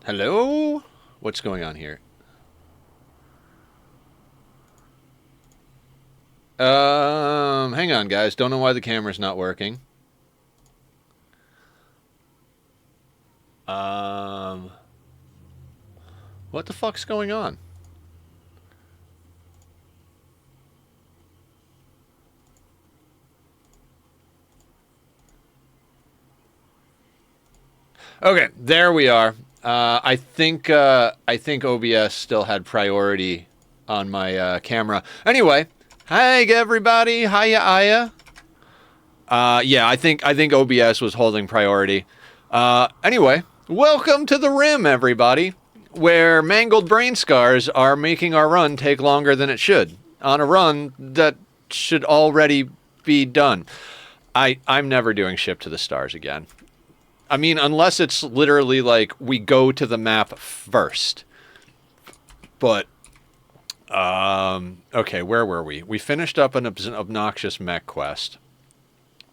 Hello? What's going on here? Hang on, guys. Don't know why the camera's not working. Um, what the fuck's going on? Okay, there we are. I think OBS still had priority on my camera. Anyway, hi everybody. Hiya, Aya. Yeah, I think OBS was holding priority. Anyway, welcome to the Rim, everybody, where mangled brain scars are making our run take longer than it should on a run that should already be done. I'm never doing Ship to the Stars again. I mean, unless it's literally like we go to the map first. But okay, where were we? We finished up an obnoxious mech quest.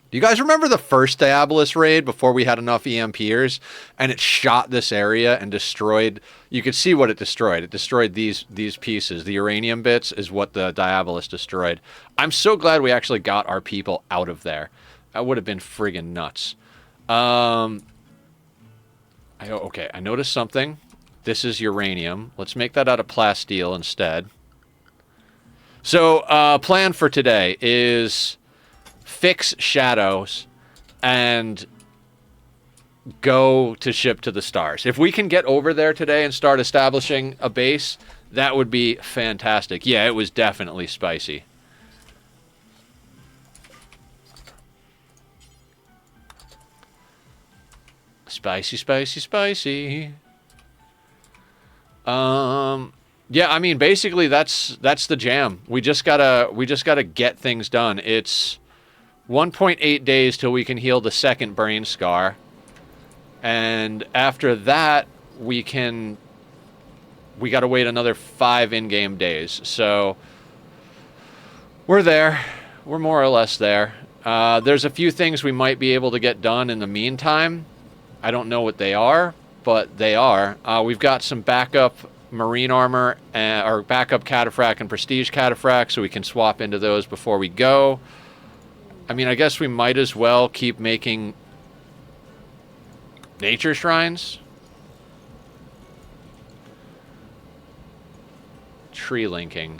Do you guys remember the first Diabolus raid before we had enough EMPers and it shot this area and destroyed? You could see what it destroyed. It destroyed these pieces. The uranium bits is what the Diabolus destroyed. I'm so glad we actually got our people out of there. That would have been friggin' nuts. Okay, I noticed something. This is uranium. Let's make that out of plasteel instead. So, plan for today is fix shadows and go to Ship to the Stars. If we can get over there today and start establishing a base, that would be fantastic. Yeah, it was definitely spicy. Spicy, spicy, spicy. Yeah, I mean, basically that's the jam. We just gotta get things done. It's 1.8 days till we can heal the second brain scar, and after that we gotta wait another 5 in-game days. So we're there. We're more or less there. There's a few things we might be able to get done in the meantime. I don't know what they are, but they are. We've got some backup marine armor, or backup cataphract and prestige cataphract, so we can swap into those before we go. I mean, I guess we might as well keep making nature shrines. Tree linking.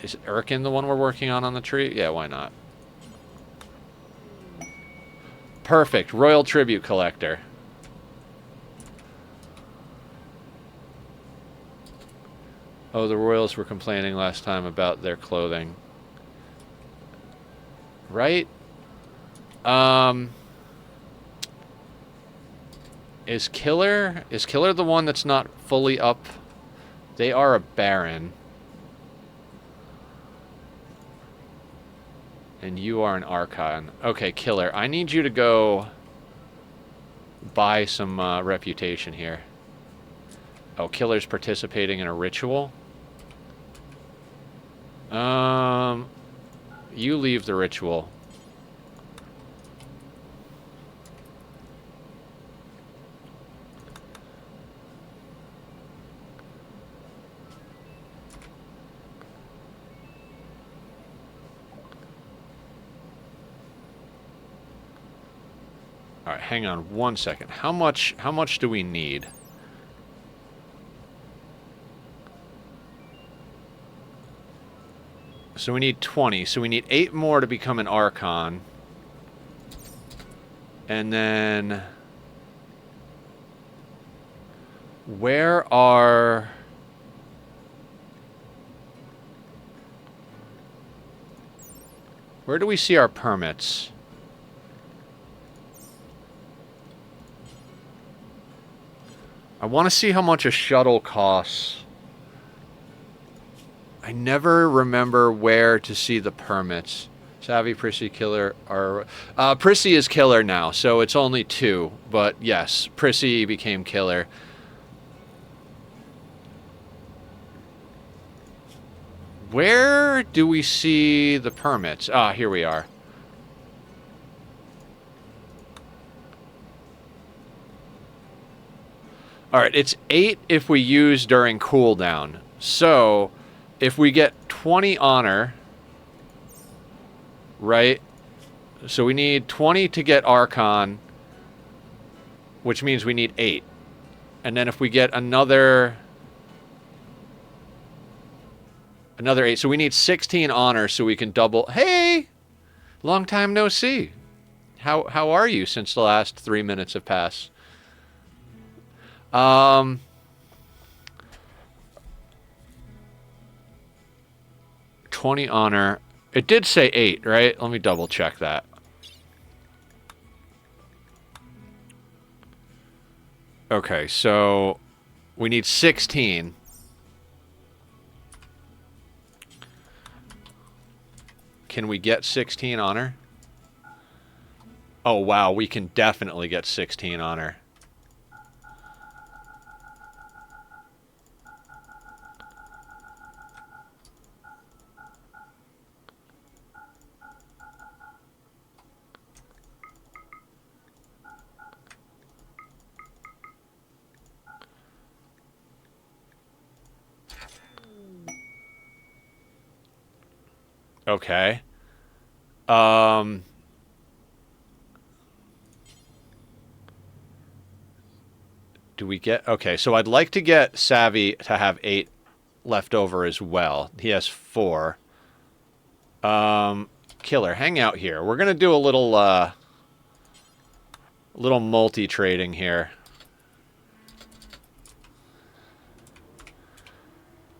Is Erkin the one we're working on the tree? Yeah, why not? Perfect. Royal Tribute Collector. Oh, the Royals were complaining last time about their clothing. Right? Is Killer the one that's not fully up? They are a Baron. And you are an Archon. Okay, Killer, I need you to go buy some reputation here. Oh, Killer's participating in a ritual? You leave the ritual. All right, hang on 1 second. How much do we need? So we need 20. So we need 8 more to become an Archon. And then where do we see our permits? I want to see how much a shuttle costs. I never remember where to see the permits. Savvy, Prissy, Killer are... Prissy is Killer now, so it's only 2. But yes, Prissy became Killer. Where do we see the permits? Ah, here we are. All right, it's 8 if we use during cooldown. So, if we get 20 honor, right? So we need 20 to get Archon, which means we need 8. And then if we get another 8, so we need 16 honor so we can double. Hey, long time no see. How are you since the last 3 minutes have passed? 20 honor. It did say 8, right? Let me double check that. Okay, so we need 16. Can we get 16 honor? Oh, wow, we can definitely get 16 honor. Okay. Do we get... Okay, so I'd like to get Savvy to have 8 left over as well. He has 4. Killer, hang out here. We're gonna do a little multi-trading here.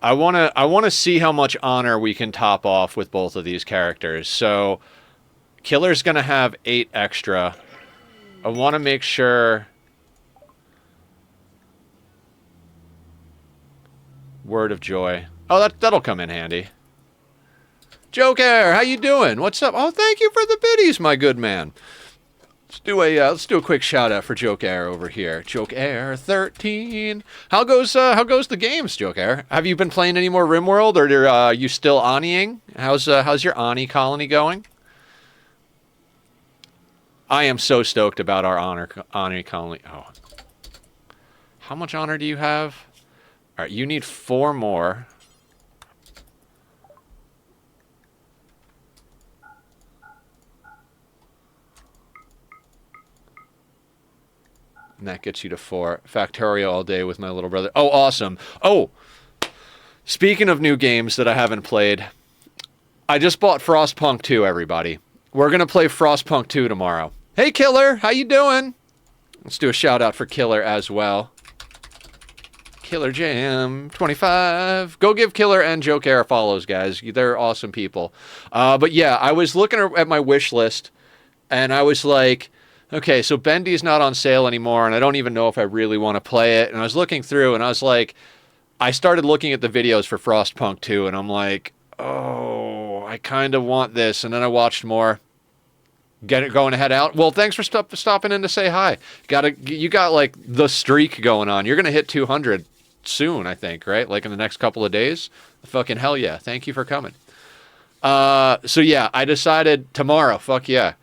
I wanna see how much honor we can top off with both of these characters. So, Killer's gonna have 8 extra. I want to make sure... Word of Joy. Oh, that'll come in handy. Joker, how you doing? What's up? Oh, thank you for the biddies, my good man. Let's do a quick shout out for Joker over here. Joker 13. How goes the games, Joker? Have you been playing any more Rimworld, or are you still Aniing? How's your Ani colony going? I am so stoked about our Ani colony. Oh, how much honor do you have? All right, you need 4 more. And that gets you to 4. Factorio all day with my little brother. Oh, awesome. Oh, speaking of new games that I haven't played, I just bought Frostpunk 2, everybody. We're going to play Frostpunk 2 tomorrow. Hey, Killer, how you doing? Let's do a shout out for Killer as well. Killer Jam 25. Go give Killer and Joker follows, guys. They're awesome people. But yeah, I was looking at my wish list, and I was like, okay, so Bendy's not on sale anymore, and I don't even know if I really want to play it. And I was looking through, and I was like, I started looking at the videos for Frostpunk 2, and I'm like, oh, I kind of want this. And then I watched more. Going to head out. Well, thanks for stopping in to say hi. You got like the streak going on. You're gonna hit 200 soon, I think, right? Like in the next couple of days. Fucking hell yeah! Thank you for coming. So yeah, I decided tomorrow. Fuck yeah.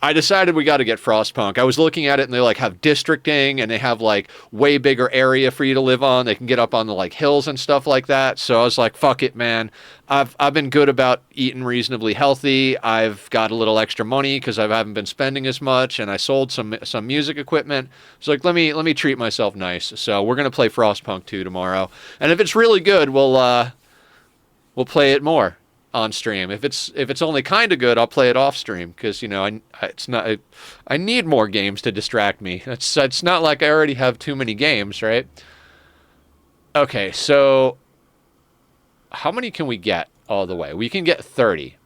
I decided we got to get Frostpunk. I was looking at it, and they like have districting, and they have like way bigger area for you to live on. They can get up on the like hills and stuff like that. So I was like, fuck it, man. I've been good about eating reasonably healthy. I've got a little extra money because I haven't been spending as much, and I sold some music equipment. So like, let me treat myself nice. So we're gonna play Frostpunk 2 tomorrow, and if it's really good, we'll play it more on stream. If it's only kind of good, I'll play it off stream because you know I need more games to distract me. It's not like I already have too many games, right? Okay, so how many can we get all the way? We can get 30.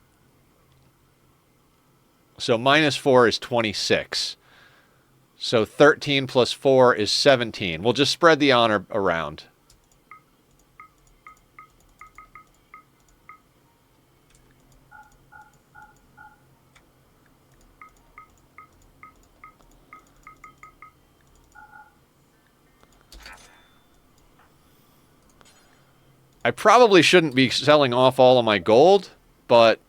So -4 is 26. So 13 plus 4 is 17. We'll just spread the honor around. I probably shouldn't be selling off all of my gold, but...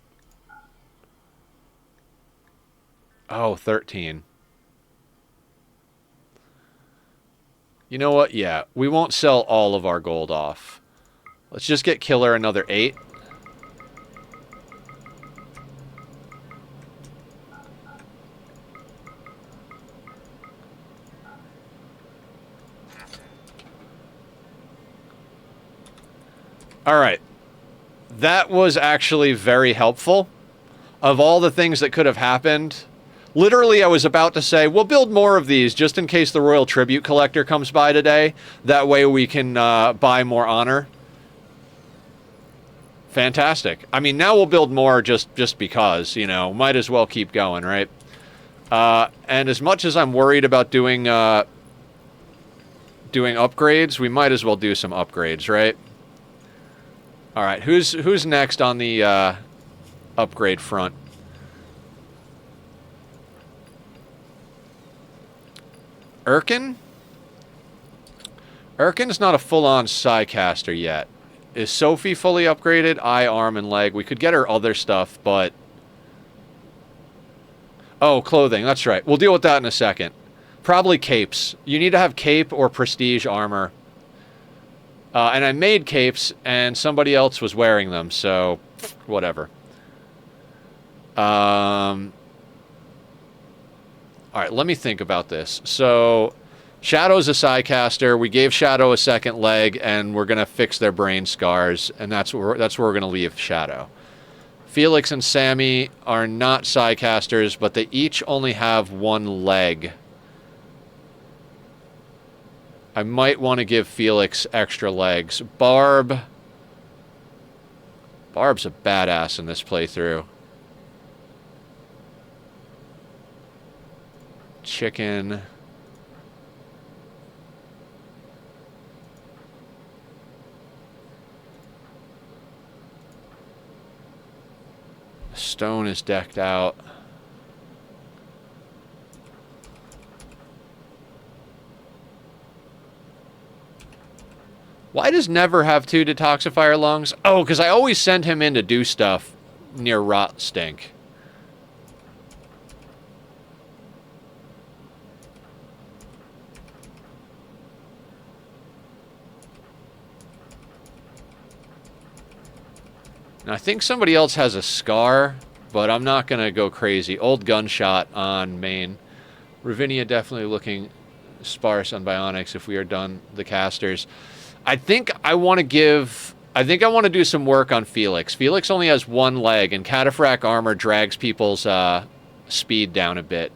Oh, 13. You know what? Yeah, we won't sell all of our gold off. Let's just get Killer another 8. All right. That was actually very helpful. Of all the things that could have happened, literally I was about to say, we'll build more of these just in case the Royal Tribute Collector comes by today. That way we can buy more honor. Fantastic. I mean, now we'll build more just because, you know, might as well keep going, right? And as much as I'm worried about doing upgrades, we might as well do some upgrades, right? All right, who's next on the upgrade front? Erkin? Erkin's not a full-on Psycaster yet. Is Sophie fully upgraded? Eye, arm, and leg. We could get her other stuff, but... Oh, clothing. That's right. We'll deal with that in a second. Probably capes. You need to have cape or prestige armor. And I made capes, and somebody else was wearing them, so whatever. All right, let me think about this. So, Shadow's a Psycaster. We gave Shadow a second leg, and we're going to fix their brain scars, and that's where we're going to leave Shadow. Felix and Sammy are not Psycasters, but they each only have one leg. I might want to give Felix extra legs. Barb's a badass in this playthrough. Chicken. Stone is decked out. Why does Never have 2 detoxifier lungs? Oh, because I always send him in to do stuff near Rot Stink. Now, I think somebody else has a scar, but I'm not going to go crazy. Old gunshot on main. Ravinia definitely looking sparse on bionics if we are done the casters. I think I want to do some work on Felix. Felix only has one leg, and Cataphract armor drags people's speed down a bit.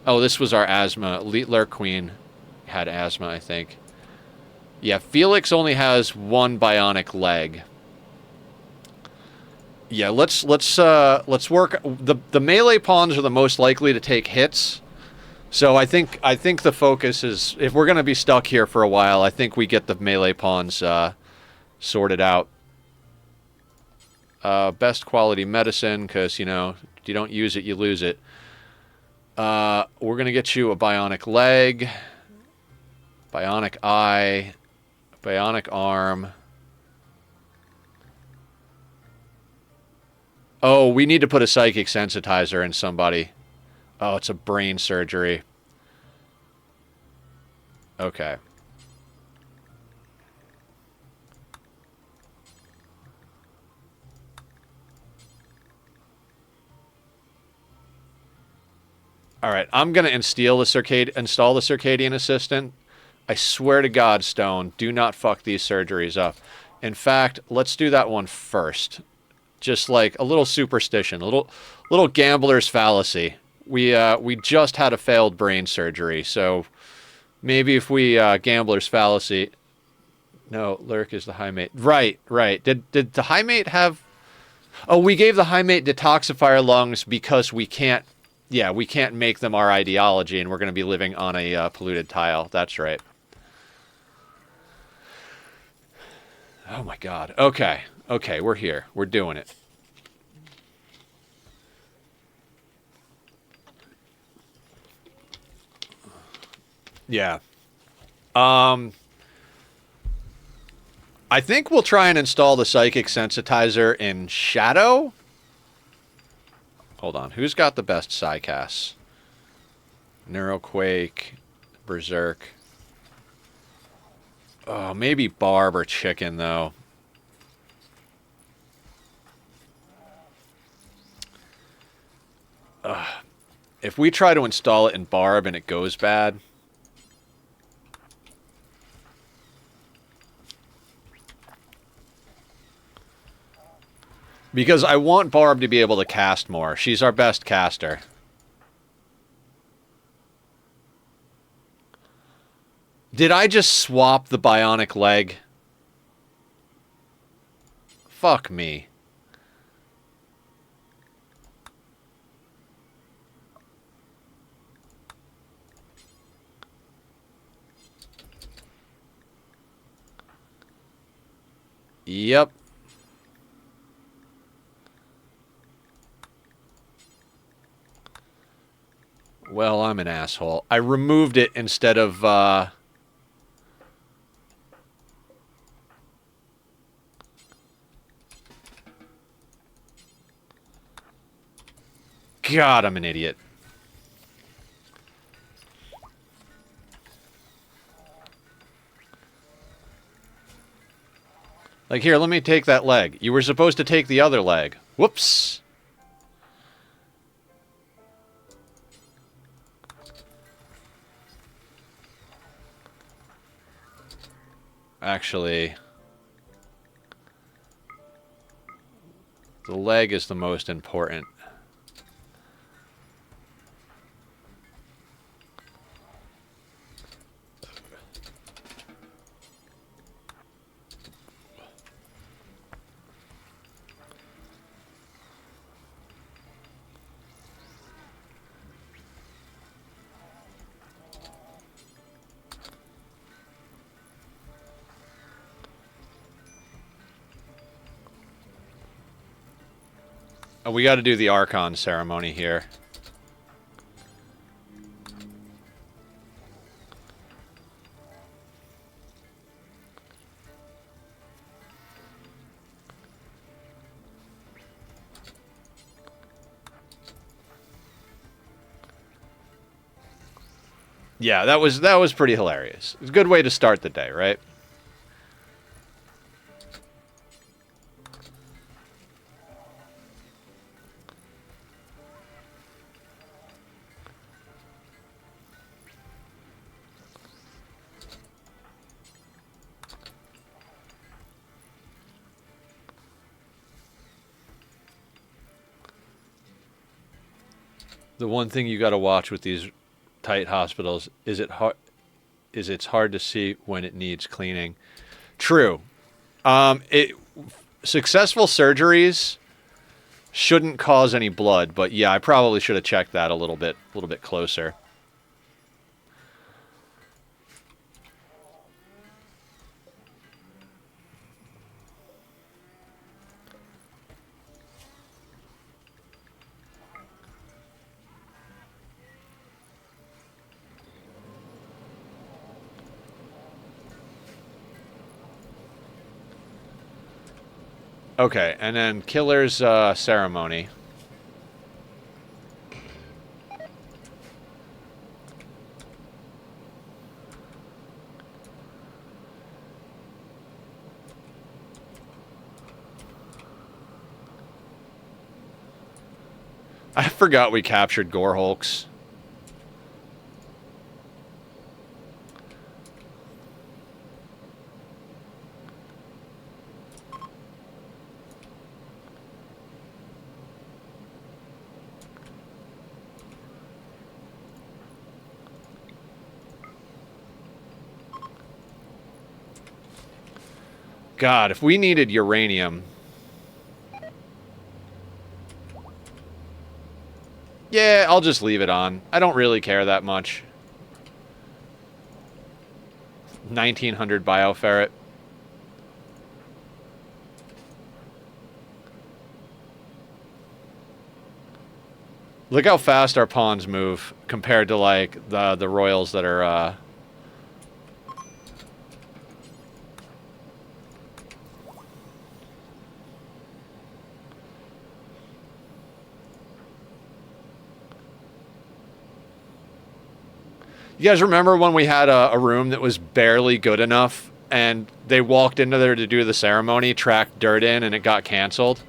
Oh, this was our asthma. Lietler Queen had asthma, I think. Yeah, Felix only has one bionic leg. Yeah, let's work. The melee pawns are the most likely to take hits. So I think the focus is, if we're going to be stuck here for a while, I think we get the melee pawns sorted out. Best quality medicine, because, you know, if you don't use it, you lose it. We're going to get you a bionic leg, bionic eye, bionic arm. Oh, we need to put a psychic sensitizer in somebody. Oh, it's a brain surgery. Okay. All right, I'm going to install the Circadian Assistant. I swear to God, Stone, do not fuck these surgeries up. In fact, let's do that one first. Just like a little superstition, a little gambler's fallacy. We just had a failed brain surgery, so maybe if we gambler's fallacy. No, Lurk is the high mate. Right. Did the high mate have? Oh, we gave the high mate detoxifier lungs because we can't. Yeah, we can't make them our ideology, and we're going to be living on a polluted tile. That's right. Oh my God. Okay, we're here. We're doing it. Yeah. I think we'll try and install the psychic sensitizer in Shadow. Hold on. Who's got the best Psycast? Neuroquake, berserk. Oh, maybe Barb or chicken, though. If we try to install it in Barb and it goes bad... Because I want Barb to be able to cast more. She's our best caster. Did I just swap the bionic leg? Fuck me. Yep. Well, I'm an asshole. I removed it instead of, God, I'm an idiot. Like, here, let me take that leg. You were supposed to take the other leg. Whoops. Actually, the leg is the most important. Oh, we got to do the Archon ceremony here. Yeah, that was pretty hilarious. It's a good way to start the day, right? The one thing you got to watch with these tight hospitals is it's hard to see when it needs cleaning. True. Successful surgeries shouldn't cause any blood, but yeah, I probably should have checked that a little bit closer. Okay, and then Killer's ceremony. I forgot we captured Gorehulks. God, if we needed uranium... Yeah, I'll just leave it on. I don't really care that much. 1900 bioferret. Look how fast our pawns move compared to, like, the royals that are, You guys remember when we had a room that was barely good enough and they walked into there to do the ceremony, tracked dirt in, and it got canceled?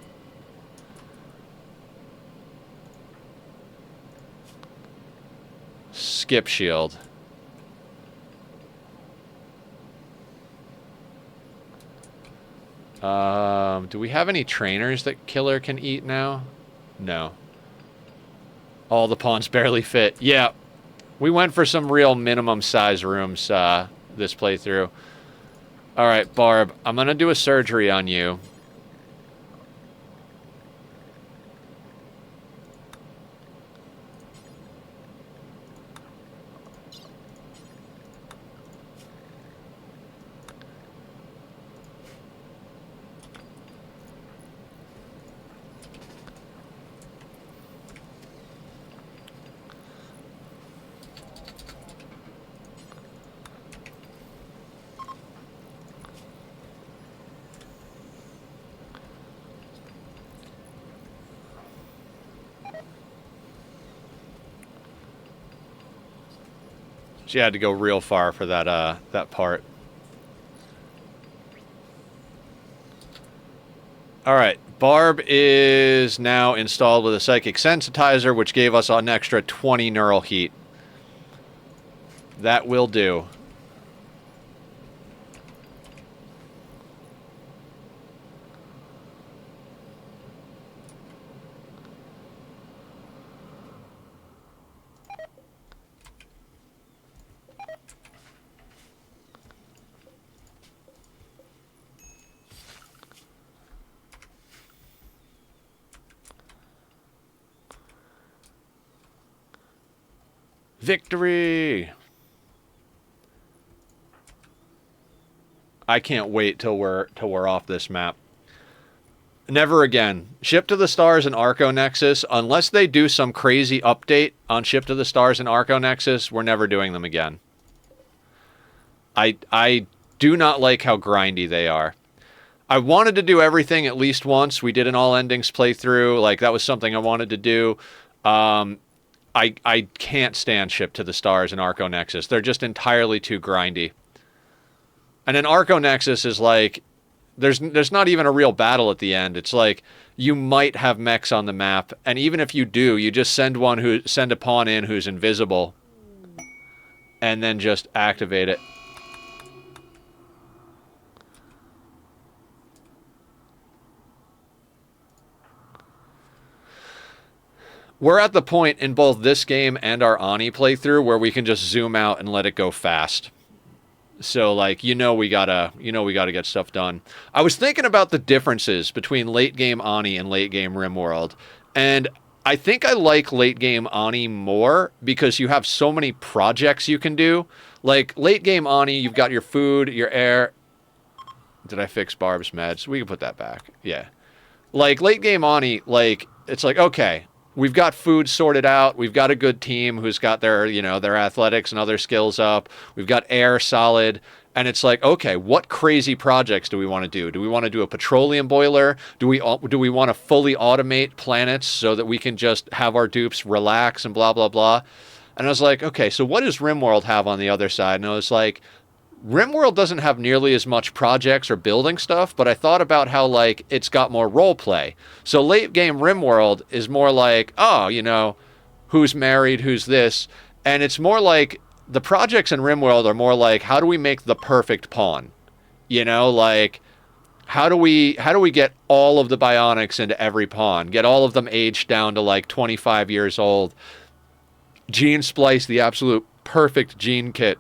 Skip shield. Do we have any trainers that Killer can eat now? No. All the pawns barely fit. Yeah. We went for some real minimum size rooms this playthrough. Alright, Barb, I'm gonna do a surgery on you. She had to go real far for that that part. Alright, Barb is now installed with a psychic sensitizer, which gave us an extra 20 neural heat. That will do. Victory! I can't wait till we're off this map. Never again. Ship to the Stars and Arco Nexus, unless they do some crazy update on Ship to the Stars and Arco Nexus, we're never doing them again. I do not like how grindy they are. I wanted to do everything at least once. We did an all endings playthrough. Like, that was something I wanted to do. I can't stand Ship to the Stars and Arco Nexus. They're just entirely too grindy. And then Arco Nexus is like, there's not even a real battle at the end. It's like, you might have mechs on the map, and even if you do, you just send a pawn in who's invisible, and then just activate it. We're at the point in both this game and our Ani playthrough where we can just zoom out and let it go fast. So, like, we gotta get stuff done. I was thinking about the differences between late game Ani and late game Rimworld, and I think I like late game Ani more because you have so many projects you can do. Like, late game Ani, you've got your food, your air. Did I fix Barb's meds? We can put that back. Yeah. Like, late game Ani, like, it's like, okay, we've got food sorted out. We've got a good team who's got their, their athletics and other skills up. We've got air solid. And it's like, okay, what crazy projects do we want to do? Do we want to do a petroleum boiler? Do we want to fully automate planets so that we can just have our dupes relax and blah, blah, blah? And I was like, okay, so what does Rimworld have on the other side? And I was like, Rimworld doesn't have nearly as much projects or building stuff, but I thought about how, like, it's got more role play. So late game Rimworld is more like, oh, who's married, who's this, and it's more like the projects in Rimworld are more like, how do we make the perfect pawn? Like, how do we get all of the bionics into every pawn, get all of them aged down to like 25 years old, gene splice the absolute perfect gene kit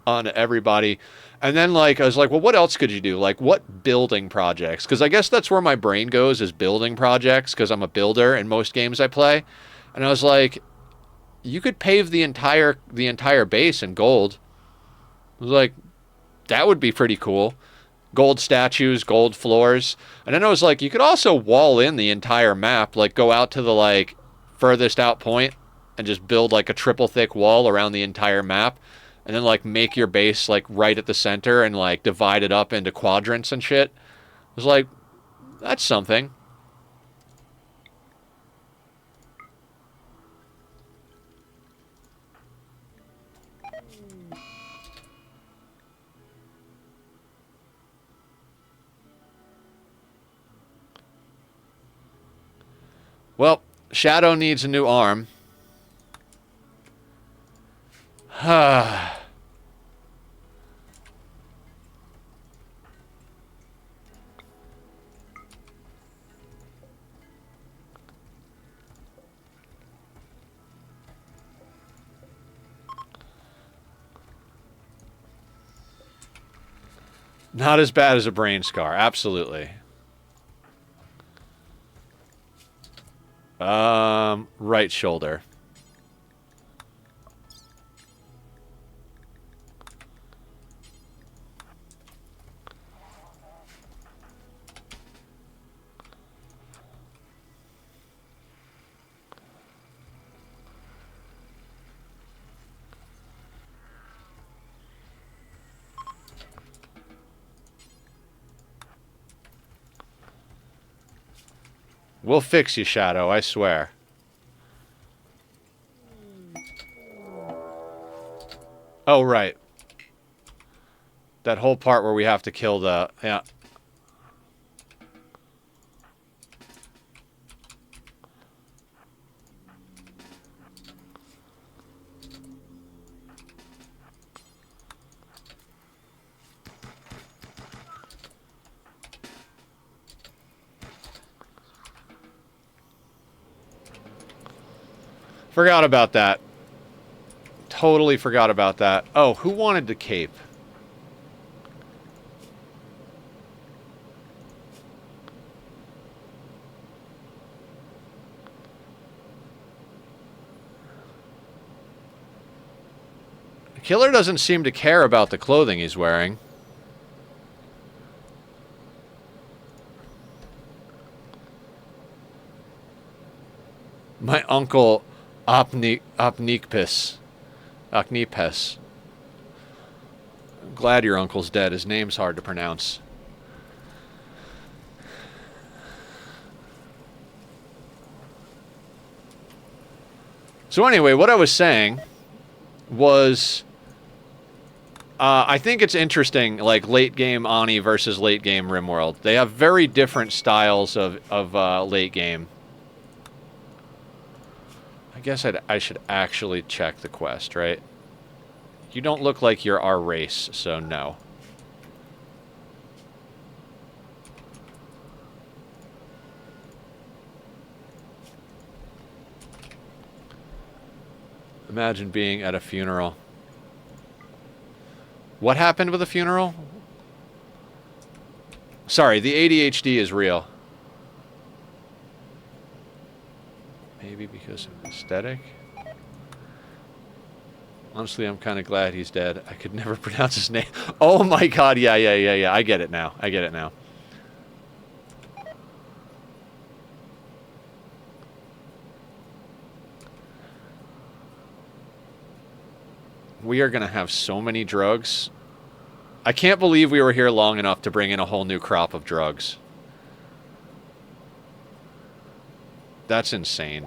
on everybody. And then, like, I was like, well, what else could you do? Like, what building projects? Because I guess that's where my brain goes, is building projects, because I'm a builder in most games I play. And I was like, you could pave the entire base in gold. I was like, that would be pretty cool. Gold statues, gold floors. And then I was like, you could also wall in the entire map, like go out to the, like, furthest out point and just build like a triple thick wall around the entire map. And then, like, make your base, like, right at the center and, like, divide it up into quadrants and shit. I was like, that's something. Well, Shadow needs a new arm. Not as bad as a brain scar, absolutely. Right shoulder. We'll fix you, Shadow, I swear. Oh, right. That whole part where we have to kill the... Yeah. Forgot about that. Totally forgot about that. Oh, who wanted the cape? The killer doesn't seem to care about the clothing he's wearing. My uncle Opnikpis. Ocnipes. I'm glad your uncle's dead. His name's hard to pronounce. So anyway, what I was saying was... I think it's interesting, like, late game Ani versus late game Rimworld. They have very different styles of late game. I guess I should actually check the quest, right? You don't look like you're our race, so no. Imagine being at a funeral. What happened with the funeral? Sorry, the ADHD is real. Maybe because of aesthetic? Honestly, I'm kind of glad he's dead. I could never pronounce his name. Oh my god, yeah. I get it now. I get it now. We are going to have so many drugs. I can't believe we were here long enough to bring in a whole new crop of drugs. That's insane.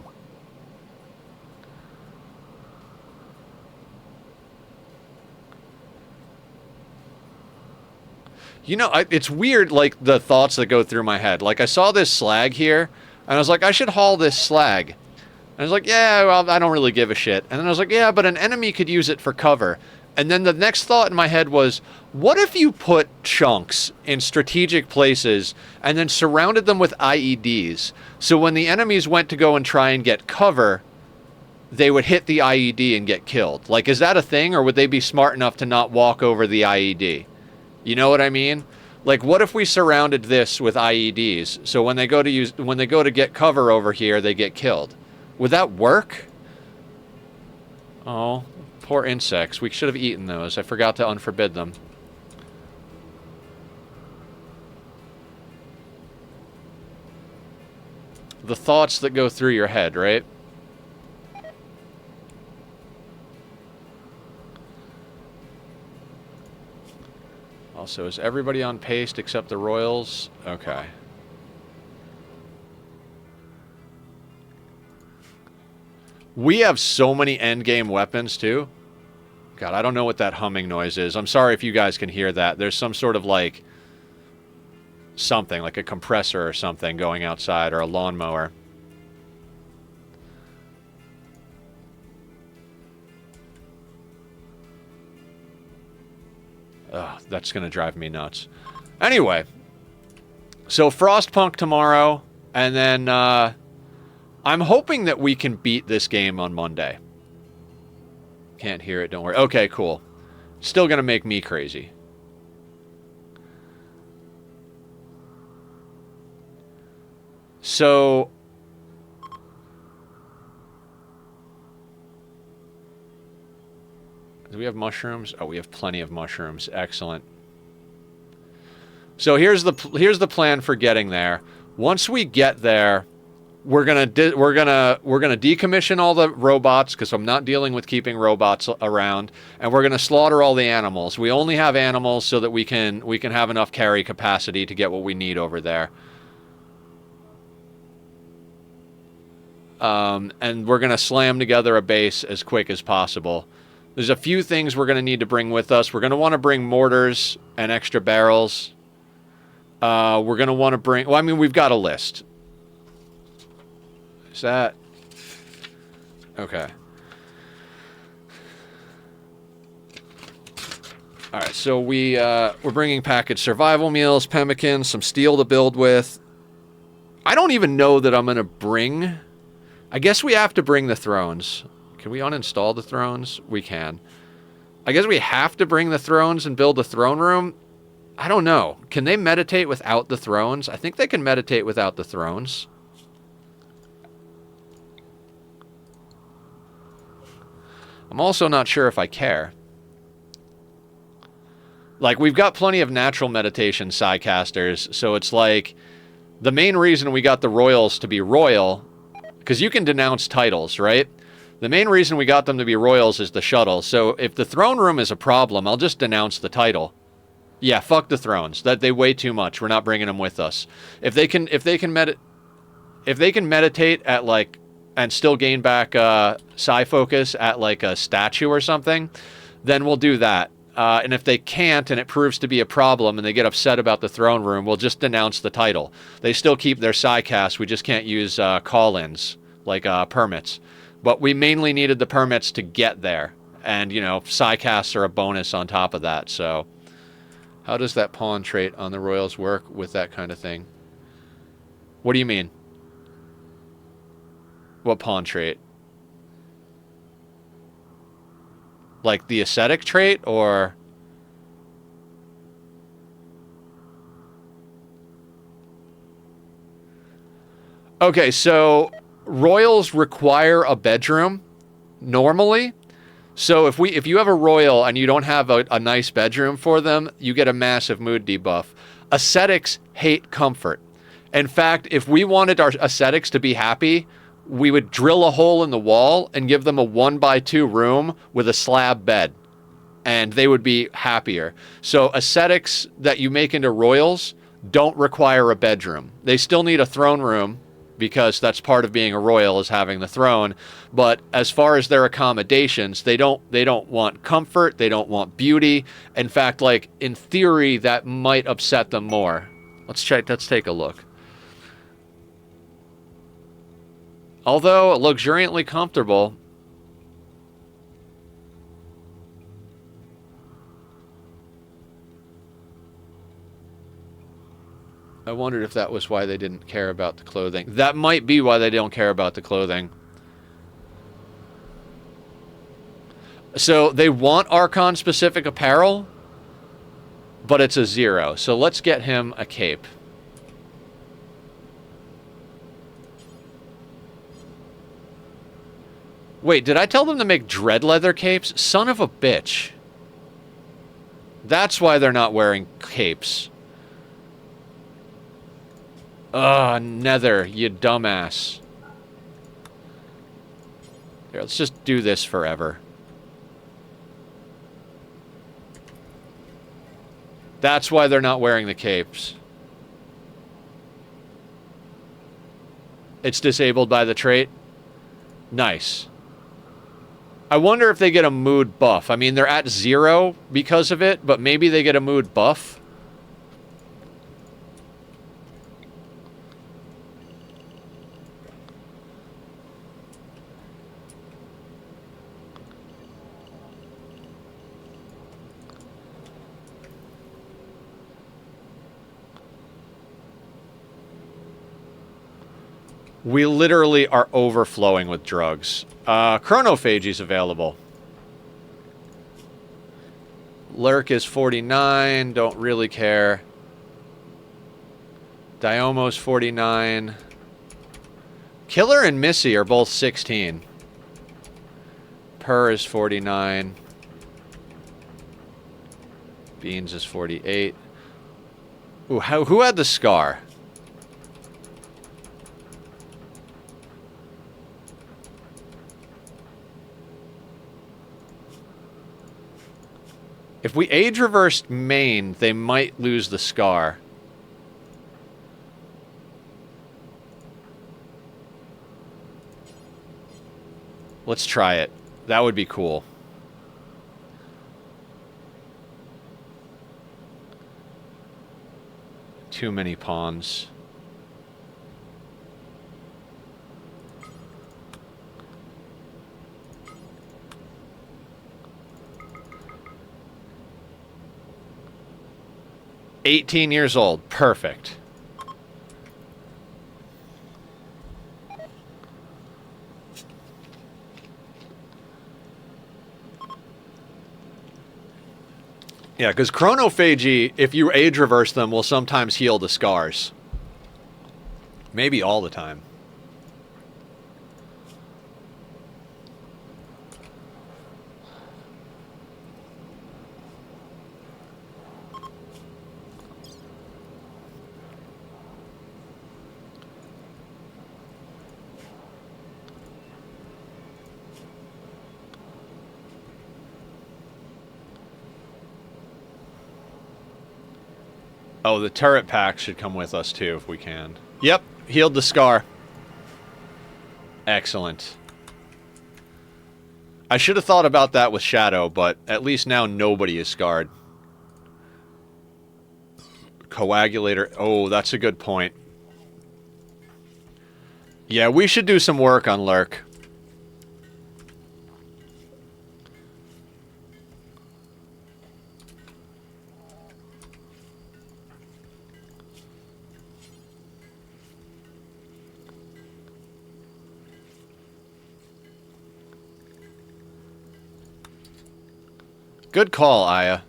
You know, it's weird, like, the thoughts that go through my head. Like, I saw this slag here, and I was like, I should haul this slag. And I was like, yeah, well, I don't really give a shit. And then I was like, yeah, but an enemy could use it for cover. And then the next thought in my head was, what if you put chunks in strategic places and then surrounded them with IEDs? So when the enemies went to go and try and get cover, they would hit the IED and get killed. Like, is that a thing, or would they be smart enough to not walk over the IED? You know what I mean? Like, what if we surrounded this with IEDs, so when they go to get cover over here, they get killed? Would that work? Oh, poor insects. We should have eaten those. I forgot to unforbid them. The thoughts that go through your head, right? Also, is everybody on paste except the Royals? Okay. We have so many endgame weapons, too. God, I don't know what that humming noise is. I'm sorry if you guys can hear that. There's some sort of, like, something, like a compressor or something going outside, or a lawnmower. Ugh, that's going to drive me nuts. Anyway, so Frostpunk tomorrow, and then I'm hoping that we can beat this game on Monday. Can't hear it, don't worry. Okay, cool. Still going to make me crazy. So... do we have mushrooms? Oh, we have plenty of mushrooms. Excellent. So here's the plan for getting there. Once we get there, we're gonna decommission all the robots because I'm not dealing with keeping robots around, and we're gonna slaughter all the animals. We only have animals so that we can have enough carry capacity to get what we need over there. And we're gonna slam together a base as quick as possible. There's a few things we're going to need to bring with us. We're going to want to bring mortars and extra barrels. We're going to want to bring... well, I mean, we've got a list. Is that... okay. Alright, so we're bringing packaged survival meals, pemmican, some steel to build with. I don't even know that I'm going to bring... I guess we have to bring the thrones. Can we uninstall the thrones? We can. I guess we have to bring the thrones and build a throne room. I don't know. Can they meditate without the thrones? I think they can meditate without the thrones. I'm also not sure if I care. Like, we've got plenty of natural meditation psycasters, so it's like... the main reason we got the royals to be royal... because you can denounce titles, right? The main reason we got them to be royals is the shuttle. So if the throne room is a problem, I'll just denounce the title. Yeah, fuck the thrones. That they weigh too much. We're not bringing them with us. If they can meditate at like and still gain back psi focus at like a statue or something, then we'll do that. And if they can't and it proves to be a problem and they get upset about the throne room, we'll just denounce the title. They still keep their psi cast. We just can't use call-ins like permits. But we mainly needed the permits to get there. And, you know, psycasts are a bonus on top of that. So how does that pawn trait on the royals work with that kind of thing? What do you mean? What pawn trait? Like the ascetic trait, or... okay, so... royals require a bedroom, normally. So if you have a royal and you don't have a nice bedroom for them, you get a massive mood debuff. Ascetics hate comfort. In fact, if we wanted our ascetics to be happy, we would drill a hole in the wall and give them a 1x2 room with a slab bed. And they would be happier. So ascetics that you make into royals don't require a bedroom. They still need a throne room, because that's part of being a royal is having the throne. But as far as their accommodations, they don't want comfort, they don't want beauty. In fact, like, in theory, that might upset them more. Let's take a look. Although luxuriantly comfortable, I wondered if that was why they didn't care about the clothing. That might be why they don't care about the clothing. So they want Archon-specific apparel, but it's a 0. So let's get him a cape. Wait, did I tell them to make dread leather capes? Son of a bitch. That's why they're not wearing capes. Ugh, Nether, you dumbass. Here, let's just do this forever. That's why they're not wearing the capes. It's disabled by the trait? Nice. I wonder if they get a mood buff. I mean, they're at 0 because of it, but maybe they get a mood buff. We literally are overflowing with drugs. Chronophagy's available. Lurk is 49. Don't really care. Diomo's 49. Killer and Missy are both 16. Purr is 49. Beans is 48. Ooh, who had the scar? If we age reversed main, they might lose the scar. Let's try it. That would be cool. Too many pawns. $18 old. Perfect. Yeah, because chronophagy, if you age reverse them, will sometimes heal the scars. Maybe all the time. Oh, the turret pack should come with us, too, if we can. Yep, healed the scar. Excellent. I should have thought about that with Shadow, but at least now nobody is scarred. Coagulator. Oh, that's a good point. Yeah, we should do some work on Lurk. Good call, Aya.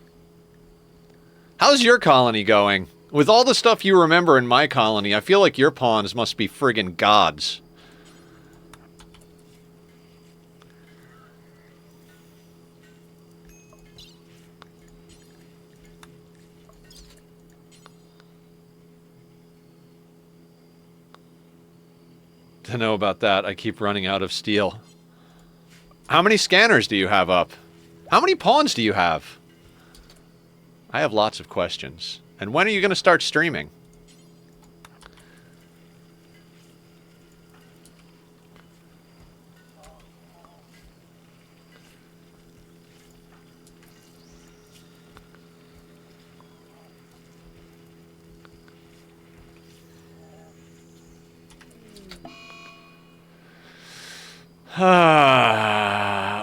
How's your colony going? With all the stuff you remember in my colony, I feel like your pawns must be friggin' gods. To know about that, I keep running out of steel. How many scanners do you have up? How many pawns do you have? I have lots of questions. And when are you going to start streaming?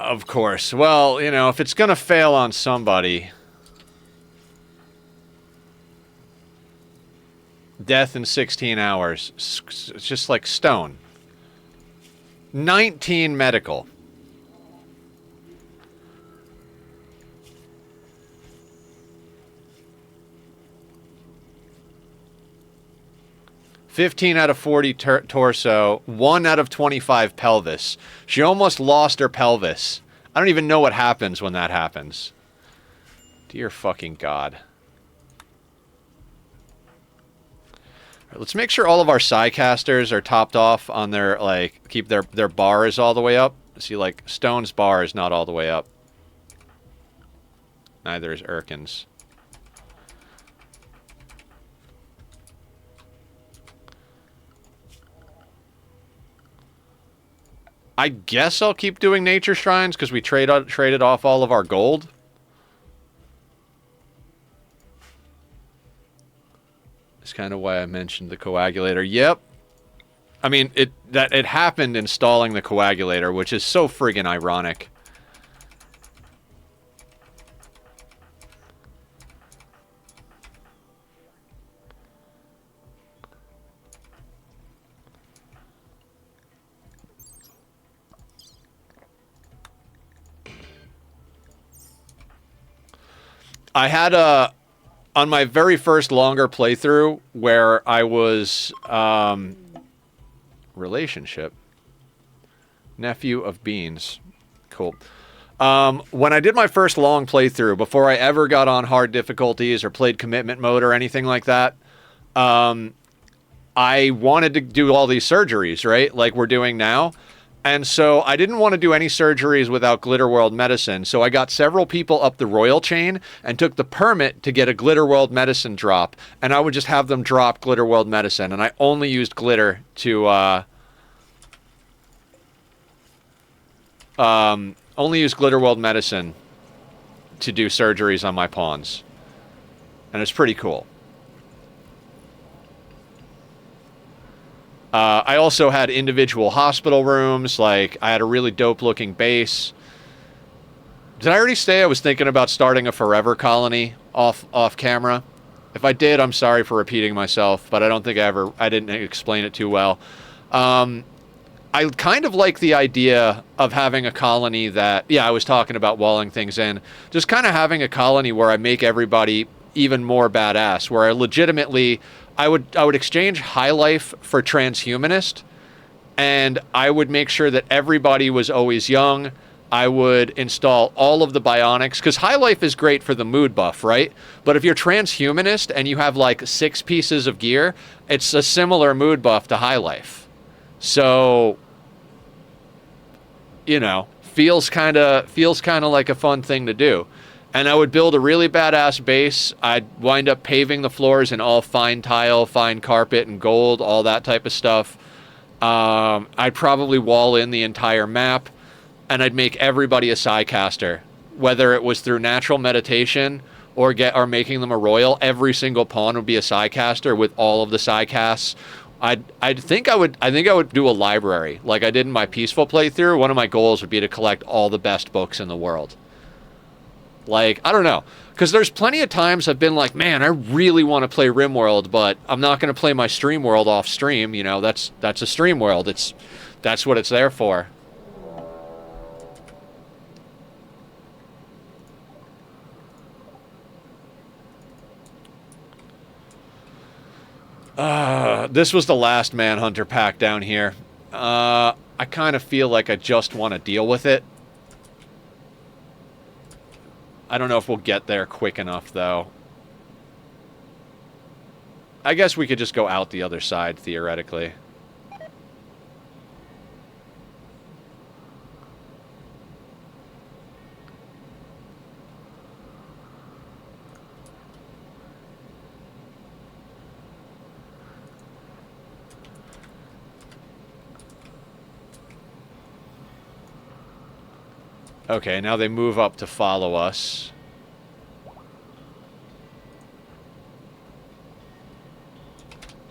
Of course. Well, you know, if it's going to fail on somebody... Death in 16 hours. It's just like stone. 19 medical. $15 out of 40 torso, 1 out of 25 pelvis. She almost lost her pelvis. I don't even know what happens when that happens. Dear fucking God. Right, let's make sure all of our Psycasters are topped off on their, like, keep their bars all the way up. See, like, Stone's bar is not all the way up. Neither is Erkin's. I guess I'll keep doing nature shrines because we traded off all of our gold. That's kind of why I mentioned the coagulator. Yep. I mean, it happened installing the coagulator, which is so friggin' ironic. I had on my very first longer playthrough where I was relationship nephew of Beans. Cool. When I did my first long playthrough, before I ever got on hard difficulties or played commitment mode or anything like that, I wanted to do all these surgeries, right? Like we're doing now. And so I didn't want to do any surgeries without Glitterworld medicine. So I got several people up the royal chain and took the permit to get a Glitterworld medicine drop. And I would just have them drop Glitterworld medicine. And I only used glitter to, only use Glitterworld medicine to do surgeries on my pawns. And it's pretty cool. I also had individual hospital rooms. Like, I had a really dope-looking base. Did I already say I was thinking about starting a forever colony off camera? If I did, I'm sorry for repeating myself, but I don't think I didn't explain it too well. I kind of like the idea of having a colony that, yeah, I was talking about walling things in. Just kind of having a colony where I make everybody even more badass, where I legitimately... I would exchange High Life for Transhumanist, and I would make sure that everybody was always young. I would install all of the bionics, because High Life is great for the mood buff, right? But if you're Transhumanist and you have like 6 pieces of gear, it's a similar mood buff to High Life. So, you know, feels kind of like a fun thing to do. And I would build a really badass base. I'd wind up paving the floors in all fine tile, fine carpet, and gold, all that type of stuff. I'd probably wall in the entire map, and I'd make everybody a Psycaster. Whether it was through natural meditation or making them a royal, every single pawn would be a Psycaster with all of the Psycasts. I think I would do a library like I did in my peaceful playthrough. One of my goals would be to collect all the best books in the world. Like, I don't know, because there's plenty of times I've been like, man, I really want to play Rimworld, but I'm not going to play my stream world off stream. You know, that's a stream world. That's what it's there for. This was the last Manhunter pack down here. I kind of feel like I just want to deal with it. I don't know if we'll get there quick enough, though. I guess we could just go out the other side, theoretically. Okay, now they move up to follow us.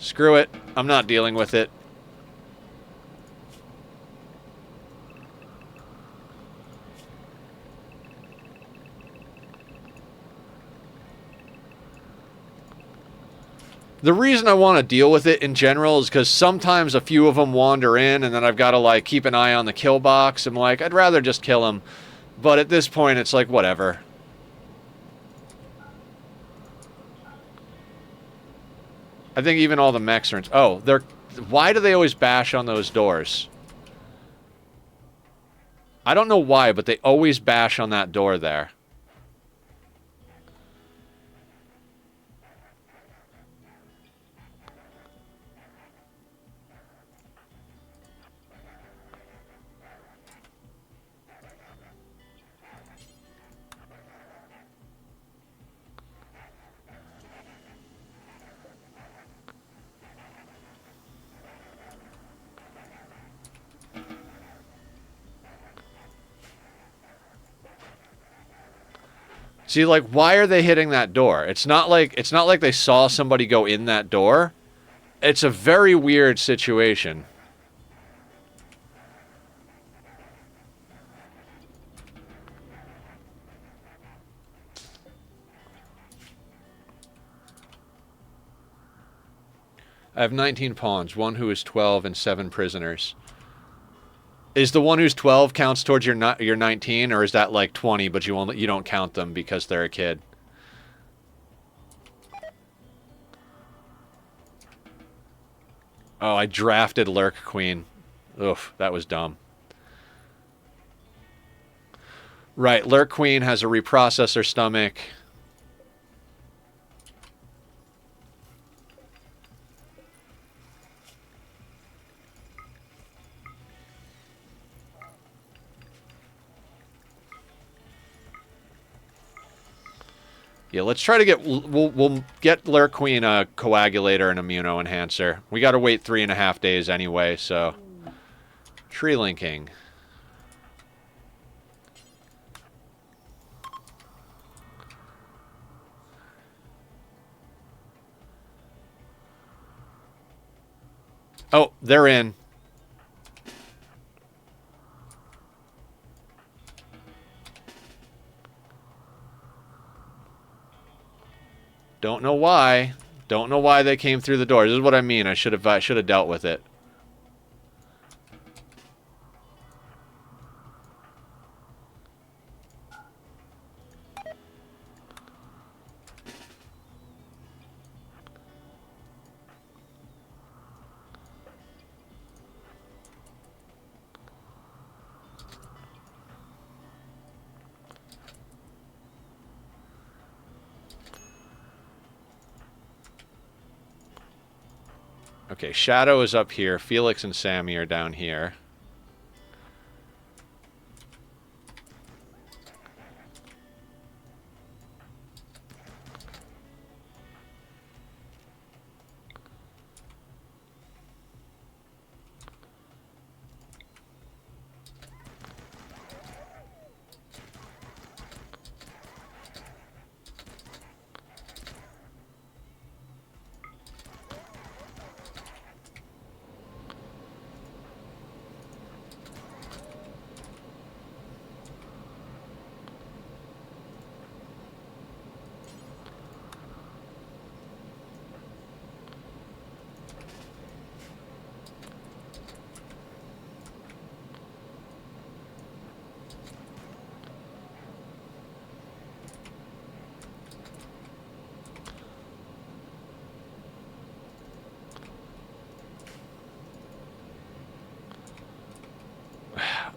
Screw it. I'm not dealing with it. The reason I want to deal with it in general is because sometimes a few of them wander in, and then I've got to, like, keep an eye on the kill box. I'm like, I'd rather just kill them. But at this point, it's like, whatever. I think even all the mechs are... Oh, they're... Why do they always bash on those doors? I don't know why, but they always bash on that door there. See, like, why are they hitting that door? It's not like they saw somebody go in that door. It's a very weird situation. I have 19 pawns, one who is 12 and 7 prisoners. Is the one who's 12 counts towards your 19, or is that like 20, but you don't count them because they're a kid? Oh, I drafted Lurk Queen. Oof, that was dumb. Right, Lurk Queen has a reprocessor stomach. Yeah, let's try to get... We'll get Lurk Queen a coagulator and immuno enhancer. We got to wait 3.5 days anyway, so... Tree linking. Oh, they're in. Don't know why. Don't know why they came through the door. This is what I mean. I should have dealt with it. Okay, Shadow is up here. Felix and Sammy are down here.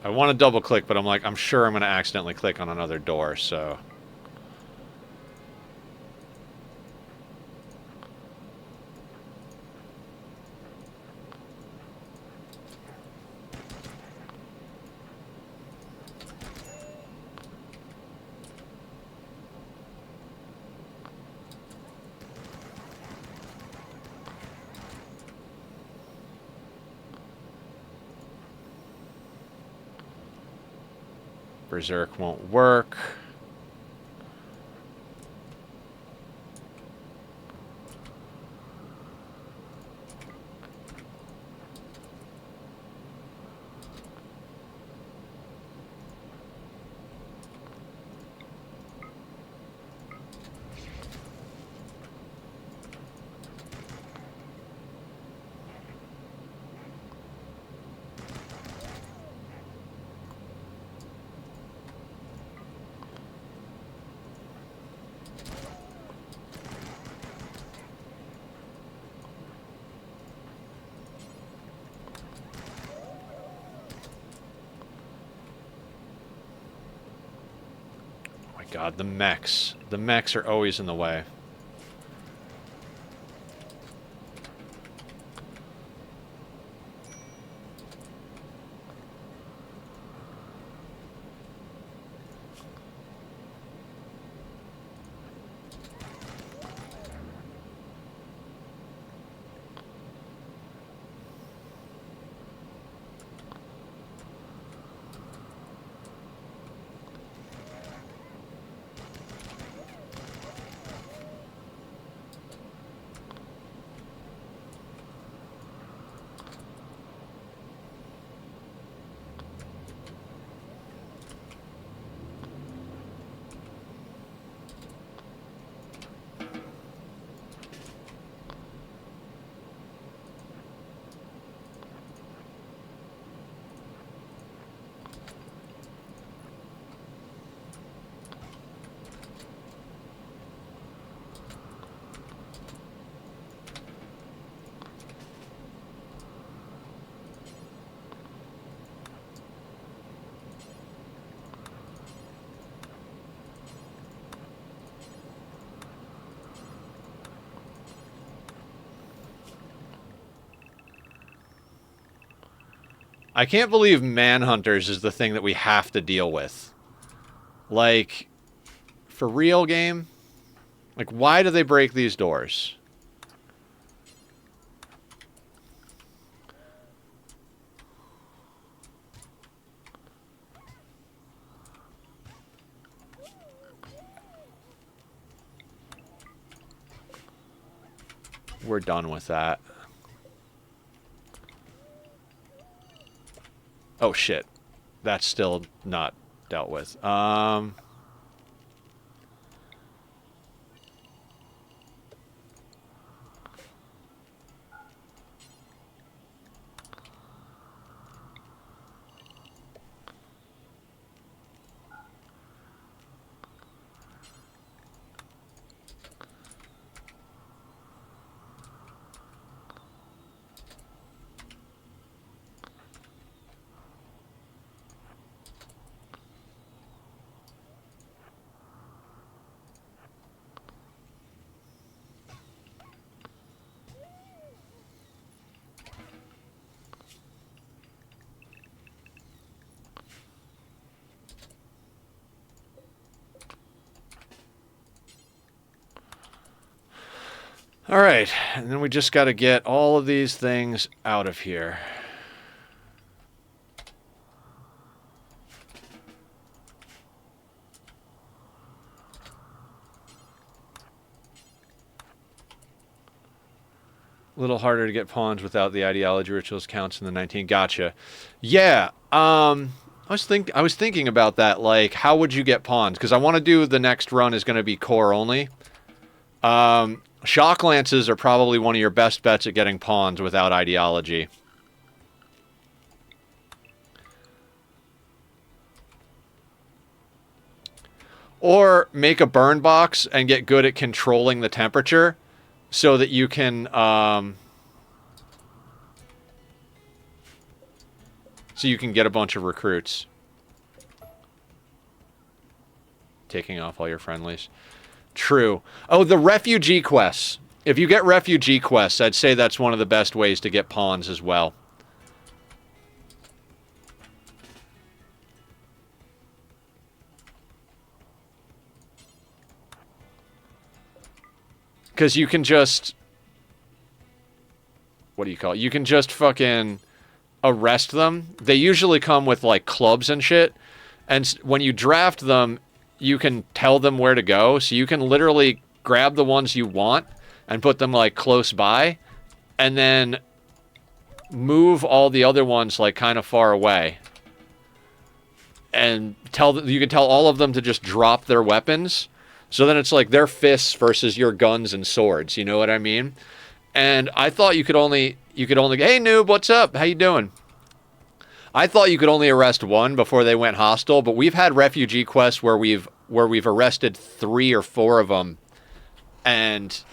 I want to double click, but I'm like, I'm sure I'm going to accidentally click on another door, so... Berserk won't work. God, the mechs. The mechs are always in the way. I can't believe manhunters is the thing that we have to deal with. Like, for real, game? Like, why do they break these doors? We're done with that. Oh, shit. That's still not dealt with. Alright, and then we just got to get all of these things out of here. A little harder to get pawns without the ideology rituals counts in the 19. Gotcha. Yeah, I was thinking about that, like, how would you get pawns? Because I want to do the next run is going to be core only. Shock lances are probably one of your best bets at getting pawns without ideology. Or make a burn box and get good at controlling the temperature so that you can get a bunch of recruits. Taking off all your friendlies. True. Oh, the refugee quests. If you get refugee quests, I'd say that's one of the best ways to get pawns as well. Because you can just... What do you call it? You can just fucking arrest them. They usually come with, like, clubs and shit. And when you draft them, you can tell them where to go. So you can literally grab the ones you want and put them, like, close by. And then move all the other ones, like, kind of far away. And you can tell all of them to just drop their weapons. So then it's like their fists versus your guns and swords. You know what I mean? And I thought you could only, hey noob, what's up? How you doing? I thought you could only arrest one before they went hostile, but we've had refugee quests where we've arrested 3 or 4 of them, and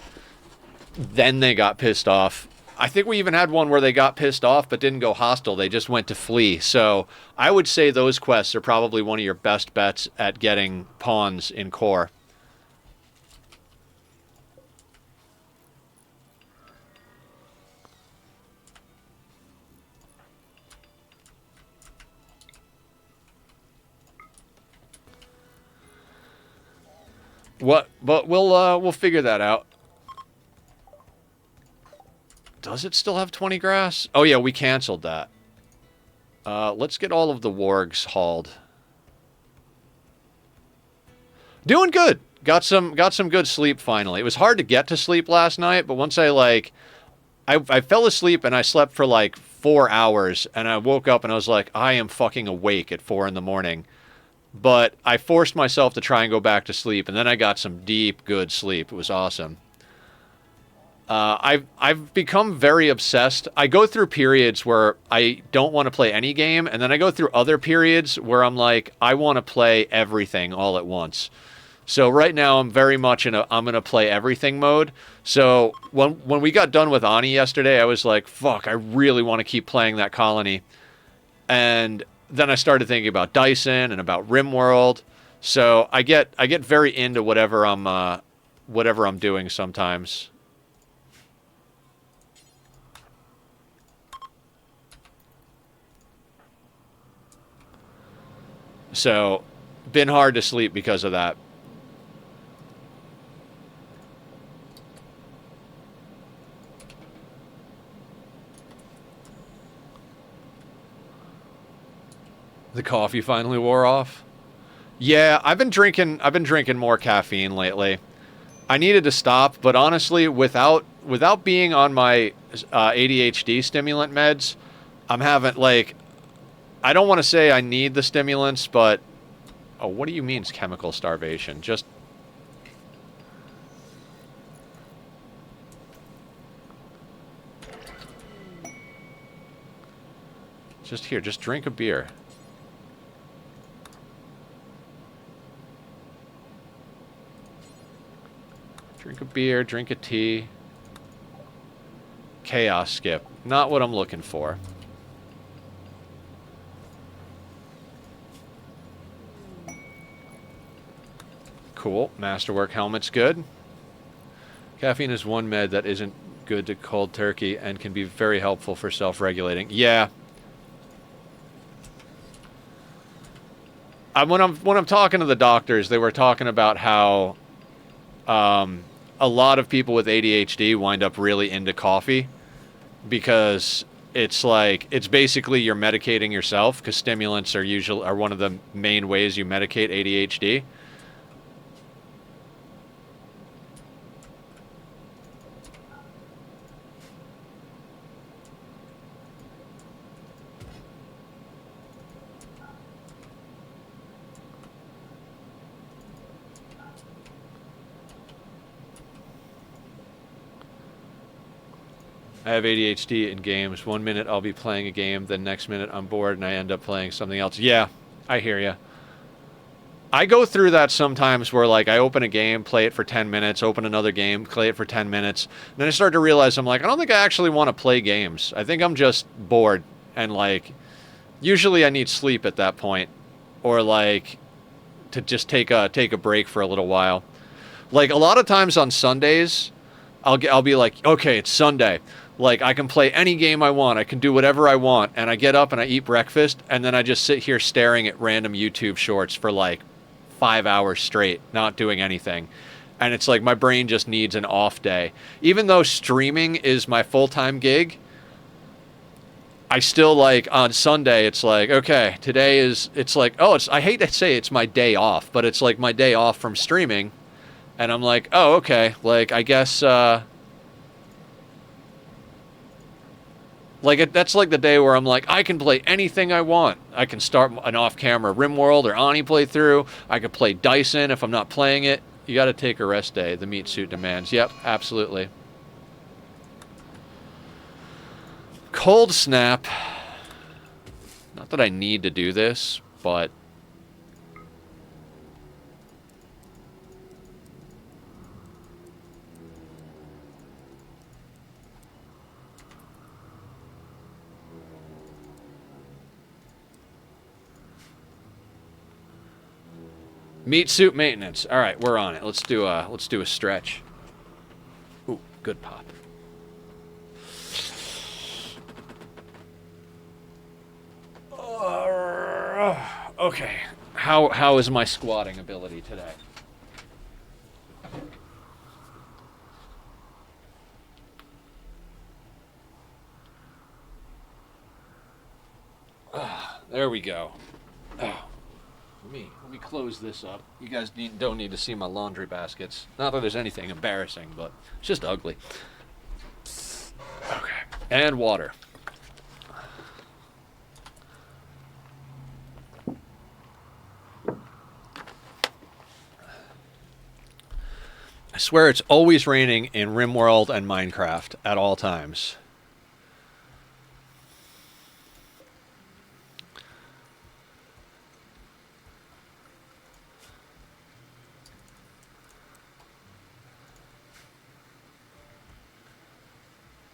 then they got pissed off. I think we even had one where they got pissed off but didn't go hostile. They just went to flee. So I would say those quests are probably one of your best bets at getting pawns in core. But we'll figure that out. Does it still have 20 grass? Oh yeah, we canceled that. Let's get all of the wargs hauled. Doing good. Got some good sleep finally. It was hard to get to sleep last night, but once I fell asleep and I slept for like 4 hours, and I woke up and I was like, I am fucking awake at 4 in the morning. But I forced myself to try and go back to sleep, and then I got some deep, good sleep. It was awesome. I've become very obsessed. I go through periods where I don't want to play any game, and then I go through other periods where I'm like, I want to play everything all at once. So right now I'm very much in a I'm gonna play everything mode. So when we got done with Ani yesterday, I was like, fuck, I really want to keep playing that colony. And then I started thinking about Dyson and about Rimworld. So I get very into whatever I'm doing sometimes. So, been hard to sleep because of that. The coffee finally wore off. Yeah, I've been drinking more caffeine lately. I needed to stop, but honestly, without being on my ADHD stimulant meds, I'm having like I don't want to say I need the stimulants, but oh, what do you mean it's chemical starvation? Just here, just drink a beer. Drink a beer, drink a tea. Chaos skip. Not what I'm looking for. Cool. Masterwork helmet's good. Caffeine is one med that isn't good to cold turkey and can be very helpful for self-regulating. Yeah. When I'm talking to the doctors, they were talking about how a lot of people with ADHD wind up really into coffee because it's basically you're medicating yourself because stimulants are one of the main ways you medicate ADHD. I have ADHD in games. 1 minute I'll be playing a game, then next minute I'm bored and I end up playing something else. Yeah, I hear you. I go through that sometimes where like I open a game, play it for 10 minutes, open another game, play it for 10 minutes. And then I start to realize I'm like, I don't think I actually want to play games. I think I'm just bored and like usually I need sleep at that point or like to just take a break for a little while. Like a lot of times on Sundays, I'll be like, okay, it's Sunday. Like I can play any game I want. I can do whatever I want. And I get up and I eat breakfast and then I just sit here staring at random YouTube shorts for like 5 hours straight, not doing anything. And it's like my brain just needs an off day. Even though streaming is my full-time gig, I still like on Sunday it's like, okay, it's like, I hate to say it's my day off, but it's like my day off from streaming. And I'm like, oh, okay, like I guess that's like the day where I'm like, I can play anything I want. I can start an off-camera Rimworld or Ani playthrough. I could play Dyson if I'm not playing it. You got to take a rest day. The meat suit demands. Yep, absolutely. Cold snap. Not that I need to do this, but meat suit maintenance. All right, we're on it. Let's do a stretch. Ooh, good pop. Okay. How is my squatting ability today? There we go. Let me close this up. You guys don't need to see my laundry baskets. Not that there's anything embarrassing, but it's just ugly. Okay. And water. I swear it's always raining in Rimworld and Minecraft at all times.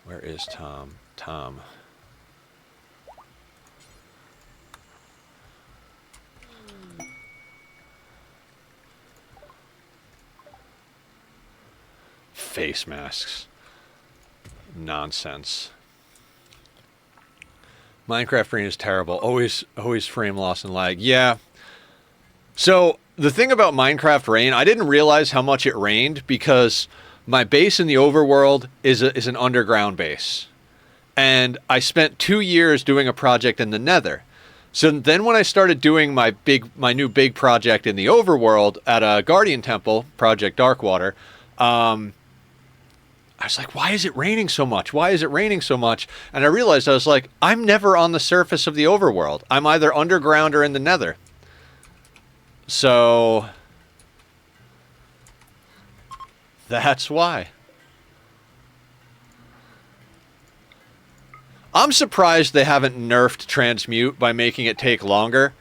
Where is Tom? Tom. Face masks. Nonsense. Minecraft rain is terrible. Always frame loss and lag. Yeah. So the thing about Minecraft rain, I didn't realize how much it rained because my base in the overworld is an underground base. And I spent 2 years doing a project in the Nether. So then when I started doing my new big project in the overworld at a Guardian Temple, Project Darkwater, I was like, why is it raining so much? Why is it raining so much? And I realized, I was like, I'm never on the surface of the overworld. I'm either underground or in the Nether. So that's why. I'm surprised they haven't nerfed transmute by making it take longer.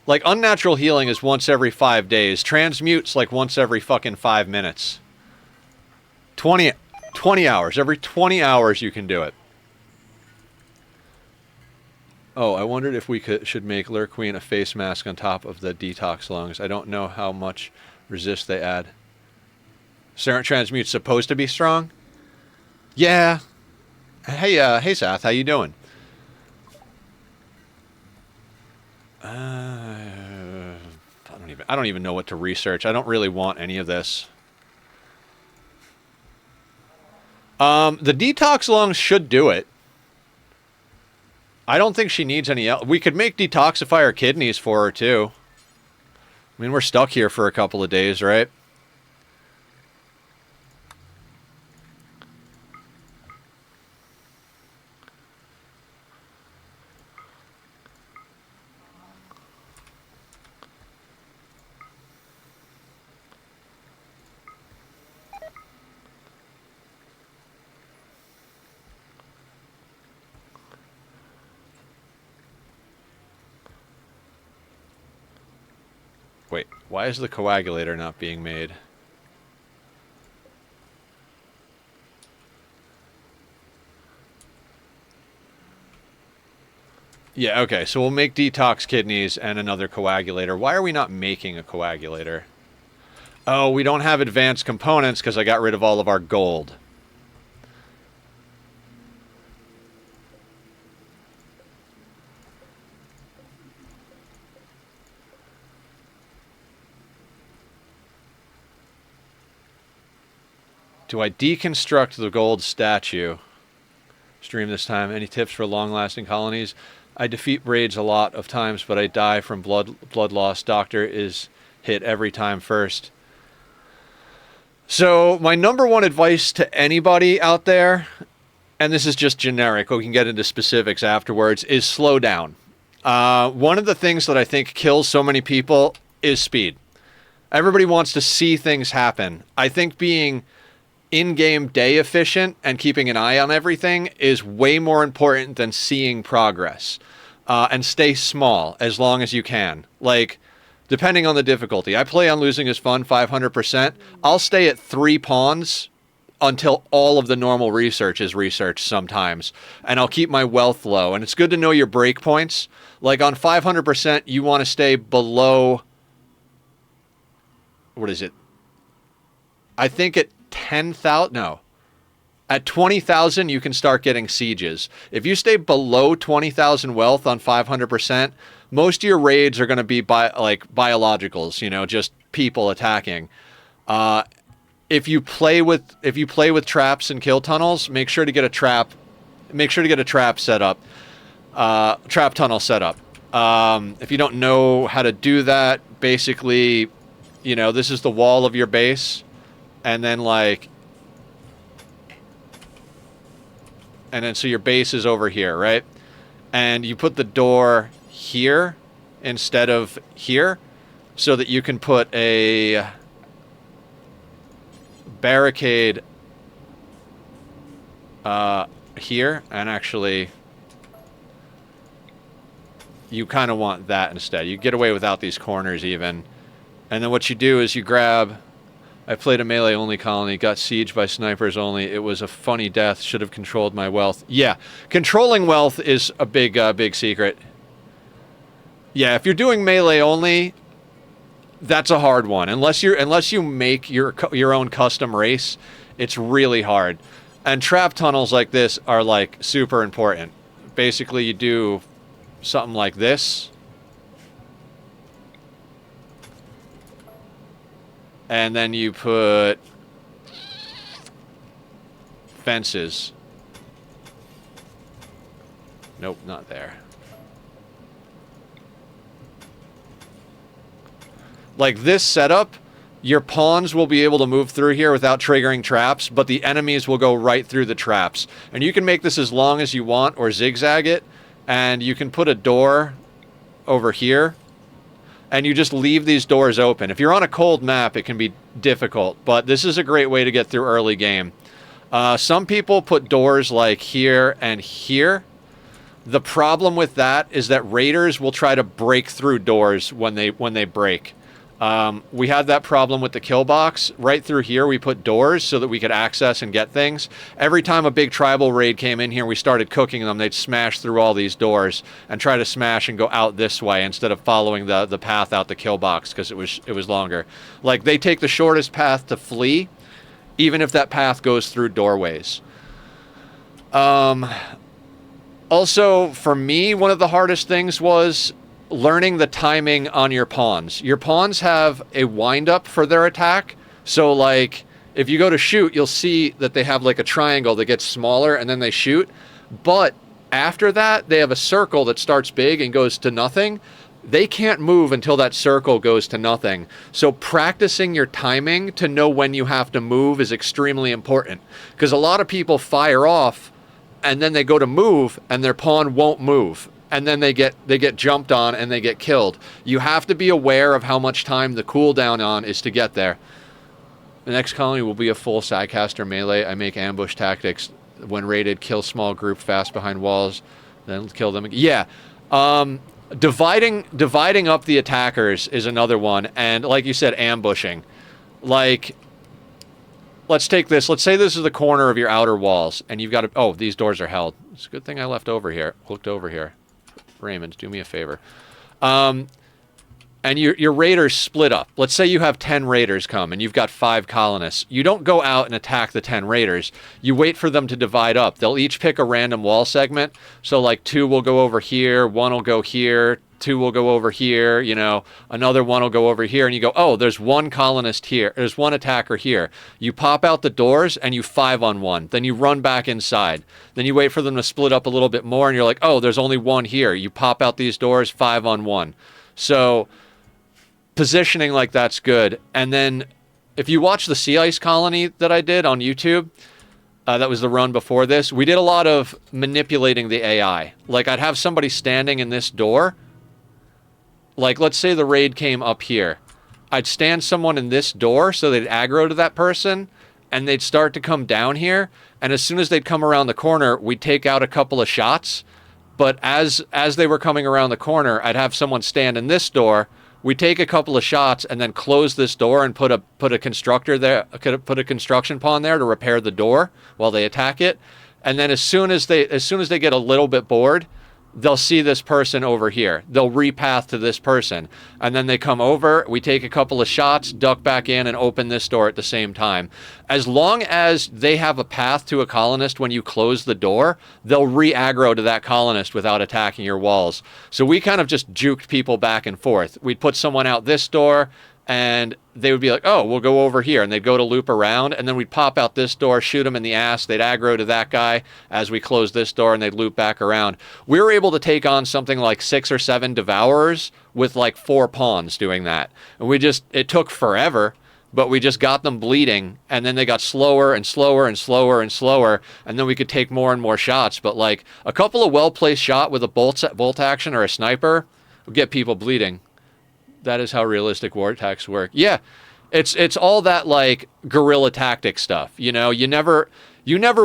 Like, unnatural healing is once every 5 days. Transmute's like once every fucking 5 minutes. 20 hours. Every 20 hours you can do it. Oh, I wondered if we should make Lure Queen a face mask on top of the detox lungs. I don't know how much resist they add. Certain transmute's supposed to be strong? Yeah. Hey, Seth, how you doing? I don't even know what to research. I don't really want any of this. The detox lungs should do it. I don't think she needs any else. We could make detoxifier kidneys for her, too. I mean, we're stuck here for a couple of days, right? Wait, why is the coagulator not being made? Yeah, okay, so we'll make detox kidneys and another coagulator. Why are we not making a coagulator? Oh, we don't have advanced components because I got rid of all of our gold. Do I deconstruct the gold statue? Stream this time. Any tips for long-lasting colonies? I defeat raids a lot of times, but I die from bloodlust. Doctor is hit every time first. So my number one advice to anybody out there, and this is just generic, we can get into specifics afterwards, is slow down. One of the things that I think kills so many people is speed. Everybody wants to see things happen. I think being in-game day efficient and keeping an eye on everything is way more important than seeing progress. And stay small as long as you can. Like, depending on the difficulty. I play on Losing is Fun 500%. I'll stay at 3 pawns until all of the normal research is researched sometimes. And I'll keep my wealth low. And it's good to know your breakpoints. Like on 500%, you want to stay below... What is it? I think at 10,000... No. At 20,000, you can start getting sieges. If you stay below 20,000 wealth on 500%, most of your raids are going to be biologicals, you know, just people attacking. If you play with traps and kill tunnels, make sure to get a trap. Make sure to get a trap set up. Trap tunnel set up. If you don't know how to do that, basically, you know, this is the wall of your base, and then so your base is over here, right? And you put the door here instead of here so that you can put a barricade here. And actually, you kind of want that instead. You get away without these corners even. And then what you do is you grab... I played a melee-only colony, got sieged by snipers only. It was a funny death. Should have controlled my wealth. Yeah, controlling wealth is a big secret. Yeah, if you're doing melee-only, that's a hard one. Unless you make your own custom race, it's really hard. And trap tunnels like this are like super important. Basically, you do something like this. And then you put fences. Nope, not there. Like this setup, your pawns will be able to move through here without triggering traps, but the enemies will go right through the traps. And you can make this as long as you want or zigzag it, and you can put a door over here, and you just leave these doors open. If you're on a cold map, it can be difficult, but this is a great way to get through early game. Some people put doors like here and here. The problem with that is that raiders will try to break through doors when they break. We had that problem with the kill box. Right through here, we put doors so that we could access and get things. Every time a big tribal raid came in here, we started cooking them. They'd smash through all these doors and try to smash and go out this way instead of following the path out the kill box because it was longer. Like, they take the shortest path to flee, even if that path goes through doorways. Also, for me, one of the hardest things was learning the timing on your pawns. Your pawns have a wind-up for their attack. So, like, if you go to shoot, you'll see that they have, like, a triangle that gets smaller, and then they shoot. But after that, they have a circle that starts big and goes to nothing. They can't move until that circle goes to nothing. So practicing your timing to know when you have to move is extremely important. Because a lot of people fire off, and then they go to move, and their pawn won't move. And then they get jumped on and they get killed. You have to be aware of how much time the cooldown on is to get there. The next colony will be a full sidecaster melee. I make ambush tactics when raided, kill small group fast behind walls, then kill them. Yeah. Dividing up the attackers is another one. And like you said, ambushing. Like, let's take this. Let's say this is the corner of your outer walls and you've got to, oh, these doors are held. It's a good thing I looked over here. Raymond, do me a favor. And your raiders split up. Let's say you have 10 raiders come and you've got 5 colonists. You don't go out and attack the 10 raiders. You wait for them to divide up. They'll each pick a random wall segment. So like 2 will go over here, 1 will go here, 2 will go over here, you know, another 1 will go over here, and you go, oh, there's 1 colonist here, there's 1 attacker here. You pop out the doors and you 5-on-1. Then you run back inside. Then you wait for them to split up a little bit more and you're like, oh, there's only 1 here. You pop out these doors, 5-on-1. So positioning like that's good. And then if you watch the Sea Ice Colony that I did on YouTube, that was the run before this, we did a lot of manipulating the AI. Like, I'd have somebody standing in this door. Like, let's say the raid came up here. I'd stand someone in this door so they'd aggro to that person, and they'd start to come down here, and as soon as they'd come around the corner, we'd take out a couple of shots. But as they were coming around the corner, I'd have someone stand in this door, we'd take a couple of shots, and then close this door and put a constructor there, put a construction pawn there to repair the door while they attack it. And then as soon as they get a little bit bored, they'll see this person over here. They'll repath to this person. And then they come over, we take a couple of shots, duck back in, and open this door at the same time. As long as they have a path to a colonist when you close the door, they'll re-aggro to that colonist without attacking your walls. So we kind of just juked people back and forth. We'd put someone out this door, and they would be like, oh, we'll go over here. And they'd go to loop around, and then we'd pop out this door, shoot them in the ass. They'd aggro to that guy as we close this door, and they'd loop back around. We were able to take on something like 6 or 7 devourers with like 4 pawns doing that. And it took forever, but we just got them bleeding, and then they got slower and slower and slower and slower, and then we could take more and more shots. But like a couple of well-placed shot with a bolt action or a sniper would get people bleeding. That is how realistic war attacks work. Yeah, it's all that like guerrilla tactic stuff. You know, you never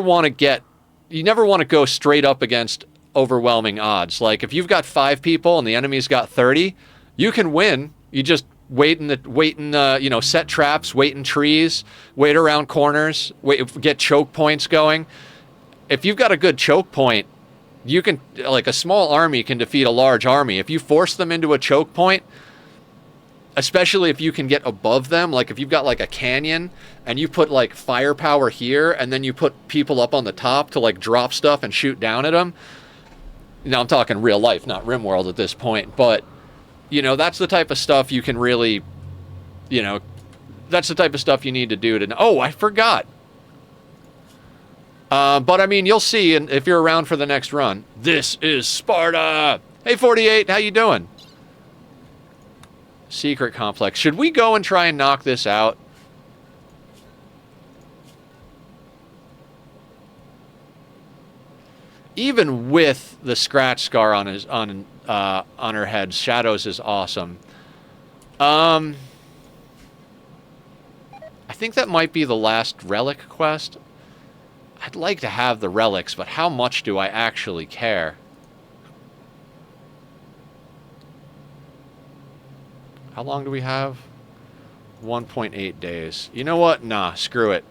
want to go straight up against overwhelming odds. Like if you've got 5 people and the enemy's got 30, you can win. You just wait in set traps, wait in trees, wait around corners, get choke points going. If you've got a good choke point, you can, like, a small army can defeat a large army. If you force them into a choke point, especially if you can get above them, like if you've got like a canyon and you put like firepower here and then you put people up on the top to like drop stuff and shoot down at them. Now I'm talking real life, not Rimworld at this point, but you know, that's the type of stuff you can really, you know, That's the type of stuff you need to do to... Oh, I forgot. But, I mean, you'll see if you're around for the next run. This is Sparta! Hey, 48, how you doing? Secret complex. Should we go and try and knock this out? Even with the scratch scar on her head, Shadows is awesome. I think that might be the last relic quest. I'd like to have the relics, but how much do I actually care? How long do we have? 1.8 days. You know what? Nah, screw it.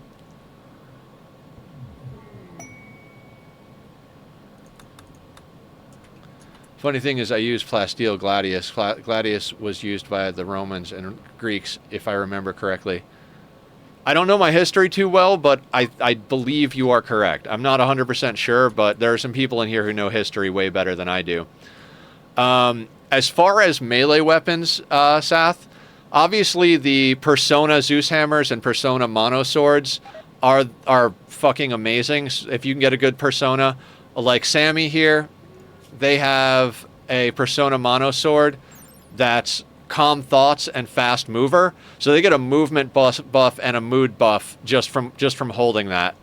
Funny thing is, I use plasteel gladius. Gladius was used by the Romans and Greeks, if I remember correctly. I don't know my history too well, but I believe you are correct. I'm not 100% sure, but there are some people in here who know history way better than I do. As far as melee weapons, Sath, obviously the Persona Zeus hammers and Persona Mono swords are fucking amazing. If you can get a good Persona, like Sammy here, they have a Persona Mono sword that's Calm Thoughts and Fast Mover, so they get a movement buff and a mood buff just from holding that.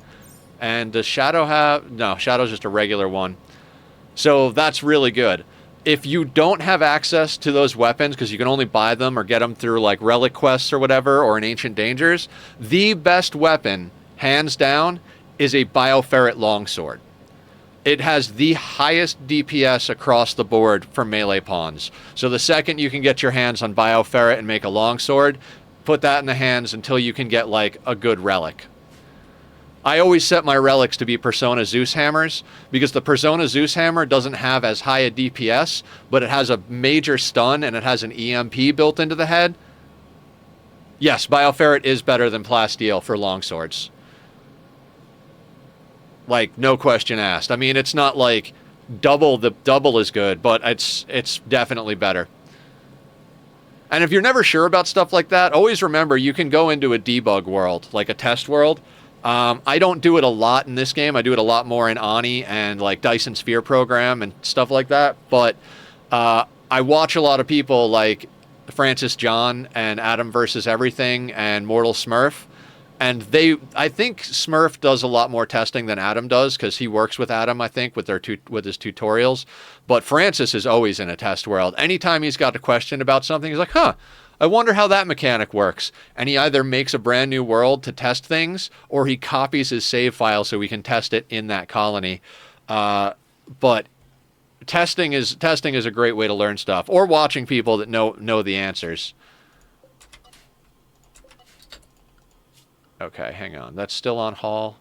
And does Shadow have... No, Shadow's just a regular one. So that's really good. If you don't have access to those weapons, because you can only buy them or get them through like relic quests or whatever, or in Ancient Dangers, the best weapon, hands down, is a Bioferret Longsword. It has the highest DPS across the board for melee pawns. So the second you can get your hands on Bioferret and make a longsword, put that in the hands until you can get, like, a good relic. I always set my relics to be Persona Zeus hammers, because the Persona Zeus hammer doesn't have as high a DPS, but it has a major stun and it has an EMP built into the head. Yes, Bioferret is better than plasteel for longswords. Like, no question asked. I mean, it's not like double is good, but it's definitely better. And if you're never sure about stuff like that, always remember you can go into a debug world, like a test world. I don't do it a lot in this game. I do it a lot more in Ani and like Dyson Sphere program and stuff like that. But I watch a lot of people like Francis John and Adam versus Everything and Mortal Smurf. And I think Smurf does a lot more testing than Adam does, because he works with Adam, I think, with his tutorials. But Francis is always in a test world. Anytime he's got a question about something, he's like, huh, I wonder how that mechanic works. And he either makes a brand new world to test things, or he copies his save file so we can test it in that colony. But testing is a great way to learn stuff, or watching people that know the answers. Okay, hang on. That's still on haul.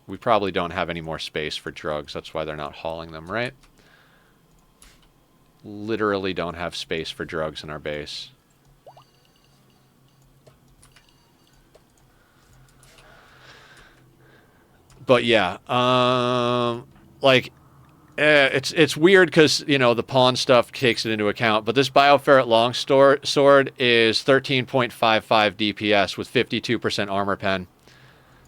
We probably don't have any more space for drugs. That's why they're not hauling them, right? Literally don't have space for drugs in our base. But yeah, like... it's weird because, you know, the pawn stuff takes it into account, but this Bioferret Longsword is 13.55 DPS with 52% armor pen.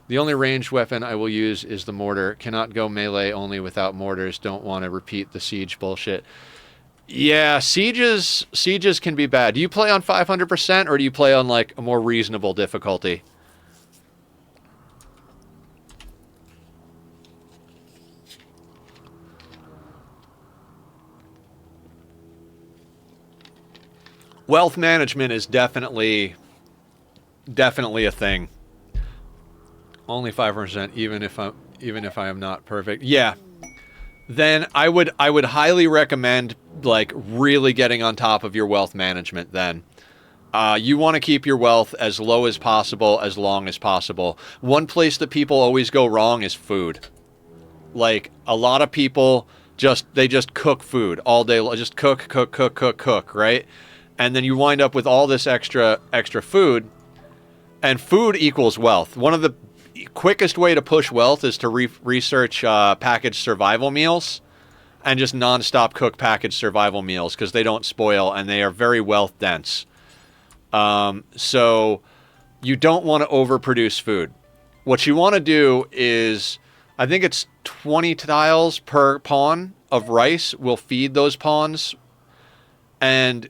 The only ranged weapon I will use is the mortar. Cannot go melee only without mortars. Don't want to repeat the siege bullshit. Yeah, sieges can be bad. Do you play on 500% or do you play on like a more reasonable difficulty? Wealth management is definitely a thing. Only 5%, even if I am not perfect. Yeah. Then I would highly recommend like really getting on top of your wealth management then. You want to keep your wealth as low as possible, as long as possible. One place that people always go wrong is food. Like, a lot of people just cook food all day. Just cook, right? And then you wind up with all this extra food, and food equals wealth. One of the quickest way to push wealth is to research packaged survival meals, and just non-stop cook packaged survival meals because they don't spoil and they are very wealth dense. So you don't want to overproduce food. What you want to do is, I think it's 20 tiles per pawn of rice will feed those pawns. And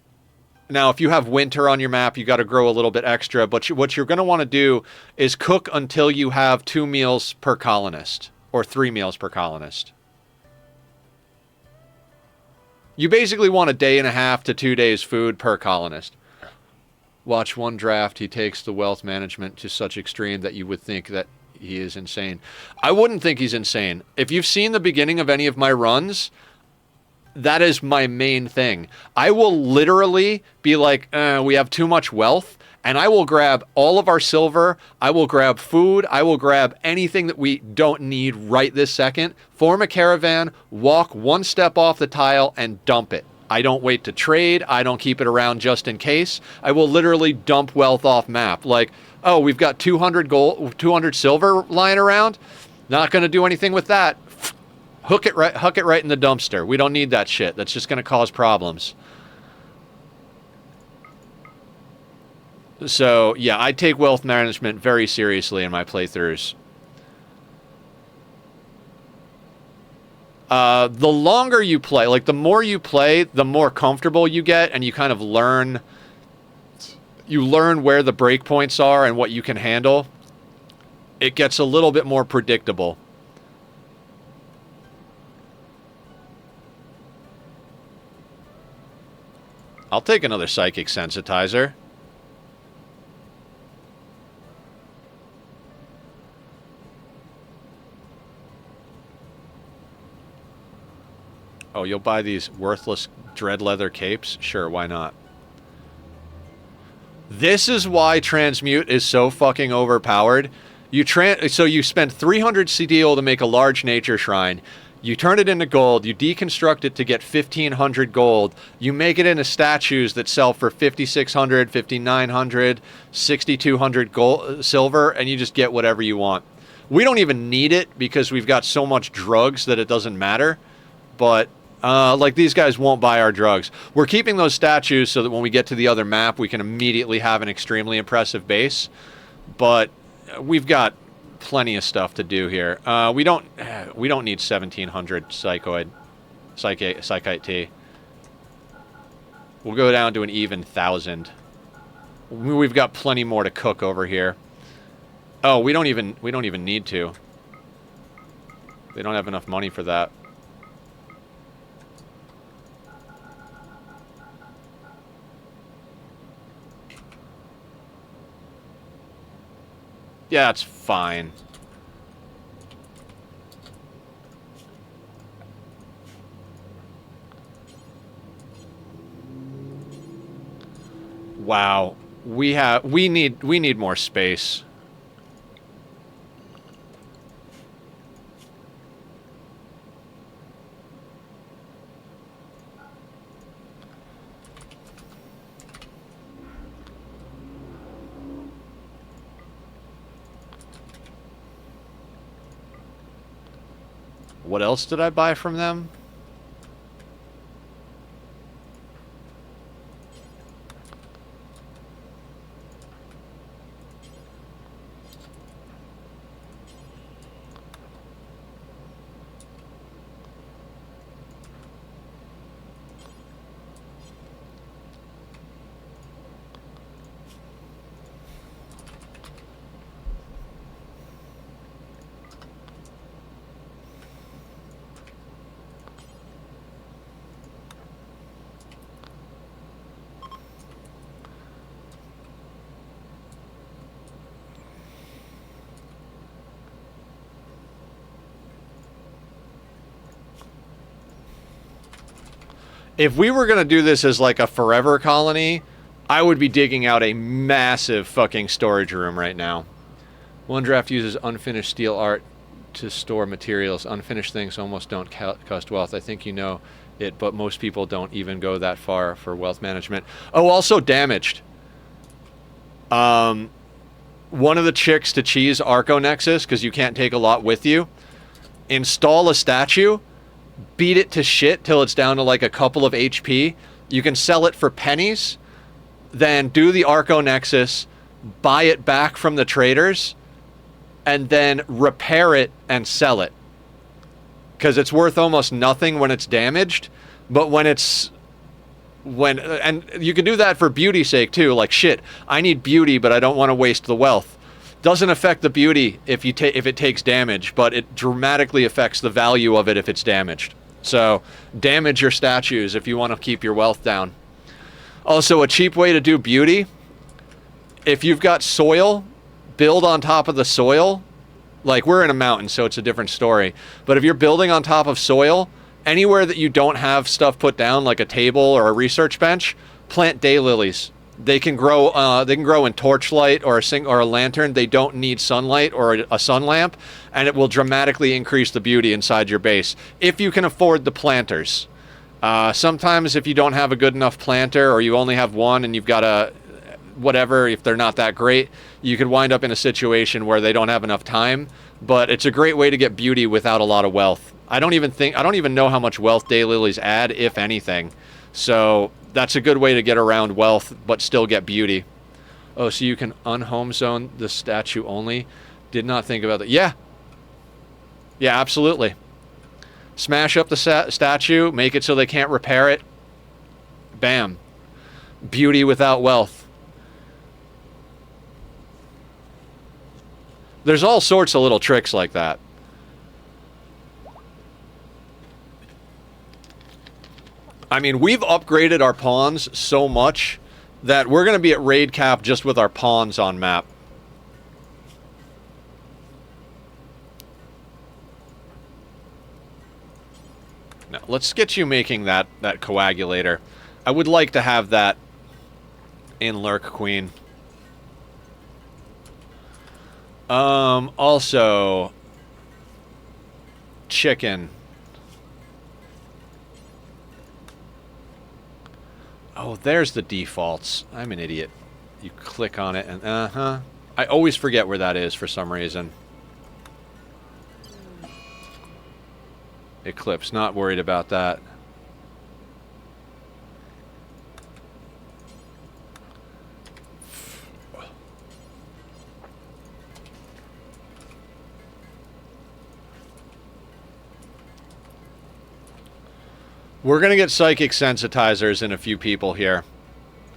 now if you have winter on your map, you got to grow a little bit extra. But what you're going to want to do is cook until you have 2 meals per colonist or 3 meals per colonist. You basically want a day and a half to 2 days food per colonist. Watch one draft, he takes the wealth management to such extreme that you would think that he is insane. I wouldn't think he's insane. If you've seen the beginning of any of my runs, that is my main thing. I will literally be like, we have too much wealth, and I will grab all of our silver, I will grab food, I will grab anything that we don't need right this second, form a caravan, walk one step off the tile, and dump it. I don't wait to trade, I don't keep it around just in case. I will literally dump wealth off map. Like, oh, we've got 200 gold, 200 silver lying around. Not going to do anything with that. Huck it right in the dumpster. We don't need that shit. That's just going to cause problems. So, yeah, I take wealth management very seriously in my playthroughs. The longer you play, like the more you play, the more comfortable you get, and you kind of learn. You learn where the breakpoints are and what you can handle. It gets a little bit more predictable. I'll take another psychic sensitizer. Oh, you'll buy these worthless dread leather capes? Sure, why not? This is why transmute is so fucking overpowered. So you spend 300 steel to make a large nature shrine. You turn it into gold. You deconstruct it to get 1,500 gold. You make it into statues that sell for 5,600, 5,900, 6,200 gold, silver, and you just get whatever you want. We don't even need it because we've got so much drugs that it doesn't matter. But like these guys won't buy our drugs. We're keeping those statues so that when we get to the other map, we can immediately have an extremely impressive base. But we've got plenty of stuff to do here. We don't need 1,700 psychite T. We'll go down to an even 1,000. We've got plenty more to cook over here. Oh, we don't even need to. They don't have enough money for that. Yeah, it's fine. Wow. We need more space. What else did I buy from them? If we were going to do this as like a forever colony, I would be digging out a massive fucking storage room right now. One draft uses unfinished steel art to store materials. Unfinished things almost don't cost wealth. I think you know it, but most people don't even go that far for wealth management. Oh, also damaged. One of the tricks to cheese Arco Nexus, because you can't take a lot with you, install a statue beat it to shit till it's down to like a couple of HP. You can sell it for pennies, then do the Arco Nexus, buy it back from the traders, and then repair it and sell it. Because it's worth almost nothing when it's damaged, but and you can do that for beauty's sake too. Like, shit, I need beauty, but I don't want to waste the wealth. Doesn't affect the beauty if it takes damage, but it dramatically affects the value of it if it's damaged. So damage your statues if you want to keep your wealth down. Also, a cheap way to do beauty, if you've got soil, build on top of the soil. Like, we're in a mountain, so it's a different story. But if you're building on top of soil, anywhere that you don't have stuff put down, like a table or a research bench, plant daylilies. They can grow. In torchlight or a lantern. They don't need sunlight or a sun lamp, and it will dramatically increase the beauty inside your base if you can afford the planters. Sometimes, if you don't have a good enough planter, or you only have one, and you've got a whatever, if they're not that great, you could wind up in a situation where they don't have enough time. But it's a great way to get beauty without a lot of wealth. I don't even know how much wealth daylilies add, if anything. So that's a good way to get around wealth, but still get beauty. Oh, so you can unhome zone the statue only? Did not think about that. Yeah. Yeah, absolutely. Smash up the statue, make it so they can't repair it. Bam. Beauty without wealth. There's all sorts of little tricks like that. I mean, we've upgraded our pawns so much that we're going to be at raid cap just with our pawns on map. Now, let's get you making that coagulator. I would like to have that in Lurk Queen. Also, chicken. Oh, there's the defaults. I'm an idiot. You click on it and I always forget where that is for some reason. Eclipse, not worried about that. We're going to get psychic sensitizers in a few people here.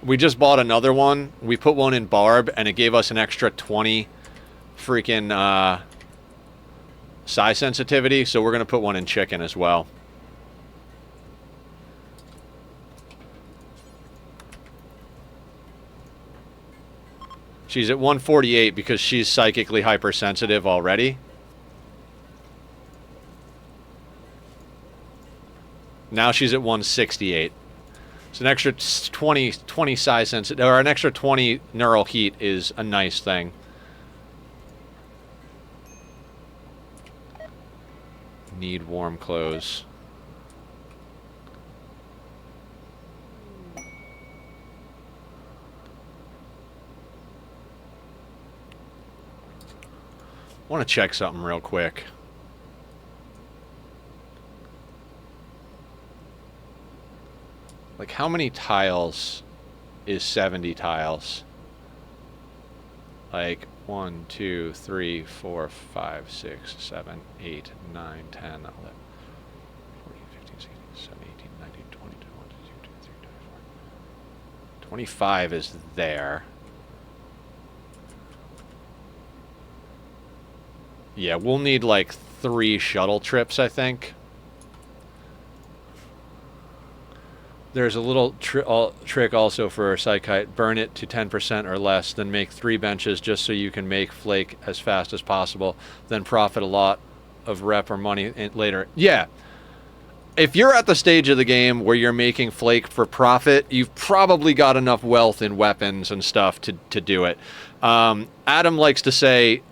We just bought another one. We put one in Barb, and it gave us an extra 20 freaking psi sensitivity, so we're going to put one in chicken as well. She's at 148 because she's psychically hypersensitive already. Now she's at 168. So an extra 20 psi sensitive, or an extra 20 neural heat is a nice thing. Need warm clothes. I want to check something real quick. Like, how many tiles is 70 tiles? Like, 1, 2, 3, 4, 5, 6, 7, 8, 9, 10, 11, 14, 15, 16, 17, 18, 19, 20, 21, 22, 23, 24. 25 is there. Yeah, we'll need like 3 shuttle trips, I think. There's a little trick also for Psychite. Burn it to 10% or less, then make 3 benches just so you can make flake as fast as possible, then profit a lot of rep or money later. Yeah. If you're at the stage of the game where you're making flake for profit, you've probably got enough wealth in weapons and stuff to do it. Adam likes to say,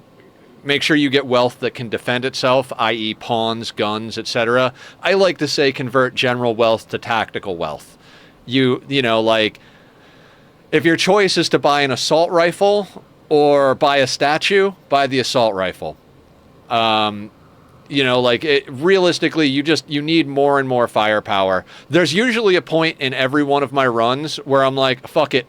make sure you get wealth that can defend itself, i.e. pawns, guns, etc. I like to say convert general wealth to tactical wealth. You know, like, if your choice is to buy an assault rifle or buy a statue, buy the assault rifle. You know, like, realistically, you need more and more firepower. There's usually a point in every one of my runs where I'm like, fuck it.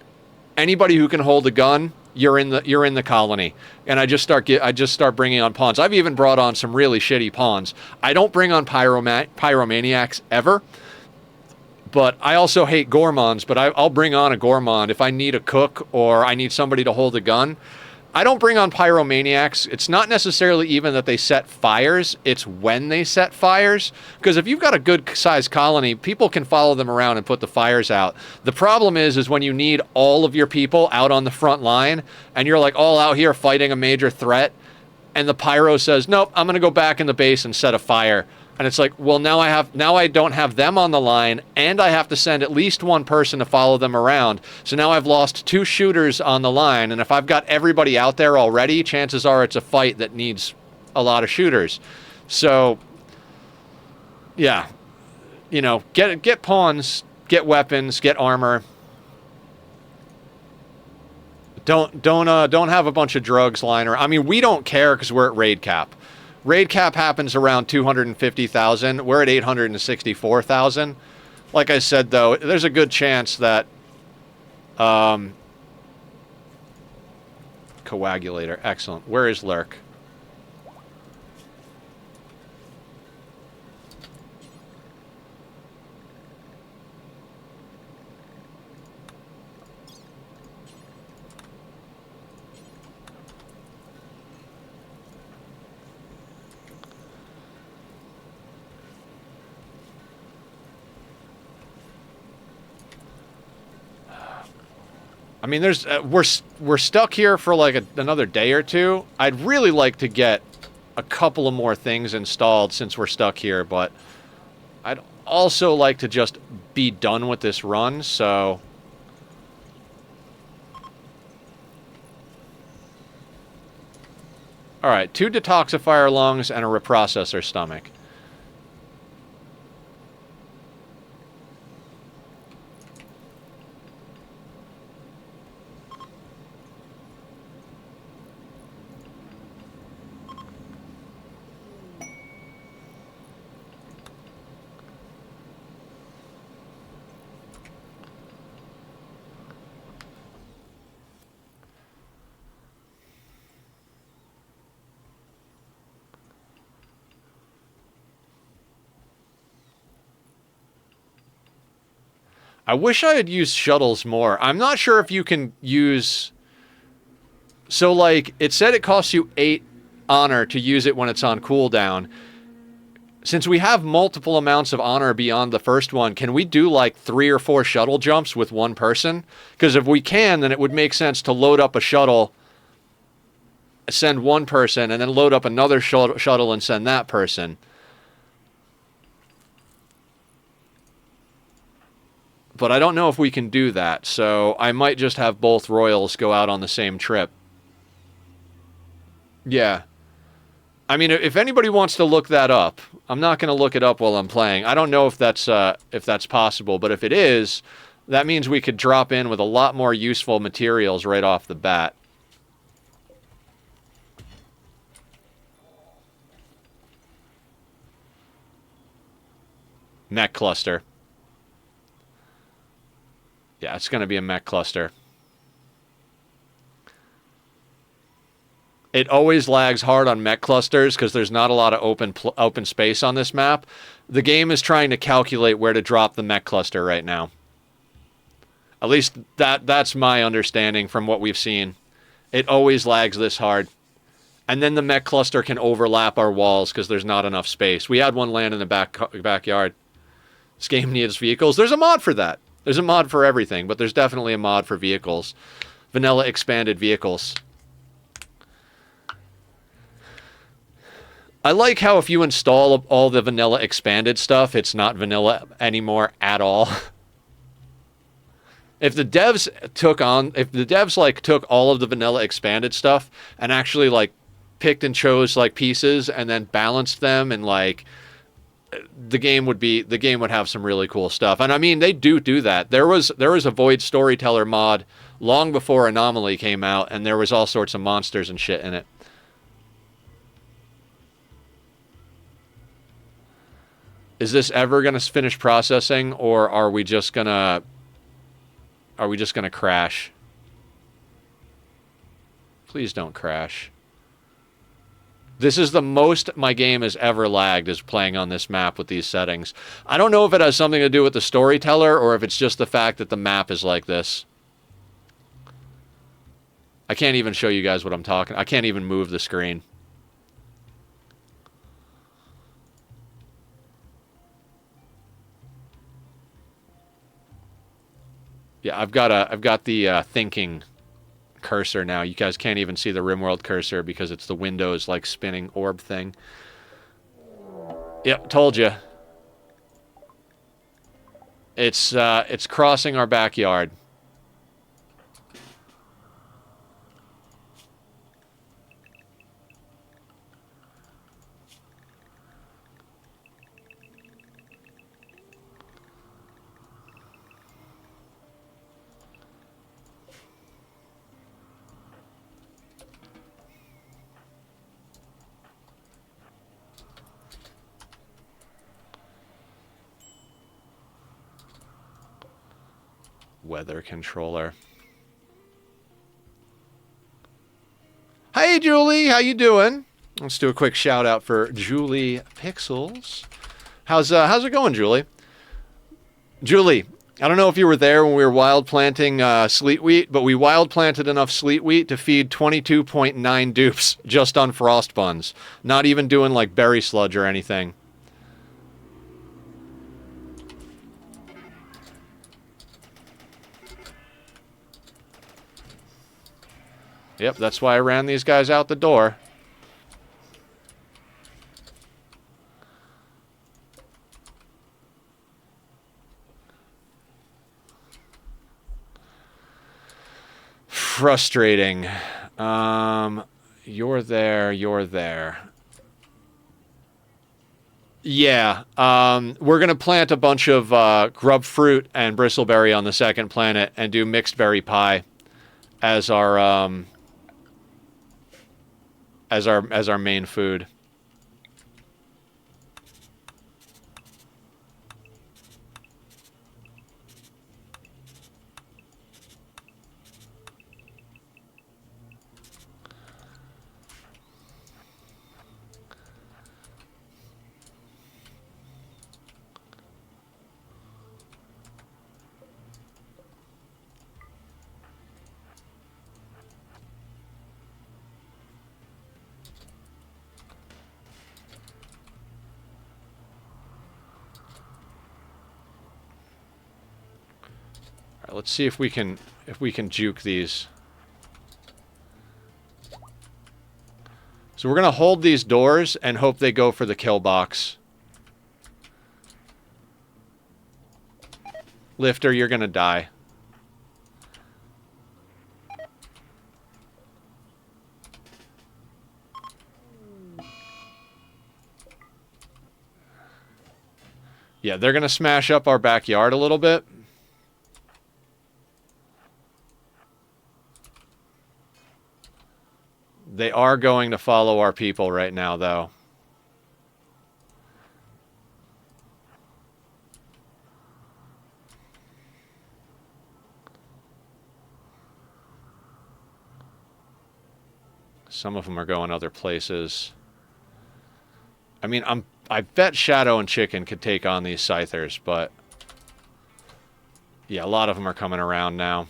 Anybody who can hold a gun, you're in the colony. And I just start bringing on pawns. I've even brought on some really shitty pawns. I don't bring on pyromaniacs ever. But I also hate gourmands, but I'll bring on a gourmand if I need a cook or I need somebody to hold a gun. I don't bring on pyromaniacs. It's not necessarily even that they set fires. It's when they set fires. Because if you've got a good-sized colony, people can follow them around and put the fires out. The problem is when you need all of your people out on the front line, and you're like all out here fighting a major threat, and the pyro says, nope, I'm going to go back in the base and set a fire. And it's like, well, now I don't have them on the line, and I have to send at least one person to follow them around. So now I've lost 2 shooters on the line, and if I've got everybody out there already, chances are it's a fight that needs a lot of shooters. So, yeah, you know, get pawns, get weapons, get armor. Don't have a bunch of drugs lying around. I mean, we don't care because we're at raid cap. Raid cap happens around 250,000. We're at 864,000. Like I said, though, there's a good chance that coagulator. Excellent. Where is Lurk? I mean, there's we're stuck here for like another day or two. I'd really like to get a couple of more things installed since we're stuck here, but I'd also like to just be done with this run, so... Alright, 2 detoxifier lungs and a reprocessor stomach. I wish I had used shuttles more. I'm not sure if you can use... So, like, it said it costs you 8 honor to use it when it's on cooldown. Since we have multiple amounts of honor beyond the first one, can we do, like, 3 or 4 shuttle jumps with one person? Because if we can, then it would make sense to load up a shuttle, send one person, and then load up another shuttle and send that person. But I don't know if we can do that, so I might just have both Royals go out on the same trip. Yeah. I mean, if anybody wants to look that up, I'm not going to look it up while I'm playing. I don't know if that's possible, but if it is, that means we could drop in with a lot more useful materials right off the bat. Mech cluster. Yeah, it's going to be a mech cluster. It always lags hard on mech clusters because there's not a lot of open space on this map. The game is trying to calculate where to drop the mech cluster right now. At least that's my understanding from what we've seen. It always lags this hard. And then the mech cluster can overlap our walls because there's not enough space. We had one land in the backyard. This game needs vehicles. There's a mod for that. There's a mod for everything, but there's definitely a mod for vehicles. Vanilla expanded vehicles. I like how if you install all the vanilla expanded stuff, it's not vanilla anymore at all. If the devs took all of the vanilla expanded stuff and actually like picked and chose like pieces and then balanced them and like the game would have some really cool stuff. And I mean, they do that. There was a Void Storyteller mod long before Anomaly came out, and there was all sorts of monsters and shit in it. Is this ever going to finish processing, or are we just going to crash? Please don't crash. This is the most my game has ever lagged, is playing on this map with these settings. I don't know if it has something to do with the storyteller or if it's just the fact that the map is like this. I can't even show you guys what I'm talking. I can't even move the screen. Yeah, I've got the thinking cursor now. You guys can't even see the Rimworld cursor because it's the Windows like spinning orb thing. Yep, told you. It's crossing our backyard. Weather controller. Hey Julie, how you doing? Let's do a quick shout out for Julie Pixels. How's it going, Julie? Julie, I don't know if you were there when we were wild planting sleet wheat, but we wild planted enough sleet wheat to feed 22.9 dupes just on frost buns. Not even doing like berry sludge or anything. Yep, that's why I ran these guys out the door. Frustrating. You're there, you're there. Yeah, we're going to plant a bunch of grub fruit and bristleberry on the second planet and do mixed berry pie as our as our main food. All right, let's see if we can juke these. So we're going to hold these doors and hope they go for the kill box. Lifter, you're going to die. Yeah, they're going to smash up our backyard a little bit. They are going to follow our people right now, though. Some of them are going other places. I mean, I bet Shadow and Chicken could take on these Scythers, but yeah, a lot of them are coming around now.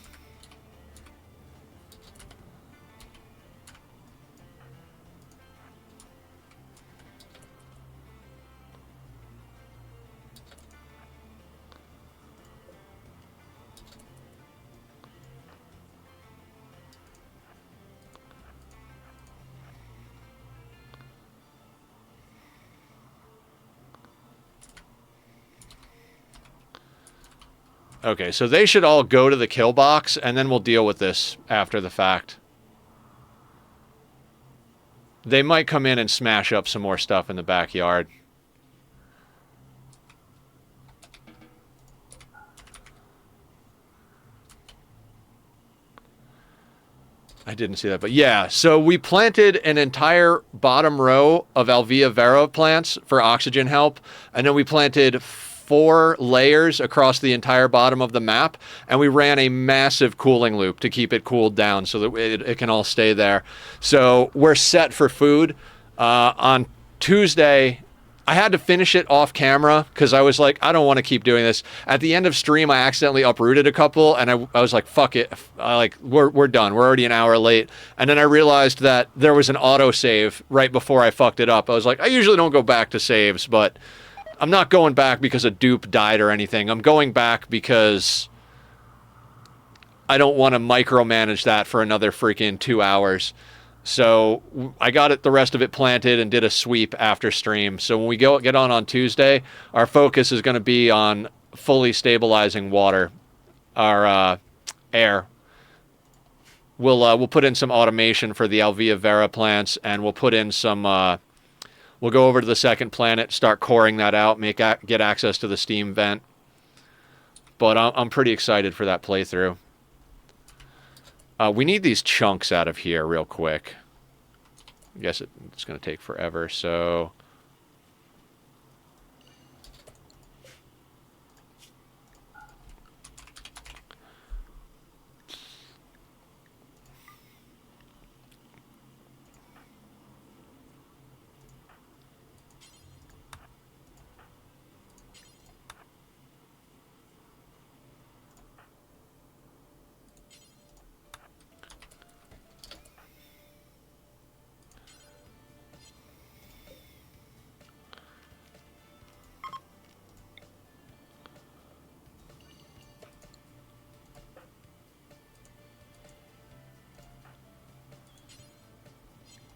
Okay, so they should all go to the kill box, and then we'll deal with this after the fact. They might come in and smash up some more stuff in the backyard. I didn't see that, but yeah. So we planted an entire bottom row of Alvea vera plants for oxygen help, and then we planted 4 layers across the entire bottom of the map, and we ran a massive cooling loop to keep it cooled down so that it can all stay there. So we're set for food. On Tuesday, I had to finish it off camera because I was like, I don't want to keep doing this. At the end of stream, I accidentally uprooted a couple, and I was like, fuck it. We're done. We're already an hour late. And then I realized that there was an autosave right before I fucked it up. I was like, I usually don't go back to saves, but I'm not going back because a dupe died or anything. I'm going back because I don't want to micromanage that for another freaking 2 hours. So I got the rest of it planted and did a sweep after stream. So when we get on Tuesday, our focus is going to be on fully stabilizing water, our air. We'll put in some automation for the Alvea vera plants, and we'll put in some. We'll go over to the second planet, start coring that out, get access to the steam vent. But I'm pretty excited for that playthrough. We need these chunks out of here real quick. I guess it's going to take forever, so...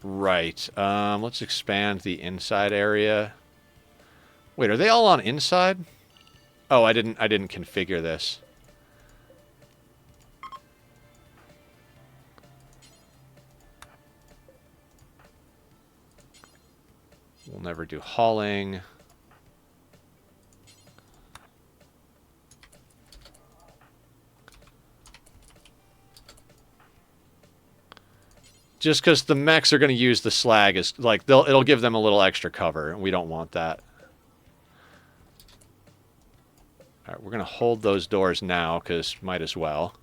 Right. Let's expand the inside area. Wait, are they all on inside? Oh, I didn't configure this. We'll never do hauling. Just because the mechs are going to use the slag as like it'll give them a little extra cover, and we don't want that. All right, we're going to hold those doors now because might as well.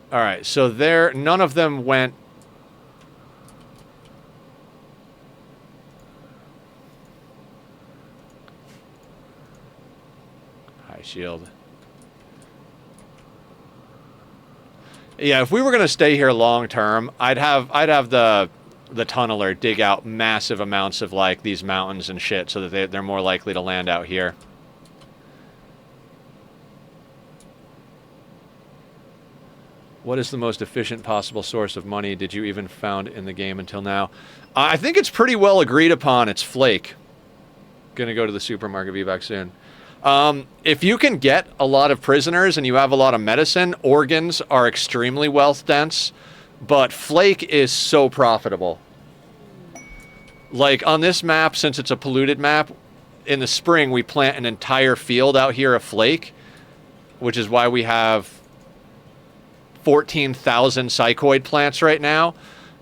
All right, so none of them went. High shield. Yeah, if we were going to stay here long term, I'd have the tunneler dig out massive amounts of like these mountains and shit so that they're more likely to land out here. What is the most efficient possible source of money did you even found in the game until now? I think it's pretty well agreed upon. It's Flake. Gonna go to the supermarket, be back soon. If you can get a lot of prisoners and you have a lot of medicine, organs are extremely wealth dense, but Flake is so profitable. Like on this map, since it's a polluted map, in the spring we plant an entire field out here of Flake, which is why we have 14,000 psychoid plants right now.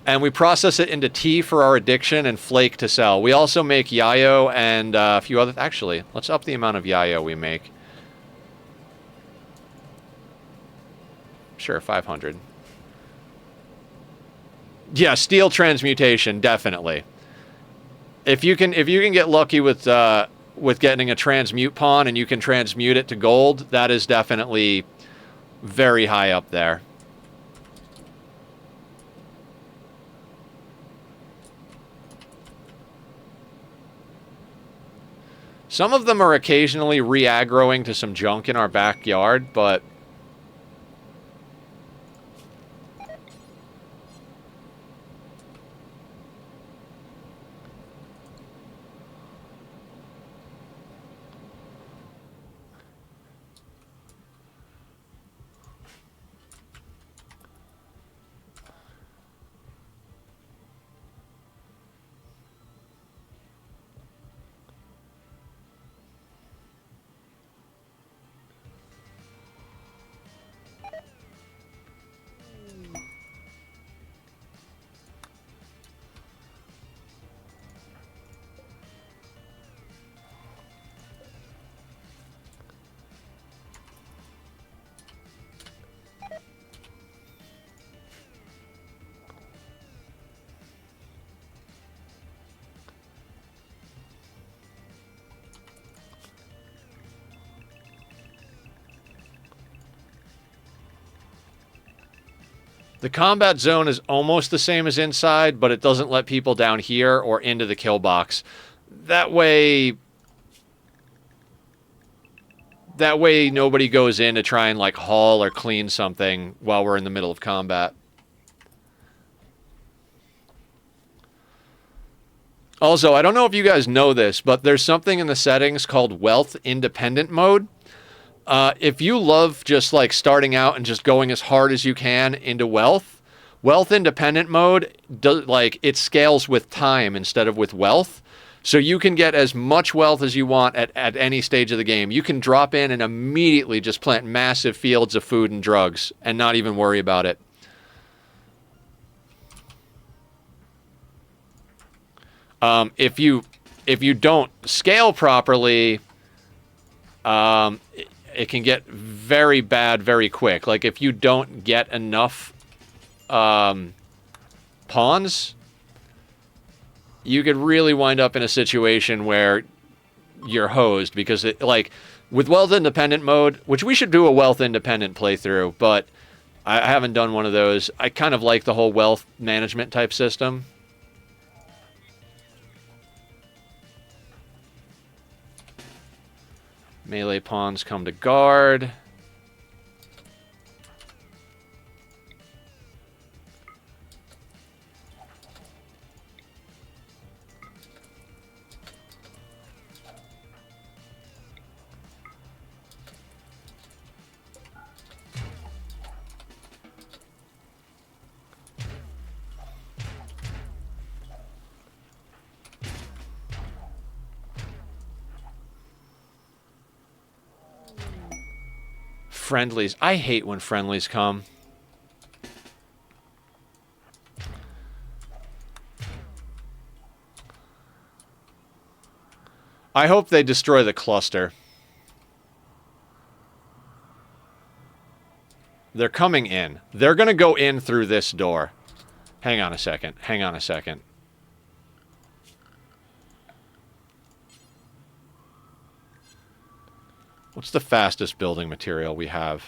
And we process it into tea for our addiction and Flake to sell. We also make yayo and a few other... Actually, let's up the amount of yayo we make. Sure, 500. Yeah, steel transmutation, definitely. If you can get lucky with getting a transmute pawn and you can transmute it to gold, that is definitely very high up there. Some of them are occasionally re-aggroing to some junk in our backyard, but... The combat zone is almost the same as inside, but it doesn't let people down here or into the kill box. That way nobody goes in to try and like haul or clean something while we're in the middle of combat. Also, I don't know if you guys know this, but there's something in the settings called wealth independent mode. If you love just like starting out and just going as hard as you can into wealth independent mode it scales with time instead of with wealth. So you can get as much wealth as you want at any stage of the game. You can drop in and immediately just plant massive fields of food and drugs and not even worry about it. If you don't scale properly, it can get very bad very quick. Like if you don't get enough pawns, you could really wind up in a situation where you're hosed because it, like with wealth independent mode, which we should do a wealth independent playthrough, but I haven't done one of those. I kind of like the whole wealth management type system. Melee pawns come to guard. Friendlies. I hate when friendlies come. I hope they destroy the cluster. They're coming in. They're going to go in through this door. Hang on a second. Hang on a second. What's the fastest building material we have?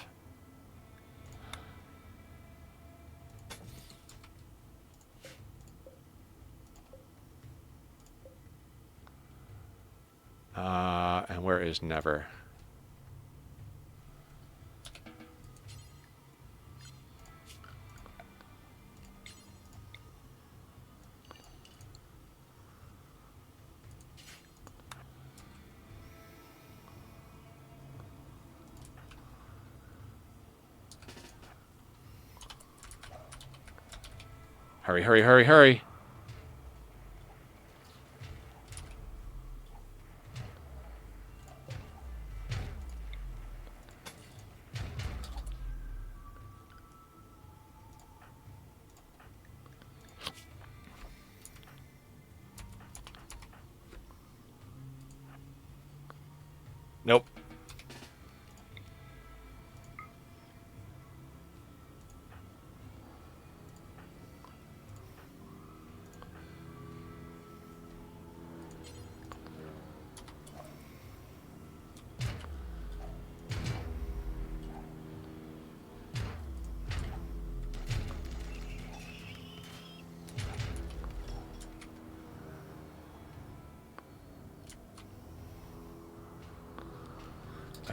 And where is Never? Hurry, hurry, hurry, hurry. Nope.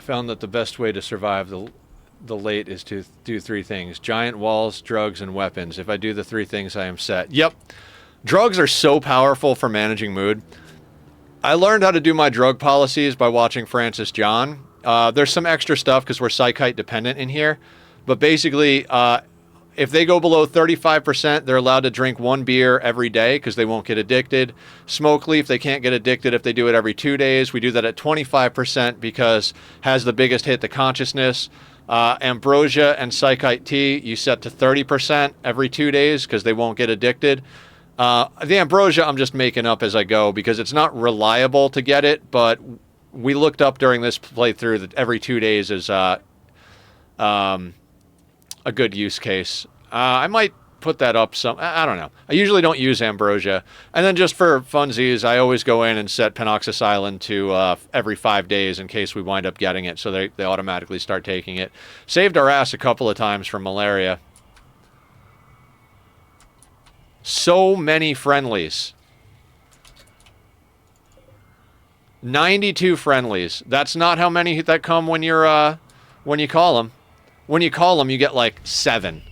Found that the best way to survive the late is to do three things: giant walls, drugs, and weapons. If I do the three things, I am set. Yep. Drugs are so powerful for managing mood. I learned how to do my drug policies by watching Francis John. There's some extra stuff because we're psychite dependent in here. But basically, if they go below 35%, they're allowed to drink one beer every day because they won't get addicted. Smoke leaf, they can't get addicted if they do it every 2 days. We do that at 25% because has the biggest hit to consciousness. Ambrosia and psychite tea, you set to 30% every 2 days because they won't get addicted. The ambrosia, I'm just making up as I go because it's not reliable to get it, but we looked up during this playthrough that every 2 days is a good use case. I might put that up some. I don't know. I usually don't use ambrosia. And then just for funsies, I always go in and set penoxycyline to every 5 days in case we wind up getting it, so they automatically start taking it. Saved our ass a couple of times from malaria. So many friendlies. 92 friendlies. That's not how many that come when you're, when you call them. When you call them, you get like 7.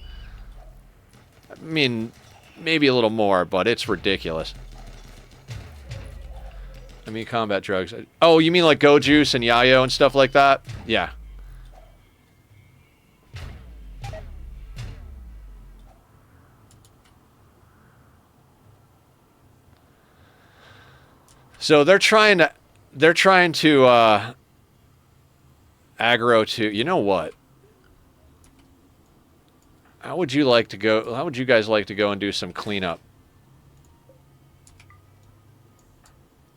I mean, maybe a little more, but it's ridiculous. I mean, combat drugs. Oh, you mean like Go Juice and Yayo and stuff like that? Yeah. So they're trying to aggro to, you know what? How would you guys like to go and do some cleanup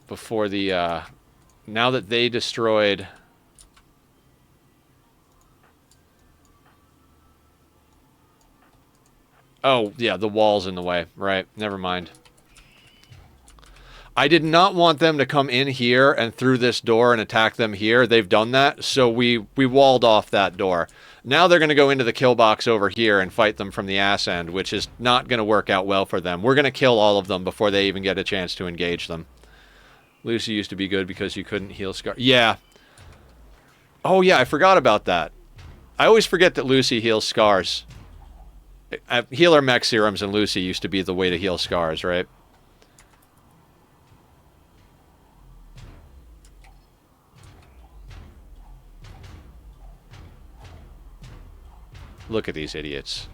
before the now that they destroyed Oh, yeah, the wall's in the way. Right. Never mind. I did not want them to come in here and through this door and attack them here. They've done that, so we walled off that door. Now they're going to go into the kill box over here and fight them from the ass end, which is not going to work out well for them. We're going to kill all of them before they even get a chance to engage them. Lucy used to be good because you couldn't heal Scar. Yeah. Oh, yeah, I forgot about that. I always forget that Lucy heals scars. Healer mech serums and Lucy used to be the way to heal scars, right? Look at these idiots.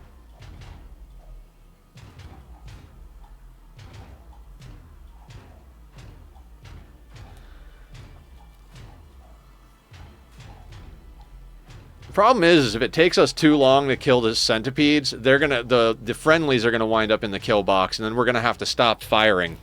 The problem is if it takes us too long to kill the centipedes, they're gonna the friendlies are gonna wind up in the kill box, and then we're gonna have to stop firing.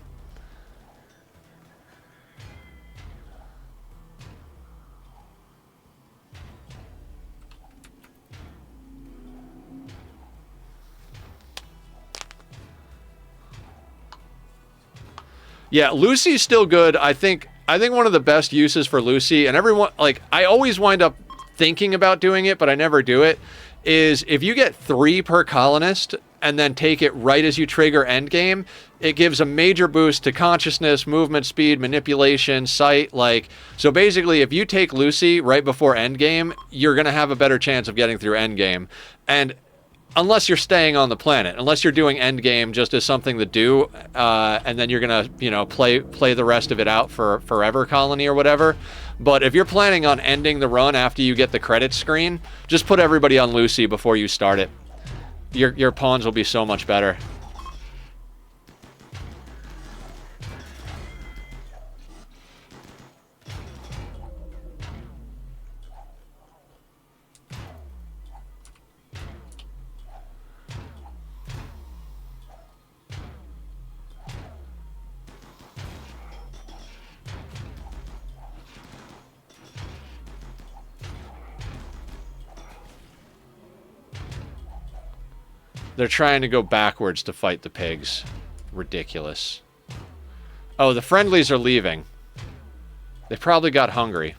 Yeah, Lucy's still good. I think one of the best uses for Lucy, and everyone, like, I always wind up thinking about doing it, but I never do it, is if you get 3 per colonist and then take it right as you trigger endgame, it gives a major boost to consciousness, movement speed, manipulation, sight, like, so basically if you take Lucy right before endgame, you're going to have a better chance of getting through endgame. And unless you're staying on the planet, unless you're doing endgame just as something to do, and then you're gonna, you know, play the rest of it out for Forever Colony or whatever. But if you're planning on ending the run after you get the credits screen, just put everybody on Lucy before you start it. Your pawns will be so much better. They're trying to go backwards to fight the pigs. Ridiculous. Oh, the friendlies are leaving. They probably got hungry.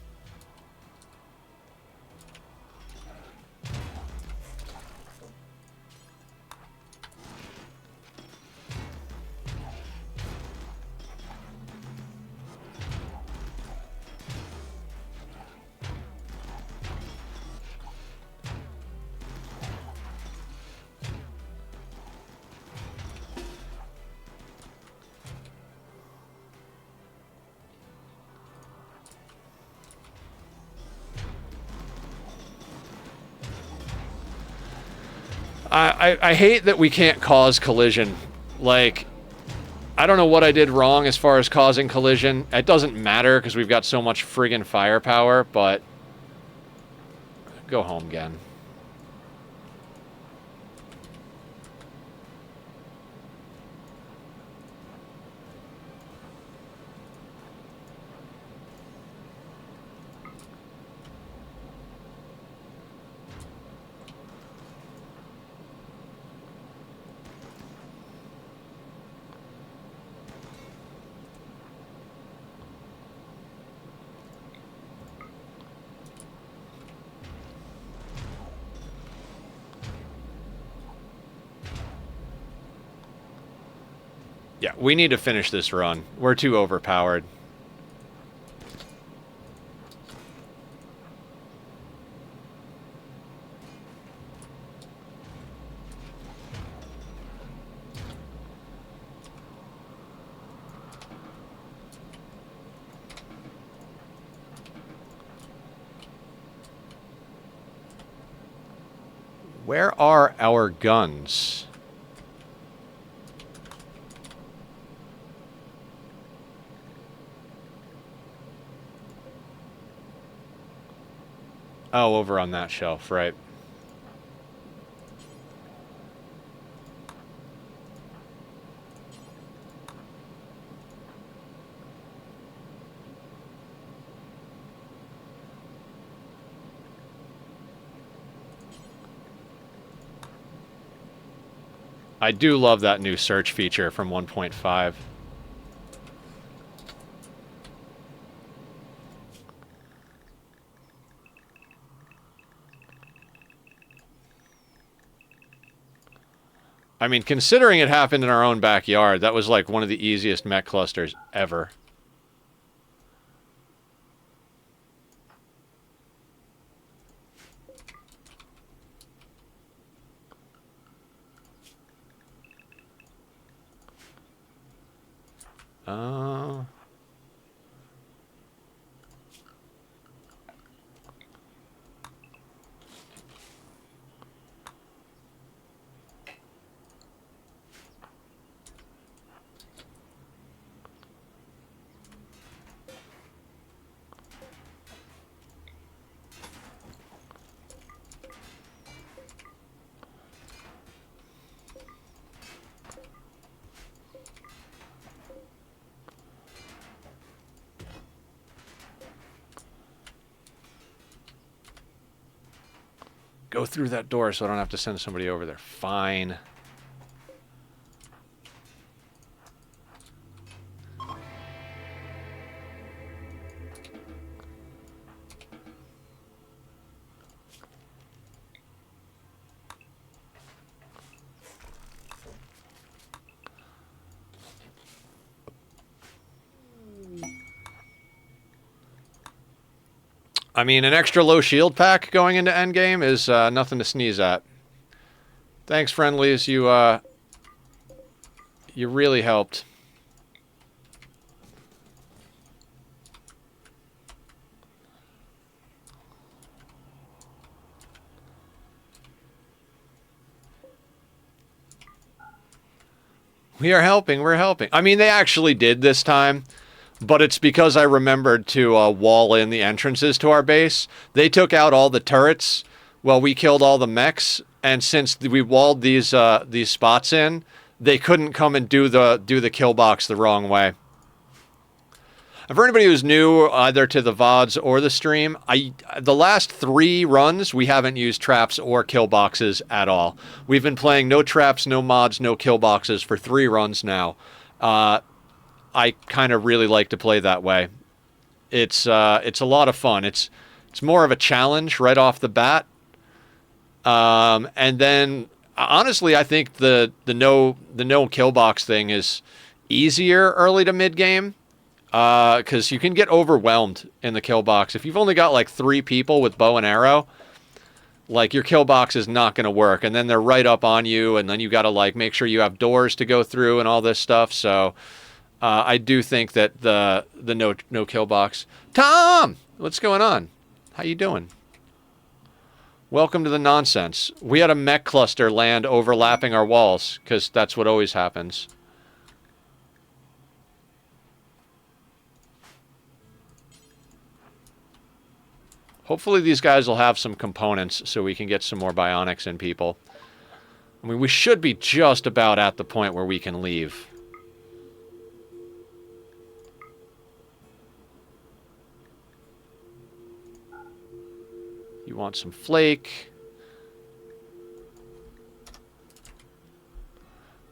I hate that we can't cause collision. Like, I don't know what I did wrong as far as causing collision. It doesn't matter because we've got so much friggin' firepower, but go home again. Yeah, we need to finish this run. We're too overpowered. Where are our guns? Oh, over on that shelf, right. I do love that new search feature from 1.5. I mean, considering it happened in our own backyard, that was like one of the easiest mech clusters ever. Uh... Go through that door so I don't have to send somebody over there. Fine. I mean, an extra low shield pack going into endgame is nothing to sneeze at. Thanks, friendlies. You really helped. We are helping. We're helping. I mean, they actually did this time. But it's because I remembered to wall in the entrances to our base. They took out all the turrets while we killed all the mechs, and since we walled these spots in, they couldn't come and do the kill box the wrong way. And for anybody who's new, either to the VODs or the stream, the last 3 runs we haven't used traps or kill boxes at all. We've been playing no traps, no mods, no kill boxes for 3 runs now. I kind of really like to play that way. It's a lot of fun. It's more of a challenge right off the bat. And then honestly, I think the no kill box thing is easier early to mid game because you can get overwhelmed in the kill box. If you've only got like 3 people with bow and arrow, like your kill box is not going to work, and then they're right up on you, and then you got to like make sure you have doors to go through and all this stuff. So. I do think that the no kill box. Tom, what's going on? How you doing? Welcome to the nonsense. We had a mech cluster land overlapping our walls because that's what always happens. Hopefully these guys will have some components so we can get some more bionics in people. I mean, we should be just about at the point where we can leave. You want some flake.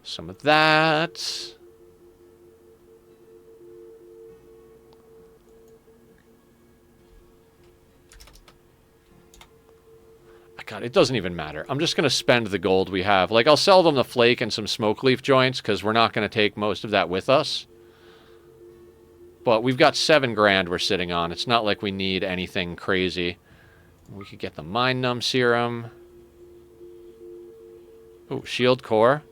Some of that. I God, it doesn't even matter. I'm just going to spend the gold we have. Like, I'll sell them the flake and some smoke leaf joints because we're not going to take most of that with us. But we've got 7 grand we're sitting on. It's not like we need anything crazy. We could get the Mind Numb Serum. Oh, Shield Core.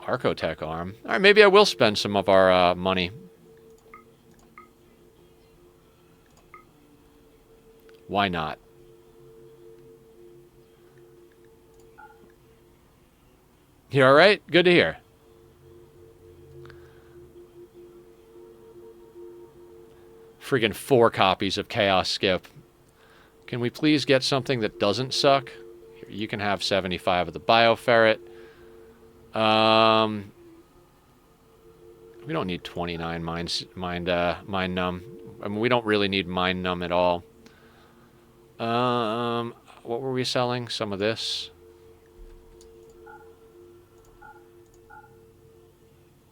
Archotech Arm. All right, maybe I will spend some of our money. Why not? You all right? Good to hear. Friggin' 4 copies of Chaos Skip. Can we please get something that doesn't suck? Here, you can have 75 of the Bioferret. We don't need 29 Mind Numb. I mean, we don't really need Mind Numb at all. What were we selling? Some of this.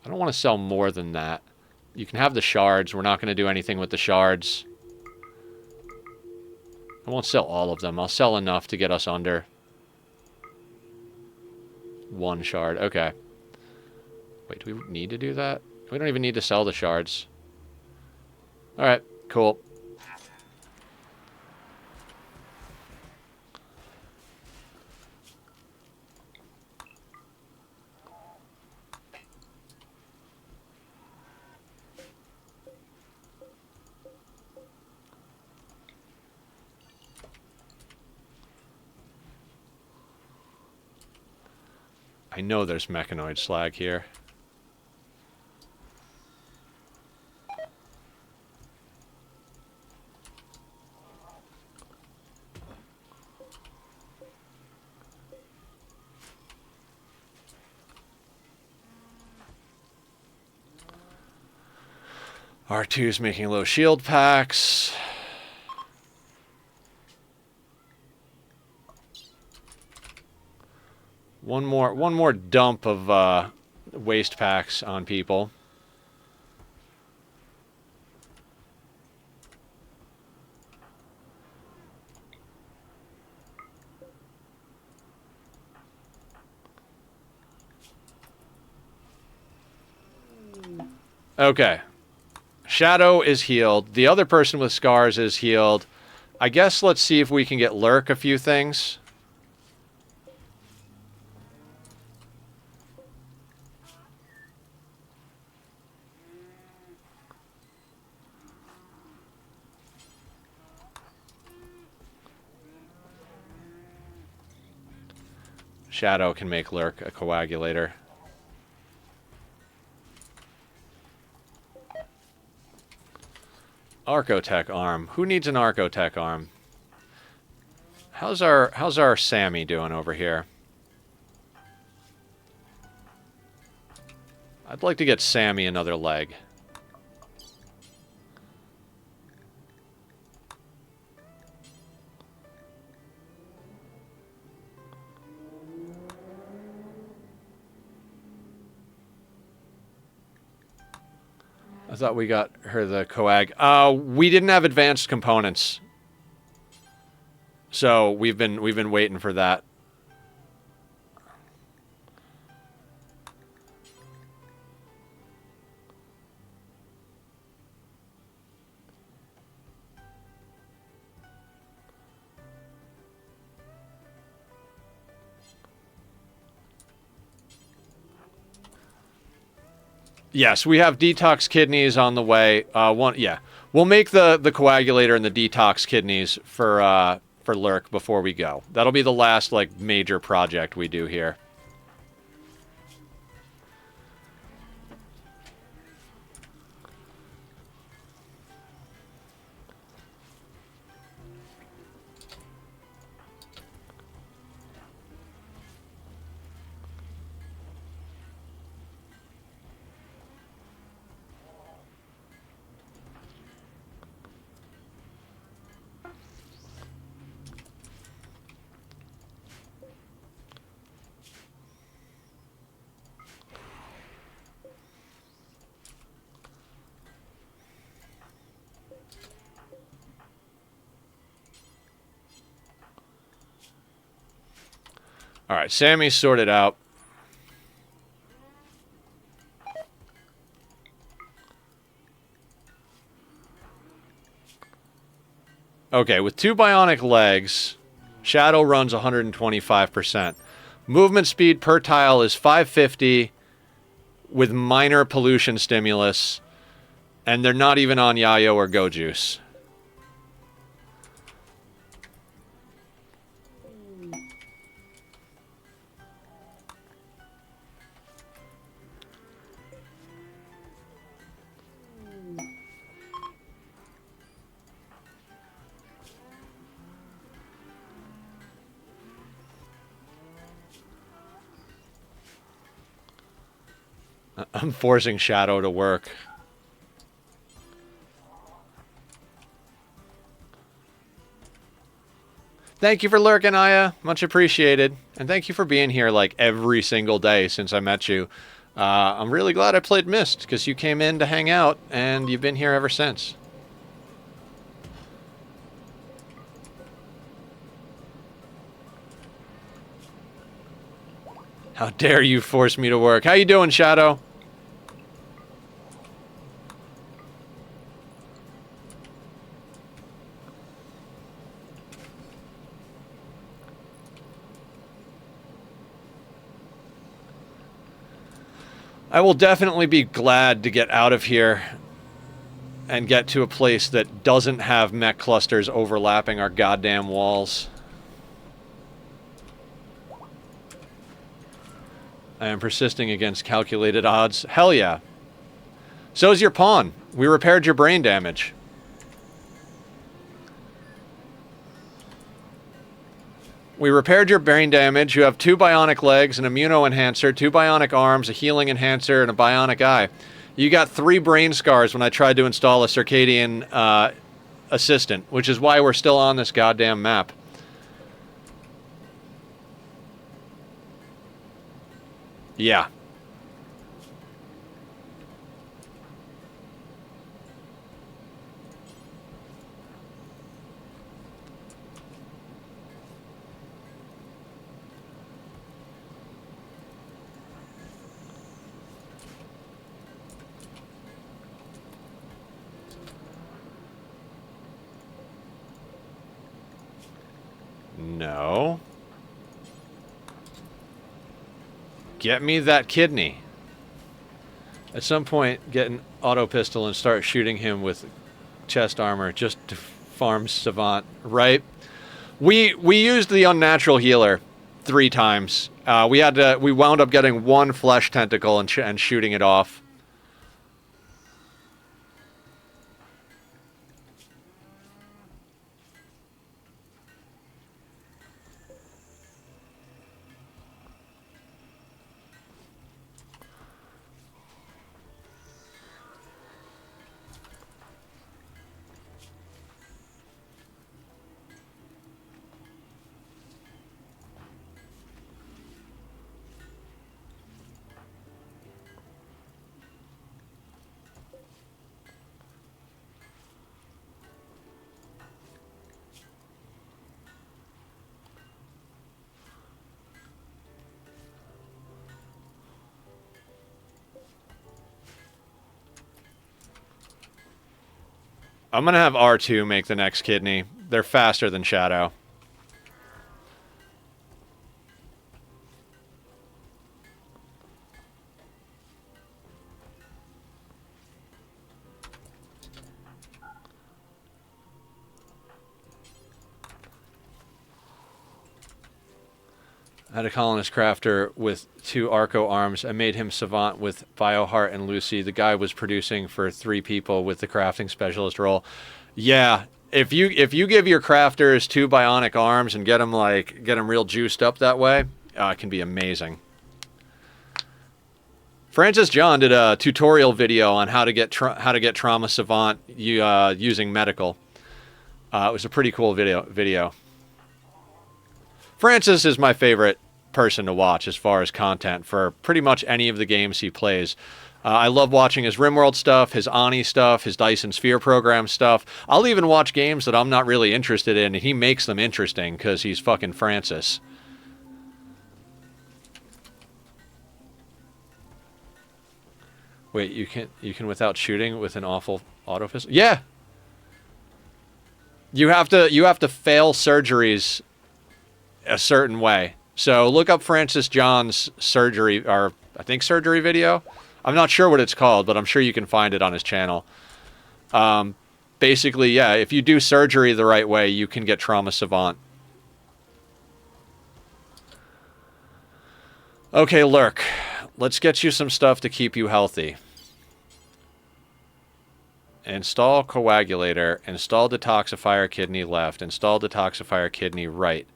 I don't want to sell more than that. You can have the shards. We're not going to do anything with the shards. I won't sell all of them. I'll sell enough to get us under 1 shard. Okay. Wait, do we need to do that? We don't even need to sell the shards. Alright, cool. I know there's mechanoid slag here. R2's making low shield packs. One more dump of waste packs on people. Okay. Shadow is healed. The other person with scars is healed. I guess let's see if we can get Lurk a few things. Shadow can make Lurk a coagulator. Archotech arm. Who needs an Archotech arm? How's our Sammy doing over here? I'd like to get Sammy another leg. I thought we got her the coag. We didn't have advanced components, so we've been waiting for that. Yes, we have detox kidneys on the way. We'll make the coagulator and the detox kidneys for Lurk before we go. That'll be the last like major project we do here. All right, Sammy's sorted out. Okay, with 2 bionic legs, Shadow runs 125%. Movement speed per tile is 550 with minor pollution stimulus, and they're not even on Yayo or Go Juice. I'm forcing Shadow to work. Thank you for lurking, Aya. Much appreciated. And thank you for being here like every single day since I met you. I'm really glad I played Myst because you came in to hang out and you've been here ever since. How dare you force me to work? How you doing, Shadow? I will definitely be glad to get out of here and get to a place that doesn't have mech clusters overlapping our goddamn walls. I am persisting against calculated odds. Hell yeah. So's your pawn. We repaired your brain damage. We repaired your brain damage. You have 2 bionic legs, an immuno enhancer, 2 bionic arms, a healing enhancer, and a bionic eye. You got 3 brain scars when I tried to install a circadian assistant, which is why we're still on this goddamn map. Yeah. No. Get me that kidney. At some point, get an auto pistol and start shooting him with chest armor just to farm Savant, right? We used the unnatural healer 3 times. We wound up getting 1 flesh tentacle and shooting it off. I'm going to have R2 make the next kidney. They're faster than Shadow. I had a colonist crafter with 2 Arco arms. I made him Savant with Bioheart and Lucy. The guy was producing for 3 people with the crafting specialist role. Yeah, if you give your crafters 2 bionic arms and get them real juiced up that way, it can be amazing. Francis John did a tutorial video on how to get Trauma Savant using medical. It was a pretty cool video. Francis is my favorite person to watch as far as content for pretty much any of the games he plays. I love watching his Rimworld stuff, his Ani stuff, his Dyson Sphere program stuff. I'll even watch games that I'm not really interested in, and he makes them interesting because he's fucking Francis. Wait, you can without shooting with an awful auto pistol? Yeah. You have to fail surgeries a certain way. So look up Francis John's surgery, or I think surgery video. I'm not sure what it's called, but I'm sure you can find it on his channel. Basically, yeah, if you do surgery the right way, you can get trauma savant. Okay, Lurk. Let's get you some stuff to keep you healthy. Install coagulator. Install detoxifier kidney left. Install detoxifier kidney right.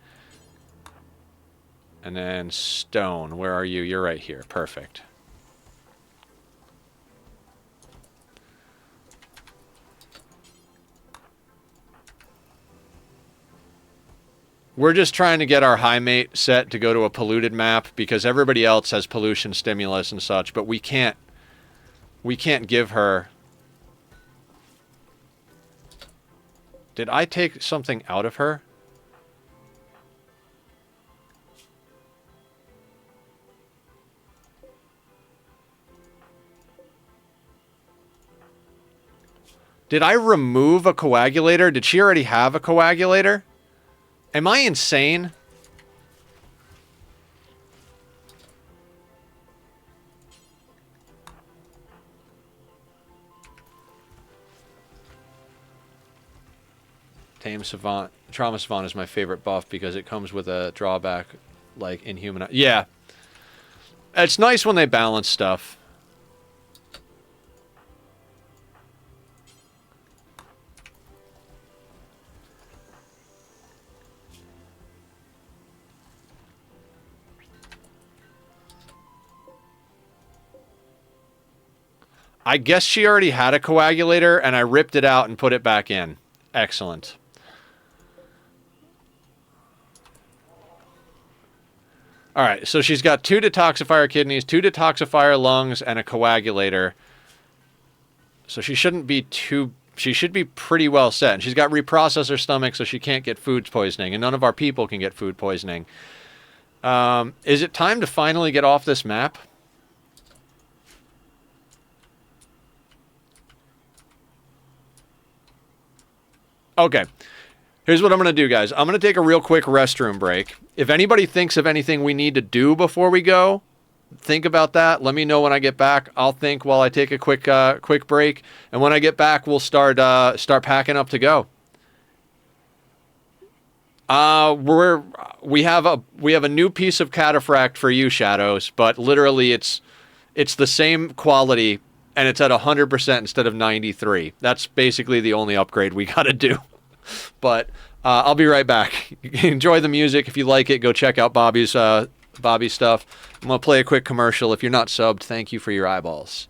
And then stone. Where are you? You're right here. Perfect. We're just trying to get our high mate set to go to a polluted map because everybody else has pollution stimulus and such, but we can't give her. Did I take something out of her? Did I remove a coagulator? Did she already have a coagulator? Am I insane? Tame Savant. Trauma Savant is my favorite buff because it comes with a drawback like Inhuman. Yeah. It's nice when they balance stuff. I guess she already had a coagulator, and I ripped it out and put it back in. Excellent. All right, so she's got 2 detoxifier kidneys, 2 detoxifier lungs, and a coagulator. So she shouldn't be too... She should be pretty well set. And she's got reprocessor stomach, so she can't get food poisoning, and none of our people can get food poisoning. Is it time to finally get off this map? Okay, here's what I'm going to do, guys. I'm going to take a real quick restroom break. If anybody thinks of anything we need to do before we go, think about that. Let me know when I get back. I'll think while I take a quick break. And when I get back, we'll start packing up to go. We have a new piece of cataphract for you, Shadows, but literally it's the same quality. And it's at 100% instead of 93. That's basically the only upgrade we got to do. But I'll be right back. Enjoy the music. If you like it, go check out Bobby's stuff. I'm going to play a quick commercial. If you're not subbed, thank you for your eyeballs.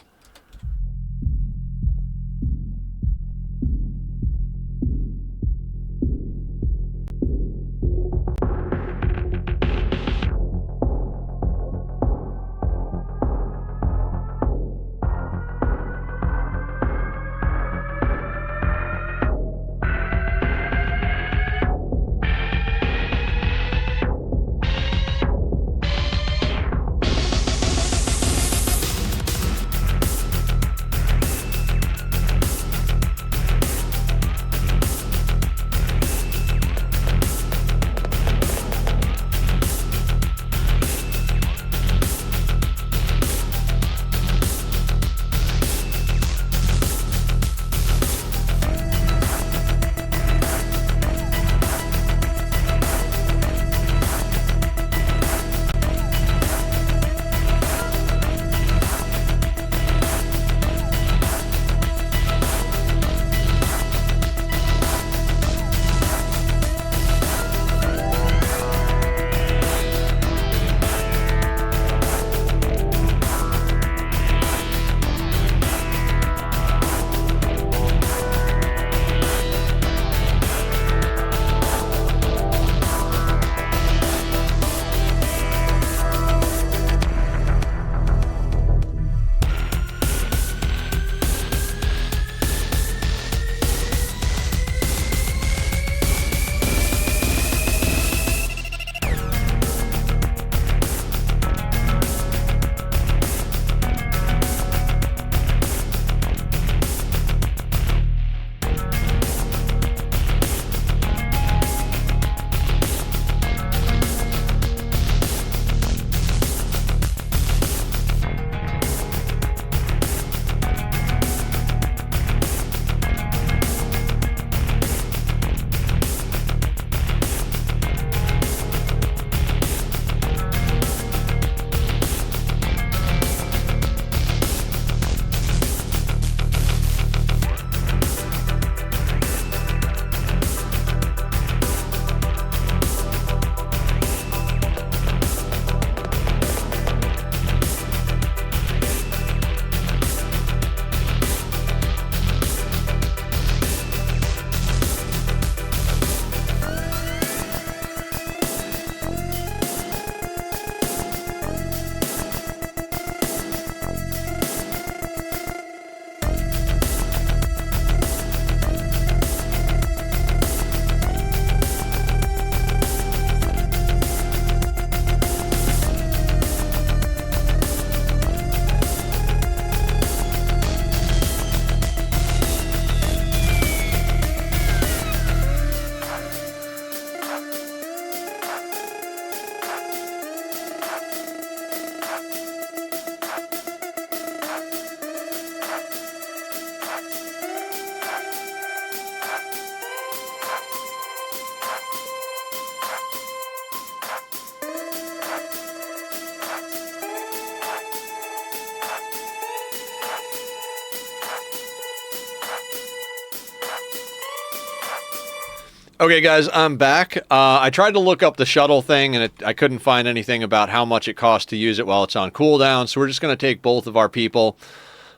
Okay, guys, I'm back. I tried to look up the shuttle thing, and I couldn't find anything about how much it costs to use it while it's on cooldown, so we're just going to take both of our people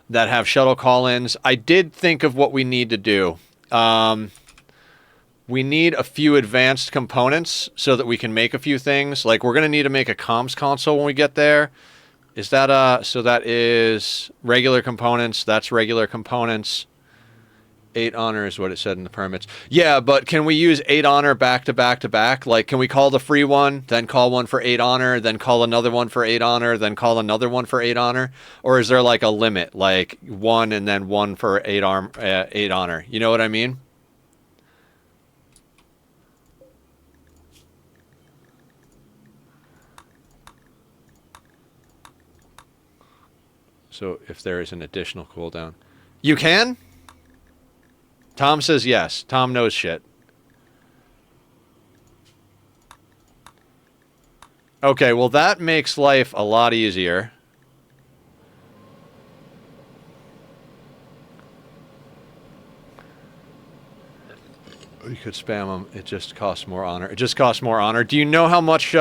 that have shuttle call-ins. I did think of what we need to do. We need a few advanced components so that we can make a few things. Like, we're going to need to make a comms console when we get there. Is that, so that is regular components. That's regular components. 8 honor is what it said in the permits. Yeah, but can we use 8 honor back to back to back? Like, can we call the free one, then call one for 8 honor, then call another one for 8 honor, then call another one for 8 honor? Or is there like a limit, like 1 and then 1 for 8 honor? You know what I mean? So if there is an additional cooldown. You can? Tom says yes. Tom knows shit. Okay, well that makes life a lot easier. You could spam them. It just costs more honor. It just costs more honor. Do you know how much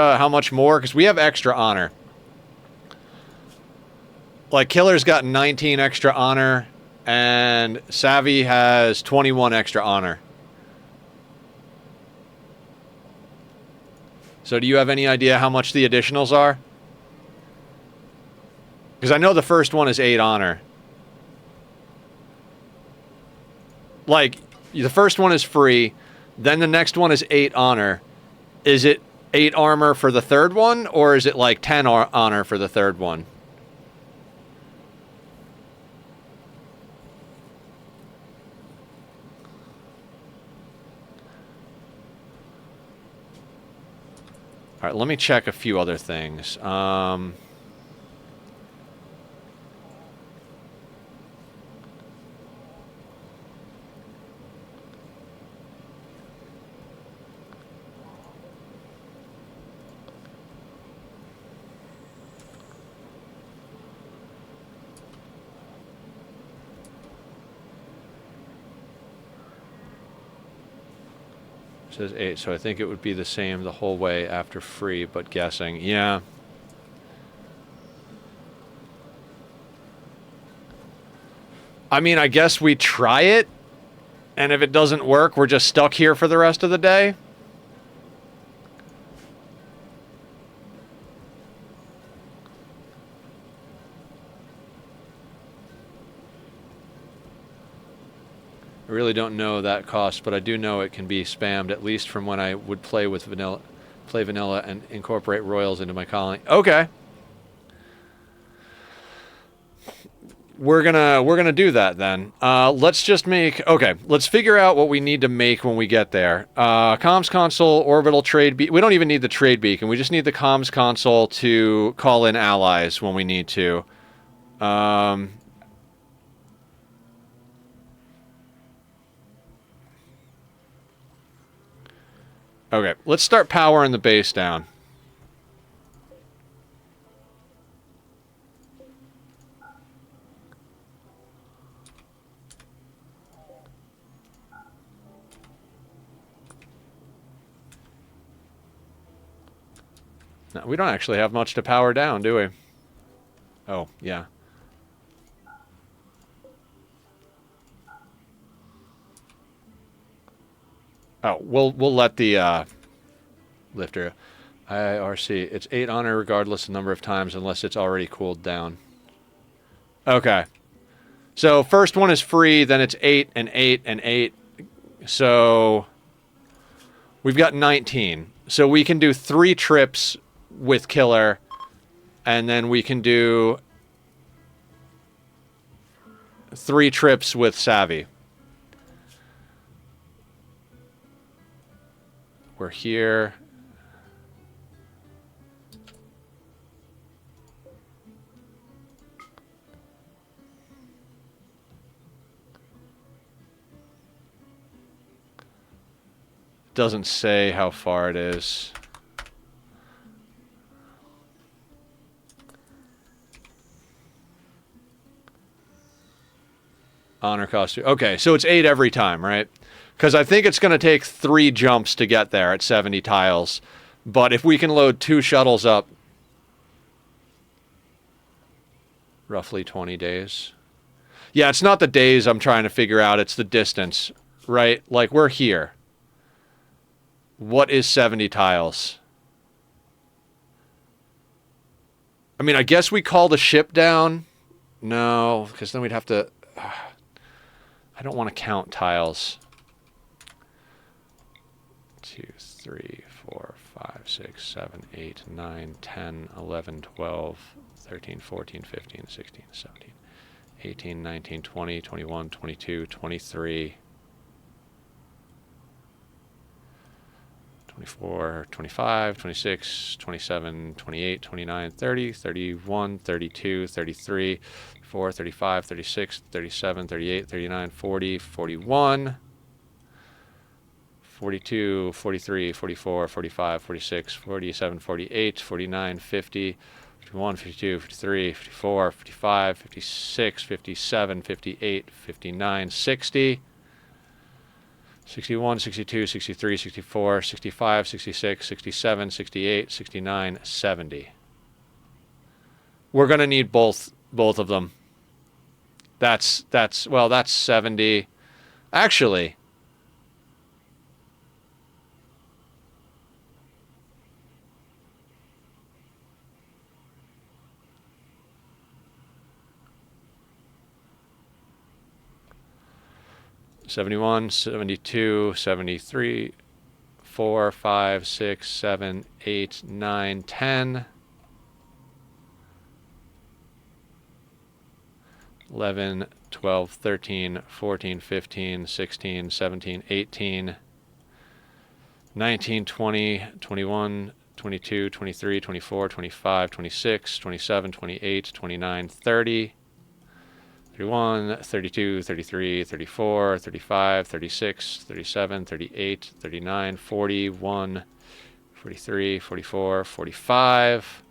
more? Because we have extra honor. Like, Killer's got 19 extra honor, and Savvy has 21 extra honor. So do you have any idea how much the additionals are? Because I know the first one is 8 honor. Like, the first one is free, then the next one is 8 honor. Is it 8 armor for the third one, or is it like 10 honor for the third one? All right, let me check a few other things. Says 8, so I think it would be the same the whole way after free, but guessing. Yeah. I mean, I guess we try it, and if it doesn't work, we're just stuck here for the rest of the day. I really don't know that cost, but I do know it can be spammed, at least from when I would play vanilla and incorporate royals into my colony. Okay. We're gonna do that then. Let's just make, okay, let's figure out what we need to make when we get there. Comms console, orbital trade beacon. We don't even need the trade beacon. We just need the comms console to call in allies when we need to. Okay, let's start powering the base down. No, we don't actually have much to power down, do we? Oh, yeah. Oh, we'll let the lifter. IRC. It's 8 honor regardless the number of times unless it's already cooled down. Okay. So first one is free, then it's 8 and 8 and 8. So we've got 19. So we can do 3 trips with Killer, and then we can do 3 trips with Savvy. We're here. Doesn't say how far it is. Honor cost. Okay, so it's 8 every time, right? Because I think it's going to take 3 jumps to get there at 70 tiles. But if we can load 2 shuttles up, roughly 20 days. Yeah, it's not the days I'm trying to figure out. It's the distance, right? Like, we're here. What is 70 tiles? I mean, I guess we call the ship down. No, because then we'd have to... I don't want to count tiles. 2, 3, 4, 5, 6, 7, 8, 9, 10, 11, 12, 13, 14, 15, 16, 17, 18, 19, 20, 21, 22, 23, 24, 25, 26, 27, 28, 29, 30, 31, 32, 33, 34, 35, 36, 37, 38, 39, 40, 41, 42, 43, 44, 45, 46, 47, 48, 49, 50, 51, 52, 53, 54, 55, 56, 57, 58, 59, 60, 61, 62, 63, 64, 65, 66, 67, 68, 69, 70. We're going to need both of them. That's 70. Actually, '71, '72, '73, 4, 5, 6, 7, 8, 9, 10, 11, 12, 13, 14, 15, 16, 17, 18, 19, 20, 21, 22, 23, 24, 25, 26, 27, 28, 29, 30, 31, 32, 33, 34, 35, 36, 37, 38, 39, 41, 43, 44, 45,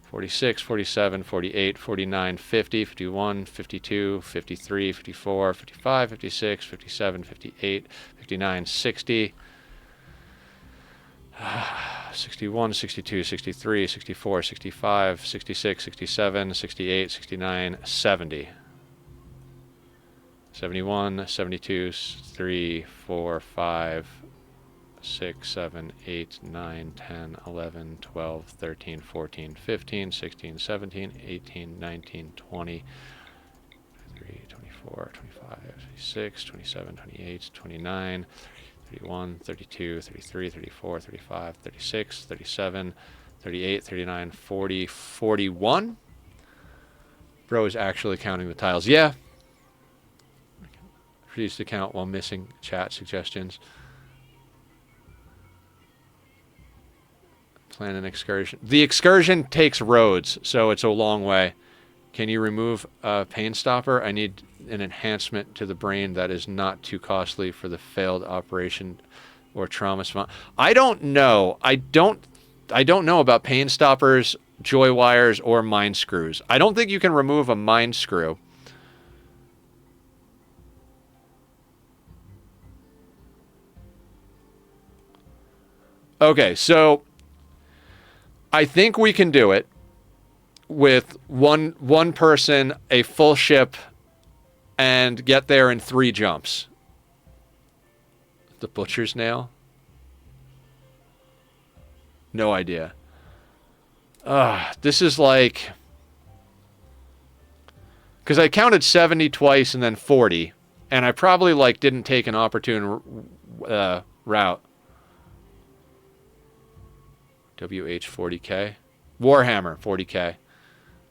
46, 47, 48, 49, 50, 51, 52, 53, 54, 55, 56, 57, 58, 59, 60, 61, 62, 63, 64, 65, 66, 67, 68, 69, 70. 71, 72, 3, 4, 5, 6, 7, 8, 9, 10, 11, 12, 13, 14, 15, 16, 17, 18, 19, 20, 23, 24, 25, 26, 27, 28, 29, 31, 32, 33, 34, 35, 36, 37, 38, 39, 40, 41. Bro is actually counting the tiles. Yeah. Refuse to count while missing chat suggestions. Plan an excursion. The excursion takes roads, so it's a long way. Can you remove a pain stopper? I need an enhancement to the brain that is not too costly for the failed operation or trauma response. I don't know. I don't know about pain stoppers, joy wires, or mind screws. I don't think you can remove a mind screw. Okay, so I think we can do it with one person, a full ship, and get there in 3 jumps. The butcher's nail? No idea. This is like... Because I counted 70 twice and then 40, and I probably like didn't take an opportune route. WH40K. Warhammer 40K.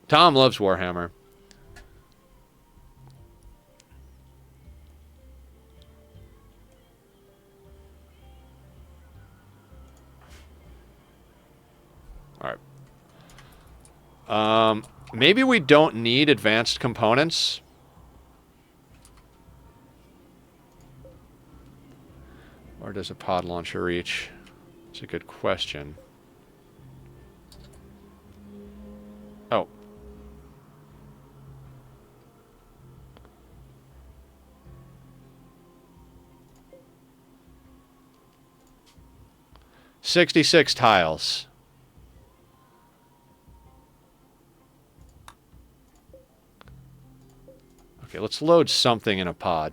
Tom loves Warhammer. All right. Maybe we don't need advanced components. Or does a pod launcher reach? It's a good question. Oh. 66 tiles. Okay, let's load something in a pod.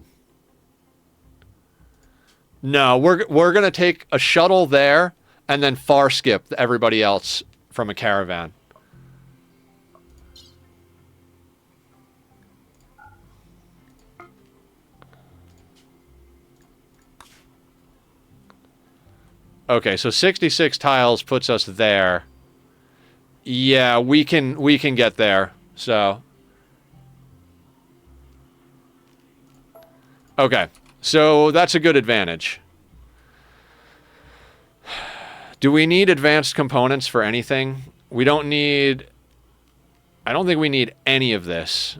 No, we're going to take a shuttle there and then far skip everybody else from a caravan. Okay, so 66 tiles puts us there. Yeah, we can get there. So okay. So that's a good advantage. Do we need advanced components for anything? We don't need... I don't think we need any of this.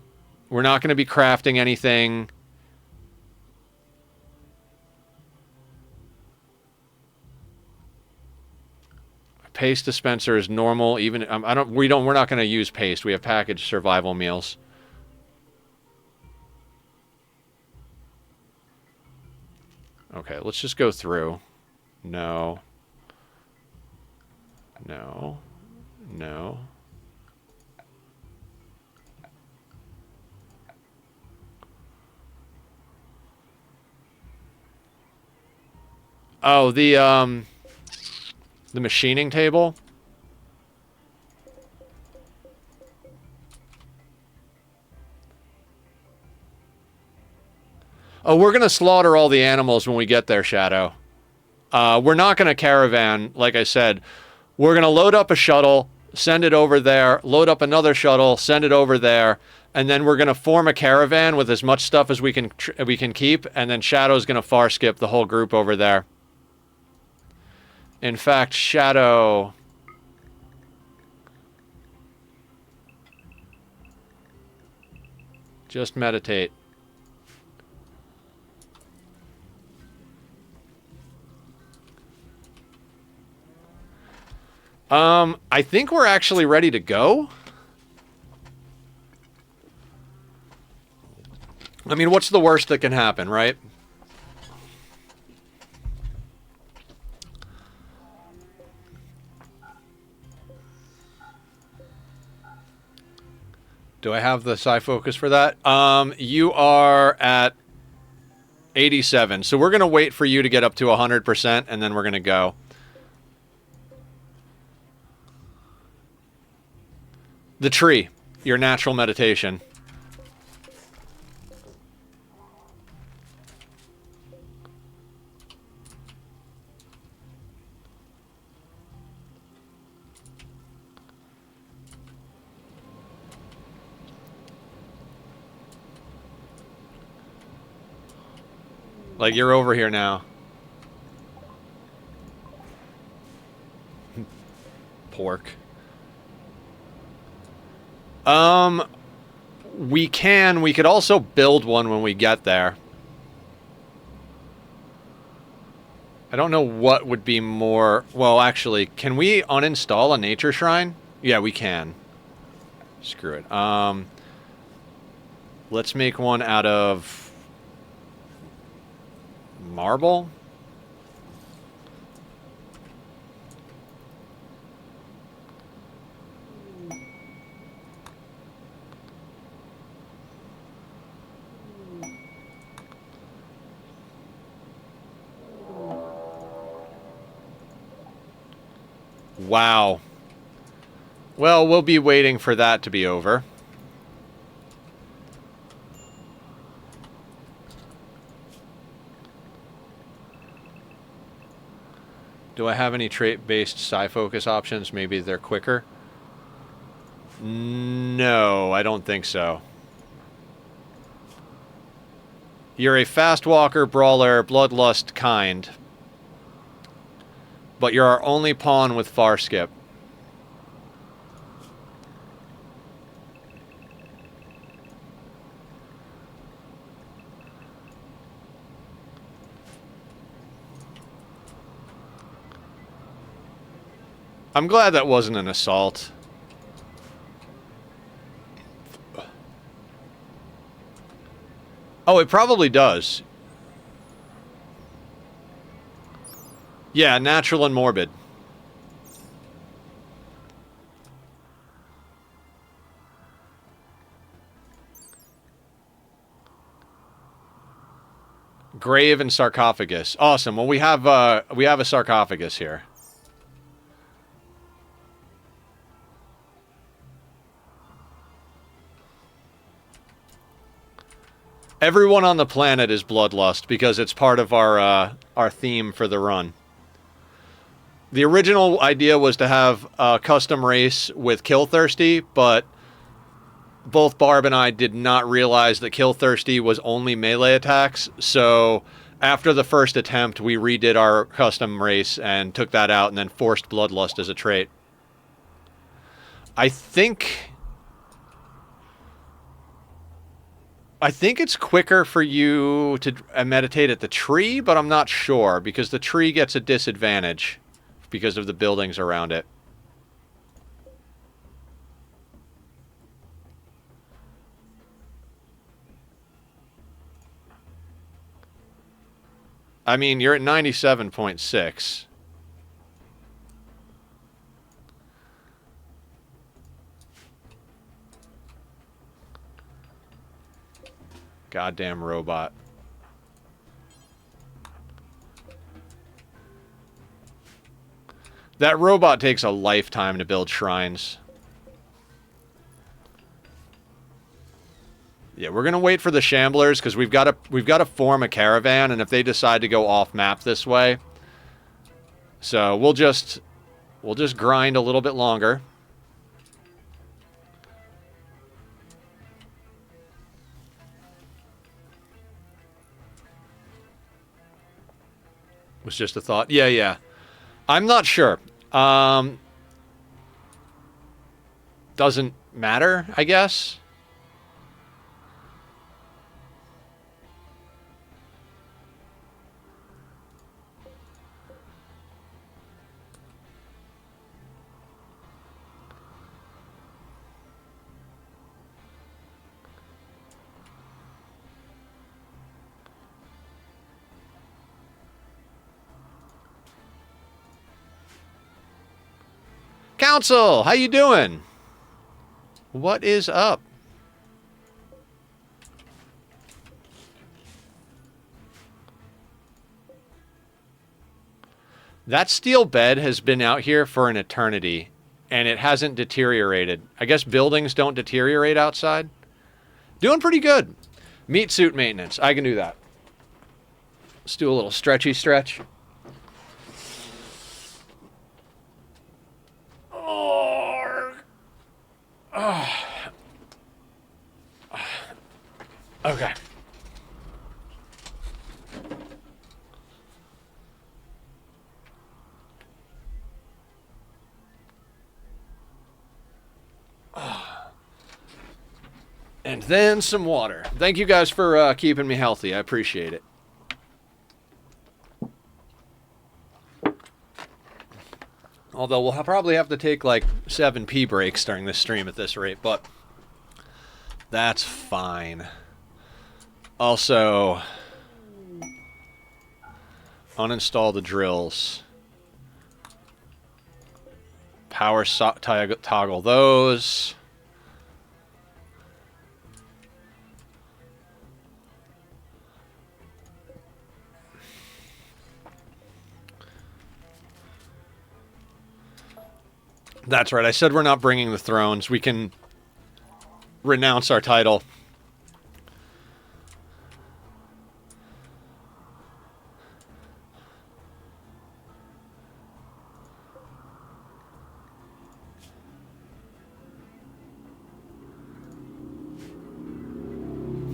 We're not going to be crafting anything. Paste dispenser is normal. Even we're not going to use paste. We have packaged survival meals. Okay, let's just go through. No. No. No. Oh, the machining table. Oh, we're going to slaughter all the animals when we get there, Shadow. We're not going to caravan, like I said. We're going to load up a shuttle, send it over there, load up another shuttle, send it over there, and then we're going to form a caravan with as much stuff as we can keep, and then Shadow's going to far skip the whole group over there. In fact, Shadow... Just meditate. I think we're actually ready to go. I mean, what's the worst that can happen, right? Do I have the psi focus for that? You are at 87. So we're going to wait for you to get up to 100%, and then we're going to go. The tree, your natural meditation. Like, you're over here now. Pork. We could also build one when we get there. I don't know what would be more... Well, actually, can we uninstall a nature shrine? Yeah, we can. Screw it. Let's make one out of... marble? Wow. Well, we'll be waiting for that to be over. Do I have any trait-based psi focus options? Maybe they're quicker? No, I don't think so. You're a fast walker, brawler, bloodlust kind. But you're our only pawn with far skip. I'm glad that wasn't an assault. Oh, it probably does. Yeah, natural and morbid. Grave and sarcophagus. Awesome. Well, we have a sarcophagus here. Everyone on the planet is bloodlust because it's part of our theme for the run. The original idea was to have a custom race with Killthirsty, but both Barb and I did not realize that Killthirsty was only melee attacks, so after the first attempt, we redid our custom race and took that out and then forced Bloodlust as a trait. I think it's quicker for you to meditate at the tree, but I'm not sure, because the tree gets a disadvantage because of the buildings around it. I mean, you're at 97.6. Goddamn robot. That robot takes a lifetime to build shrines. Yeah, we're gonna wait for the Shamblers because we've got to form a caravan, and if they decide to go off map this way, so we'll just grind a little bit longer. Was just a thought. Yeah. I'm not sure. Doesn't matter, I guess. Council, how you doing? What is up? That steel bed has been out here for an eternity, and it hasn't deteriorated. I guess buildings don't deteriorate outside. Doing pretty good. Meat suit maintenance. I can do that. Let's do a little stretchy stretch. Okay. And then some water. Thank you guys for keeping me healthy. I appreciate it. Although we'll probably have to take like 7 pee breaks during this stream at this rate, but that's fine. Also, uninstall the drills. Power toggle those. That's right. I said we're not bringing the thrones. We can renounce our title.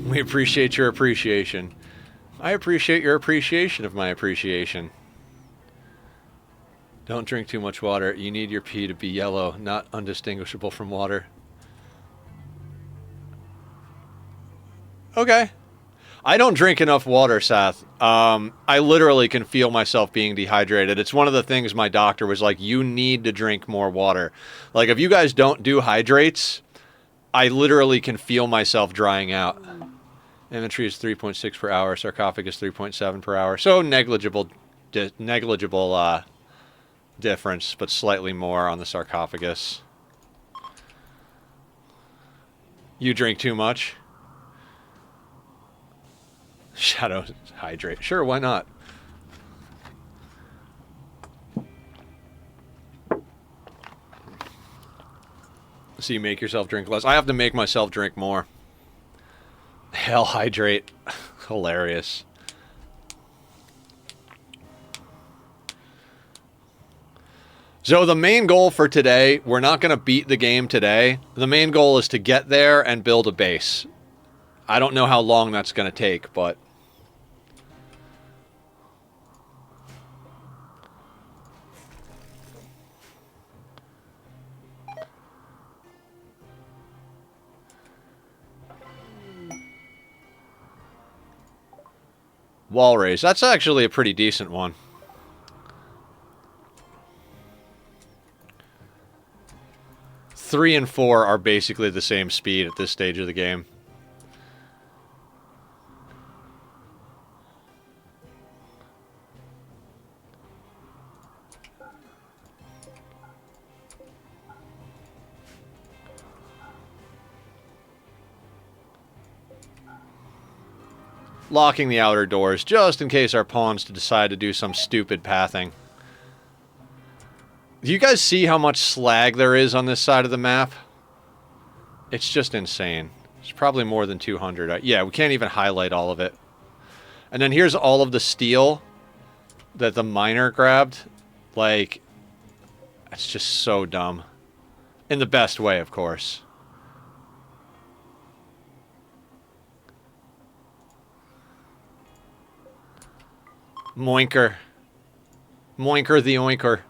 We appreciate your appreciation. I appreciate your appreciation of my appreciation. Don't drink too much water. You need your pee to be yellow, not undistinguishable from water. Okay. I don't drink enough water, Seth. I literally can feel myself being dehydrated. It's one of the things my doctor was like, you need to drink more water. Like, if you guys don't do hydrates, I literally can feel myself drying out. Inventory is 3.6 per hour. Sarcophagus 3.7 per hour. So negligible difference, but slightly more on the sarcophagus. You drink too much? Shadow hydrate. Sure, why not? So you make yourself drink less. I have to make myself drink more. Hell hydrate. Hilarious. So the main goal for today, we're not going to beat the game today. The main goal is to get there and build a base. I don't know how long that's going to take, but... Wall raise. That's actually a pretty decent one. Three and 4 are basically the same speed at this stage of the game. Locking the outer doors, just in case our pawns decide to do some stupid pathing. Do you guys see how much slag there is on this side of the map? It's just insane. It's probably more than 200. Yeah, we can't even highlight all of it. And then here's all of the steel that the miner grabbed. Like, it's just so dumb. In the best way, of course. Moinker. Moinker the oinker.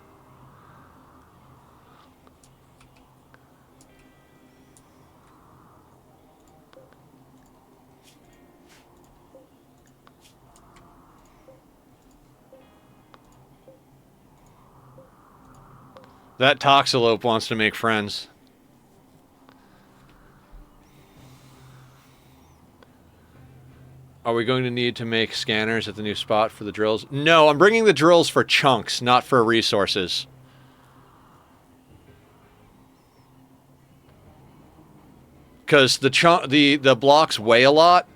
That Toxalope wants to make friends. Are we going to need to make scanners at the new spot for the drills? No, I'm bringing the drills for chunks, not for resources. Because the blocks weigh a lot.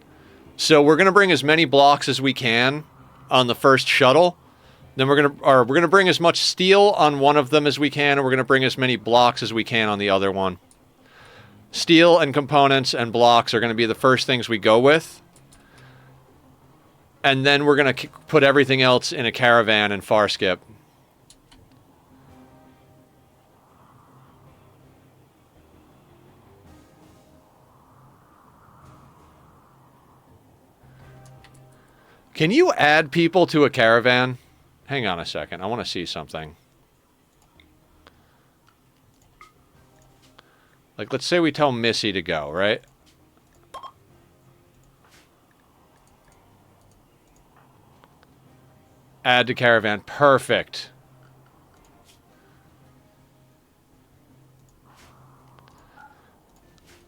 So we're going to bring as many blocks as we can on the first shuttle. Then we're gonna bring as much steel on one of them as we can, and we're gonna bring as many blocks as we can on the other one. Steel and components and blocks are gonna be the first things we go with. And then we're gonna put everything else in a caravan and far skip. Can you add people to a caravan? Hang on a second. I want to see something. Like, let's say we tell Missy to go, right? Add to caravan. Perfect.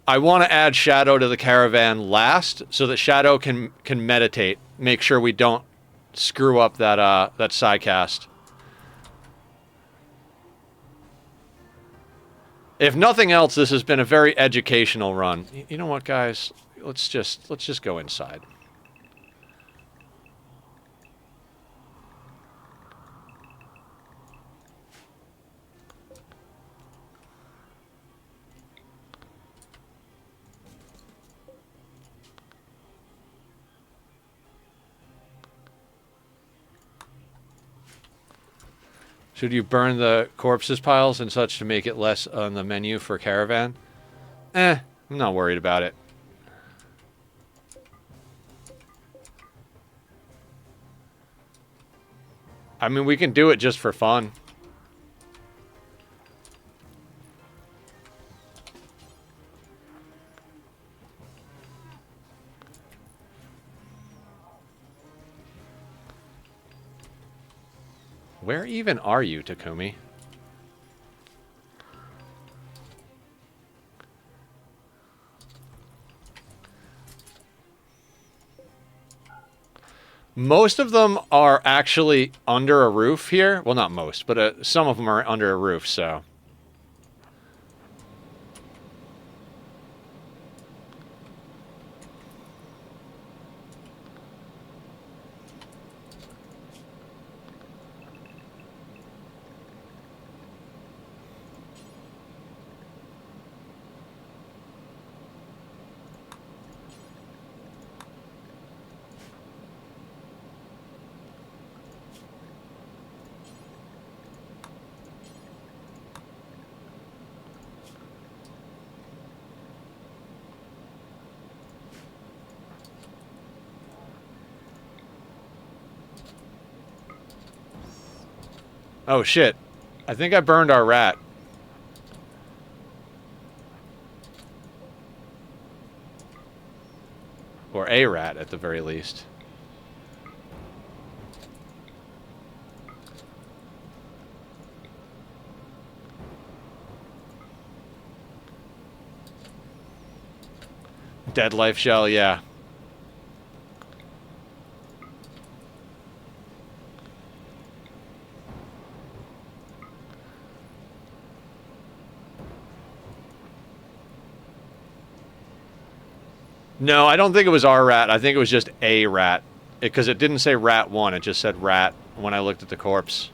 I want to add Shadow to the caravan last so that Shadow can meditate. Make sure we don't screw up that sidecast. If nothing else, this has been a very educational run. You know what, guys? Let's just go inside. Should you burn the corpses piles and such to make it less on the menu for caravan? I'm not worried about it. I mean, we can do it just for fun. Where even are you, Takumi? Most of them are actually under a roof here. Well, not most, but some of them are under a roof, so... Oh, shit. I think I burned our rat. Or a rat, at the very least. Dead life shell, yeah. No, I don't think it was our rat. I think it was just a rat. Because it didn't say rat 1, it just said rat when I looked at the corpse.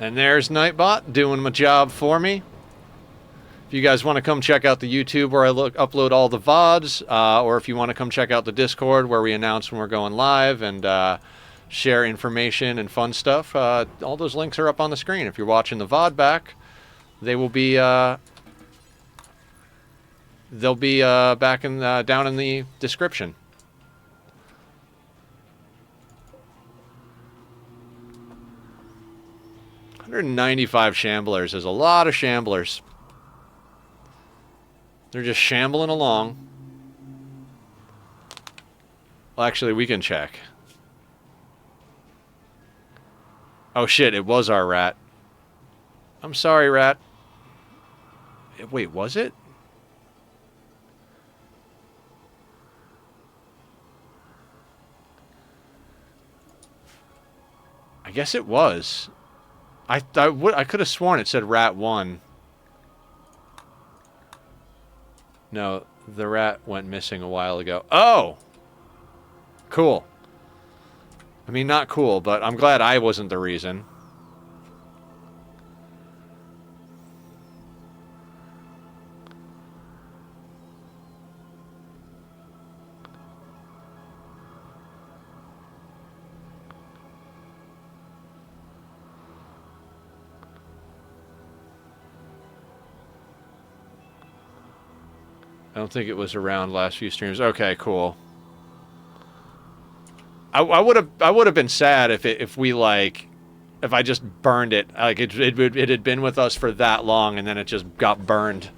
And there's Nightbot doing my job for me. If you guys want to come check out the YouTube where I upload all the VODs, or if you want to come check out the Discord where we announce when we're going live and share information and fun stuff, all those links are up on the screen. If you're watching the VOD back, they will be they'll be back in down in the description. $195 shamblers is a lot of shamblers. They're just shambling along. Well, actually, we can check. Oh shit, it was our rat. I'm sorry, rat. Wait, was it? I guess it was. I could have sworn it said rat 1. No, the rat went missing a while ago. Oh! Cool. I mean, not cool, but I'm glad I wasn't the reason. I don't think it was around last few streams. Okay, cool. I would have been sad if I just burned it. Like it had been with us for that long and then it just got burned.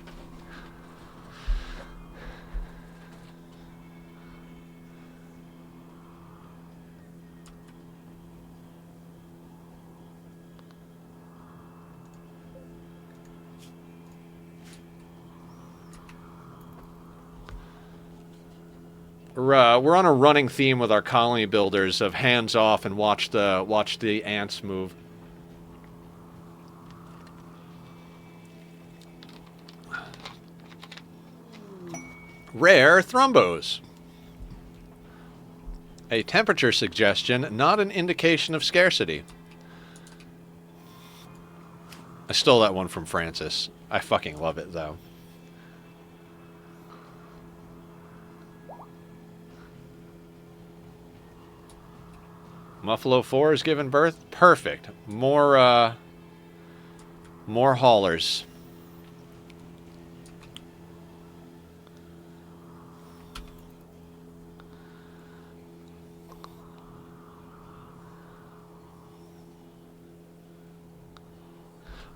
We're on a running theme with our colony builders of hands off and watch the ants move. Rare thrombos. A temperature suggestion, not an indication of scarcity. I stole that one from Francis. I fucking love it, though. Muffalo 4 has given birth. Perfect. More haulers.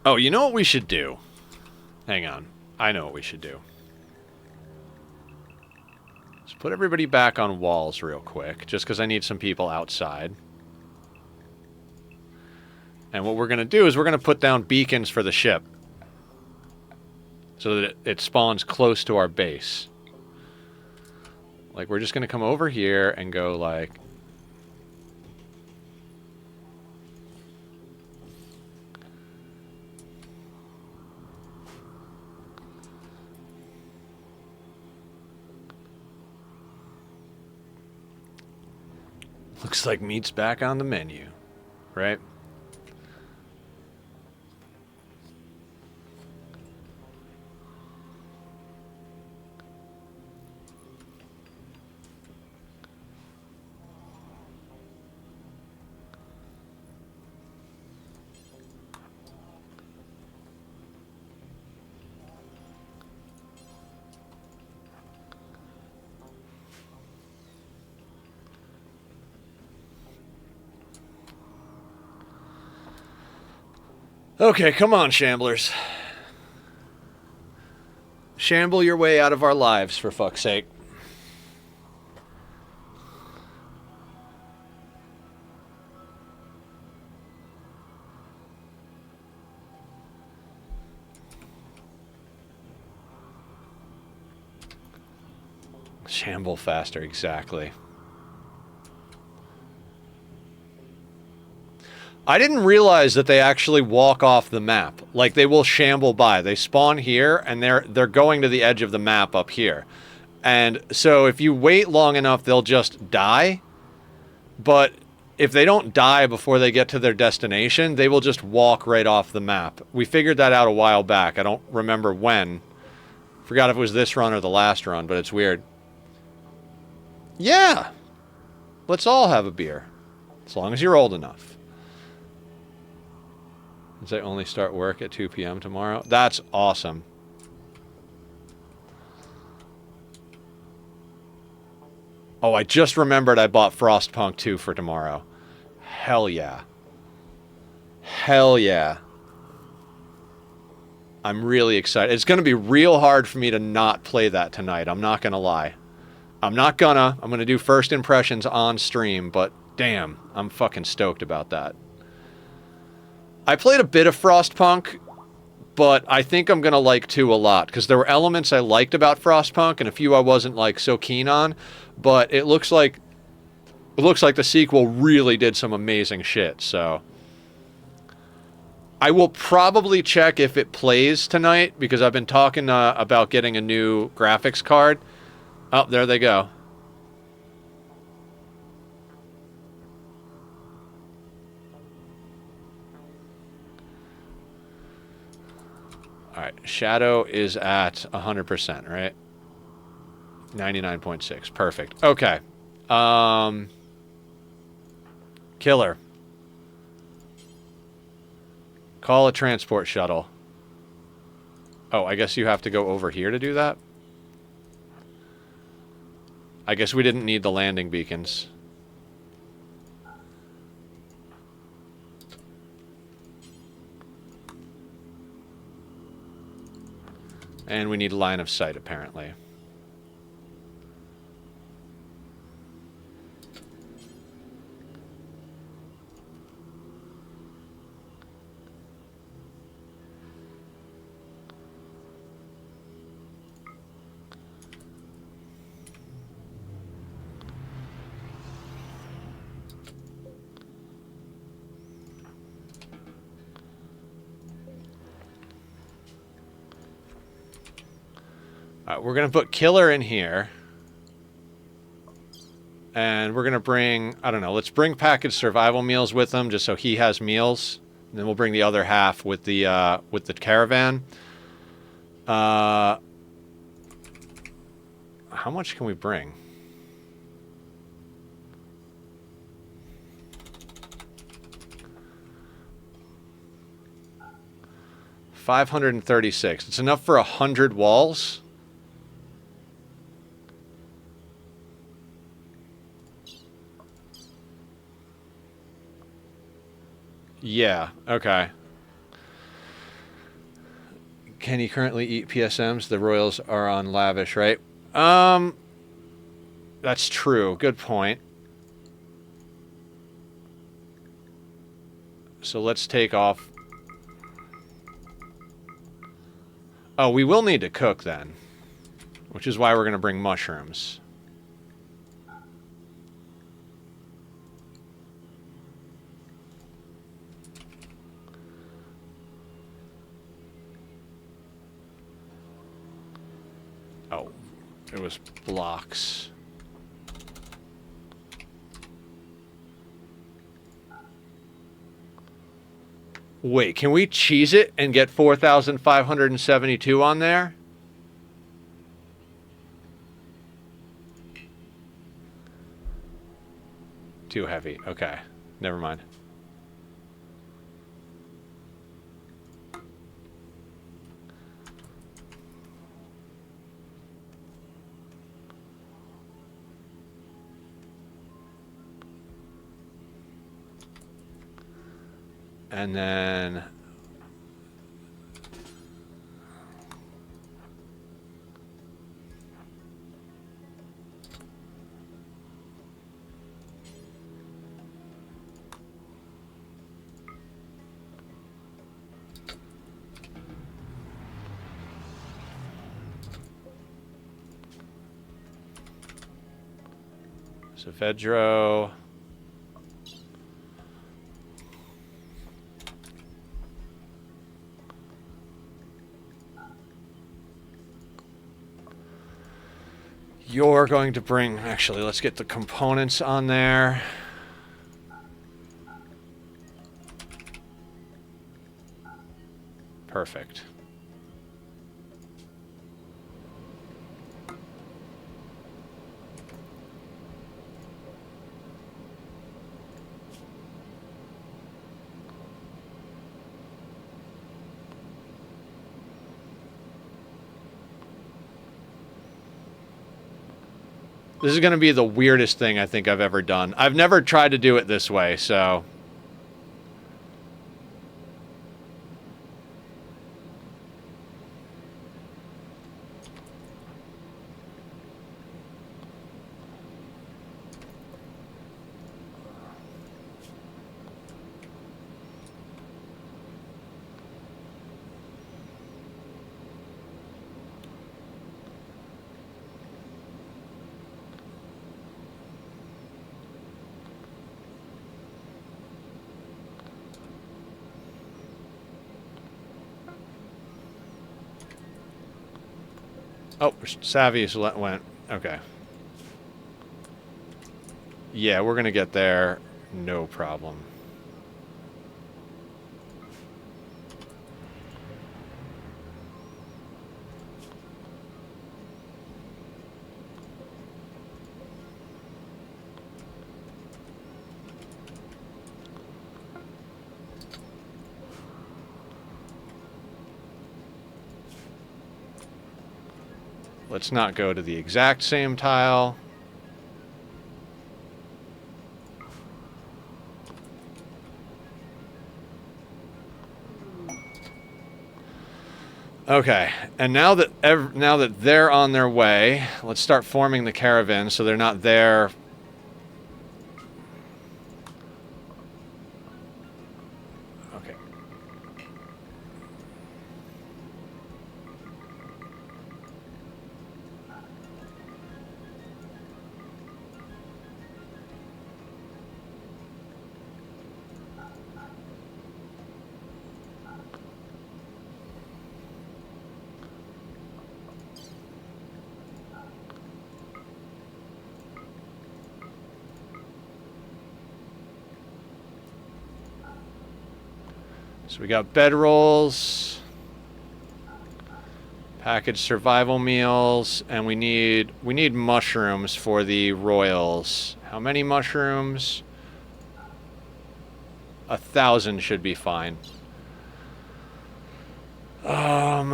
Oh, you know what we should do? Hang on. I know what we should do. Let's put everybody back on walls real quick, just because I need some people outside. And what we're going to do is we're going to put down beacons for the ship. So that it spawns close to our base. Like, we're just going to come over here and go, like... Looks like meat's back on the menu. Right? Okay, come on, Shamblers. Shamble your way out of our lives, for fuck's sake. Shamble faster, exactly. I didn't realize that they actually walk off the map. Like, they will shamble by. They spawn here, and they're going to the edge of the map up here. And so if you wait long enough, they'll just die. But if they don't die before they get to their destination, they will just walk right off the map. We figured that out a while back. I don't remember when. Forgot if it was this run or the last run, but it's weird. Yeah! Let's all have a beer. As long as you're old enough. Does I only start work at 2 p.m. tomorrow? That's awesome. Oh, I just remembered I bought Frostpunk 2 for tomorrow. Hell yeah. Hell yeah. I'm really excited. It's going to be real hard for me to not play that tonight. I'm not going to lie. I'm going to do first impressions on stream, but damn, I'm fucking stoked about that. I played a bit of Frostpunk, but I think I'm going to like 2 a lot, because there were elements I liked about Frostpunk and a few I wasn't like so keen on, but it looks like the sequel really did some amazing shit, so I will probably check if it plays tonight, because I've been talking about getting a new graphics card. Oh, there they go. Alright, Shadow is at 100%, right? 99.6. Perfect. Okay. Killer. Call a transport shuttle. Oh, I guess you have to go over here to do that? I guess we didn't need the landing beacons. And we need line of sight, apparently. Alright, we're going to put Killer in here. And we're going to bring, I don't know, let's bring packaged survival meals with him just so he has meals. And then we'll bring the other half with the caravan. How much can we bring? $536. It's enough for 100 walls. Yeah, okay. Can he currently eat PSMs? The Royals are on lavish, right? That's true. Good point. So let's take off. Oh, we will need to cook then. Which is why we're going to bring mushrooms. Oh, it was blocks. Wait, can we cheese it and get 4,572 on there? Too heavy. Okay. Never mind. And then Saavedro. You're going to bring... Actually, let's get the components on there. Perfect. This is going to be the weirdest thing I think I've ever done. I've never tried to do it this way, so... Oh, Savvy's went. Okay. Yeah, we're going to get there. No problem. Let's not go to the exact same tile. Okay, and now that they're on their way, let's start forming the caravan so they're not there. Okay. So we got bedrolls, packaged survival meals, and we need mushrooms for the royals. How many mushrooms? 1,000 should be fine. All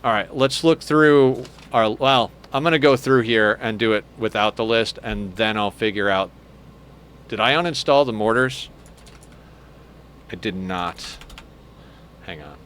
right, let's look through our... Well, I'm going to go through here and do it without the list, and then I'll figure out... Did I uninstall the mortars? I did not. Hang on.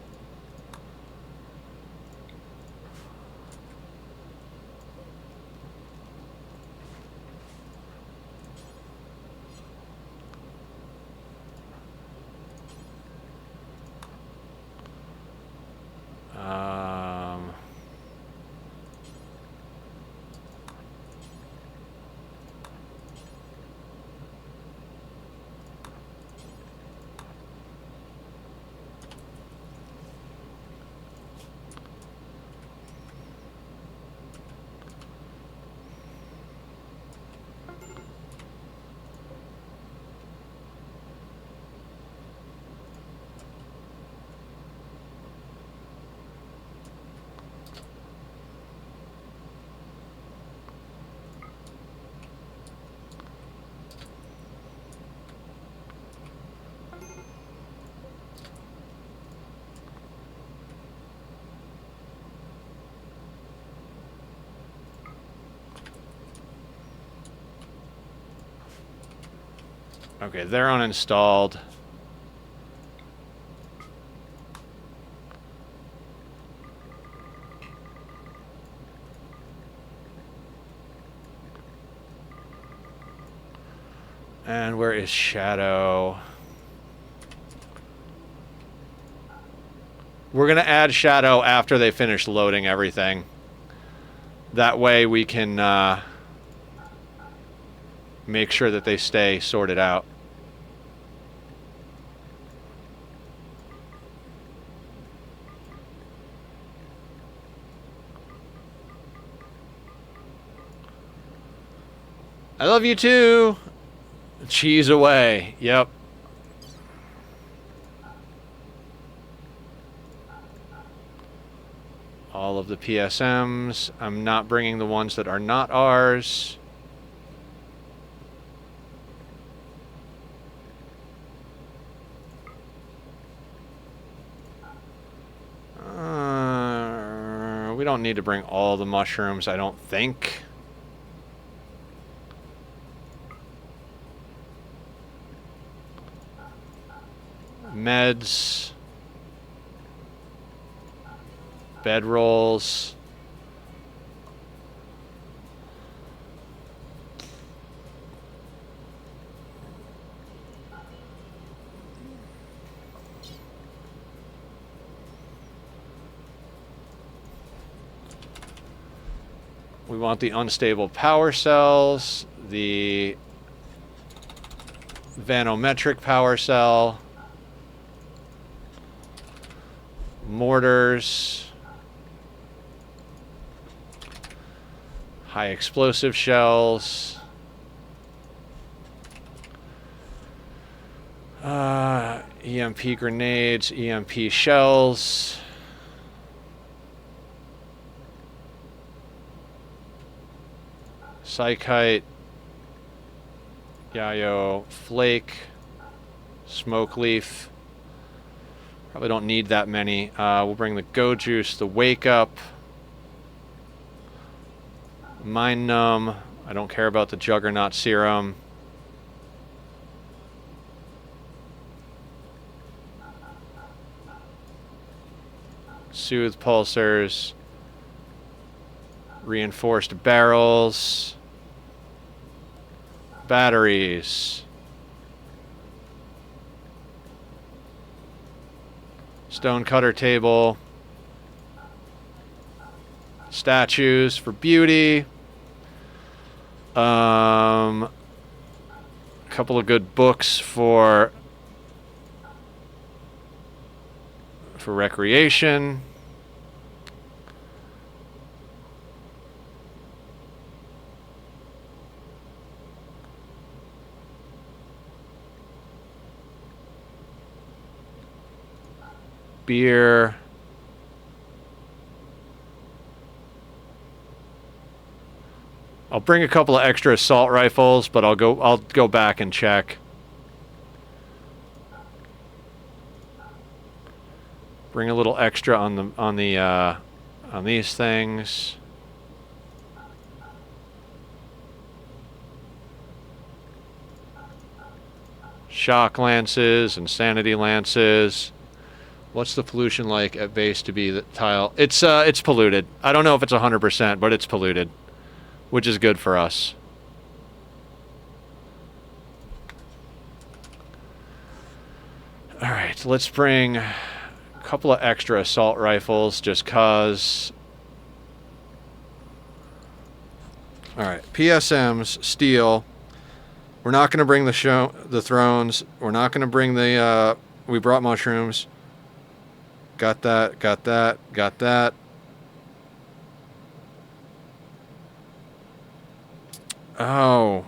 Okay, they're uninstalled. And where is Shadow? We're going to add Shadow after they finish loading everything. That way we can make sure that they stay sorted out. I love you too. Cheese away. Yep. All of the PSMs. I'm not bringing the ones that are not ours. We don't need to bring all the mushrooms, I don't think. Meds. Bedrolls. We want the unstable power cells, the vanometric power cell, mortars, high explosive shells, EMP grenades, EMP shells, Psychite, Yayo, Flake, Smoke Leaf. Probably don't need that many. We'll bring the Go Juice, the Wake Up, Mind Numb. I don't care about the Juggernaut Serum. Soothe Pulsers. Reinforced Barrels. Batteries. Stone Cutter Table. Statues for beauty. A couple of good books for recreation. Beer. I'll bring a couple of extra assault rifles, but I'll go back and check. Bring a little extra on these things. Shock lances, insanity lances. What's the pollution like at base to be the tile? It's polluted. I don't know if it's 100%, but it's polluted, which is good for us. All right, let's bring a couple of extra assault rifles just cause. All right, PSMs, steel. We're not going to bring the thrones. We're not going to bring the. We brought mushrooms. Got that. Got that. Got that. Oh.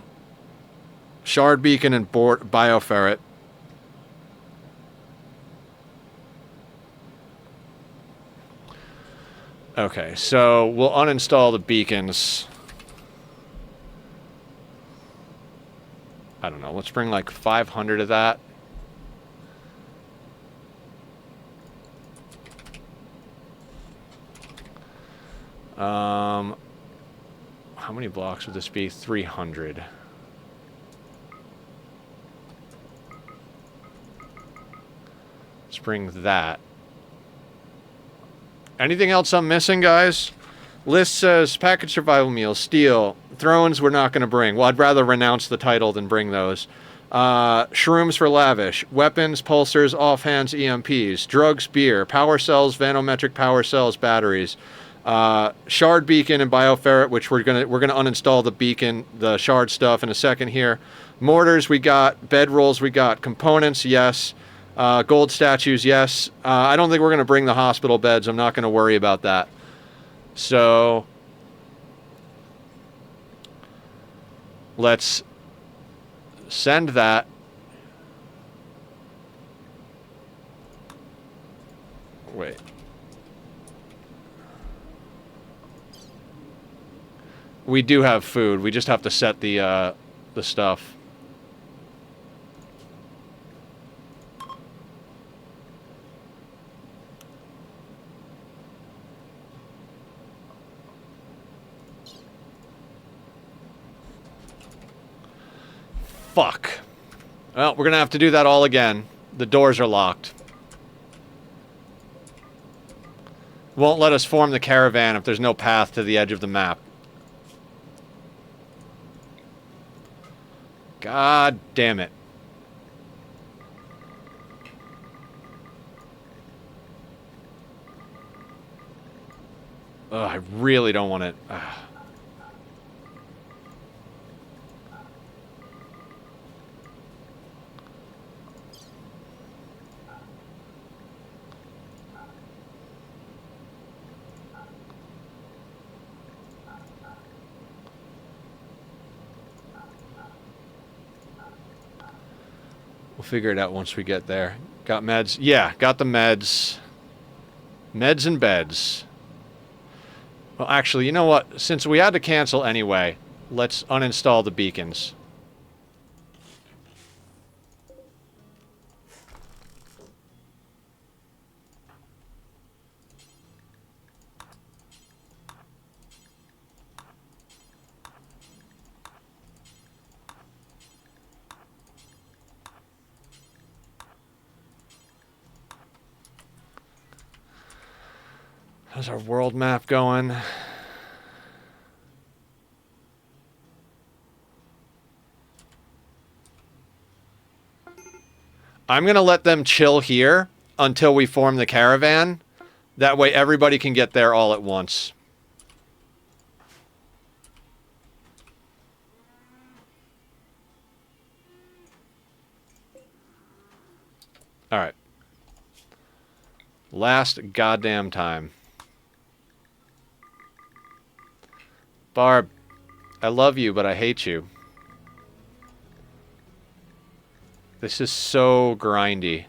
Shard Beacon and Bioferret. Okay, so we'll uninstall the beacons. I don't know. Let's bring like 500 of that. How many blocks would this be? 300. Let's bring that. Anything else I'm missing, guys? List says package survival meals, steel, thrones we're not going to bring. Well, I'd rather renounce the title than bring those. Shrooms for lavish, weapons, pulsers, offhands, EMPs, drugs, beer, power cells, vanometric power cells, batteries. Shard beacon and bioferret, which we're gonna uninstall the beacon, the shard stuff in a second here. Mortars we got, bedrolls we got, components yes, gold statues yes. I don't think we're gonna bring the hospital beds. I'm not gonna worry about that. So let's send that. Wait. We do have food. We just have to set the stuff. Fuck. Well, we're gonna have to do that all again. The doors are locked. Won't let us form the caravan if there's no path to the edge of the map. God damn it. Ugh, I really don't want it. We'll figure it out once we get there. Got meds? Yeah, got the meds. Meds and beds. Well, actually, you know what? Since we had to cancel anyway, let's uninstall the beacons. How's our world map going? I'm going to let them chill here until we form the caravan. That way everybody can get there all at once. All right. Last goddamn time. Barb, I love you, but I hate you. This is so grindy.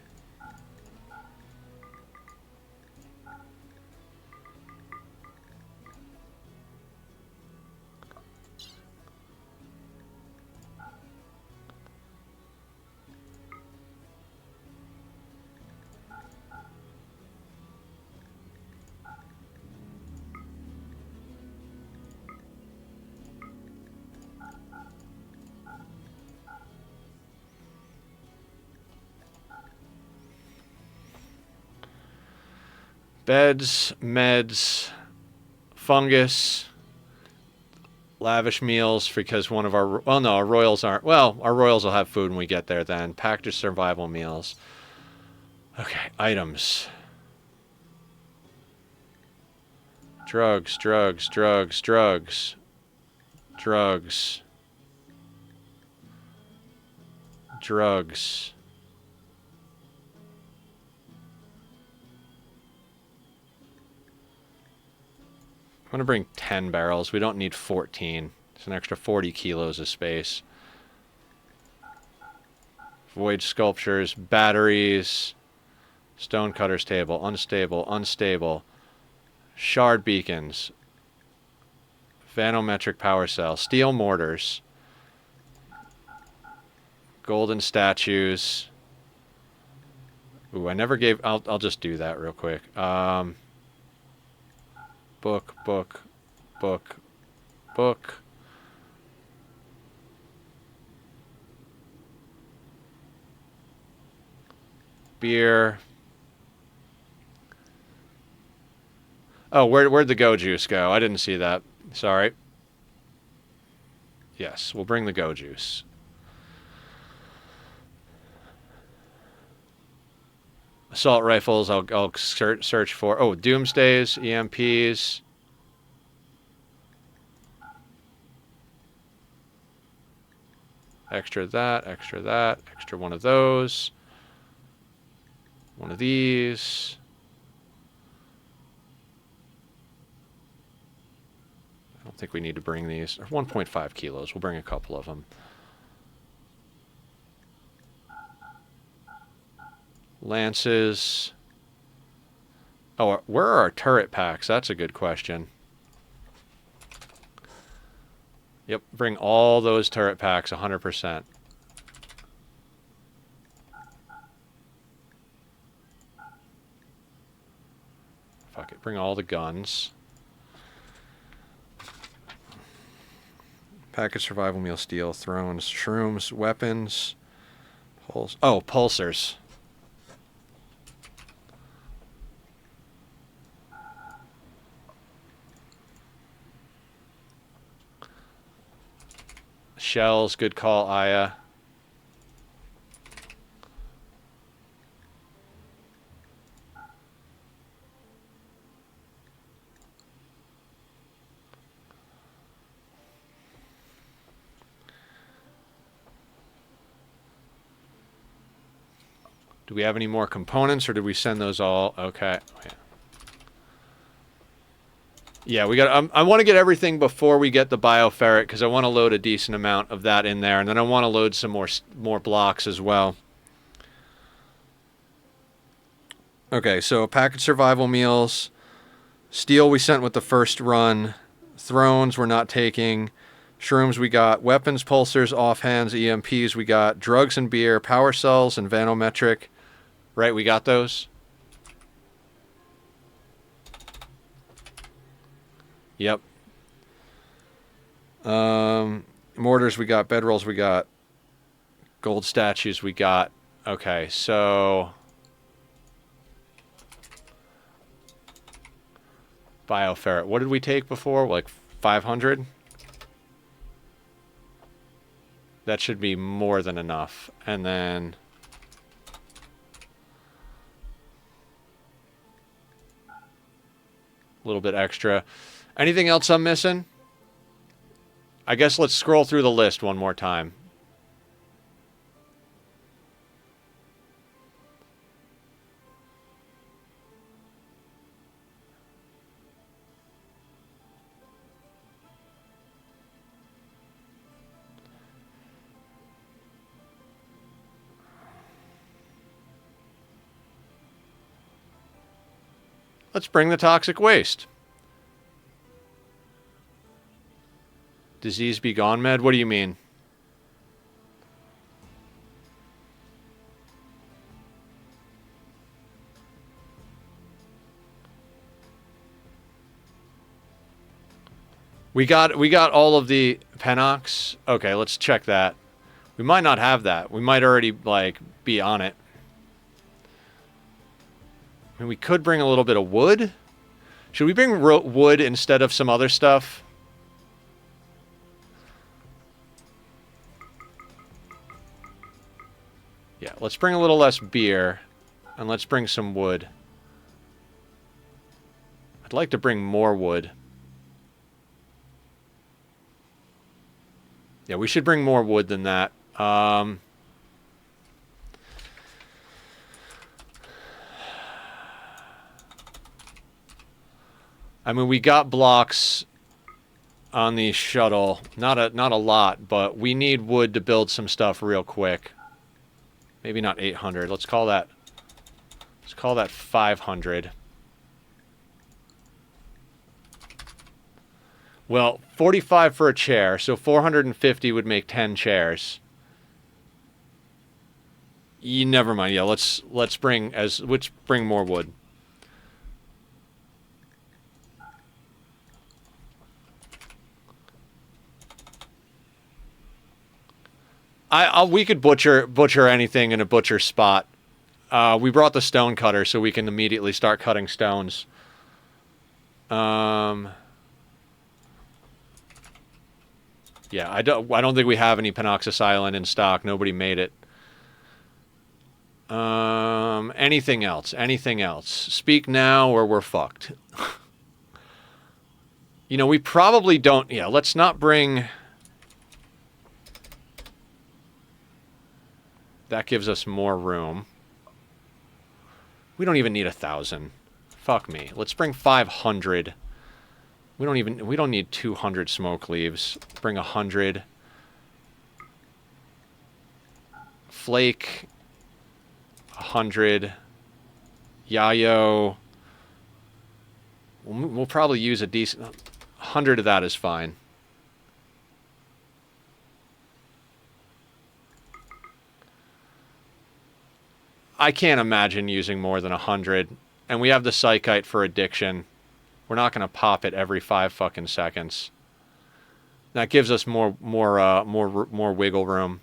Beds, meds, fungus, lavish meals because one of our... Well, no, our royals aren't... Well, our royals will have food when we get there then. Packed survival meals. Okay, items. Drugs, drugs, drugs, drugs. Drugs. Drugs. I'm going to bring 10 barrels. We don't need 14. It's an extra 40 kilos of space. Void sculptures, batteries, stonecutter's table, unstable, unstable, shard beacons, vanometric power cell, steel mortars, golden statues. Ooh, I never gave... I'll just do that real quick. Book, book, book, book. Beer. Oh, where'd the go juice go? I didn't see that. Sorry. Yes, we'll bring the go juice. Assault rifles, I'll search for. Oh, doomsdays, EMPs, Extra that, extra that, extra one of those. One of these. I don't think we need to bring these. 1.5 kilos. We'll bring a couple of them. Lances. Oh, where are our turret packs? That's a good question. Yep, bring all those turret packs 100%. Fuck it, bring all the guns. Package survival meal, steel, thrones, shrooms, weapons, pulsers. Shells, good call, Aya. Do we have any more components, or did we send those all? Okay. Yeah, we got. I want to get everything before we get the bioferret because I want to load a decent amount of that in there, and then I want to load some more blocks as well. Okay, so package survival meals, steel we sent with the first run, thrones we're not taking, shrooms we got, weapons, pulsers, offhands, EMPs we got, drugs and beer, power cells, and vanometric. Right, we got those. Yep. Mortars we got, bedrolls we got, gold statues we got. Okay, so bioferret. What did we take before? Like 500? That should be more than enough. And then a little bit extra. Anything else I'm missing? I guess let's scroll through the list one more time. Let's bring the toxic waste. Disease be gone med? What do you mean? We got all of the Penox. Okay, let's check that. We might not have that. We might already like be on it. I mean, we could bring a little bit of wood. Should we bring wood instead of some other stuff? Yeah, let's bring a little less beer, and let's bring some wood. I'd like to bring more wood. Yeah, we should bring more wood than that. I mean, we got blocks on the shuttle. Not a lot, but we need wood to build some stuff real quick. Maybe not 800. Let's call that 500. Well, 45 for a chair, so 450 would make 10 chairs. Never mind. Yeah, let's bring more wood. We could butcher anything in a butcher spot. We brought the stone cutter so we can immediately start cutting stones. Yeah, I don't think we have any penoxysilin in stock. Nobody made it. Anything else? Anything else? Speak now or we're fucked. You know, we probably don't. Yeah, let's not bring. That gives us more room. We don't even need 1,000. Fuck me. Let's bring 500. We don't need 200 smoke leaves. Bring 100. Flake. 100. Yayo. We'll probably use a decent... 100 of that is fine. I can't imagine using more than 100. And we have the Psychite for addiction. We're not going to pop it every 5 fucking seconds. That gives us more wiggle room.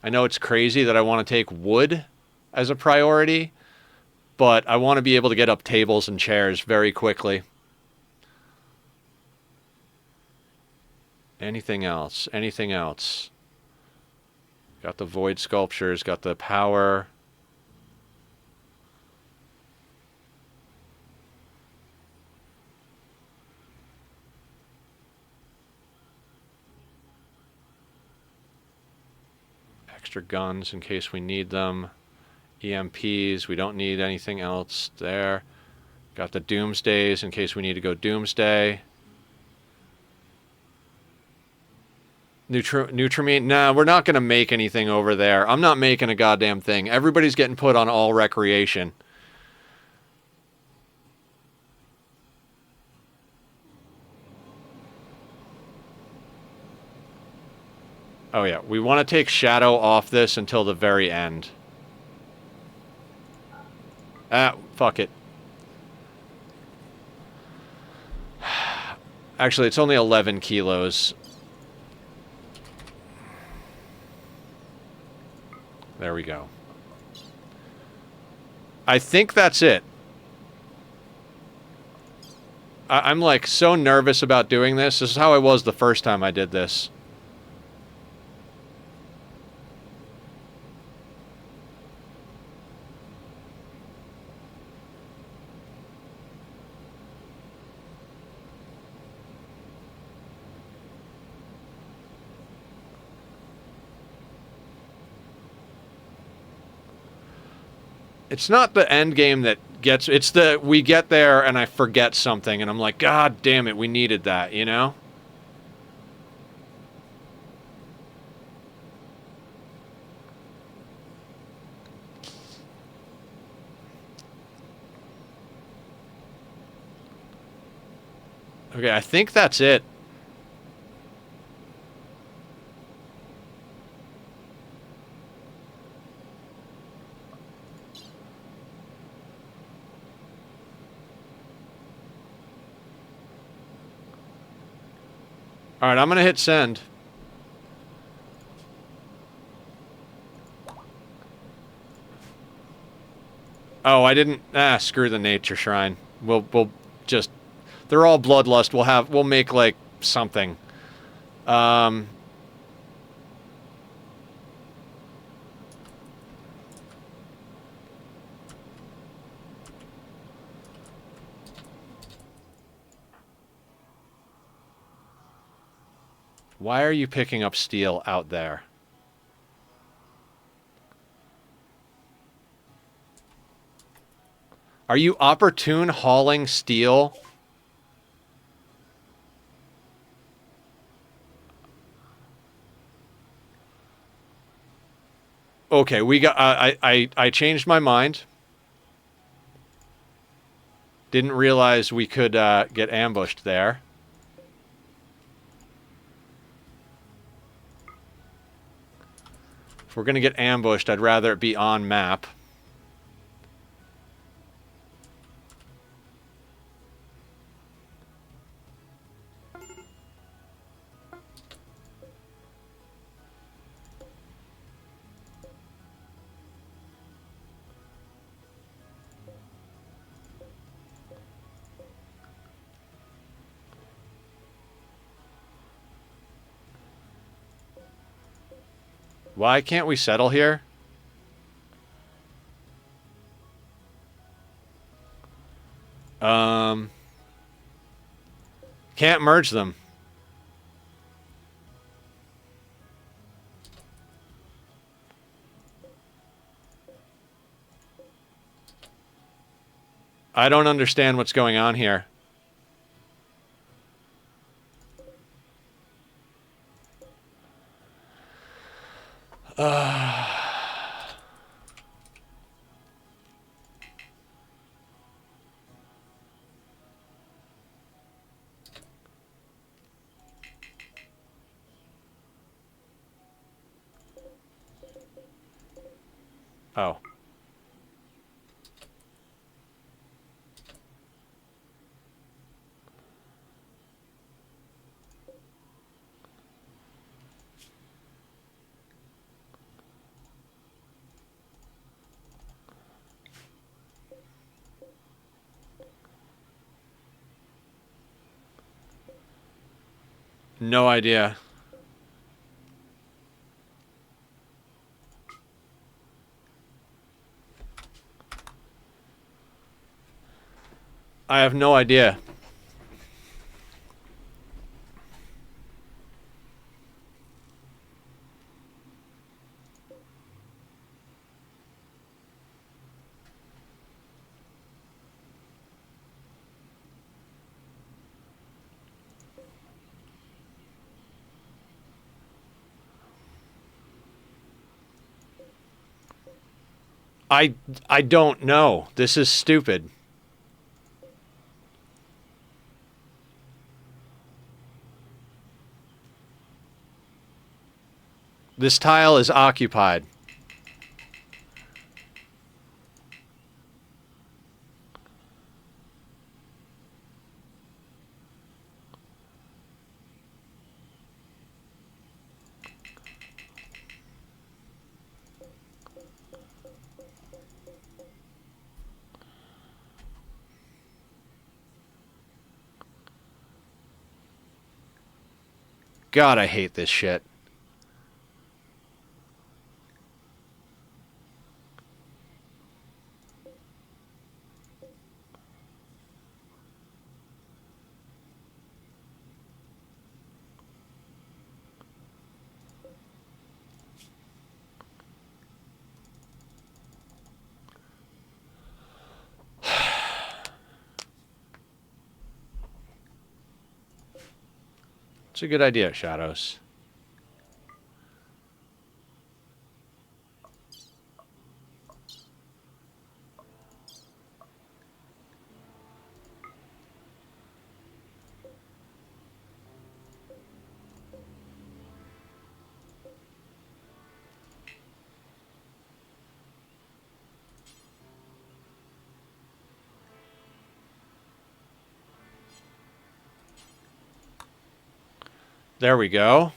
I know it's crazy that I want to take wood as a priority, but I want to be able to get up tables and chairs very quickly. Anything else? Anything else? Got the void sculptures, got the power. Extra guns in case we need them. EMPs, we don't need anything else there. Got the Doomsdays in case we need to go Doomsday. Nutramine? Nah, we're not going to make anything over there. I'm not making a goddamn thing. Everybody's getting put on all recreation. Oh yeah, we want to take Shadow off this until the very end. Ah, fuck it. Actually, it's only 11 kilos. There we go. I think that's it. I'm like so nervous about doing this. This is how I was the first time I did this. It's not the end game that gets... It's the... We get there and I forget something and I'm like, God damn it, we needed that, you know? Okay, I think that's it. Alright, I'm gonna hit send. Oh, I didn't... Ah, screw the nature shrine. We'll just... They're all bloodlust. We'll make, like, something. Why are you picking up steel out there? Are you opportune hauling steel? Okay, we got... I changed my mind. Didn't realize we could get ambushed there. If we're going to get ambushed, I'd rather it be on map. Why can't we settle here? Can't merge them. I don't understand what's going on here. Oh. No idea. I have no idea. I don't know. This is stupid. This tile is occupied. God, I hate this shit. It's a good idea, Shadows. There we go.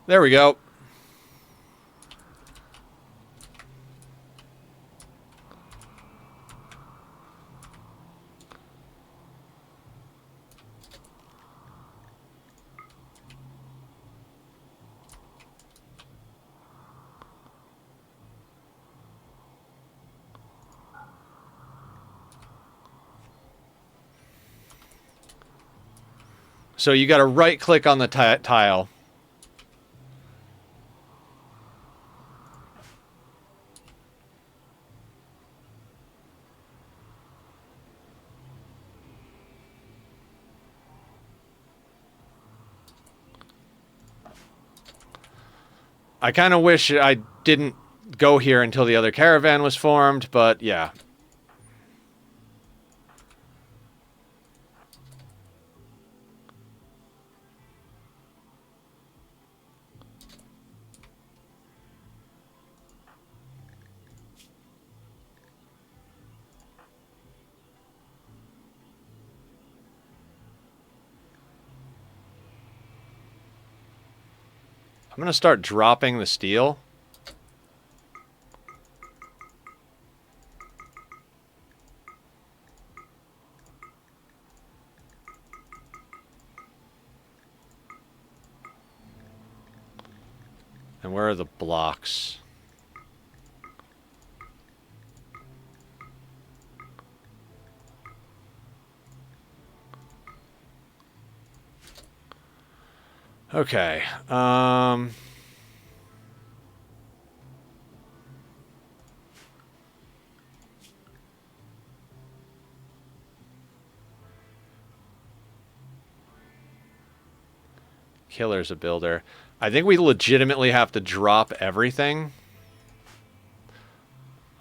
There we go. So you got to right click on the tile. I kind of wish I didn't go here until the other caravan was formed, but yeah. I'm going to start dropping the steel. And where are the blocks? Okay. Killer's a builder. I think we legitimately have to drop everything.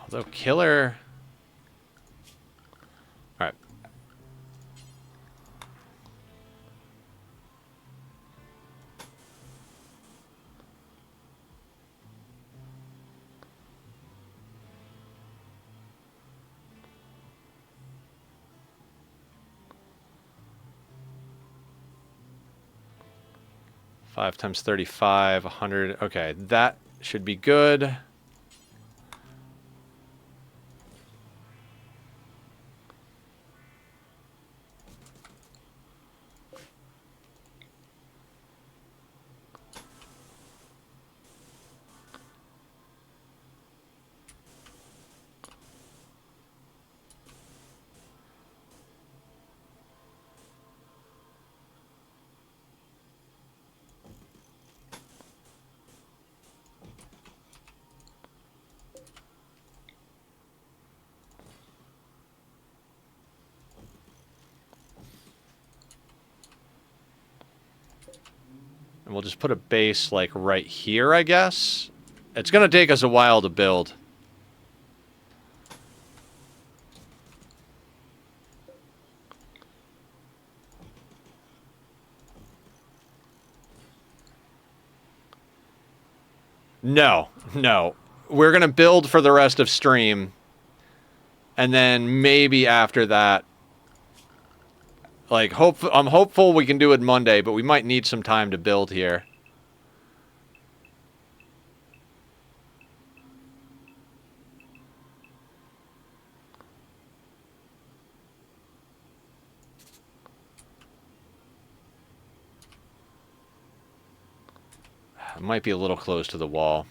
Although Killer... Alright. Five times 35, 100. Okay, that should be good. And we'll just put a base, like, right here, I guess. It's going to take us a while to build. No, no. We're going to build for the rest of stream. And then maybe after that... Like, I'm hopeful we can do it Monday, but we might need some time to build here. It might be a little close to the wall.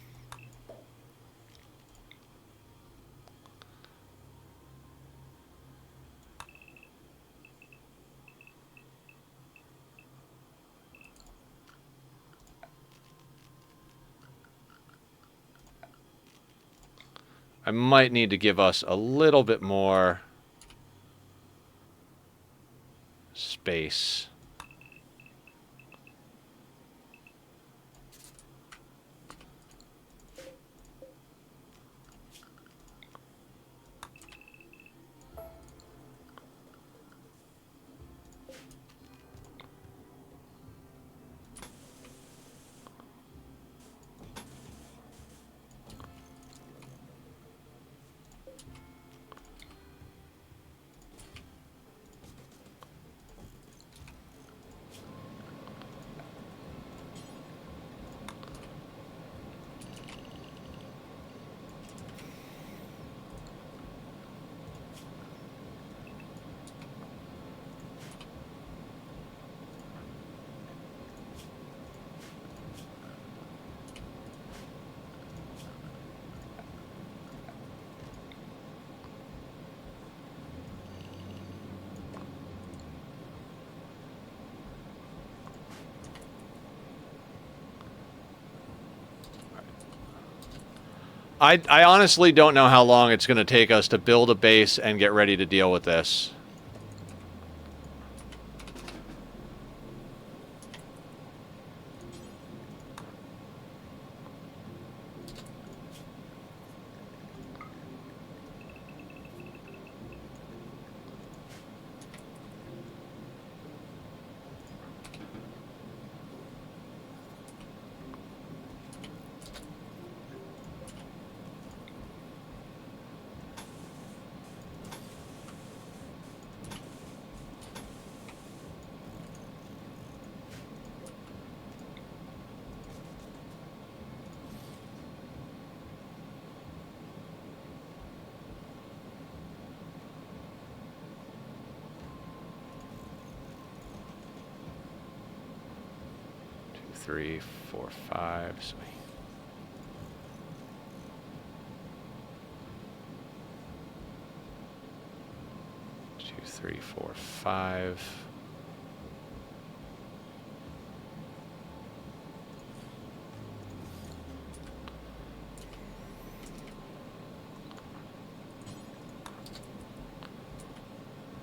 I might need to give us a little bit more space. I honestly don't know how long it's going to take us to build a base and get ready to deal with this. Three, four, five. Sweet. 3, 4, 5.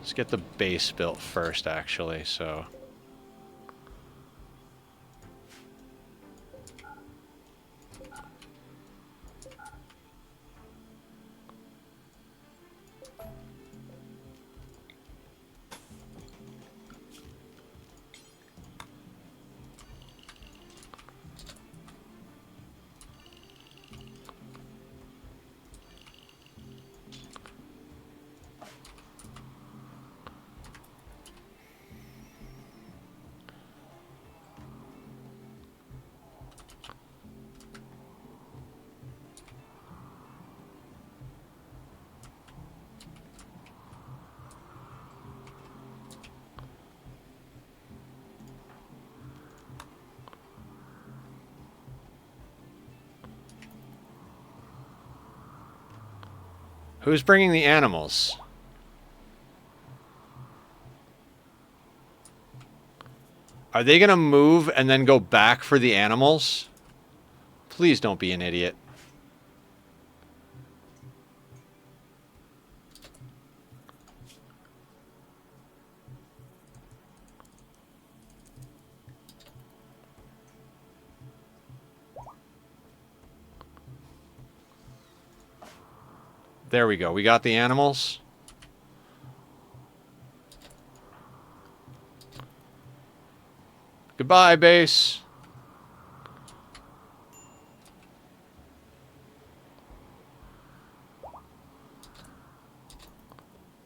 Let's get the base built first, actually, so... Who's bringing the animals? Are they gonna move and then go back for the animals? Please don't be an idiot. There we go. We got the animals. Goodbye, base.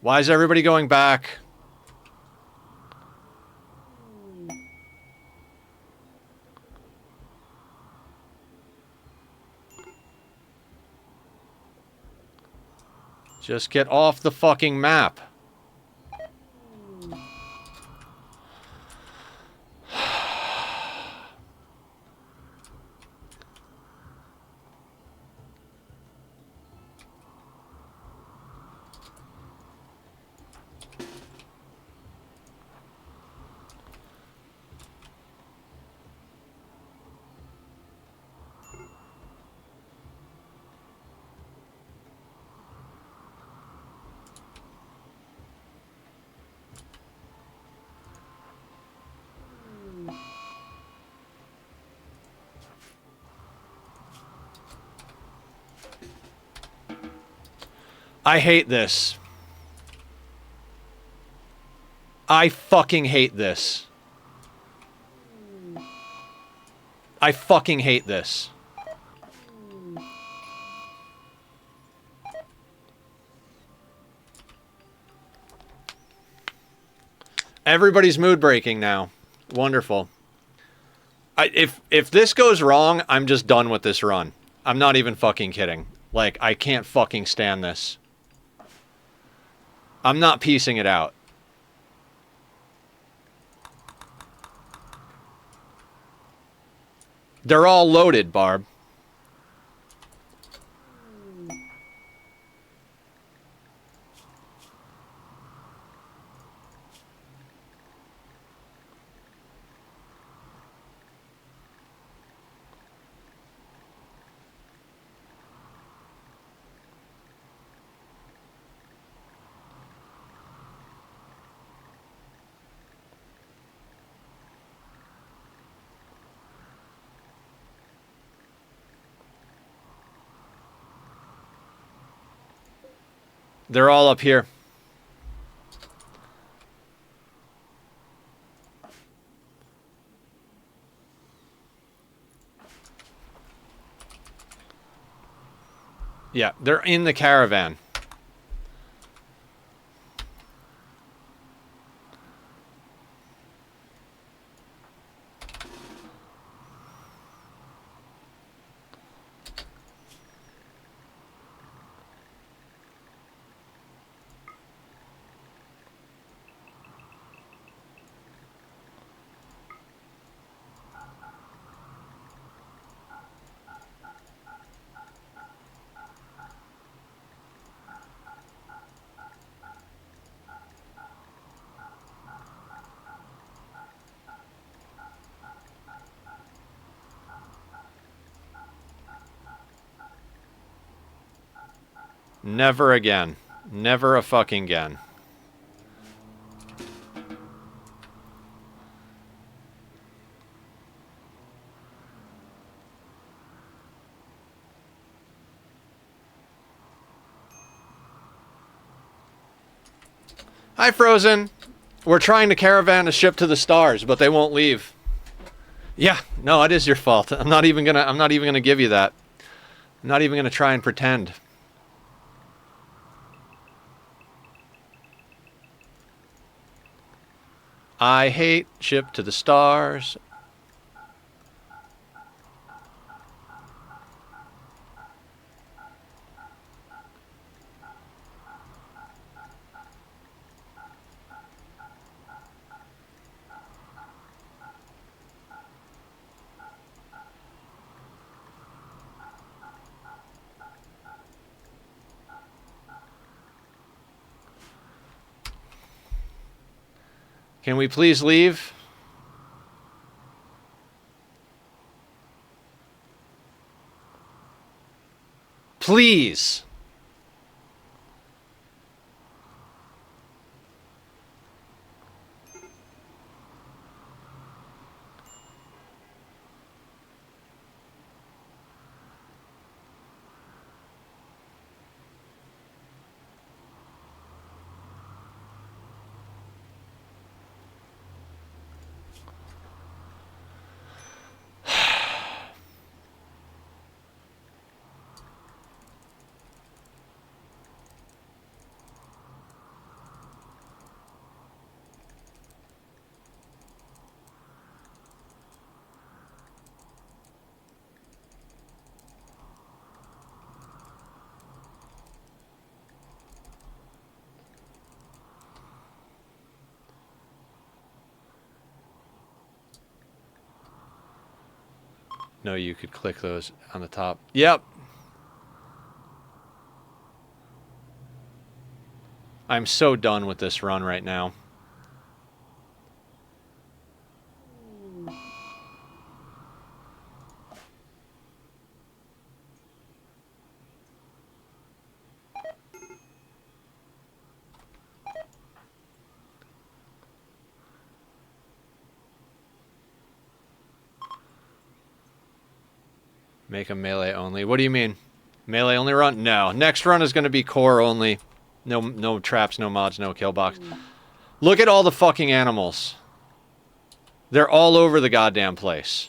Why is everybody going back? Just get off the fucking map. I hate this. I fucking hate this. I fucking hate this. Everybody's mood breaking now. Wonderful. If this goes wrong, I'm just done with this run. I'm not even fucking kidding. Like, I can't fucking stand this. I'm not piecing it out. They're all loaded, Barb. They're all up here. Yeah, they're in the caravan. Never again. Never a fucking again. Hi, Frozen. We're trying to caravan a ship to the stars, but they won't leave. Yeah, no, it is your fault. I'm not even gonna give you that. I'm not even gonna try and pretend. I hate ship to the stars. Can we please leave? Please. No, you could click those on the top. Yep. I'm so done with this run right now. Make a melee only. What do you mean? Melee only run? No. Next run is going to be core only. No traps, no mods, no kill box. Look at all the fucking animals. They're all over the goddamn place.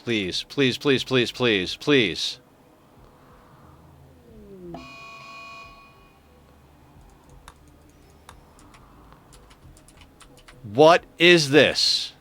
Please, please, please, please, please, please. What is this?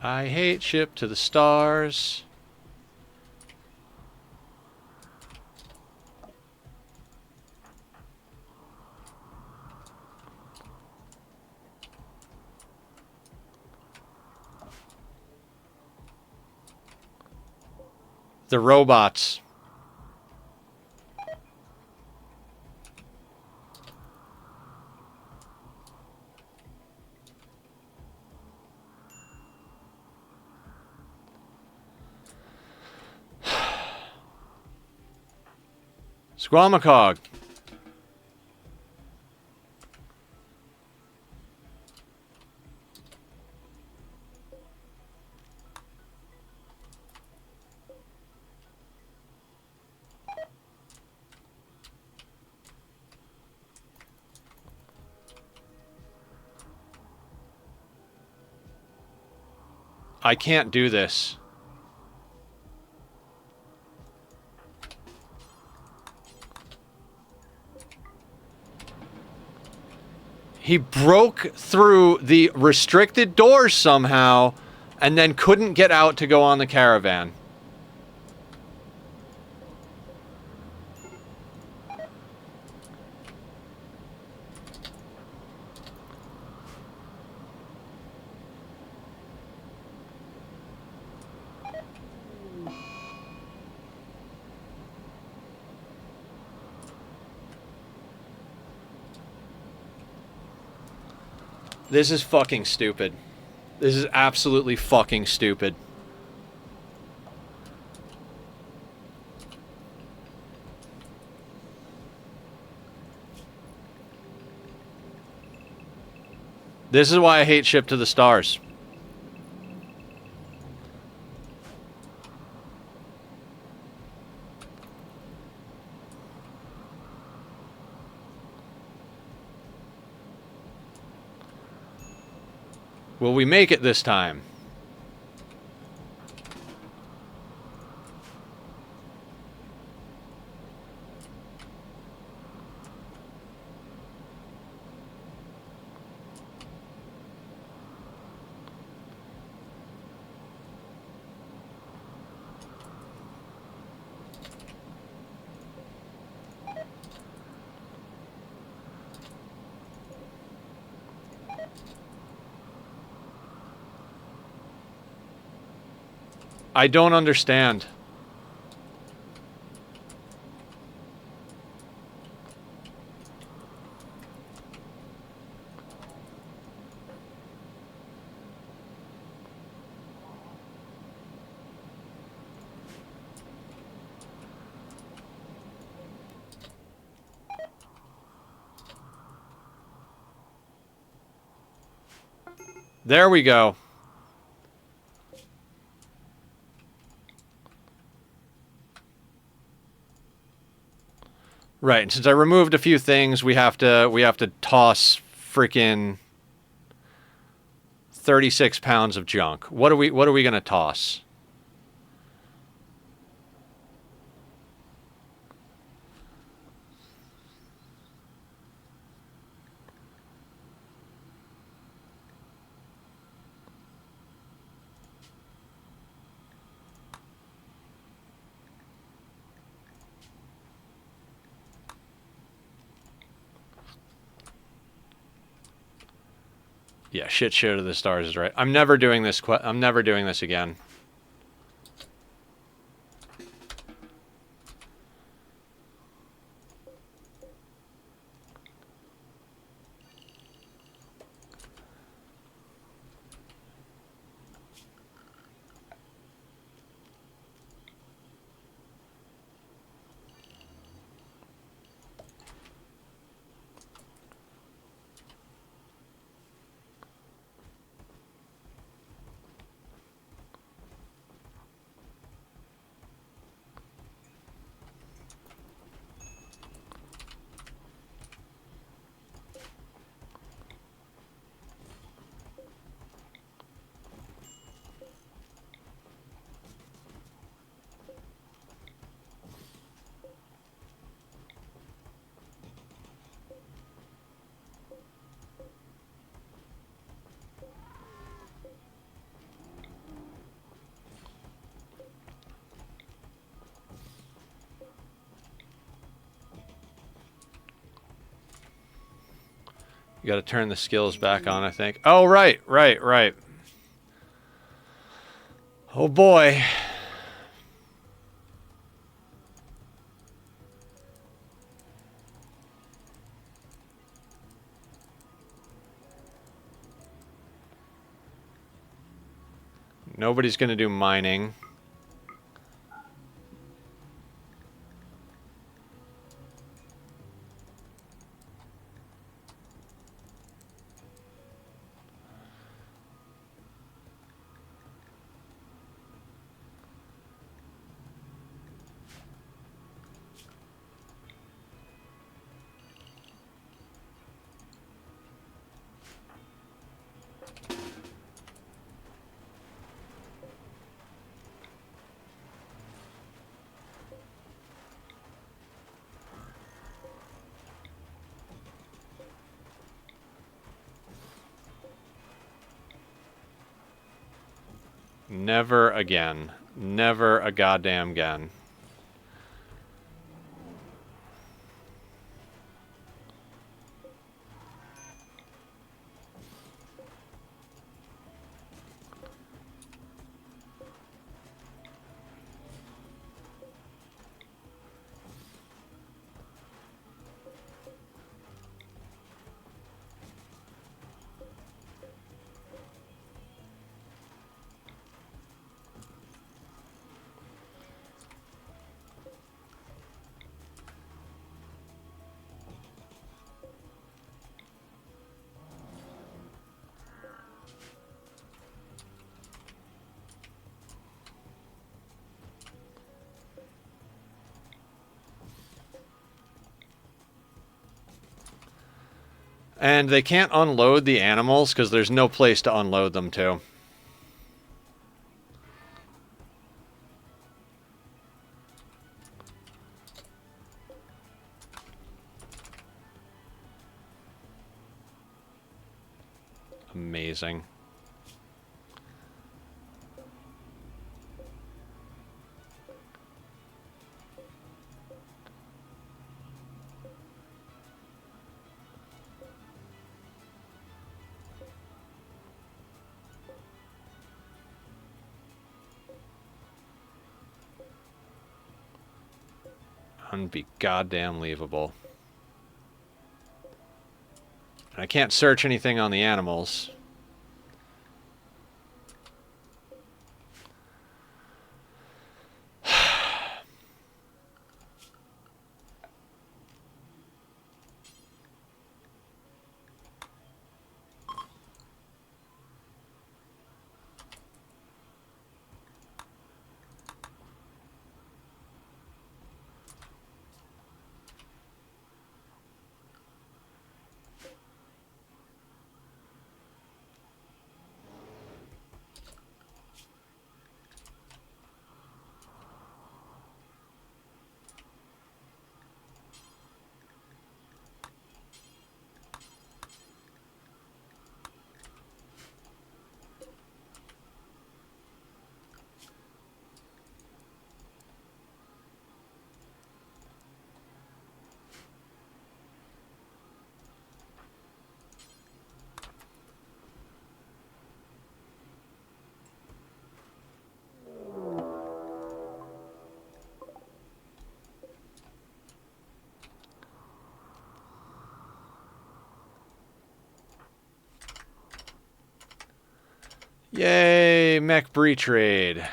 I hate ship to the stars. The robots. Squamacog. I can't do this. He broke through the restricted doors somehow and then couldn't get out to go on the caravan. This is fucking stupid. This is absolutely fucking stupid. This is why I hate Ship to the Stars. Will we make it this time? I don't understand. There we go. Right, and since I removed a few things, we have to toss freaking 36 pounds of junk. What are we gonna toss? Yeah, shit to the stars is right. I'm never doing this. I'm never doing this again. You got to turn the skills back on, I think. Oh, right. Oh, boy. Nobody's going to do mining. Never again. Never a goddamn again. And they can't unload the animals because there's no place to unload them to. Amazing. Unbe goddamn leavable. I can't search anything on the animals. Yay, mech breach raid.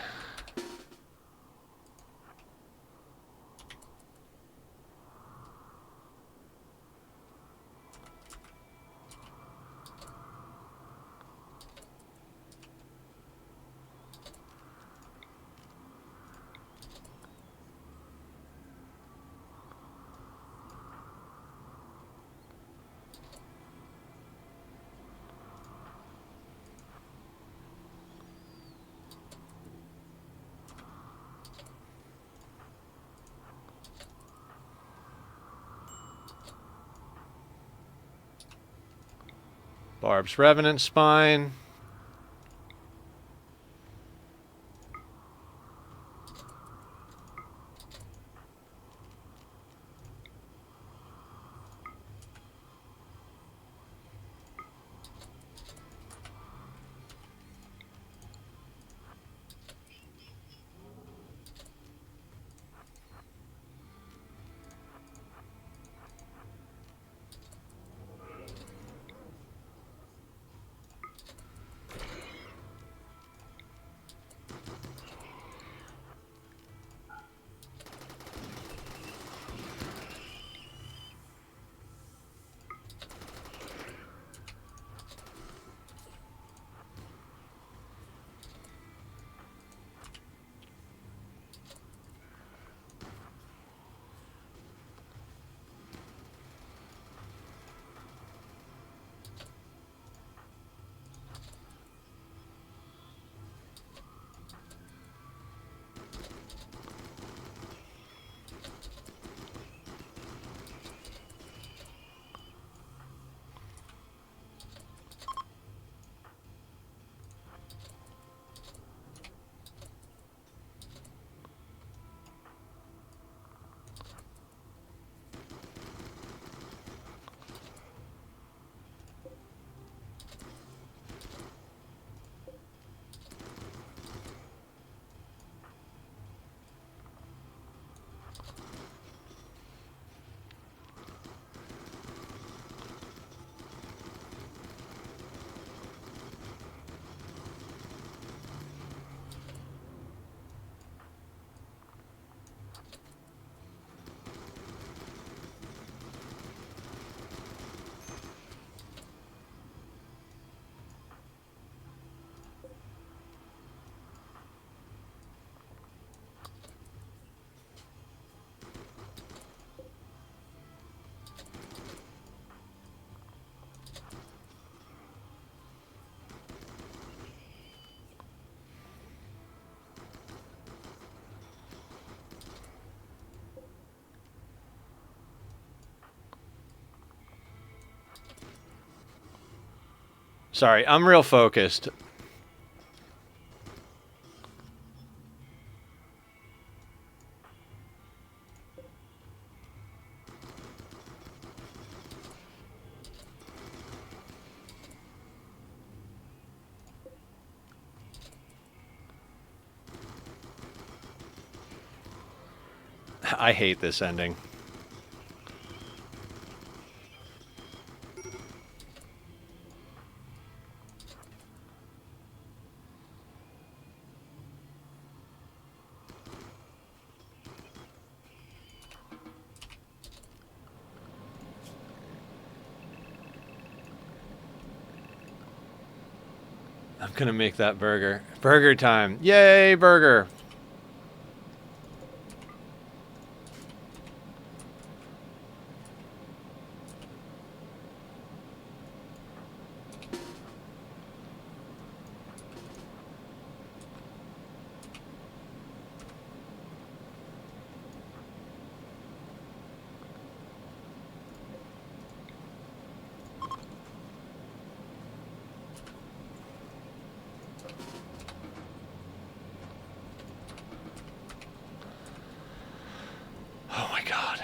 Barb's Revenant Spine. Sorry, I'm real focused. I hate this ending. I'm gonna make that burger. Burger time. Yay, burger. Oh my god.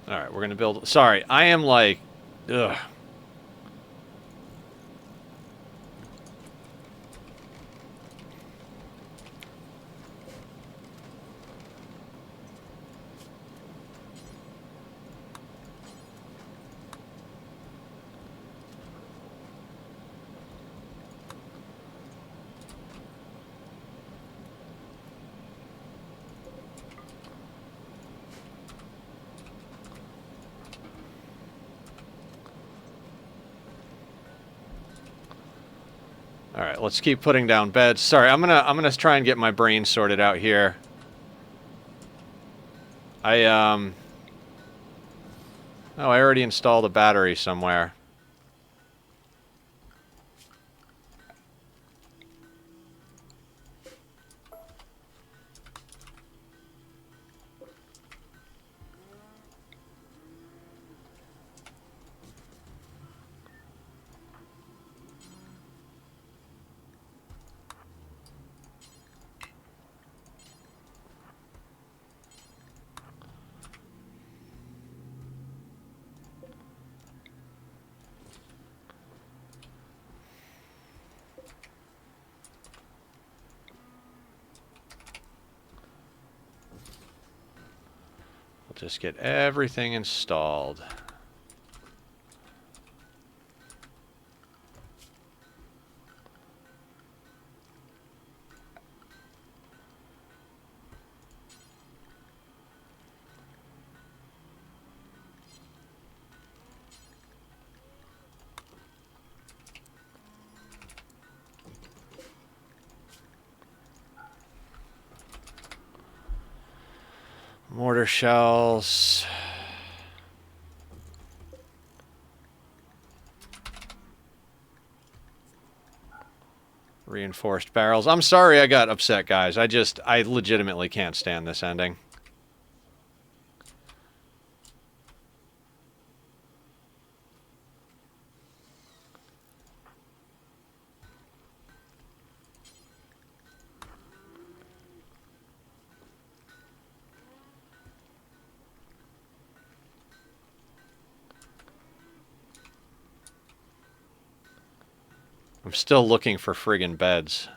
Alright, we're gonna build... Sorry, I am like... Ugh. All right, let's keep putting down beds. Sorry, I'm gonna try and get my brain sorted out here. Oh, I already installed a battery somewhere. Just get everything installed. Mortar shells. Reinforced barrels. I'm sorry I got upset, guys. I legitimately can't stand this ending. I'm still looking for friggin' beds.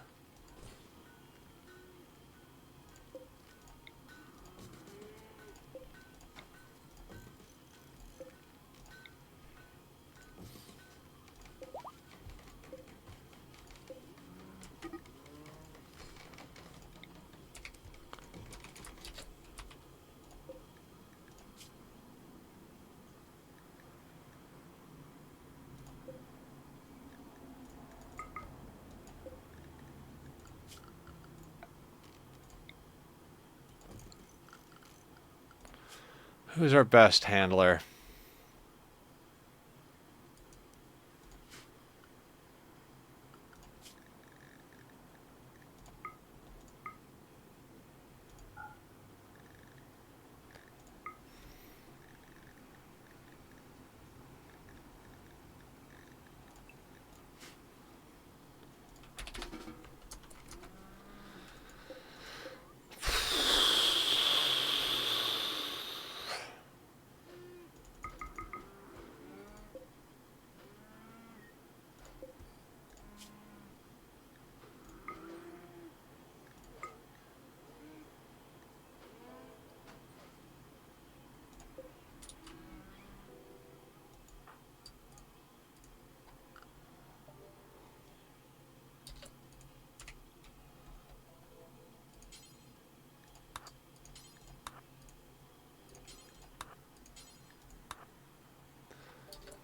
Who's our best handler?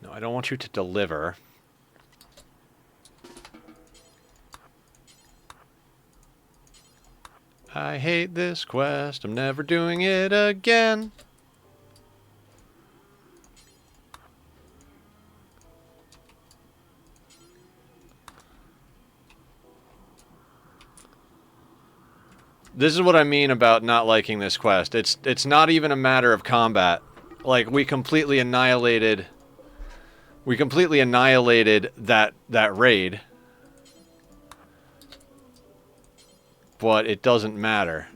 No, I don't want you to deliver. I hate this quest. I'm never doing it again. This is what I mean about not liking this quest. It's not even a matter of combat. Like, we completely annihilated that raid. But it doesn't matter.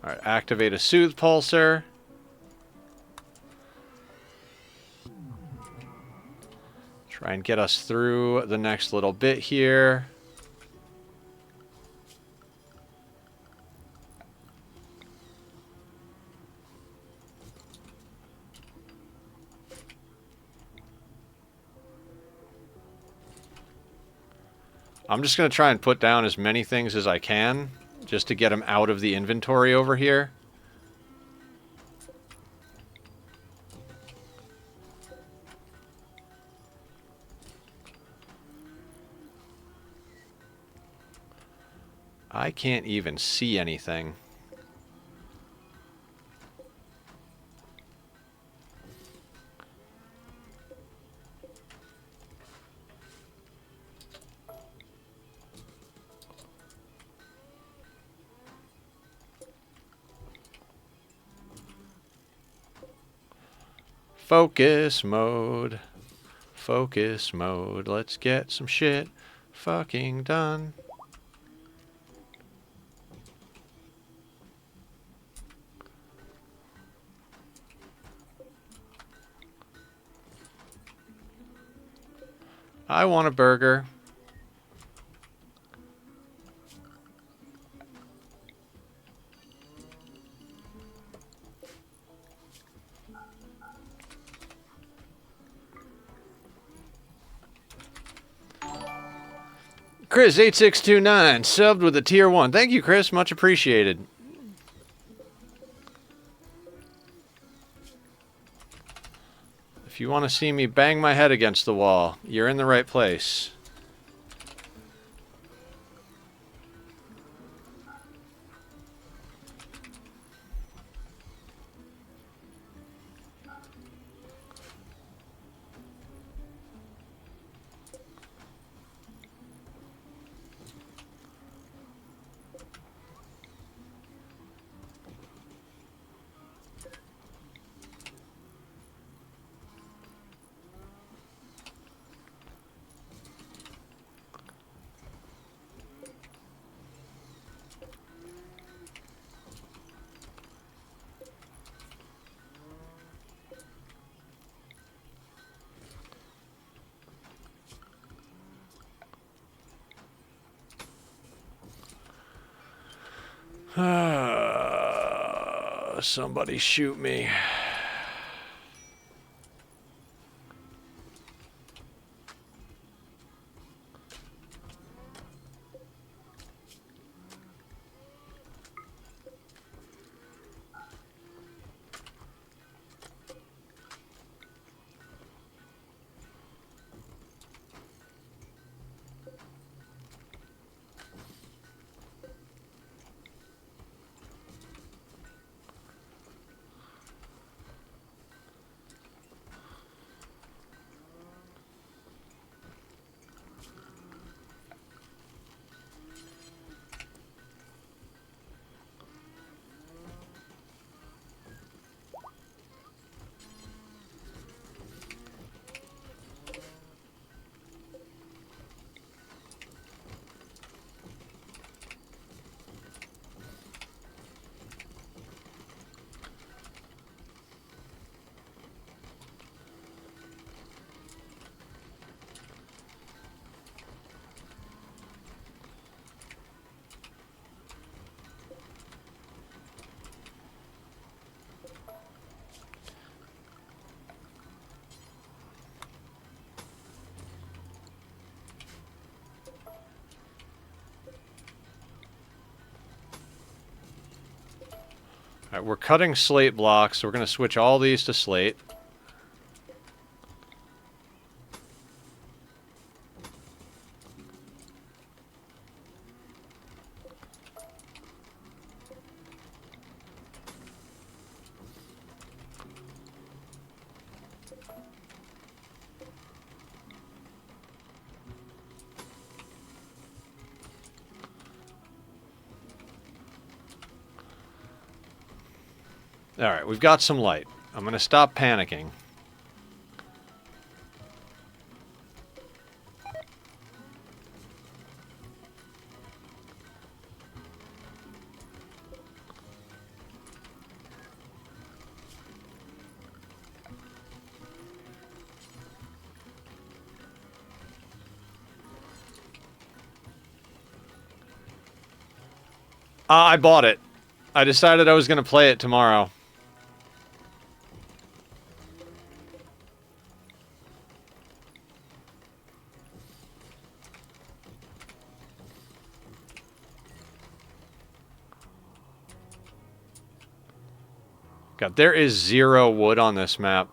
Alright, activate a soothe pulsar. Try and get us through the next little bit here. I'm just going to try and put down as many things as I can, just to get them out of the inventory over here. I can't even see anything. Focus mode. Focus mode. Let's get some shit fucking done. I want a burger. Chris8629 subbed with a tier 1. Thank you, Chris. Much appreciated. If you want to see me bang my head against the wall, you're in the right place. Somebody shoot me. Alright, we're cutting slate blocks, so we're going to switch all these to slate. Alright, we've got some light. I'm going to stop panicking. I bought it. I decided I was going to play it tomorrow. God, there is 0 wood on this map.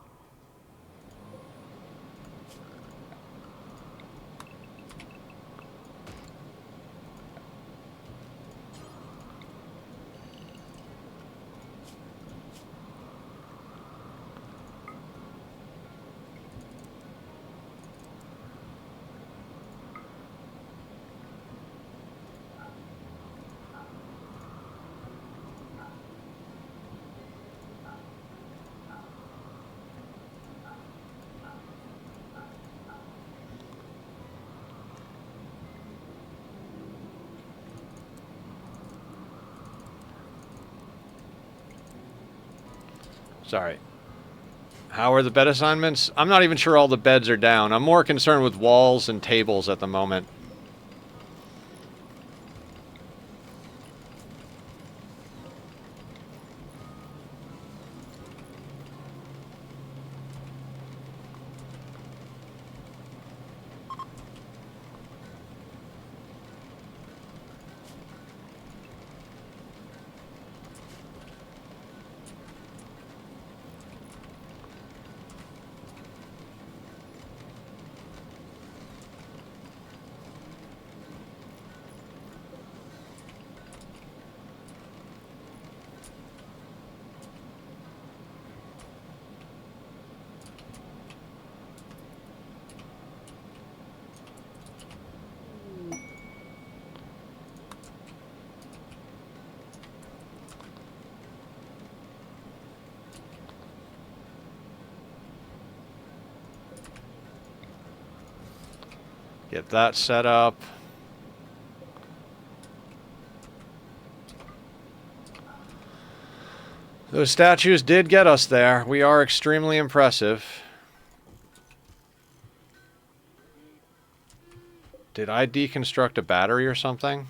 Sorry. How are the bed assignments? I'm not even sure all the beds are down. I'm more concerned with walls and tables at the moment. Get that set up. Those statues did get us there. We are extremely impressive. Did I deconstruct a battery or something?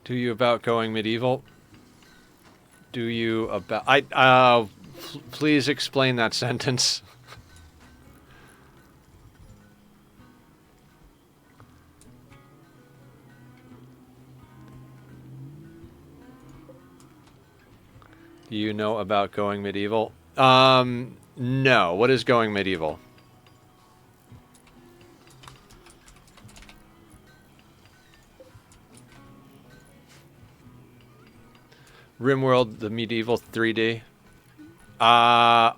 Do you about going medieval? Do you about... please explain that sentence. Do you know about going medieval? No. What is going medieval? Rimworld, the medieval 3D. I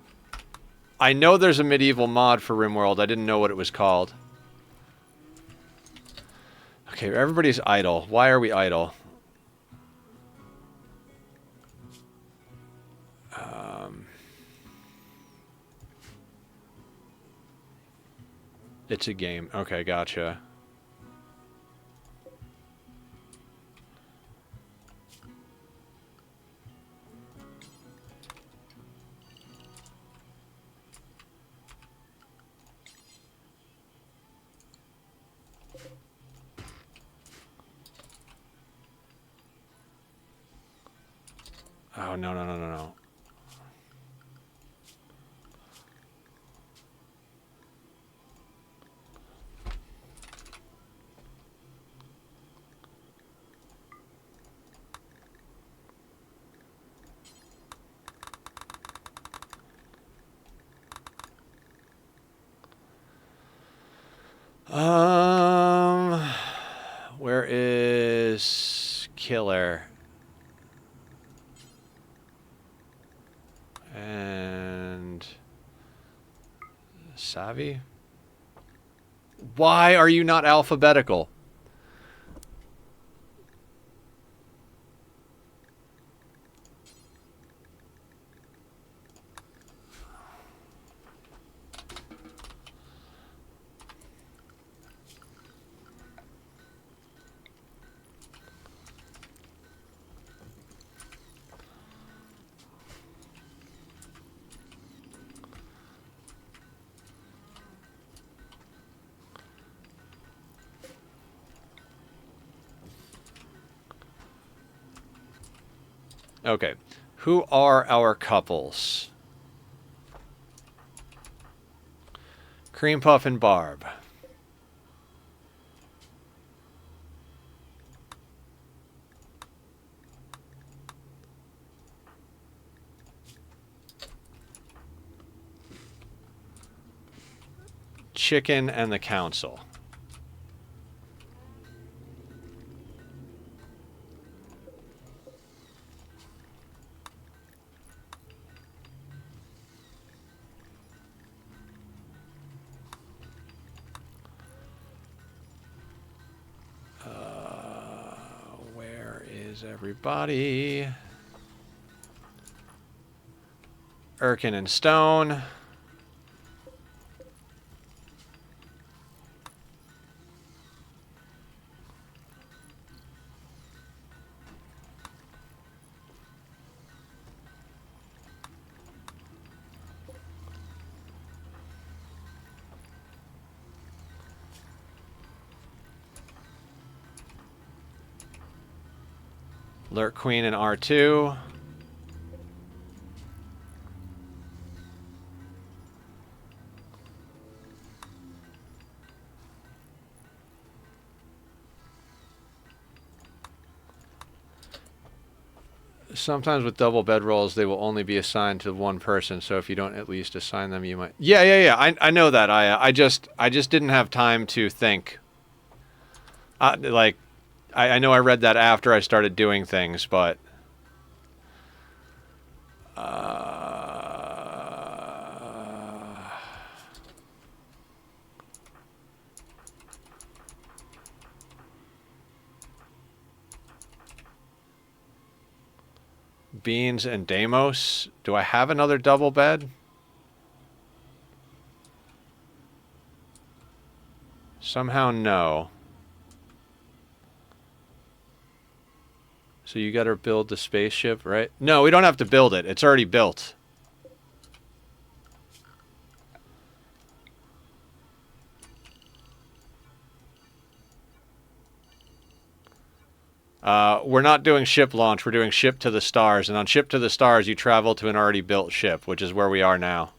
know there's a medieval mod for Rimworld. I didn't know what it was called. Okay, everybody's idle. Why are we idle? It's a game. Okay, gotcha. Oh, no, no, no, no, no. Where is Killer? And Savvy? Why are you not alphabetical? Okay. Who are our couples? Cream Puff and Barb. Chicken and the Council. Where is everybody? Erkin and Stone. Lurk Queen and R2. Sometimes with double bedrolls, they will only be assigned to one person. So if you don't at least assign them, you might. Yeah. I know that. I just didn't have time to think. Like, I know I read that after I started doing things, but. Beans and Deimos. Do I have another double bed? Somehow no. So you got to build the spaceship, right? No, we don't have to build it. It's already built. We're not doing ship launch. We're doing ship to the stars. And on ship to the stars, you travel to an already built ship, which is where we are now.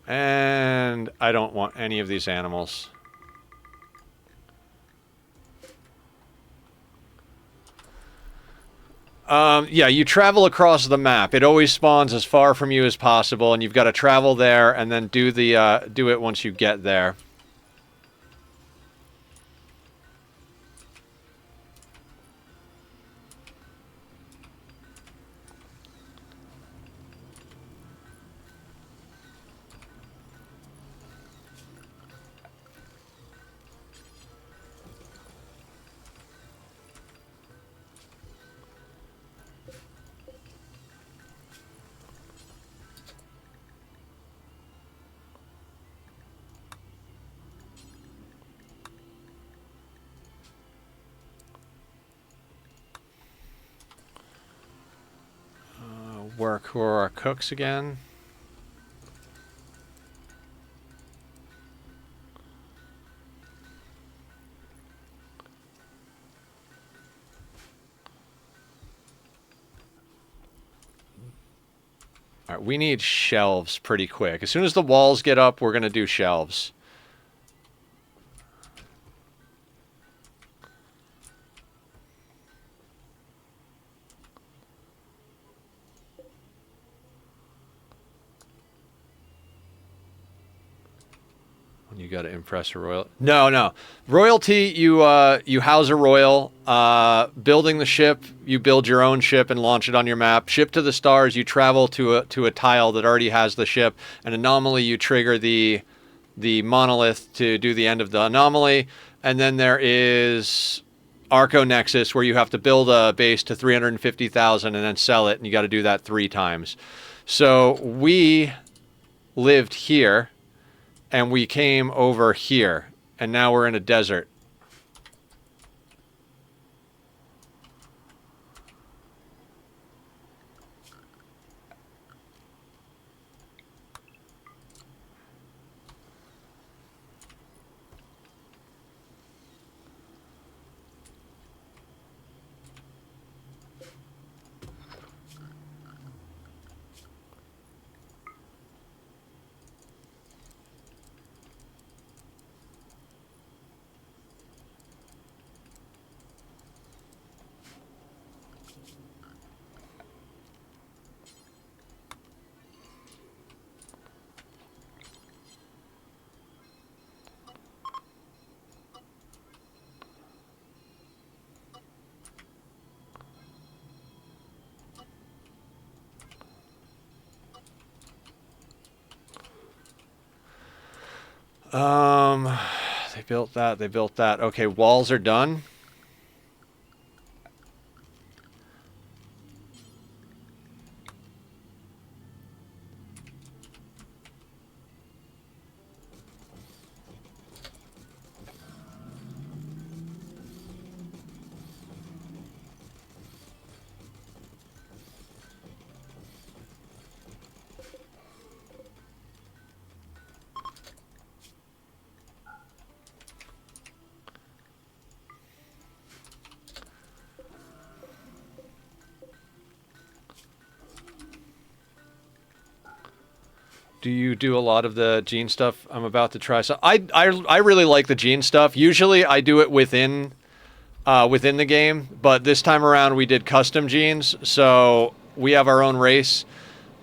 And I don't want any of these animals. Yeah, you travel across the map. It always spawns as far from you as possible, and you've got to travel there and then do it once you get there. work. Who are our cooks again? All right, we need shelves pretty quick. As soon as the walls get up, we're going to do shelves. You got to impress a royal. No. Royalty, you house a royal. Building the ship, you build your own ship and launch it on your map. Ship to the stars, you travel to a tile that already has the ship. An anomaly, you trigger the monolith to do the end of the anomaly. And then there is Arco Nexus, where you have to build a base to 350,000 and then sell it, and you got to do that 3 times. So we lived here. And we came over here, and now we're in a desert. They built that. Okay, walls are done. Do you do a lot of the gene stuff? I'm about to try. So I really like the gene stuff. Usually I do it within the game, but this time around we did custom genes. So we have our own race.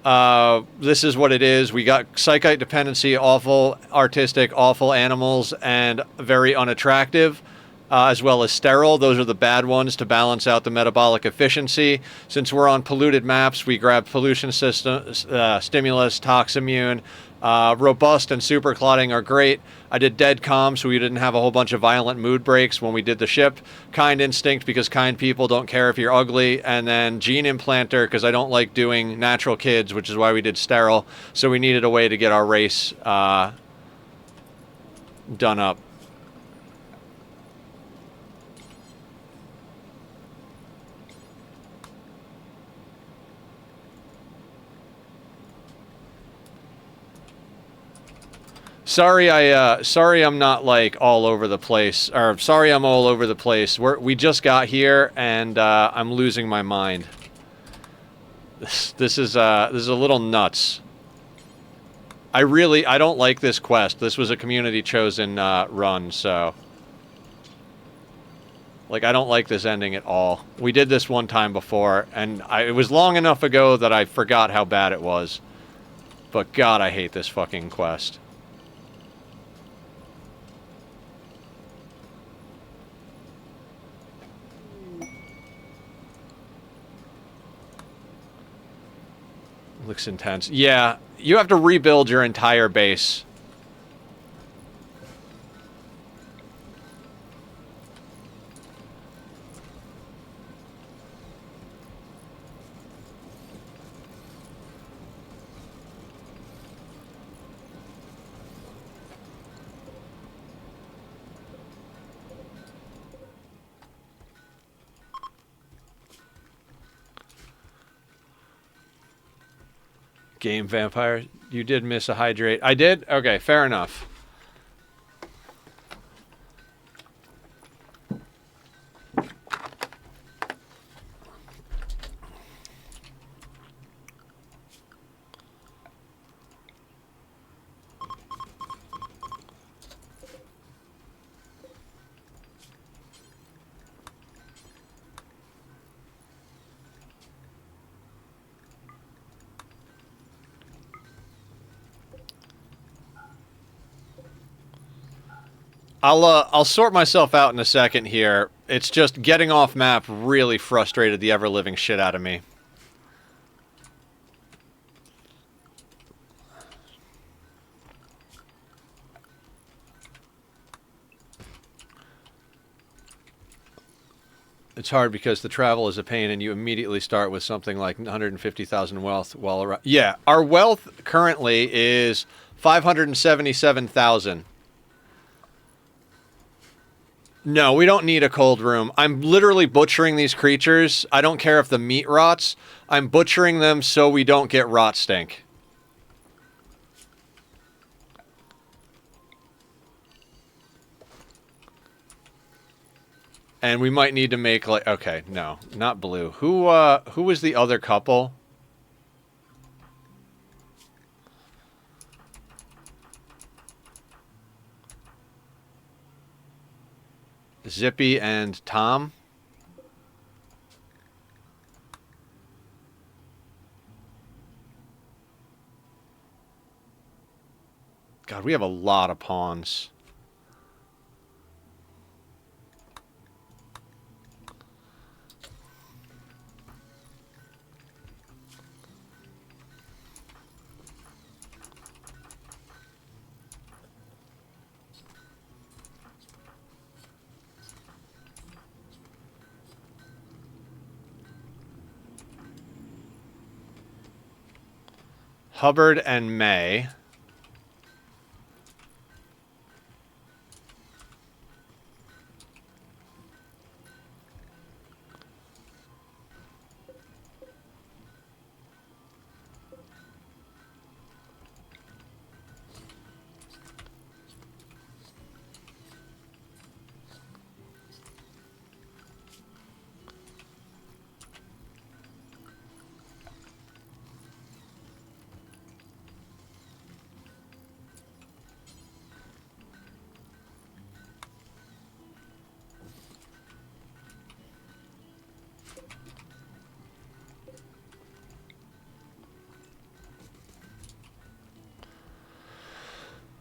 This is what it is. We got psychite dependency, awful artistic, awful animals, and very unattractive. As well as sterile. Those are the bad ones to balance out the metabolic efficiency. Since we're on polluted maps, we grabbed pollution system, stimulus, toximmune. Robust and super clotting are great. I did dead calm, so we didn't have a whole bunch of violent mood breaks when we did the ship. Kind instinct, because kind people don't care if you're ugly. And then gene implanter, because I don't like doing natural kids, which is why we did sterile. So we needed a way to get our race done up. Sorry, I'm not like all over the place. Or sorry, I'm all over the place. We just got here, and I'm losing my mind. This is a little nuts. I don't like this quest. This was a community chosen run, so like I don't like this ending at all. We did this one time before, and it was long enough ago that I forgot how bad it was. But God, I hate this fucking quest. Looks intense. Yeah, you have to rebuild your entire base. Game vampire. You did miss a hydrate. I did? Okay, fair enough. I'll sort myself out in a second here. It's just getting off map really frustrated the ever-living shit out of me. It's hard because the travel is a pain and you immediately start with something like 150,000 wealth while around. Yeah, our wealth currently is 577,000. No, we don't need a cold room. I'm literally butchering these creatures. I don't care if the meat rots. I'm butchering them so we don't get rot stink. And we might need to make like... Okay, no, not blue. Who was the other couple? Zippy and Tom? God, we have a lot of pawns. Hubbard and May.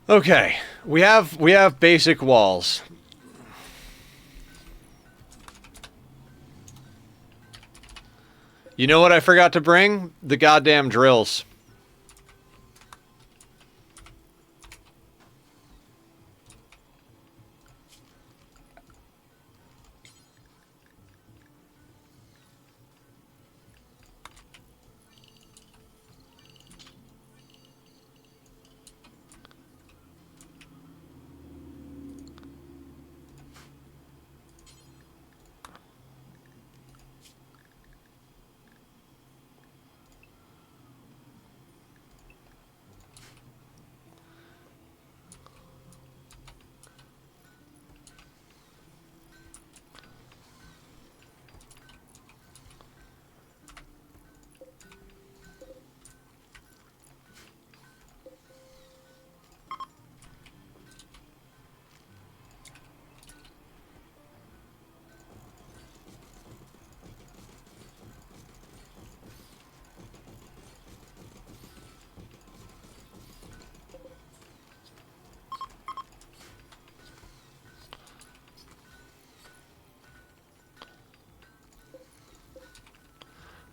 Okay, we have basic walls. You know what I forgot to bring? The goddamn drills.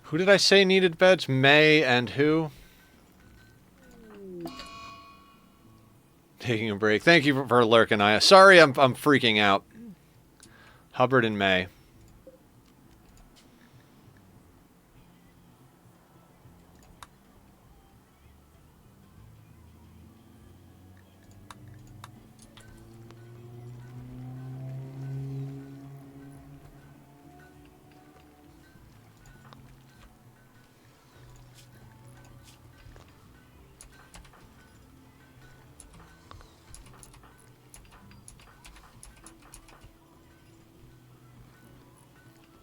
Who did I say needed beds? May and who? Taking a break. Thank you for lurking, Aya. Sorry, I'm freaking out. Hubbard and May.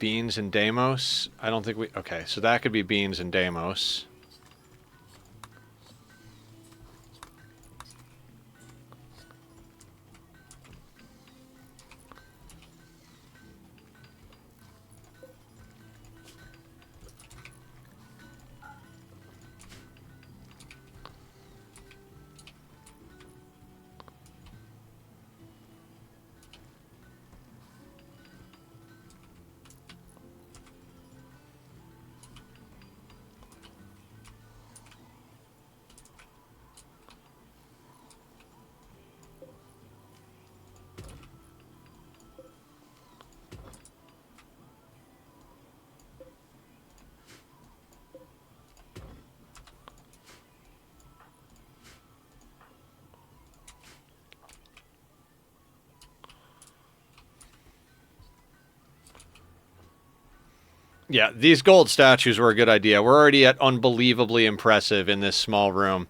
Beans and Deimos. I don't think we... Okay, so that could be Beans and Deimos. Yeah, these gold statues were a good idea. We're already at unbelievably impressive in this small room.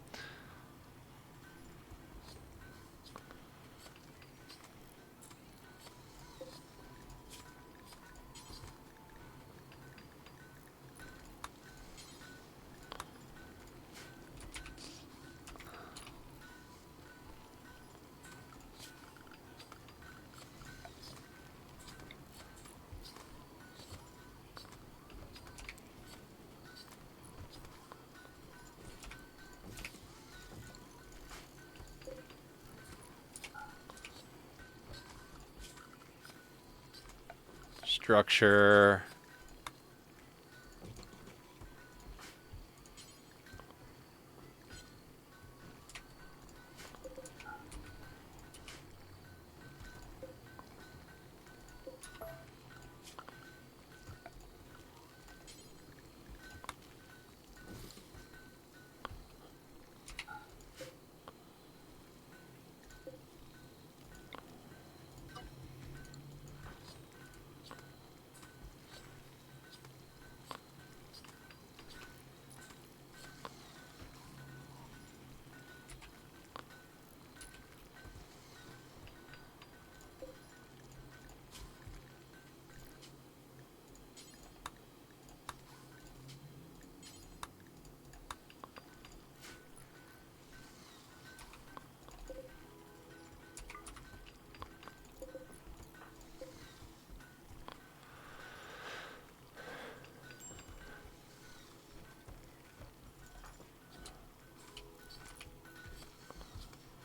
Structure.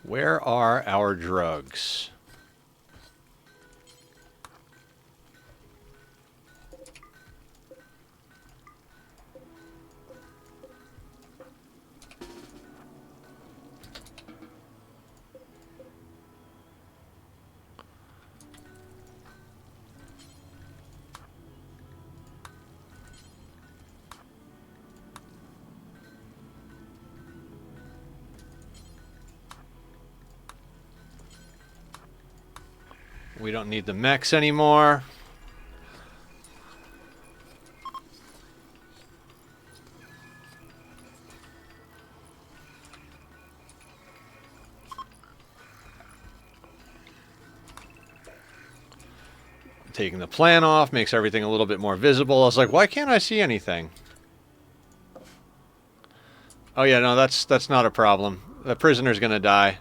Where are our drugs? We don't need the mechs anymore. Taking the plan off makes everything a little bit more visible. I was like, why can't I see anything? Oh yeah, no, that's not a problem. The prisoner's gonna die.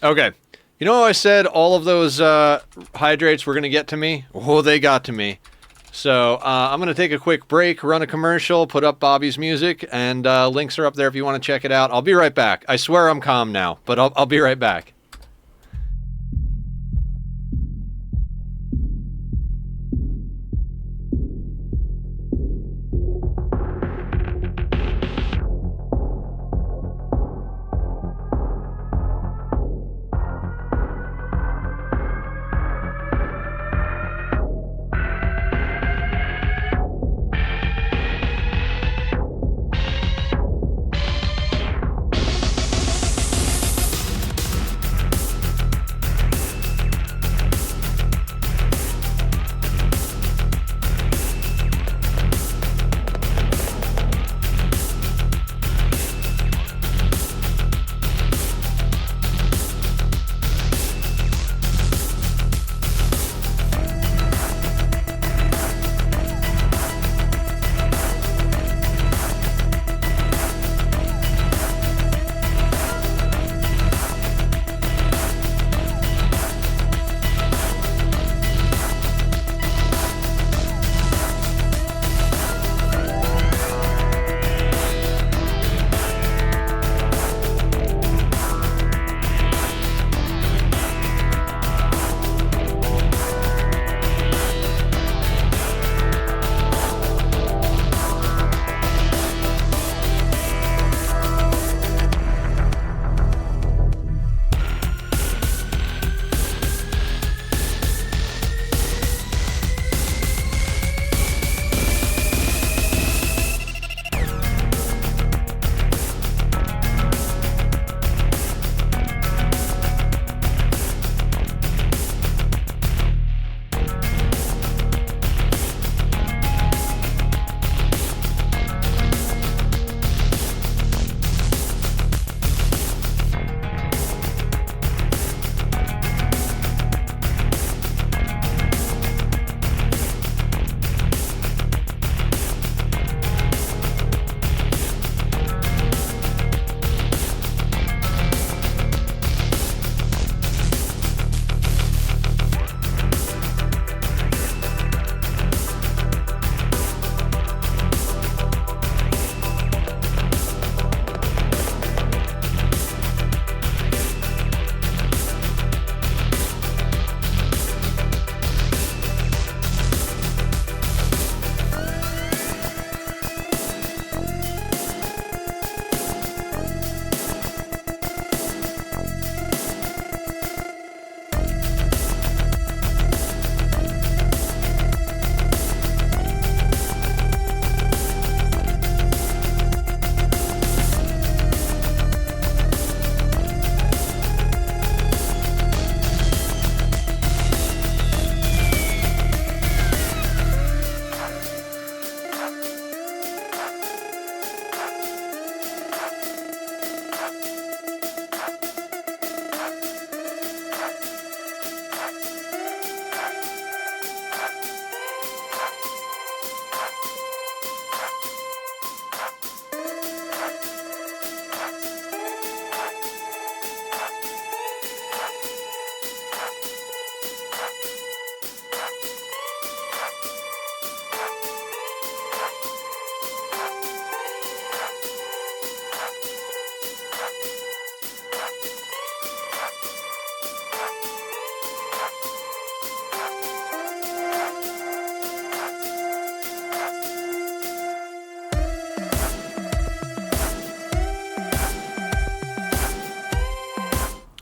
Okay. You know how I said all of those hydrates were going to get to me? Oh, they got to me. So I'm going to take a quick break, run a commercial, put up Bobby's music, and links are up there if you want to check it out. I'll be right back. I swear I'm calm now, but I'll be right back.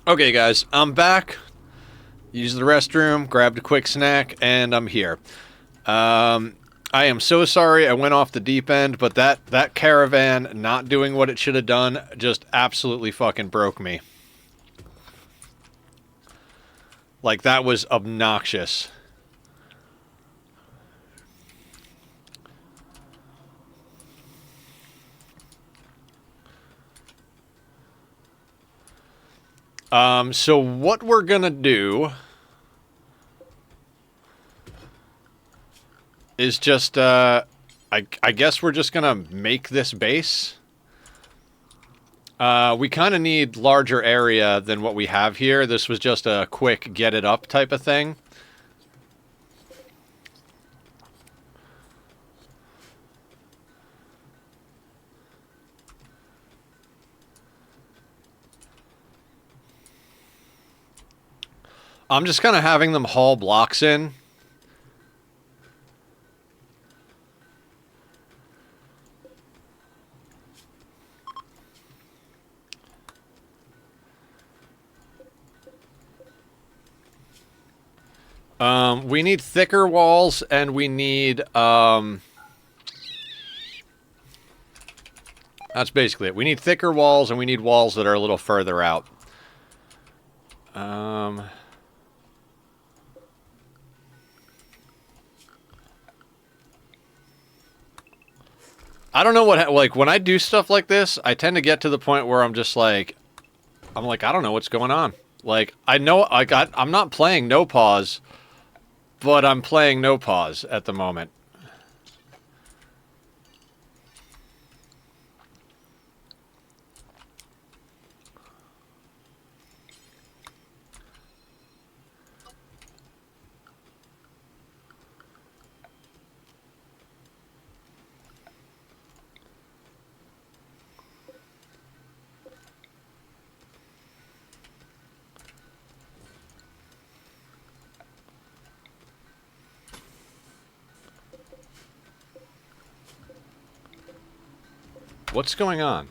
Okay, guys, I'm back. Used the restroom, grabbed a quick snack, and I'm here. I am so sorry I went off the deep end, but that caravan not doing what it should have done just absolutely fucking broke me. Like, that was obnoxious. So what we're gonna do is just, I guess we're just gonna make this base. We kind of need larger area than what we have here. This was just a quick get it up type of thing. I'm just kind of having them haul blocks in. We need thicker walls, and we need, that's basically it. We need thicker walls, and we need walls that are a little further out. I don't know what, like, when I do stuff like this, I tend to get to the point where I'm just like, I don't know what's going on. Like, I know, I'm not playing no pause, but I'm playing no pause at the moment. What's going on?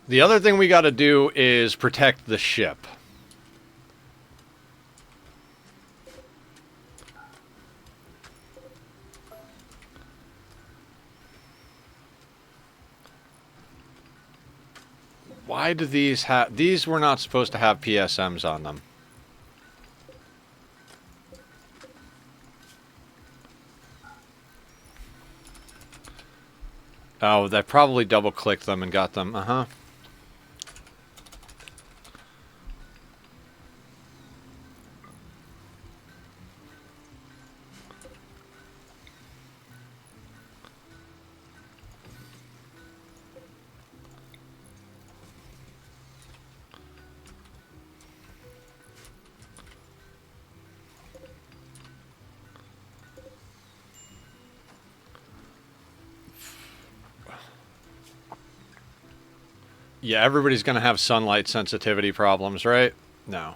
The other thing we gotta do is protect the ship. Why do these have... These were not supposed to have PSMs on them. Oh, they probably double-clicked them and got them. Uh-huh. Yeah, everybody's gonna have sunlight sensitivity problems, right? No.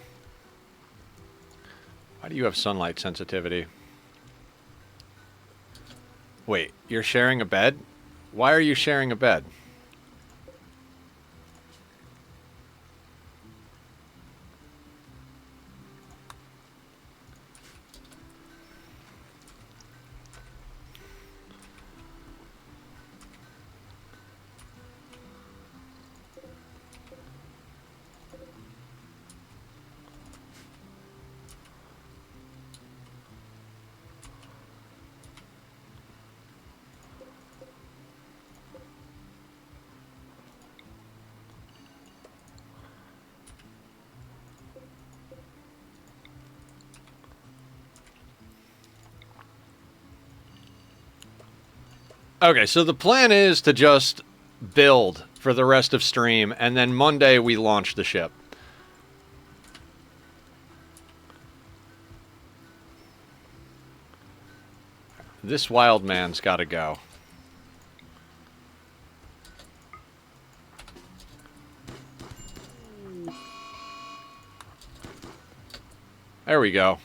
Why do you have sunlight sensitivity? Wait, you're sharing a bed? Why are you sharing a bed? Okay, so the plan is to just build for the rest of stream, and then Monday we launch the ship. This wild man's gotta go. There we go.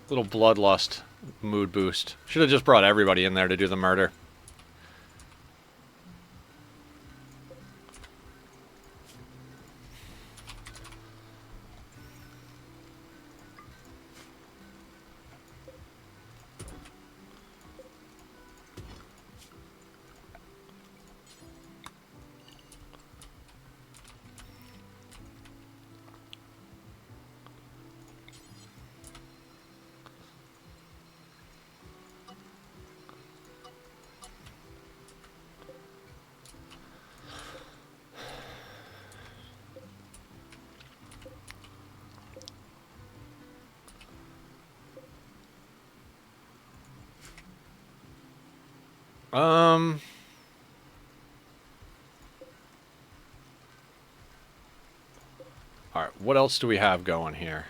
Little bloodlust mood boost. Should have just brought everybody in there to do the murder. Alright, what else do we have going here?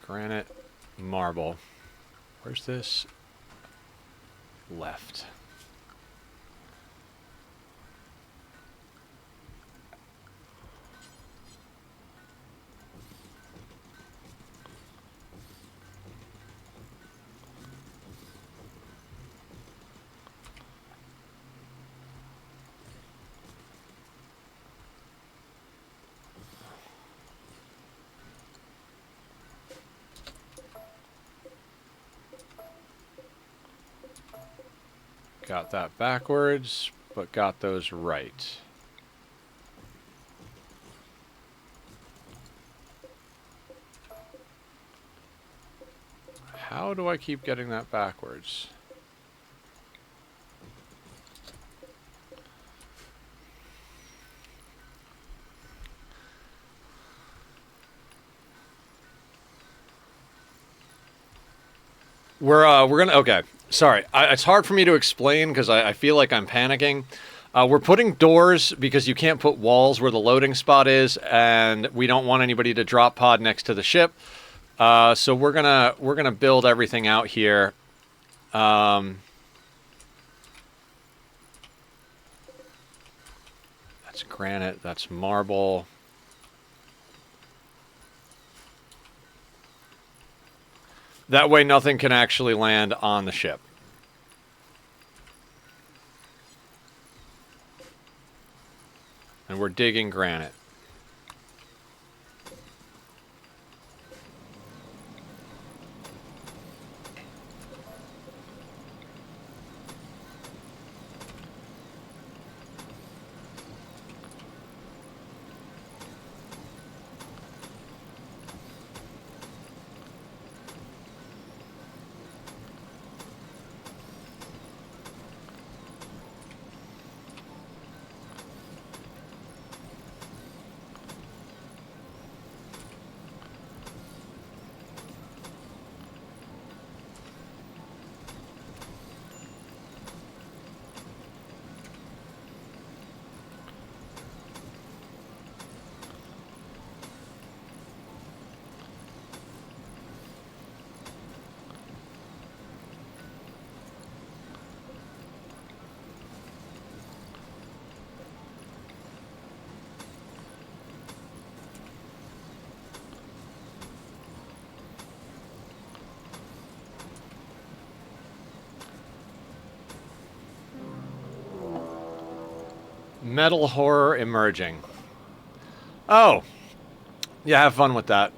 Granite, marble. Where's this? Left. Got that backwards, but got those right. How do I keep getting that backwards? We're gonna, okay, sorry. It's hard for me to explain because I feel like I'm panicking. We're putting doors because you can't put walls where the loading spot is, and we don't want anybody to drop pod next to the ship. So we're gonna build everything out here. That's granite, that's marble. That way nothing can actually land on the ship. And we're digging granite. Metal horror emerging. Oh. Yeah, have fun with that.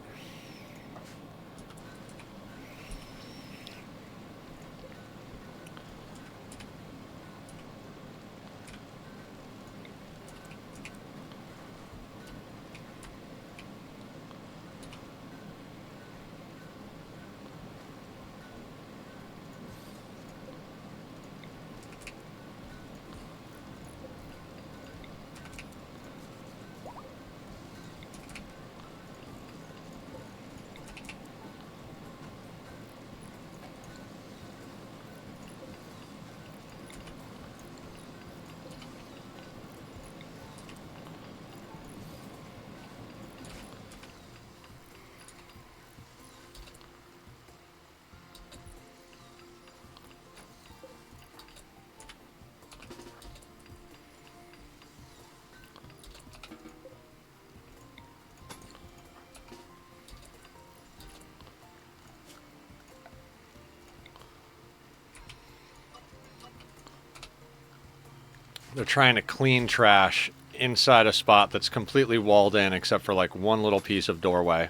They're trying to clean trash inside a spot that's completely walled in except for like one little piece of doorway.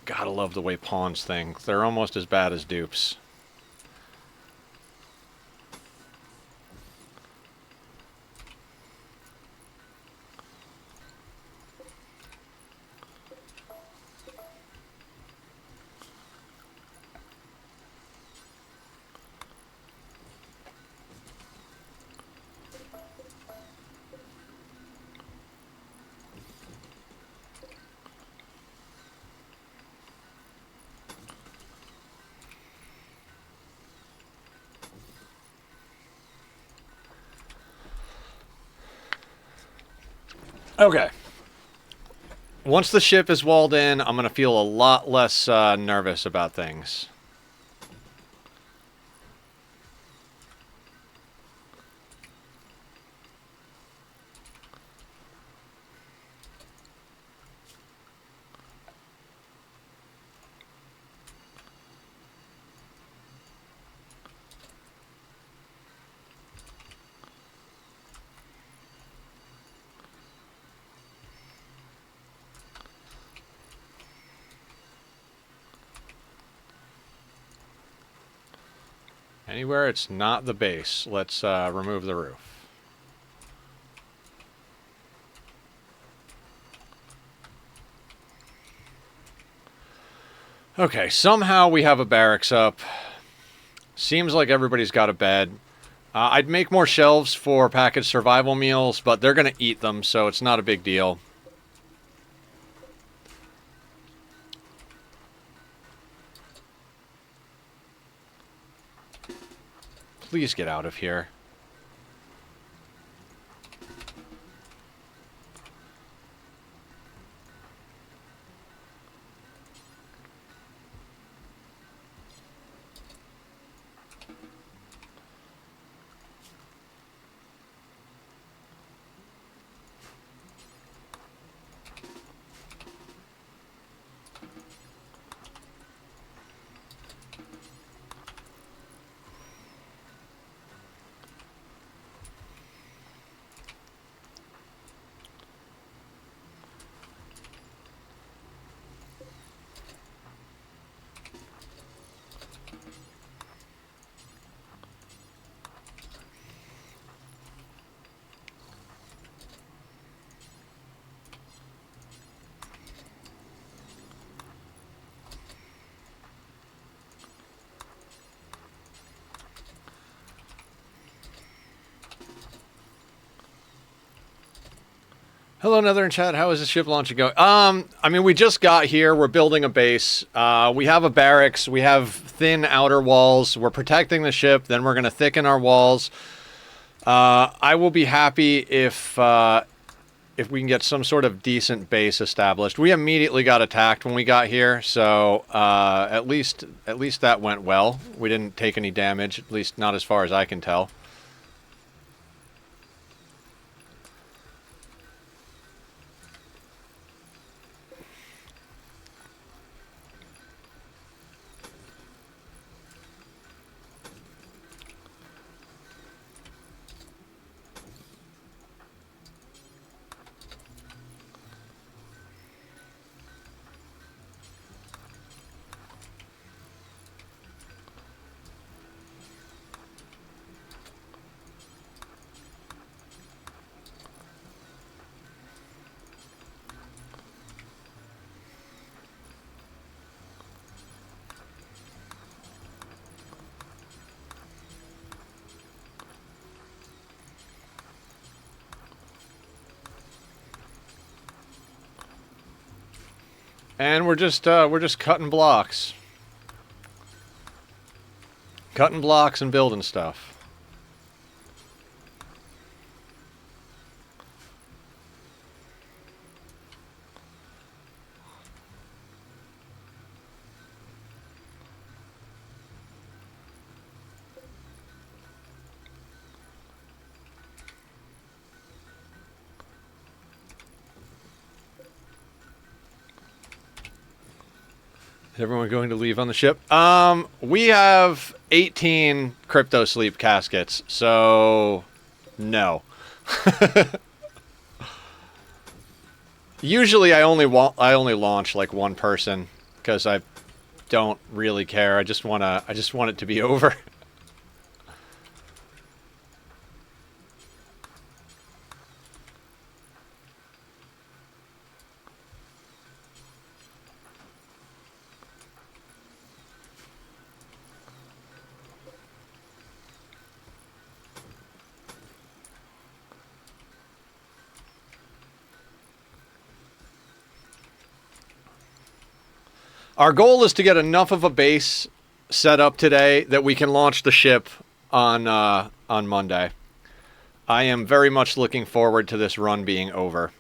Gotta love the way pawns think. They're almost as bad as dupes. Okay. Once the ship is walled in, I'm going to feel a lot less nervous about things. Anywhere it's not the base, let's remove the roof. Okay, somehow we have a barracks up. Seems like everybody's got a bed. I'd make more shelves for packaged survival meals, but they're going to eat them, so it's not a big deal. Please get out of here. Hello, Nether in chat. How is the ship launching going? I mean, we just got here. We're building a base. We have a barracks. We have thin outer walls. We're protecting the ship. Then we're going to thicken our walls. I will be happy if we can get some sort of decent base established. We immediately got attacked when we got here, so at least that went well. We didn't take any damage, at least not as far as I can tell. And we're just cutting blocks. Cutting blocks and building stuff. Is everyone going to leave on the ship? We have 18 crypto sleep caskets, so No. Usually I only launch like one person because I don't really care. I just want it to be over. Our goal is to get enough of a base set up today that we can launch the ship on Monday. I am very much looking forward to this run being over.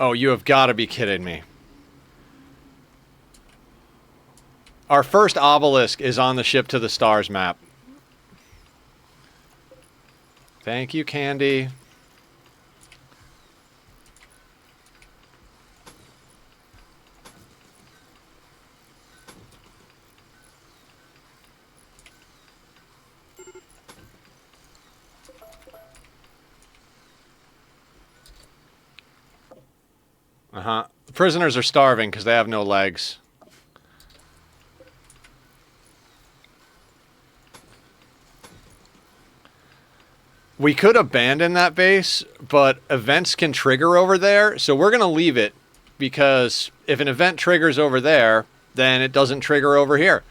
Oh, you have got to be kidding me. Our first obelisk is on the Ship to the Stars map. Thank you, Candy. Uh-huh. The prisoners are starving because they have no legs. We could abandon that base, but events can trigger over there, so we're going to leave it because if an event triggers over there, then it doesn't trigger over here.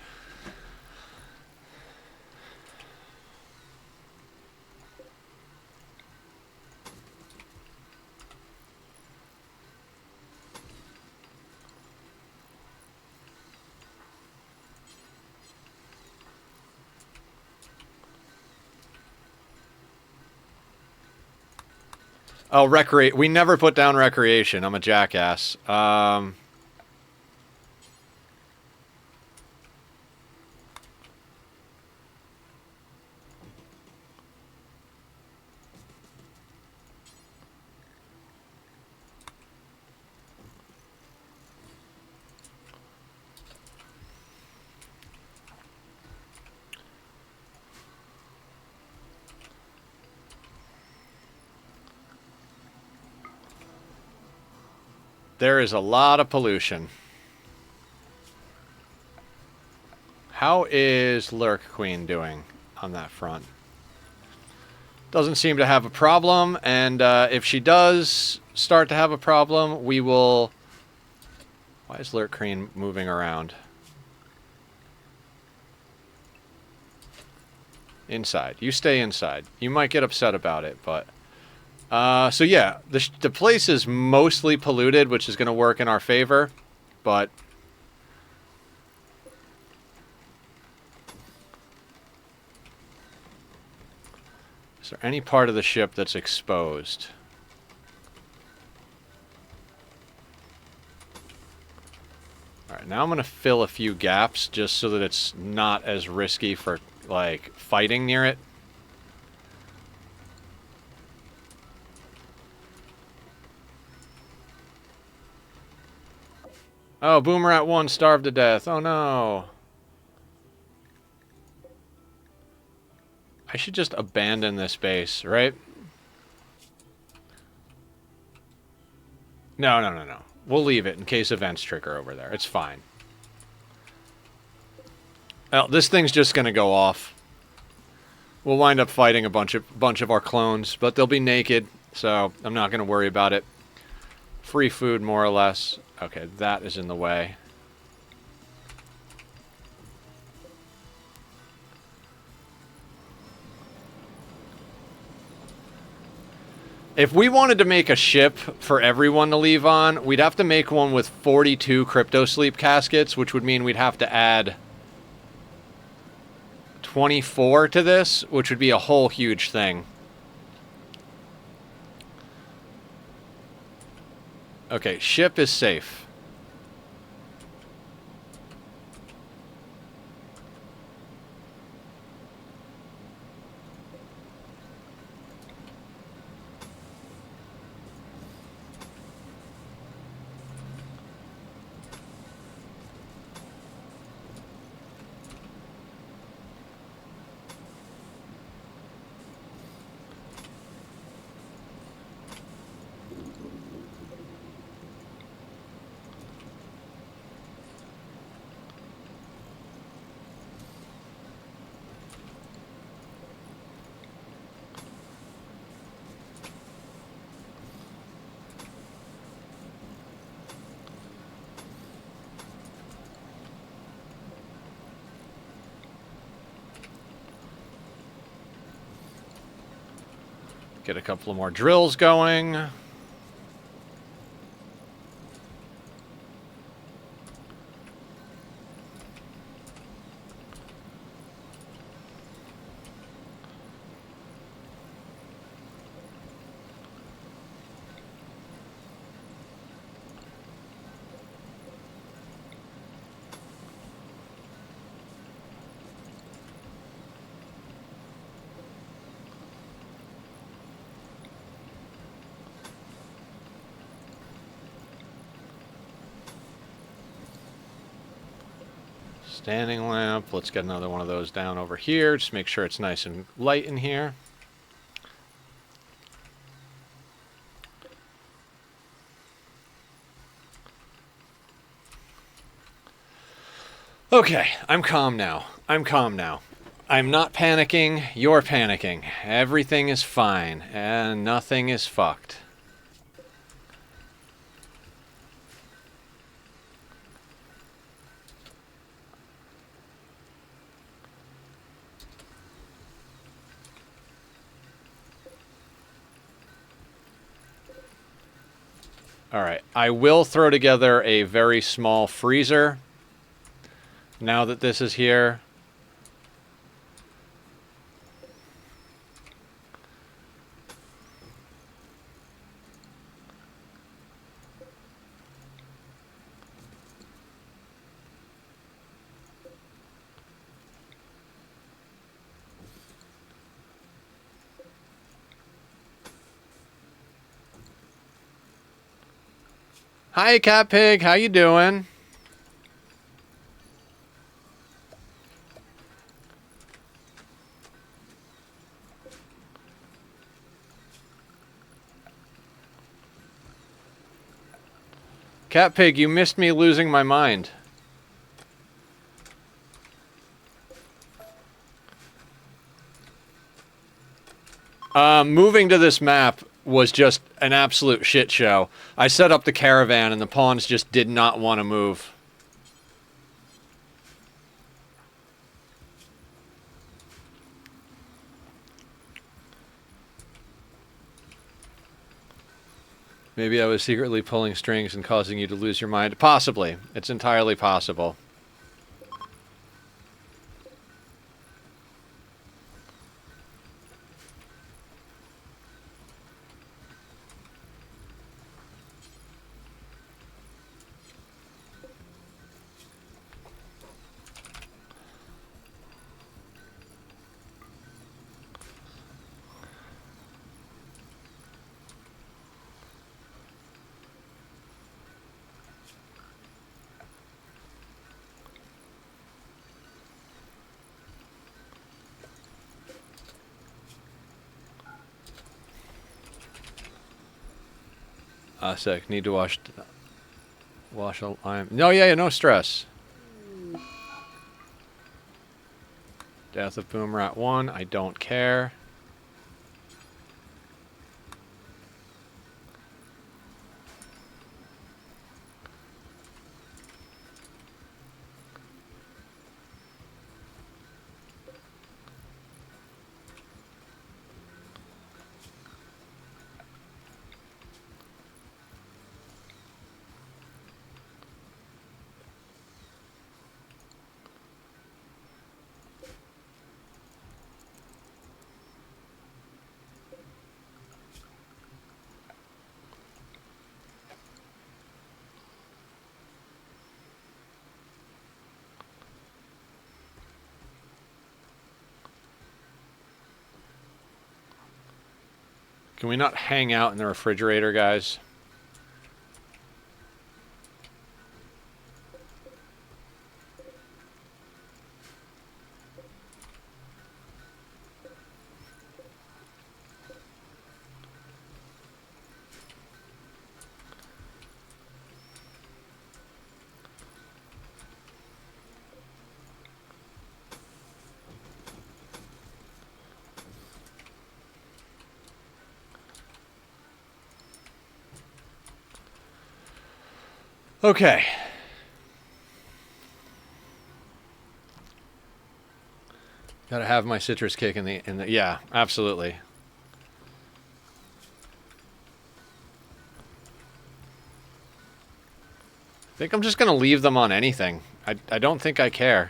Oh, we never put down recreation. I'm a jackass. There is a lot of pollution. How is Lurk Queen doing on that front? Doesn't seem to have a problem, and if she does start to have a problem, we will... Why is Lurk Queen moving around? Inside. You stay inside. You might get upset about it, but... so yeah, the place is mostly polluted, which is going to work in our favor, but... Is there any part of the ship that's exposed? Alright, now I'm going to fill a few gaps just so that it's not as risky for, like, fighting near it. Oh, Boomerat 1 starved to death. Oh no. I should just abandon this base, right? No. We'll leave it in case events trigger over there. It's fine. Oh, this thing's just gonna go off. We'll wind up fighting a bunch of our clones, but they'll be naked, so I'm not gonna worry about it. Free food, more or less. Okay, that is in the way. If we wanted to make a ship for everyone to leave on, we'd have to make one with 42 crypto sleep caskets, which would mean we'd have to add 24 to this, which would be a whole huge thing. Okay, ship is safe. Get a couple of more drills going. Standing lamp. Let's get another one of those down over here. Just make sure it's nice and light in here. Okay, I'm calm now. I'm calm now. I'm not panicking. You're panicking. Everything is fine, and nothing is fucked. Alright, I will throw together a very small freezer now that this is here. Hi, Cat Pig. How you doing? Cat Pig, you missed me losing my mind. Moving to this map was just an absolute shit show. I set up the caravan and the pawns just did not want to move. Maybe I was secretly pulling strings and causing you to lose your mind. Possibly. It's entirely possible. Sec. Need to wash all. No, yeah, no stress. Death of Boom Rat 1. I don't care. Can we not hang out in the refrigerator, guys? Okay. Gotta have my citrus kick in the yeah, absolutely. I think I'm just going to leave them on anything. I don't think I care.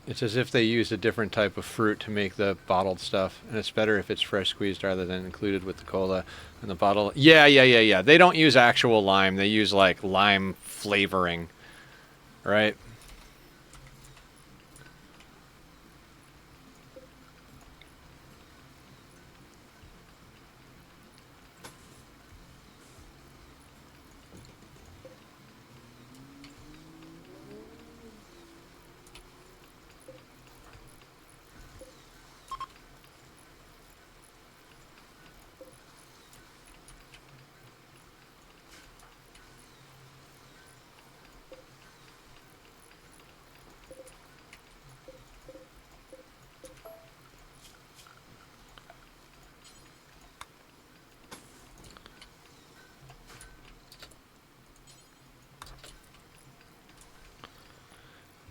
It's as if they used a different type of fruit to make the bottled stuff, and it's better if it's fresh squeezed rather than included with the cola and the bottle. Yeah. They don't use actual lime. They use, like, lime flavoring, right?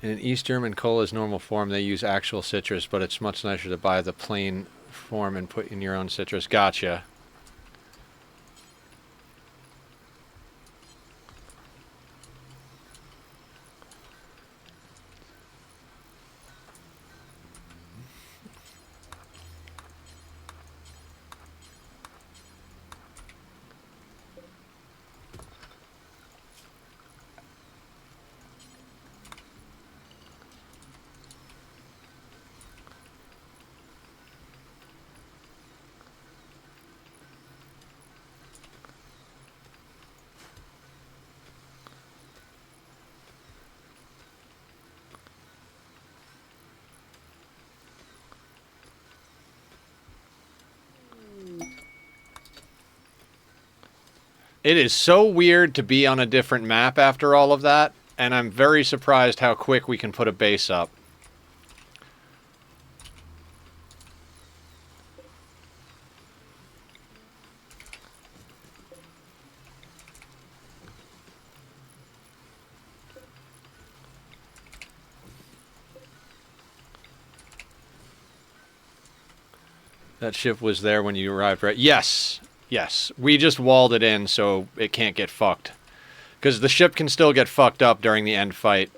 In East German cola's normal form, they use actual citrus, but it's much nicer to buy the plain form and put in your own citrus. Gotcha. It is so weird to be on a different map after all of that, and I'm very surprised how quick we can put a base up. That ship was there when you arrived, right? Yes. Yes. We just walled it in so it can't get fucked. Because the ship can still get fucked up during the end fight.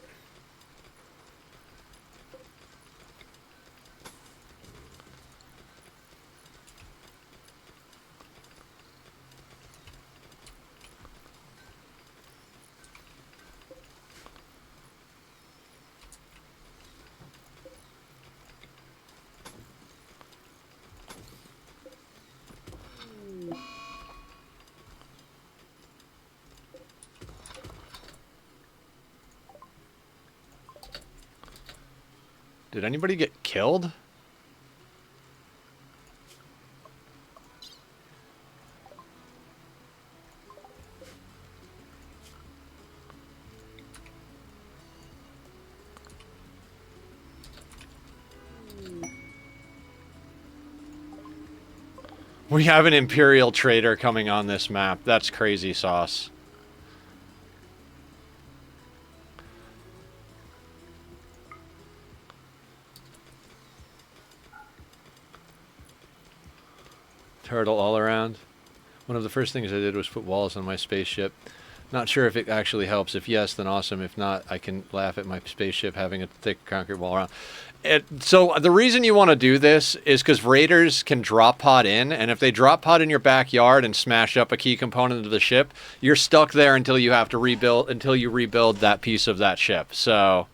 Did anybody get killed? We have an Imperial trader coming on this map. That's crazy sauce. Turtle all around. One of the first things I did was put walls on my spaceship. Not sure if it actually helps. If yes, then awesome. If not, I can laugh at my spaceship having a thick concrete wall around. So the reason you want to do this is because raiders can drop pod in, and if they drop pod in your backyard and smash up a key component of the ship, you're stuck there until you have to rebuild, until you rebuild that piece of that ship. So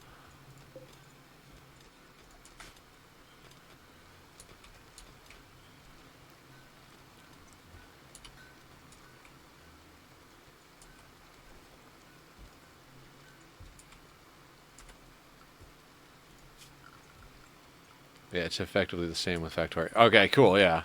Yeah, it's effectively the same with Factorio. Okay, cool, yeah.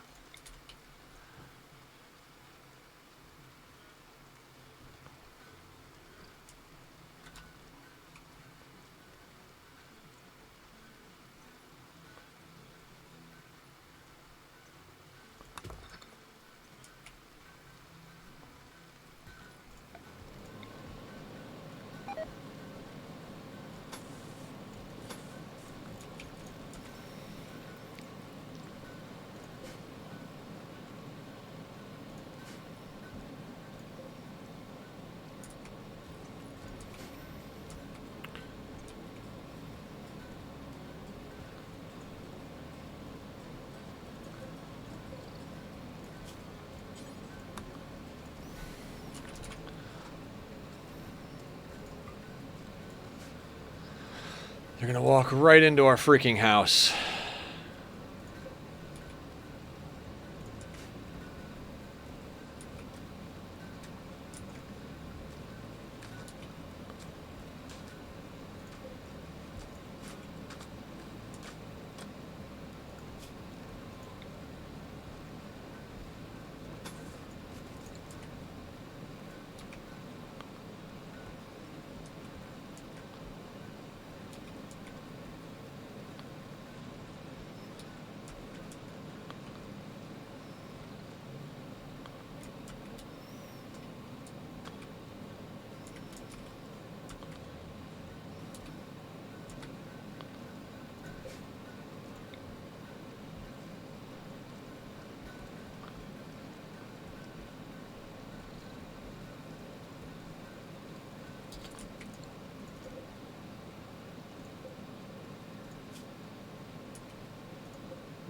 They're gonna walk right into our freaking house.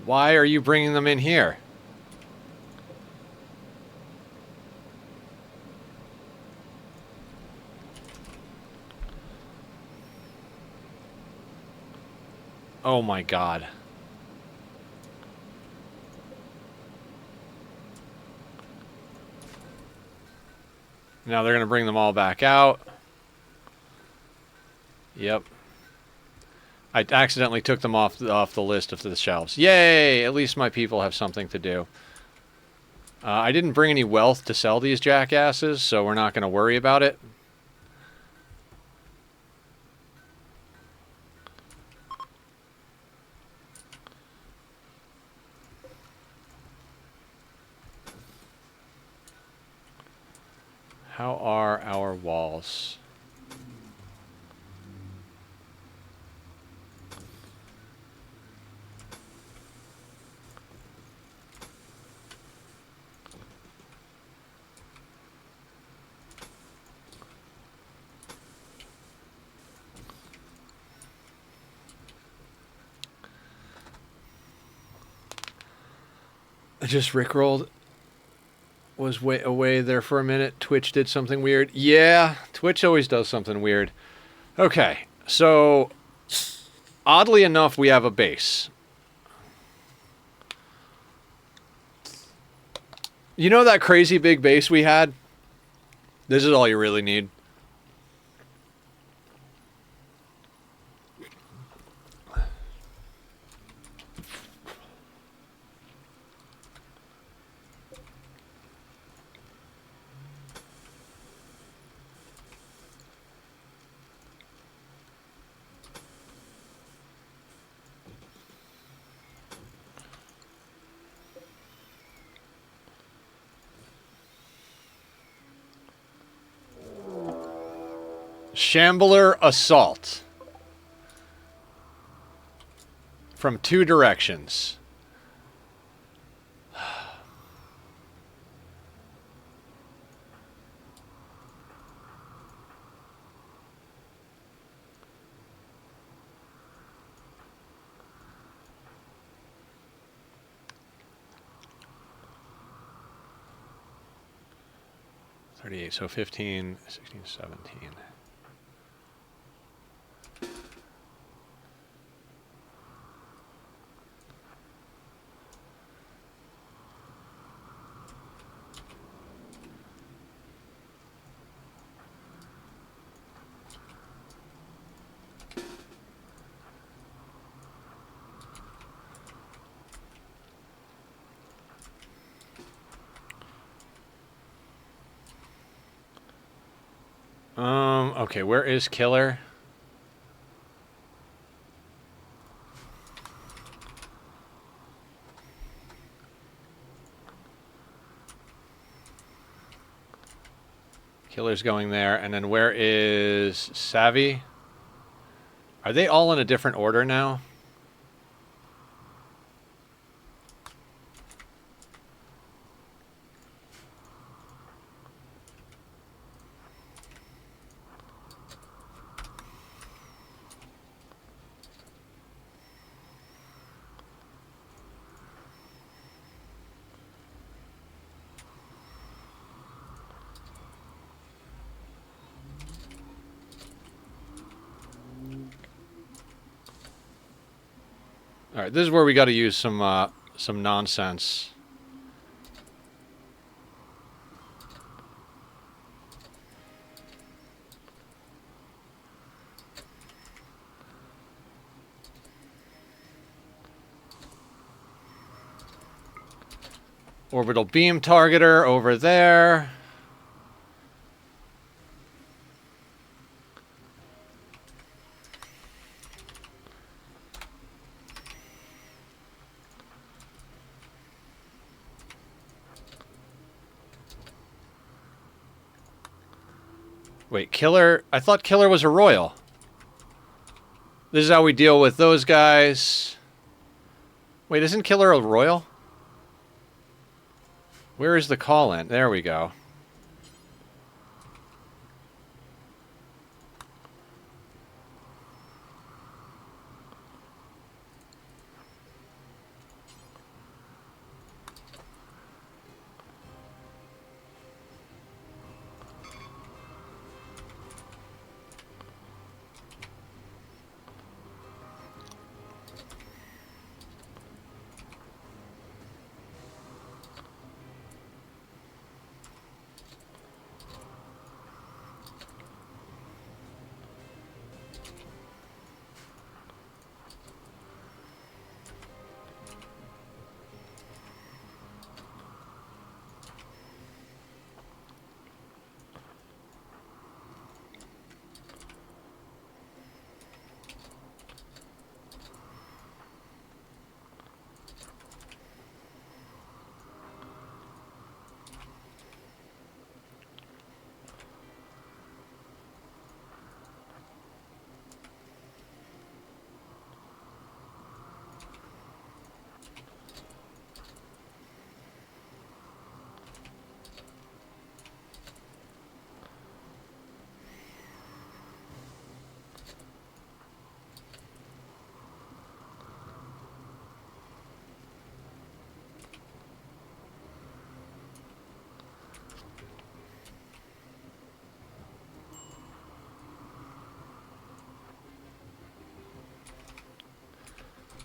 Why are you bringing them in here? Oh my god. Now they're gonna bring them all back out. Yep. I accidentally took them off the list of the shelves. Yay! At least my people have something to do. I didn't bring any wealth to sell these jackasses, so we're not going to worry about it. How are our walls? I just rickrolled. Was away there for a minute. Twitch did something weird. Yeah, Twitch always does something weird. Okay, so oddly enough, we have a base. You know that crazy big base we had? This is all you really need. Shambler assault. From 2 directions. So 15, 16, 17. Okay, where is Killer? Killer's going there, and then where is Savvy? Are they all in a different order now? All right, this is where we got to use some nonsense. Orbital beam targeter over there. Wait, Killer? I thought Killer was a Royal. This is how we deal with those guys. Wait, isn't Killer a Royal? Where is the call-in? There we go.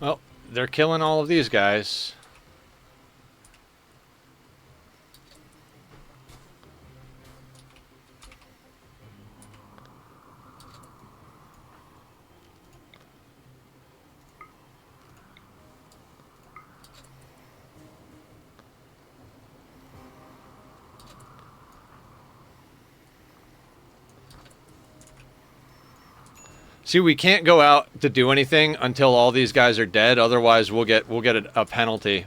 Well, they're killing all of these guys. See, we can't go out to do anything until all these guys are dead. Otherwise, we'll get a penalty.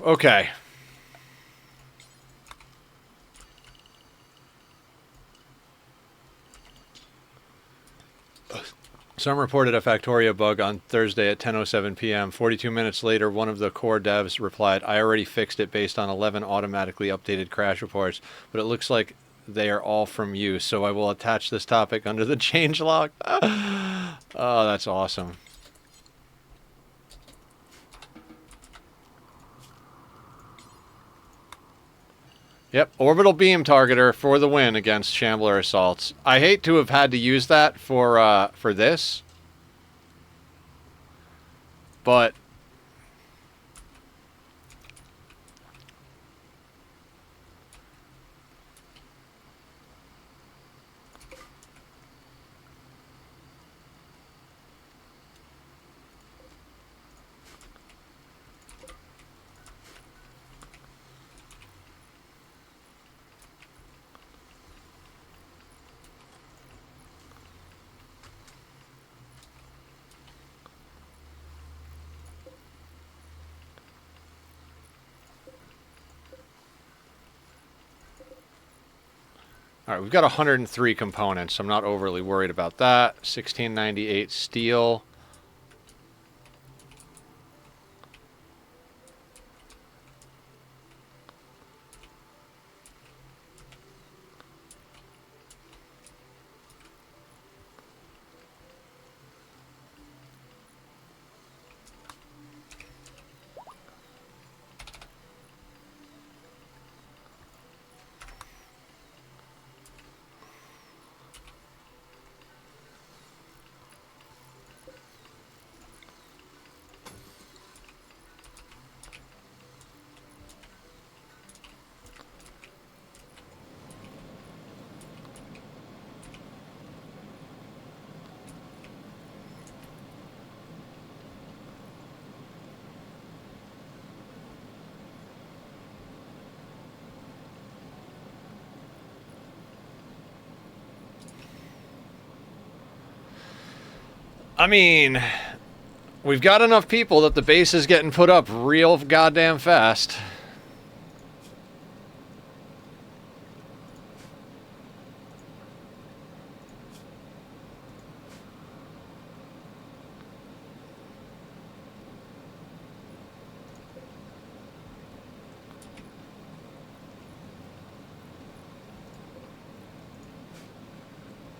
Okay. Some reported a Factorio bug on Thursday at 10:07 p.m. 42 minutes later, one of the core devs replied, I already fixed it based on 11 automatically updated crash reports, but it looks like they are all from you, so I will attach this topic under the changelog. Oh, that's awesome. Yep, orbital beam targeter for the win against Shambler assaults. I hate to have had to use that for this, but all right, we've got 103 components. I'm not overly worried about that. 1698 steel. I mean, we've got enough people that the base is getting put up real goddamn fast.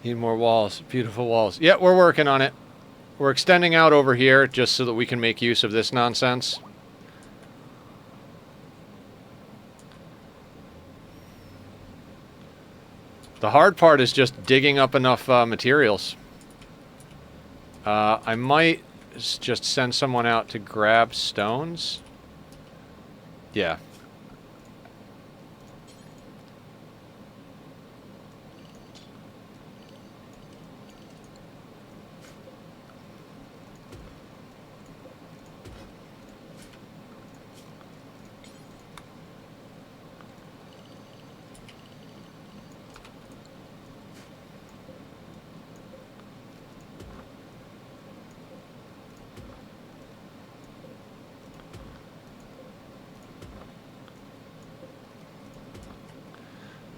Need more walls. Beautiful walls. Yeah, we're working on it. We're extending out over here just so that we can make use of this nonsense. The hard part is just digging up enough materials. I might just send someone out to grab stones. Yeah.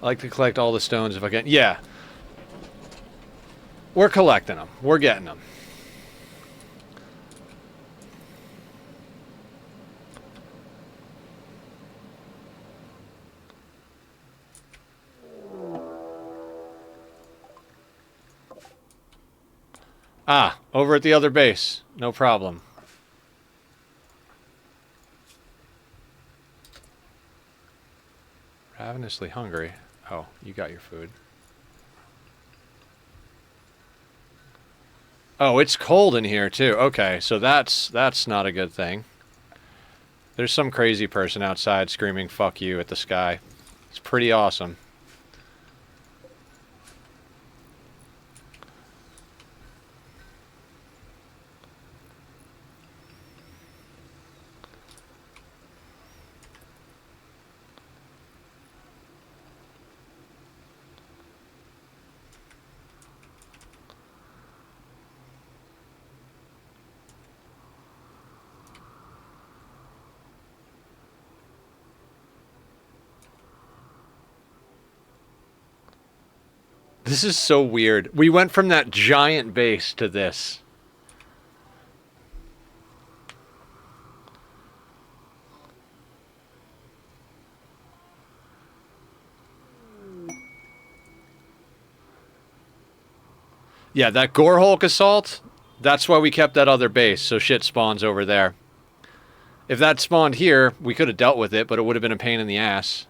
I like to collect all the stones if I can. Yeah. We're collecting them. We're getting them. Ah, over at the other base. No problem. Ravenously hungry. Oh, you got your food. Oh, it's cold in here too. Okay, so that's not a good thing. There's some crazy person outside screaming "fuck you" at the sky. It's pretty awesome. This is so weird. We went from that giant base to this. Yeah, that Gorehulk assault, that's why we kept that other base, so shit spawns over there. If that spawned here, we could have dealt with it, but it would have been a pain in the ass.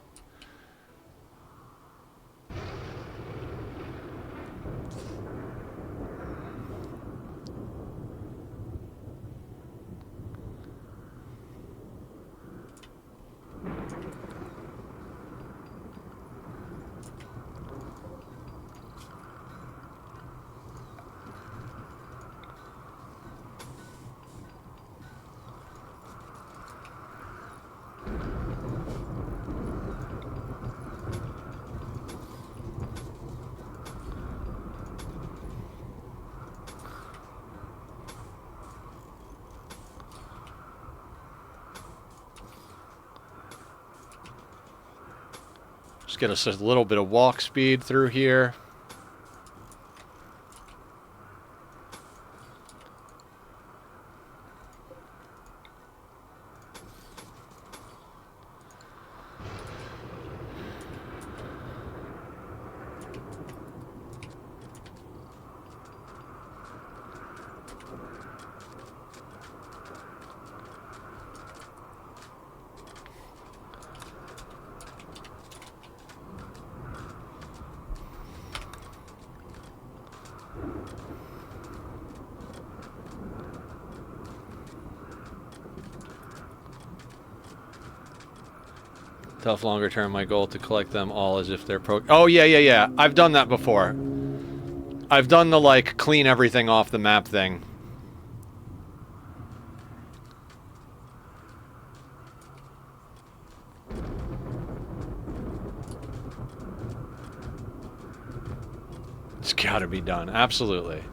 Just get us a little bit of walk speed through here. Tough longer term, my goal to collect them all as if they're Oh, yeah. I've done that before. I've done the, like, clean everything off the map thing. It's gotta be done. Absolutely.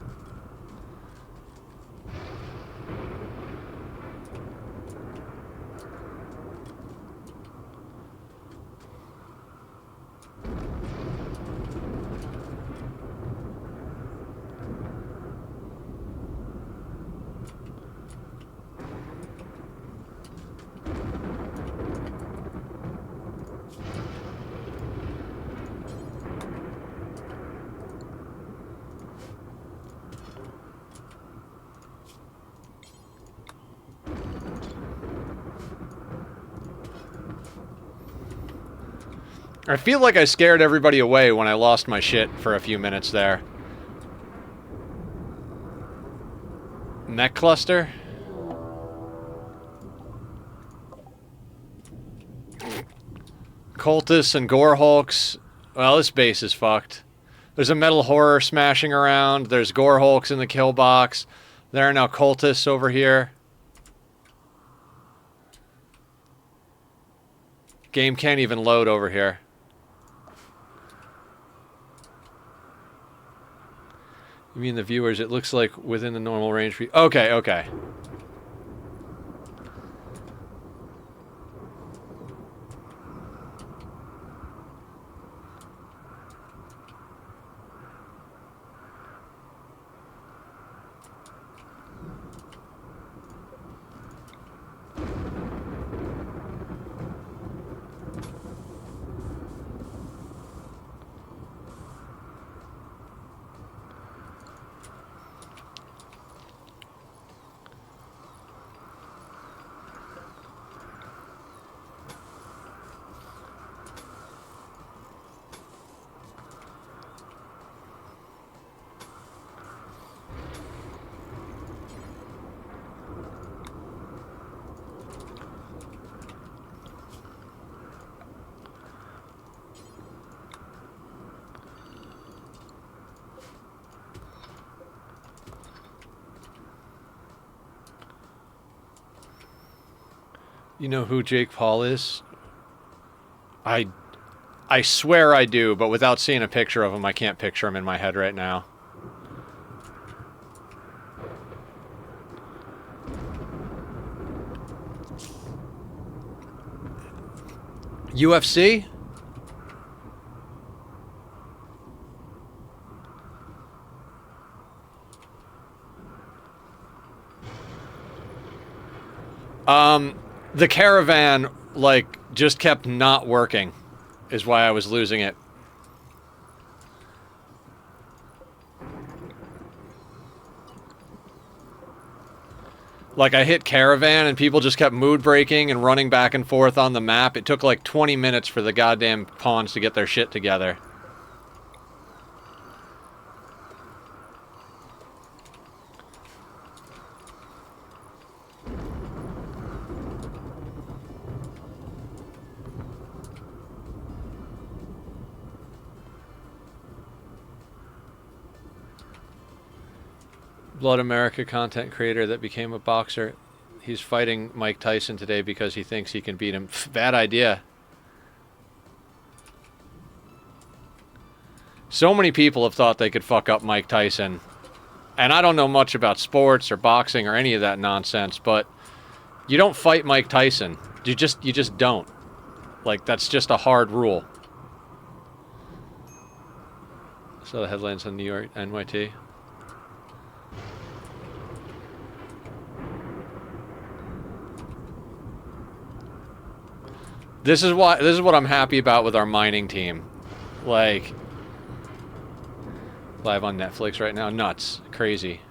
I feel like I scared everybody away when I lost my shit for a few minutes there. Mech cluster? Cultists and Gorehulks. Well, this base is fucked. There's a metal horror smashing around. There's Gorehulks in the kill box. There are now cultists over here. Game can't even load over here. You mean the viewers? It looks like within the normal range for you. Okay, okay. You know who Jake Paul is? I swear I do, but without seeing a picture of him, I can't picture him in my head right now. UFC? The caravan, like, just kept not working, is why I was losing it. Like, I hit caravan and people just kept mood breaking and running back and forth on the map. It took like 20 minutes for the goddamn pawns to get their shit together. Blood America content creator that became a boxer. He's fighting Mike Tyson today because he thinks he can beat him. Bad idea. So many people have thought they could fuck up Mike Tyson. And I don't know much about sports or boxing or any of that nonsense, but you don't fight Mike Tyson. You just don't. Like, that's just a hard rule. So the headlines on New York NYT. This is what I'm happy about with our mining team. Like, live on Netflix right now. Nuts. Crazy.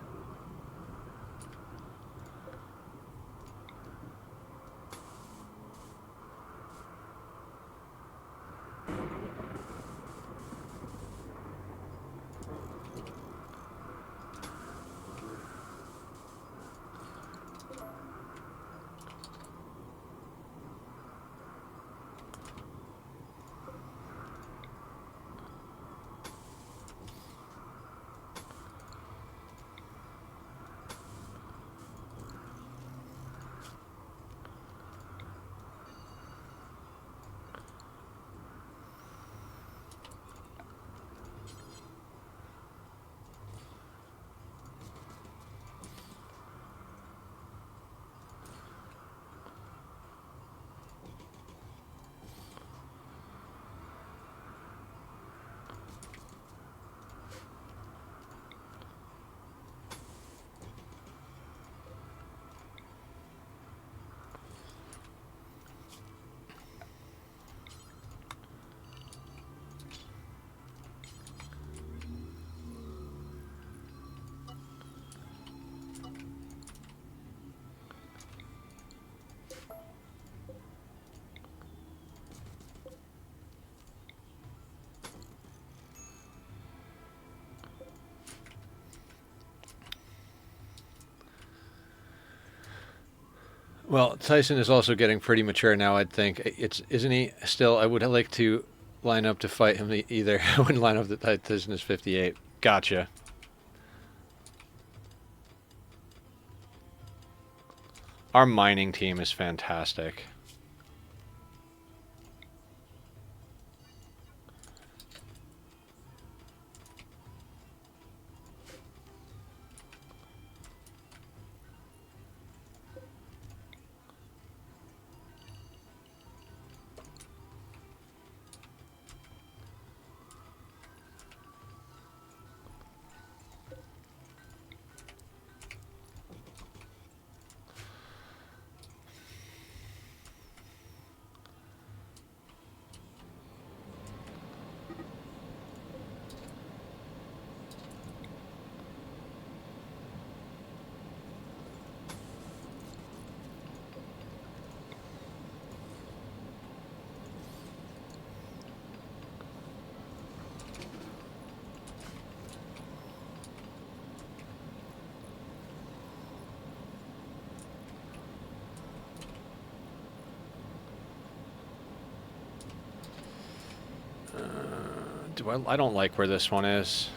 Well, Tyson is also getting pretty mature now, I'd think. Isn't he still? I would like to line up to fight him either. I wouldn't line up that Tyson is 58. Gotcha. Our mining team is fantastic. I don't like where this one is.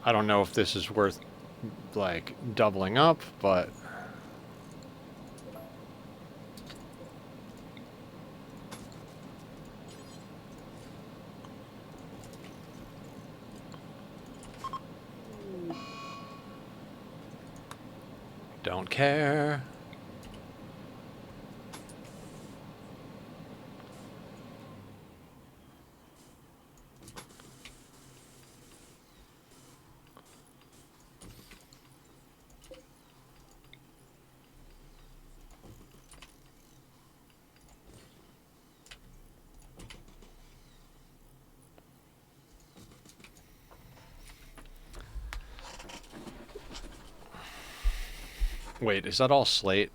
I don't know if this is worth, like, doubling up, but... Don't care. Wait, is that all slate?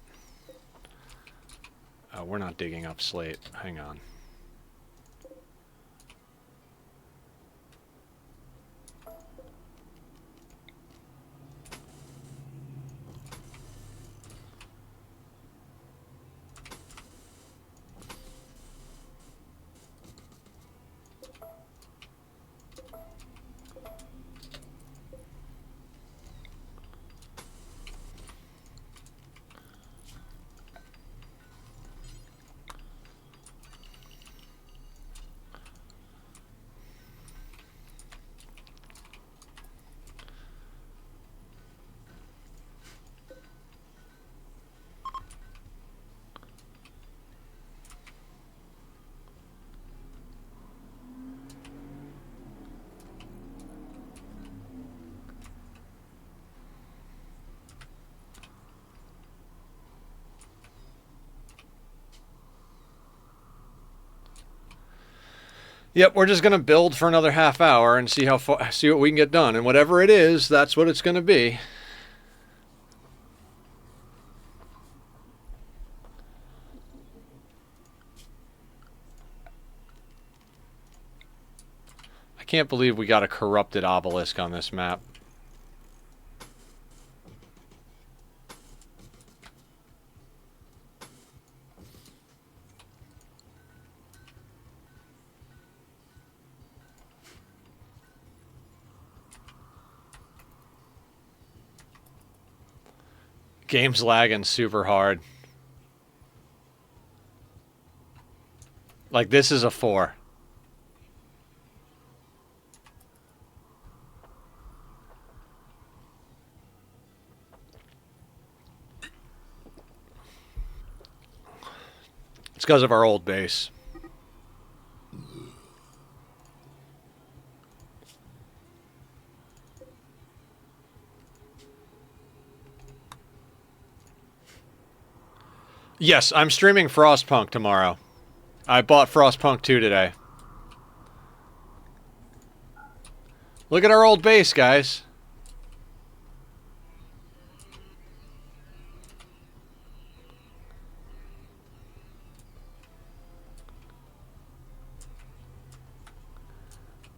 Oh, we're not digging up slate. Hang on. Yep, we're just gonna build for another half hour and see see what we can get done, and whatever it is, that's what it's gonna be. I can't believe we got a corrupted obelisk on this map. Game's lagging super hard. Like, this is a 4. It's because of our old base. Yes, I'm streaming Frostpunk tomorrow. I bought Frostpunk 2 today. Look at our old base, guys.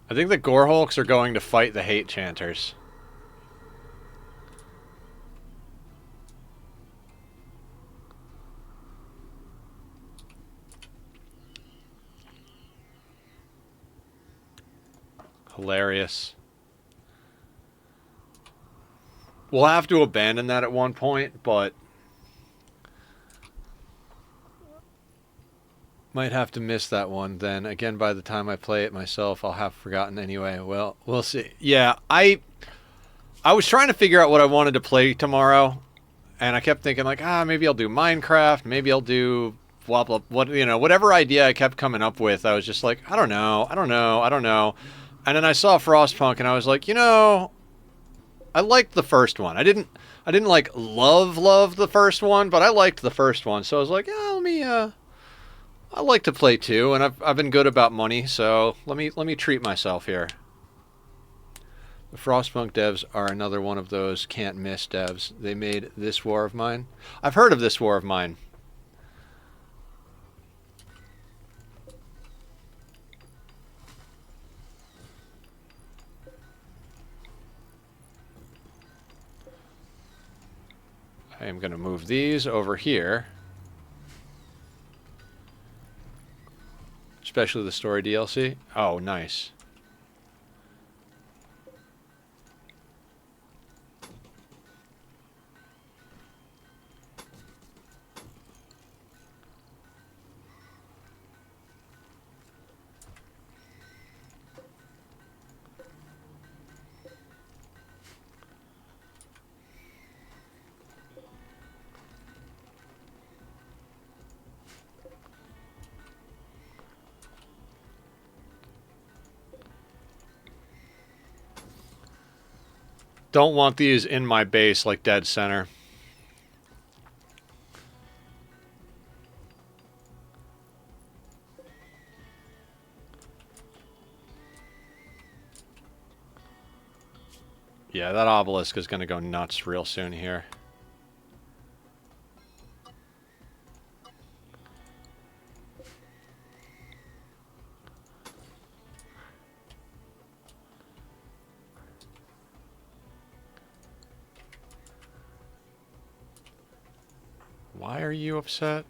I think the Gorehulks are going to fight the Hate Chanters. Hilarious. We'll have to abandon that at one point, but... might have to miss that one then. Again, by the time I play it myself, I'll have forgotten anyway. Well, we'll see. Yeah, I was trying to figure out what I wanted to play tomorrow, and I kept thinking, like, maybe I'll do Minecraft, maybe I'll do blah, blah, what, you know, whatever idea I kept coming up with, I was just like, I don't know. And then I saw Frostpunk, and I was like, you know, I liked the first one. I didn't like love the first one, but I liked the first one. So I was like, yeah, I like to play too, and I've been good about money, so let me treat myself here. The Frostpunk devs are another one of those can't miss devs. They made This War of Mine. I've heard of This War of Mine. I am going to move these over here. Especially the story DLC. Oh, nice. Don't want these in my base like dead center. Yeah, that obelisk is going to go nuts real soon here. Why are you upset?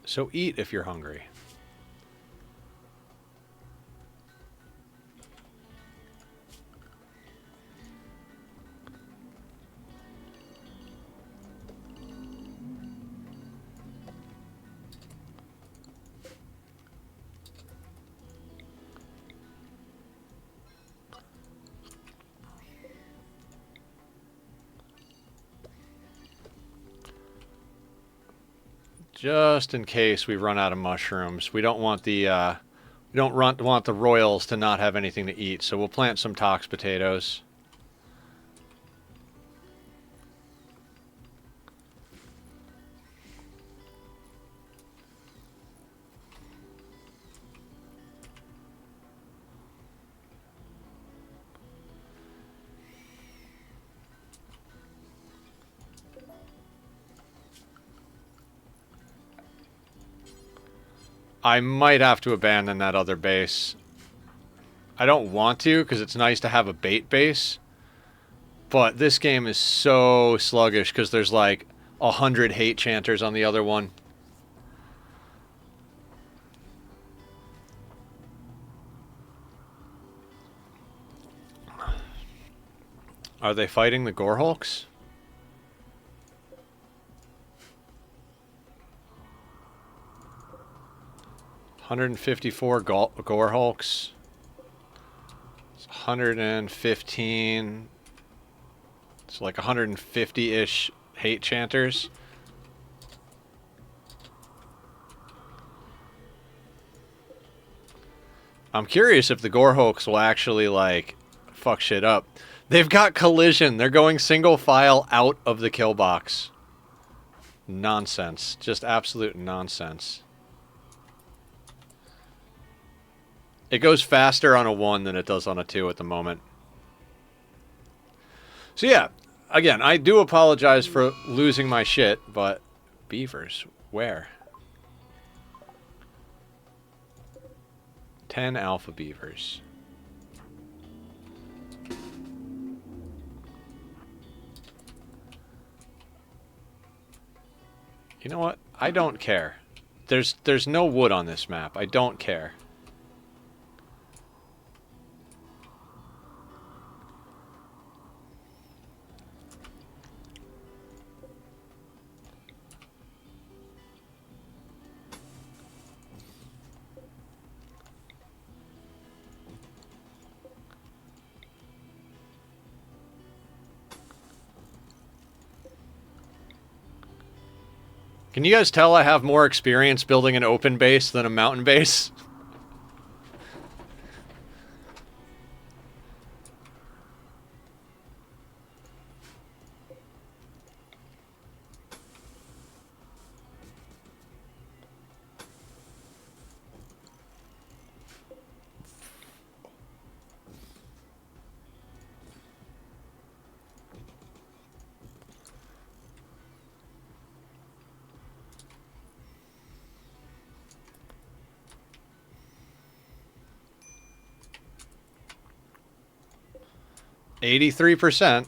So eat if you're hungry. Just in case we run out of mushrooms. We don't want the want the royals to not have anything to eat, so we'll plant some tox potatoes. I might have to abandon that other base. I don't want to, because it's nice to have a bait base. But this game is so sluggish, because there's like 100 hate chanters on the other one. Are they fighting the Gorehulks? Gorehulks. 115. It's like 150-ish hate chanters. I'm curious if the Gorehulks will actually, like, fuck shit up. They've got collision. They're going single file out of the kill box. Nonsense. Just absolute nonsense. It goes faster on a 1 than it does on a 2 at the moment. So yeah, again, I do apologize for losing my shit, but beavers, where? 10 alpha beavers. You know what? I don't care. There's no wood on this map. I don't care. Can you guys tell I have more experience building an open base than a mountain base? %.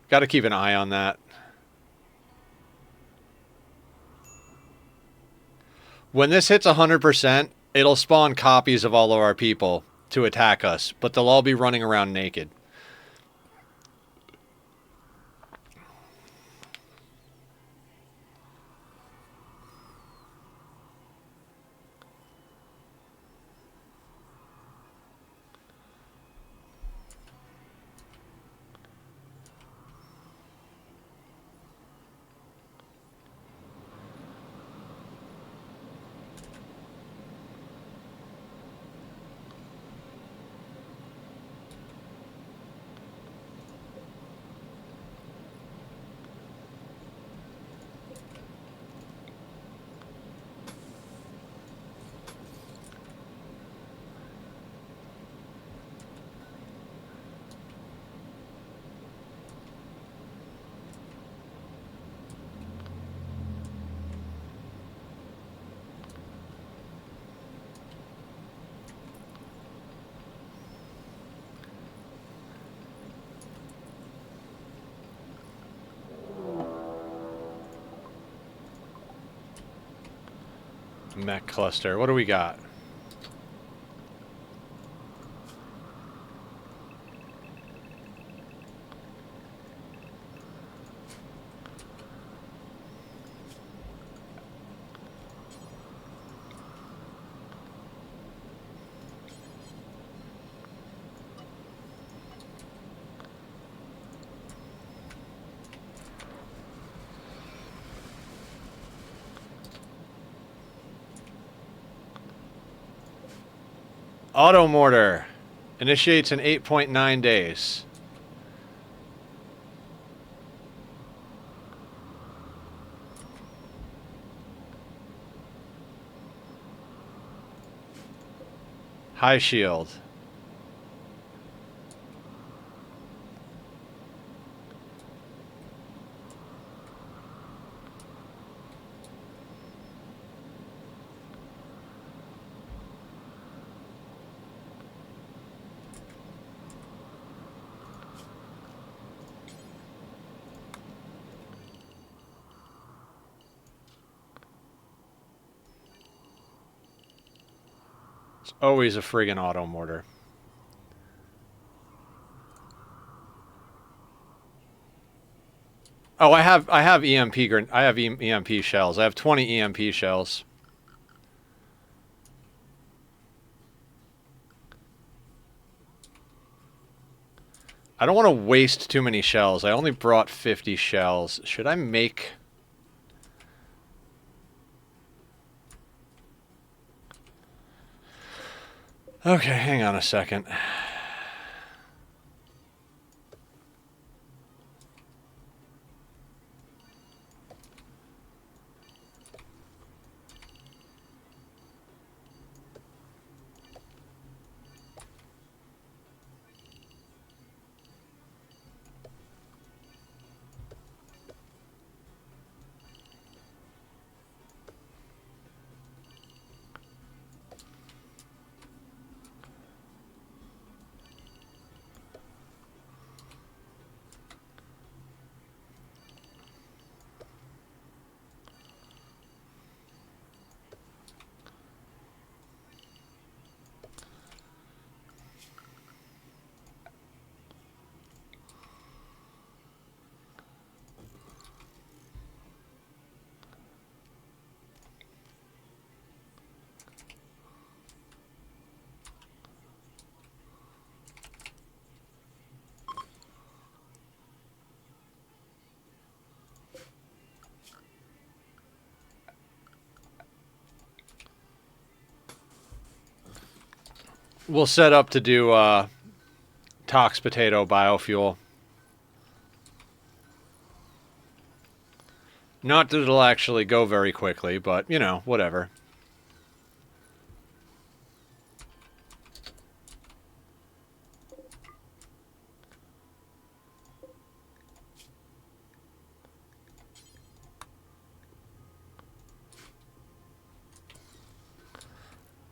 Got to keep an eye on that. When this hits 100%, it'll spawn copies of all of our people to attack us, but they'll all be running around naked. Mech cluster. What do we got? Auto mortar initiates in 8.9 days. High shield. It's always a friggin' auto mortar. Oh, I have EMP shells. I have 20 EMP shells. I don't want to waste too many shells. I only brought 50 shells. Should I make... Okay, hang on a second. We'll set up to do tox potato biofuel. Not that it'll actually go very quickly, but, you know, whatever.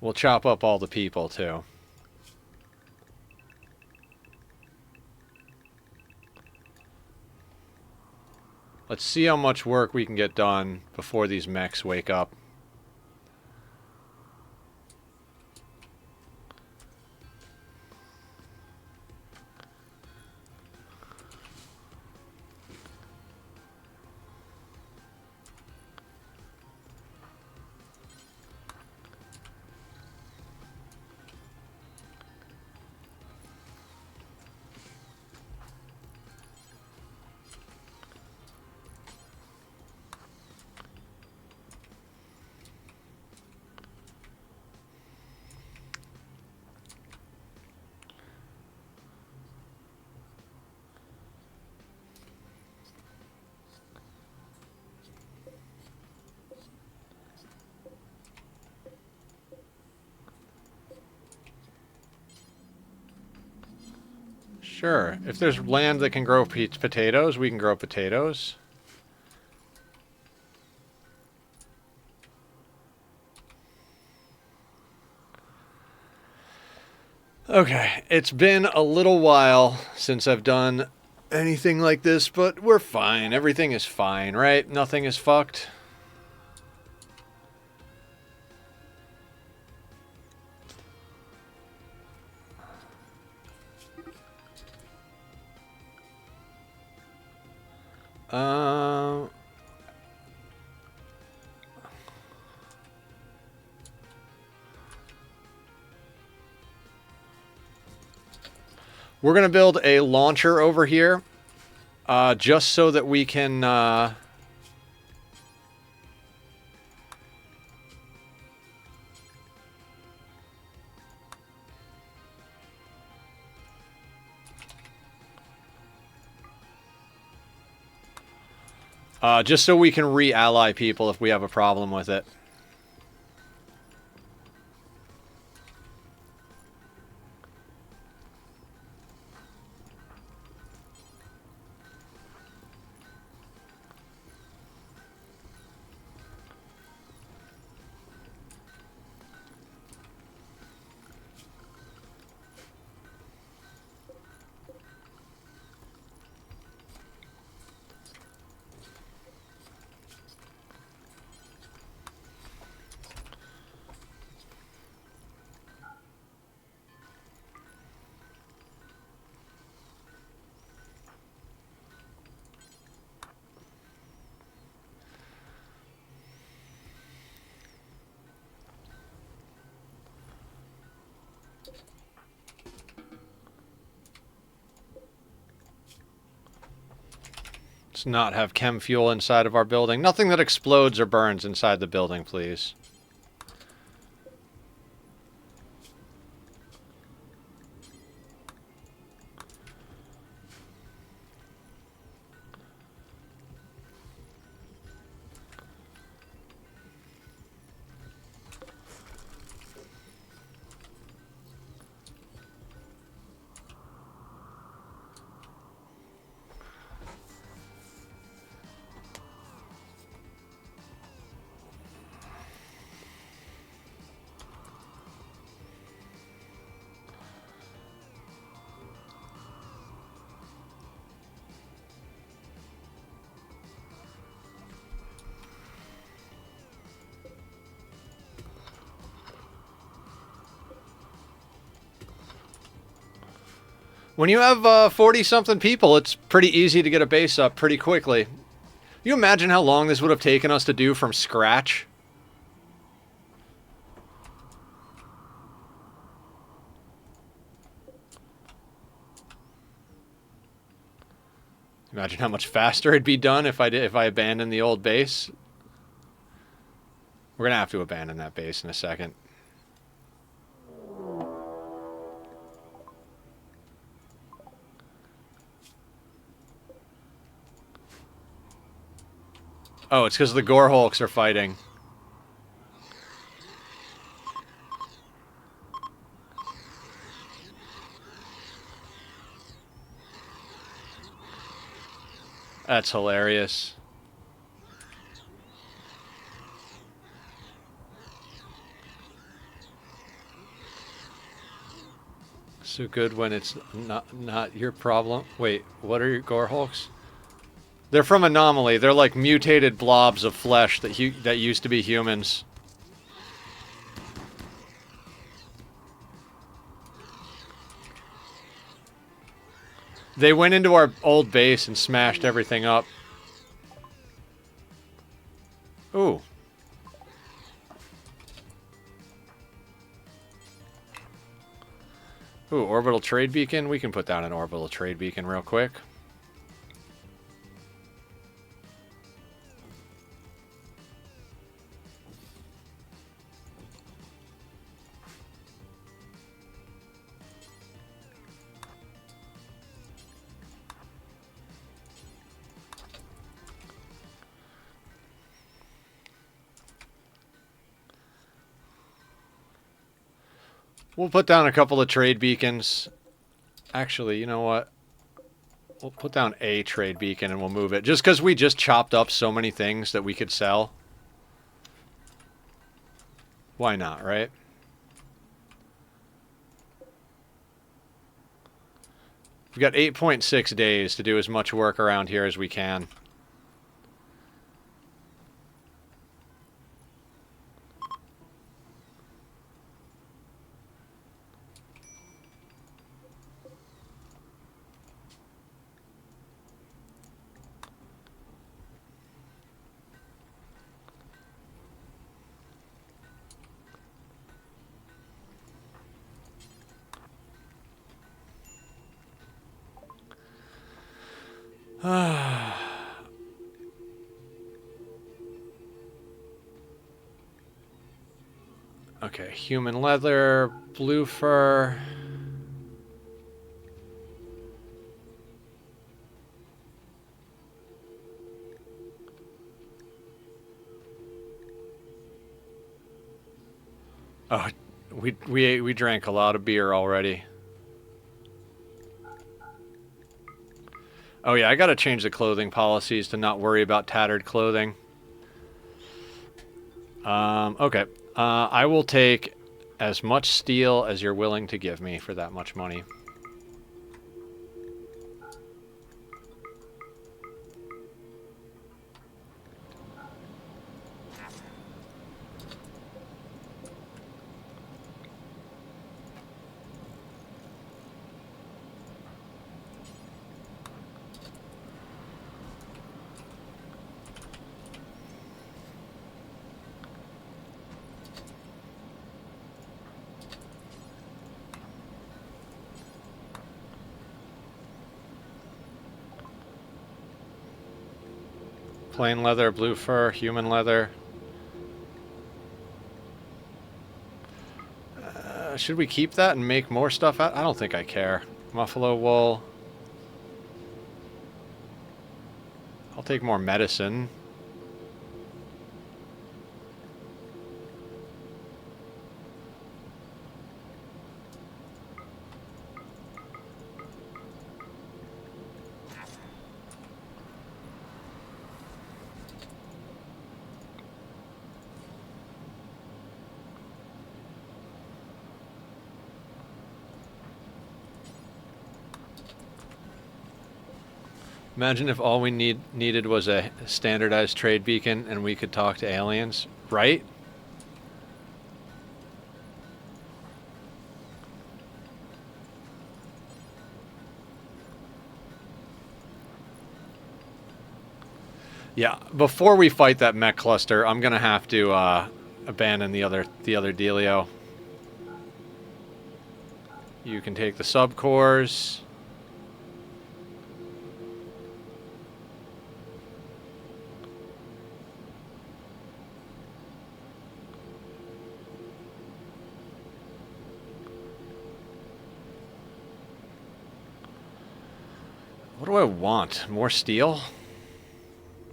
We'll chop up all the people, too. Let's see how much work we can get done before these mechs wake up. Sure. If there's land that can grow potatoes, we can grow potatoes. Okay, it's been a little while since I've done anything like this, but we're fine. Everything is fine, right? Nothing is fucked. Uh, we're going to build a launcher over here just so that we can... just so we can re-ally people if we have a problem with it. Let's not have chem fuel inside of our building. Nothing that explodes or burns inside the building, please. When you have 40-something people, it's pretty easy to get a base up pretty quickly. You imagine how long this would have taken us to do from scratch? Imagine how much faster it'd be done if I abandoned the old base. We're gonna have to abandon that base in a second. Oh, it's because the Gore Hulks are fighting. That's hilarious. So good when it's not your problem. Wait, what are your Gore Hulks? They're from Anomaly. They're like mutated blobs of flesh that used to be humans. They went into our old base and smashed everything up. Ooh. Ooh, orbital trade beacon. We can put down an orbital trade beacon real quick. We'll put down a couple of trade beacons. Actually, you know what? We'll put down a trade beacon and we'll move it. Just because we just chopped up so many things that we could sell. Why not, right? We've got 8.6 days to do as much work around here as we can. Okay, human leather, blue fur. Oh, we drank a lot of beer already. Oh yeah, I gotta change the clothing policies to not worry about tattered clothing. Okay. I will take as much steel as you're willing to give me for that much money. Plain leather, blue fur, human leather. Should we keep that and make more stuff out? I don't think I care. Buffalo wool. I'll take more medicine. Imagine if all we needed was a standardized trade beacon and we could talk to aliens, right? Yeah, before we fight that mech cluster, I'm gonna have to abandon the other dealio. You can take the subcores. What do I want? More steel?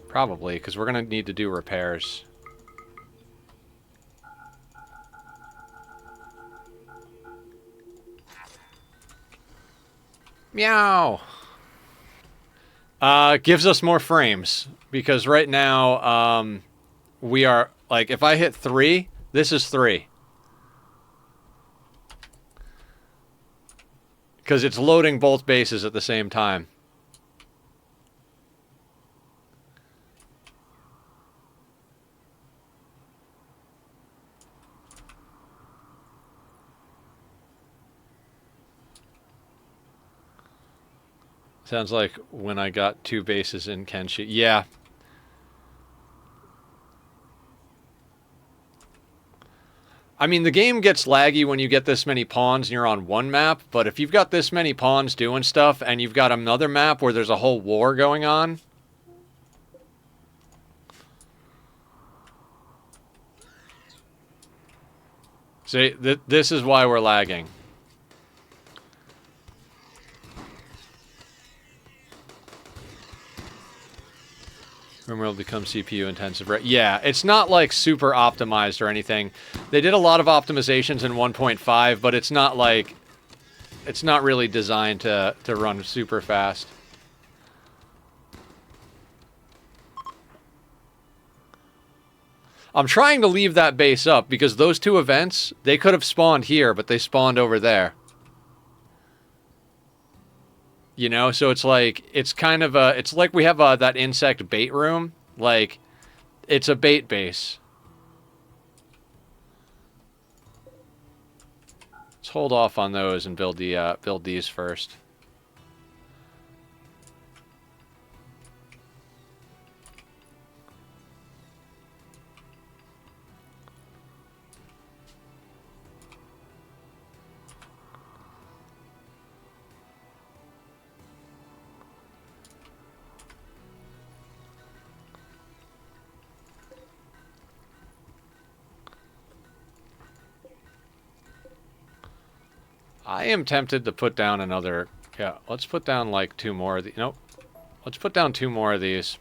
Probably, because we're going to need to do repairs. Meow! Gives us more frames, because right now, we are, like, if I hit 3, this is 3. Because it's loading both bases at the same time. Sounds like when I got 2 bases in Kenshi. Yeah. I mean, the game gets laggy when you get this many pawns and you're on one map, but if you've got this many pawns doing stuff and you've got another map where there's a whole war going on... See, this is why we're lagging. Rimworld becomes CPU intensive, right? Yeah, it's not like super optimized or anything. They did a lot of optimizations in 1.5, but it's not like... It's not really designed to run super fast. I'm trying to leave that base up because those 2 events, they could have spawned here, but they spawned over there. You know, so it's like, it's kind of a, it's like we have that insect bait room. Like, it's a bait base. Let's hold off on those and build these first. I am tempted to put down another... Yeah, let's put down like 2 more of these. Nope. Let's put down 2 more of these.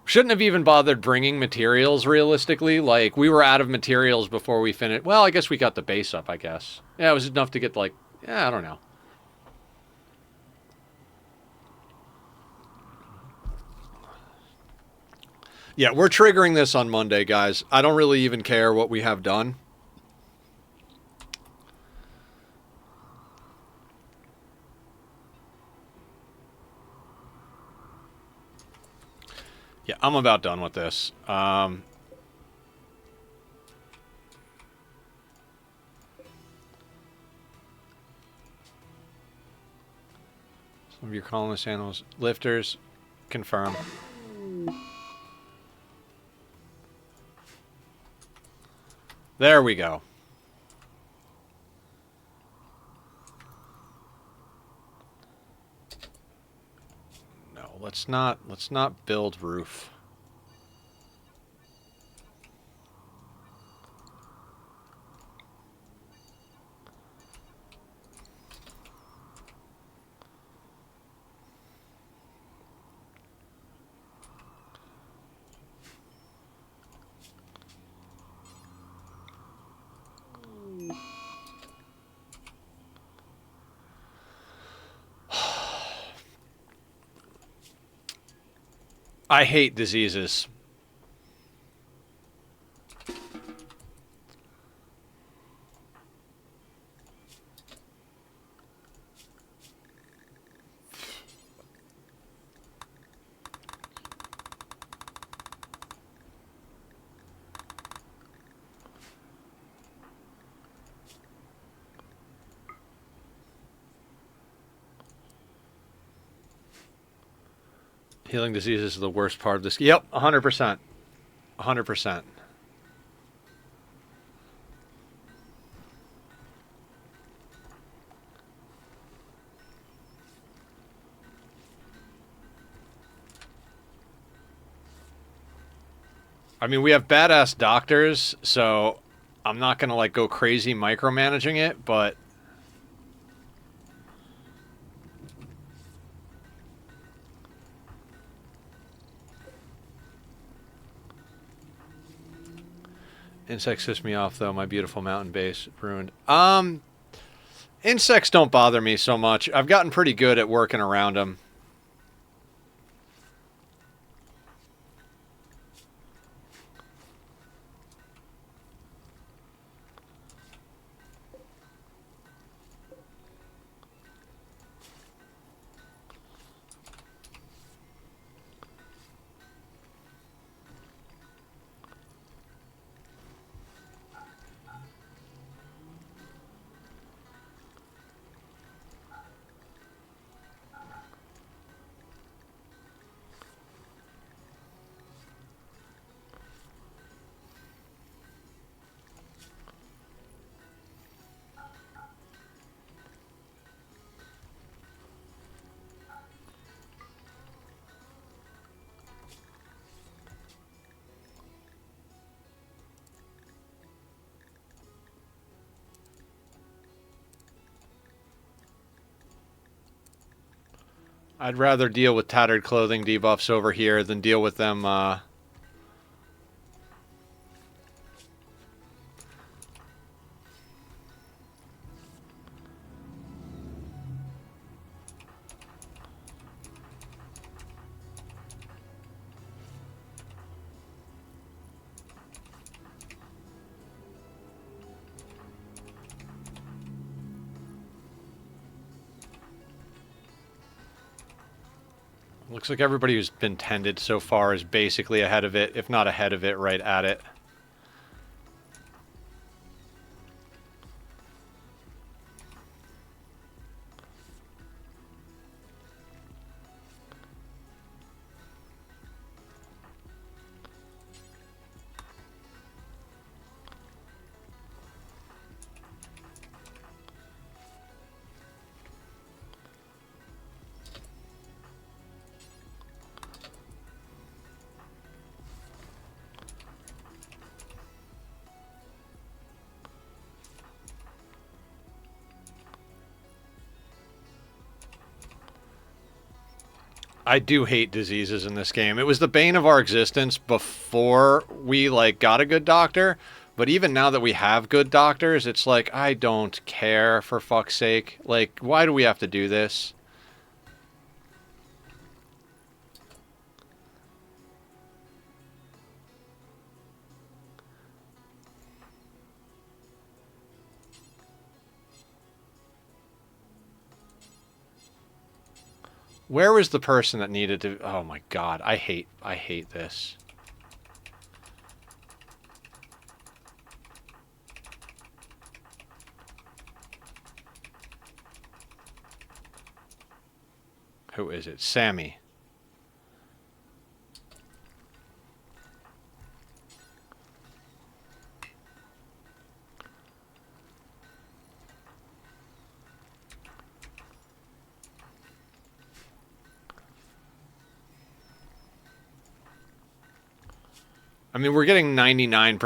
Shouldn't have even bothered bringing materials, realistically. Like, we were out of materials before we finished. Well, I guess we got the base up, I guess. Yeah, it was enough to get, like... Yeah, I don't know. Yeah, we're triggering this on Monday, guys. I don't really even care what we have done. Yeah, I'm about done with this. Some of your colonist animals, lifters, confirm. There we go. No, let's not build roof. I hate diseases. Healing diseases is the worst part of this. Yep, 100%. 100%. I mean, we have badass doctors, so I'm not going to like go crazy micromanaging it, but insects piss me off though. My beautiful mountain base ruined. Insects don't bother me so much. I've gotten pretty good at working around them. I'd rather deal with tattered clothing debuffs over here than deal with them, Looks like everybody who's been tended so far is basically ahead of it, if not ahead of it, right at it. I do hate diseases in this game. It was the bane of our existence before we, like, got a good doctor. But even now that we have good doctors, it's like, I don't care, for fuck's sake. Like, why do we have to do this? Where was the person that needed to... Oh my god, I hate this. Who is it? Sammy. I mean, we're getting 99%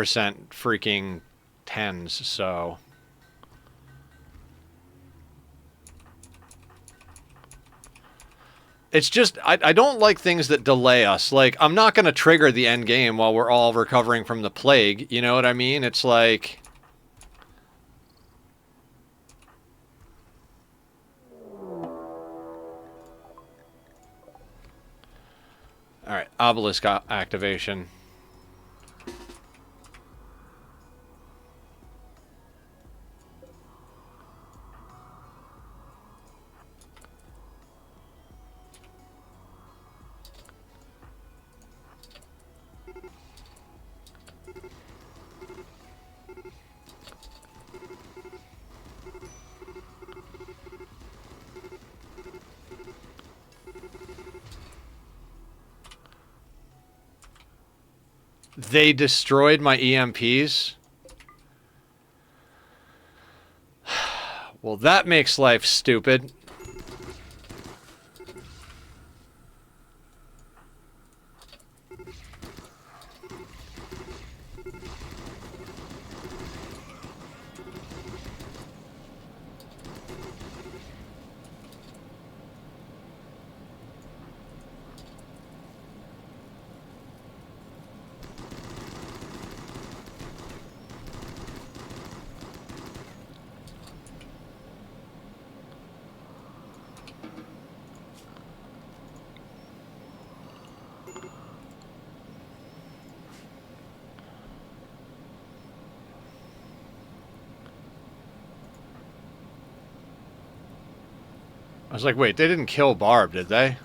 freaking 10s, so... It's just, I don't like things that delay us. Like, I'm not going to trigger the end game while we're all recovering from the plague. You know what I mean? It's like... Alright, obelisk activation. They destroyed my EMPs? Well, that makes life stupid. I was like, wait, they didn't kill Barb, did they?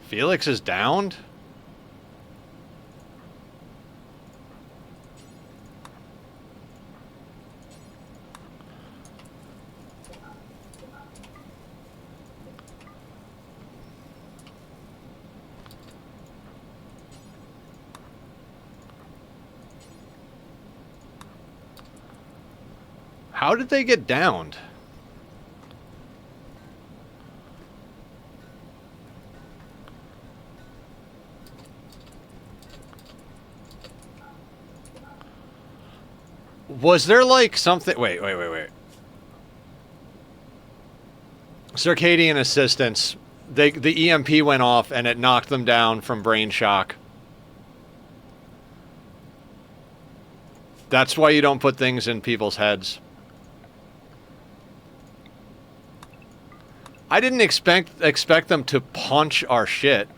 Felix is downed? How did they get downed? Was there like something... Wait. Circadian assistance. The EMP went off and it knocked them down from brain shock. That's why you don't put things in people's heads. I didn't expect them to punch our shit.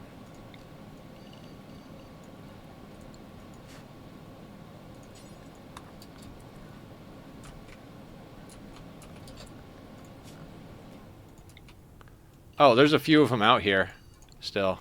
Oh, there's a few of them out here still.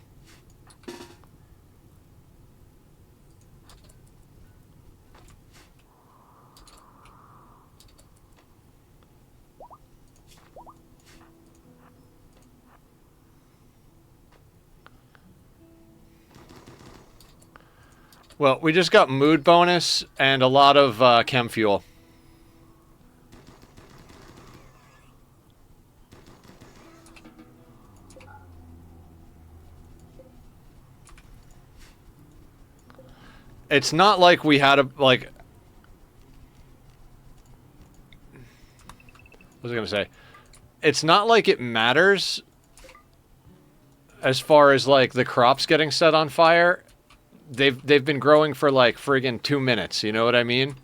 Well, we just got mood bonus and a lot of chem fuel. It's not like we had a, like... was I going to say? It's not like it matters as far as like the crops getting set on fire. They've been growing for like friggin' 2 minutes, you know what I mean?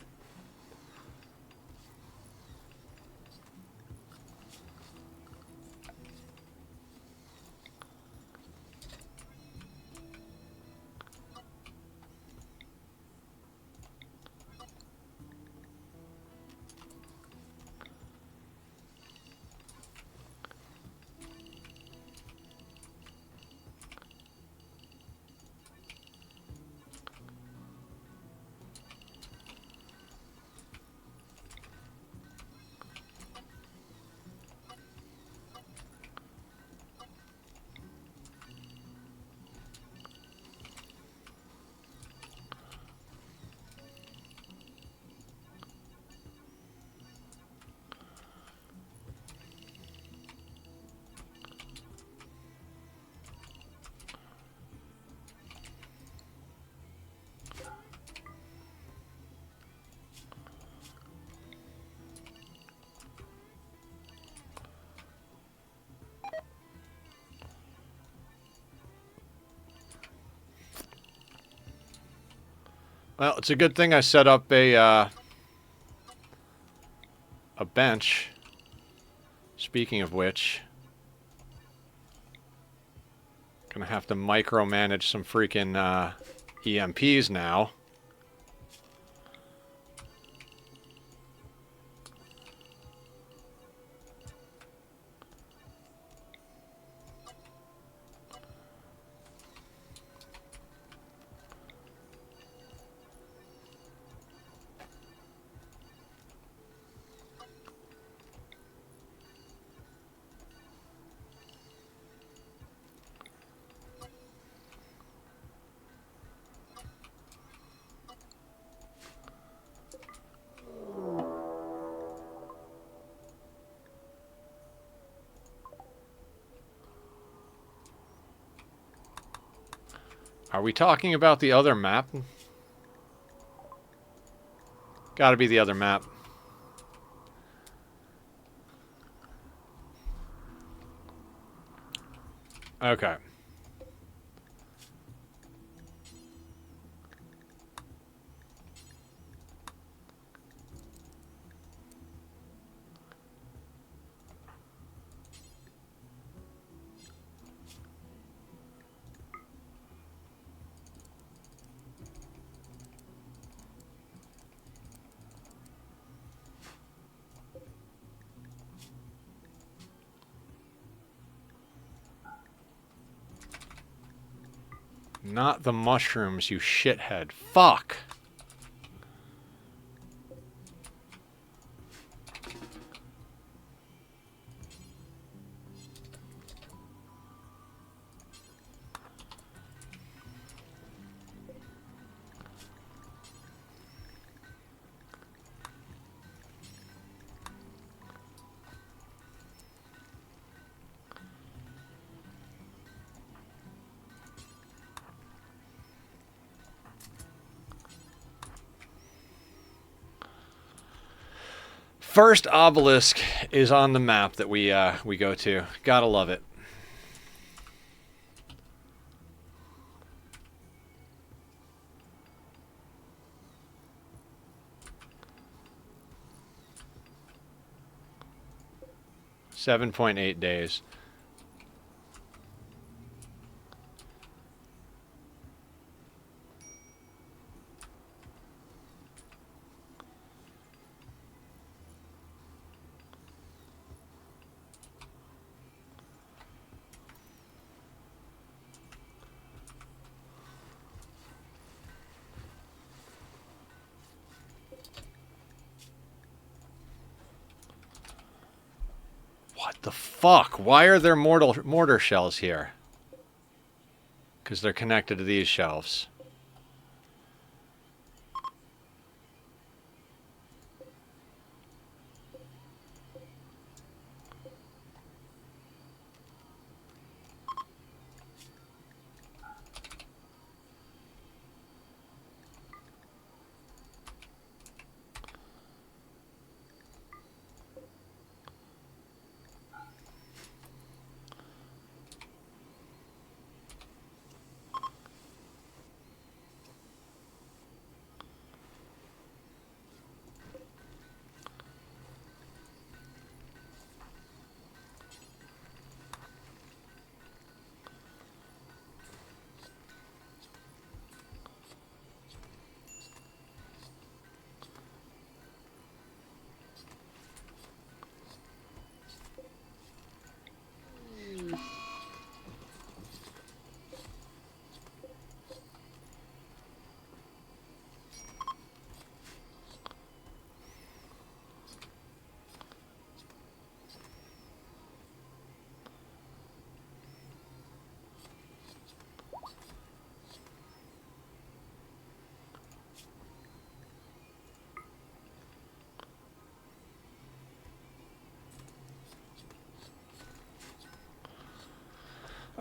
Well, it's a good thing I set up a bench. Speaking of which, gonna have to micromanage some freaking EMPs now. Are we talking about the other map? Gotta be the other map. Okay. Not the mushrooms, you shithead. Fuck! First obelisk is on the map that we go to. Gotta love it. $7.8 days. What the fuck? Why are there mortar shells here? Because they're connected to these shelves.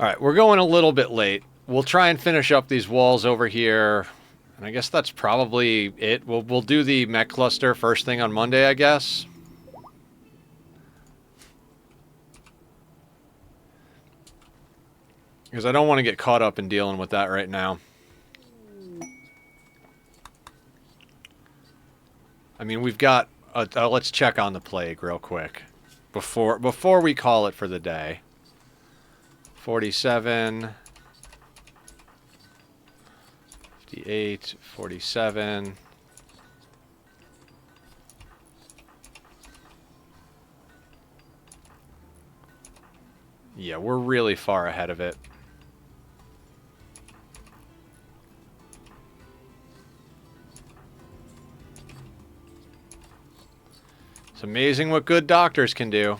Alright, we're going a little bit late. We'll try and finish up these walls over here. And I guess that's probably it. We'll do the mech cluster first thing on Monday, I guess. Because I don't want to get caught up in dealing with that right now. I mean, we've got... let's check on the plague real quick. Before we call it for the day. 47... 58, 47. Yeah, we're really far ahead of it. It's amazing what good doctors can do.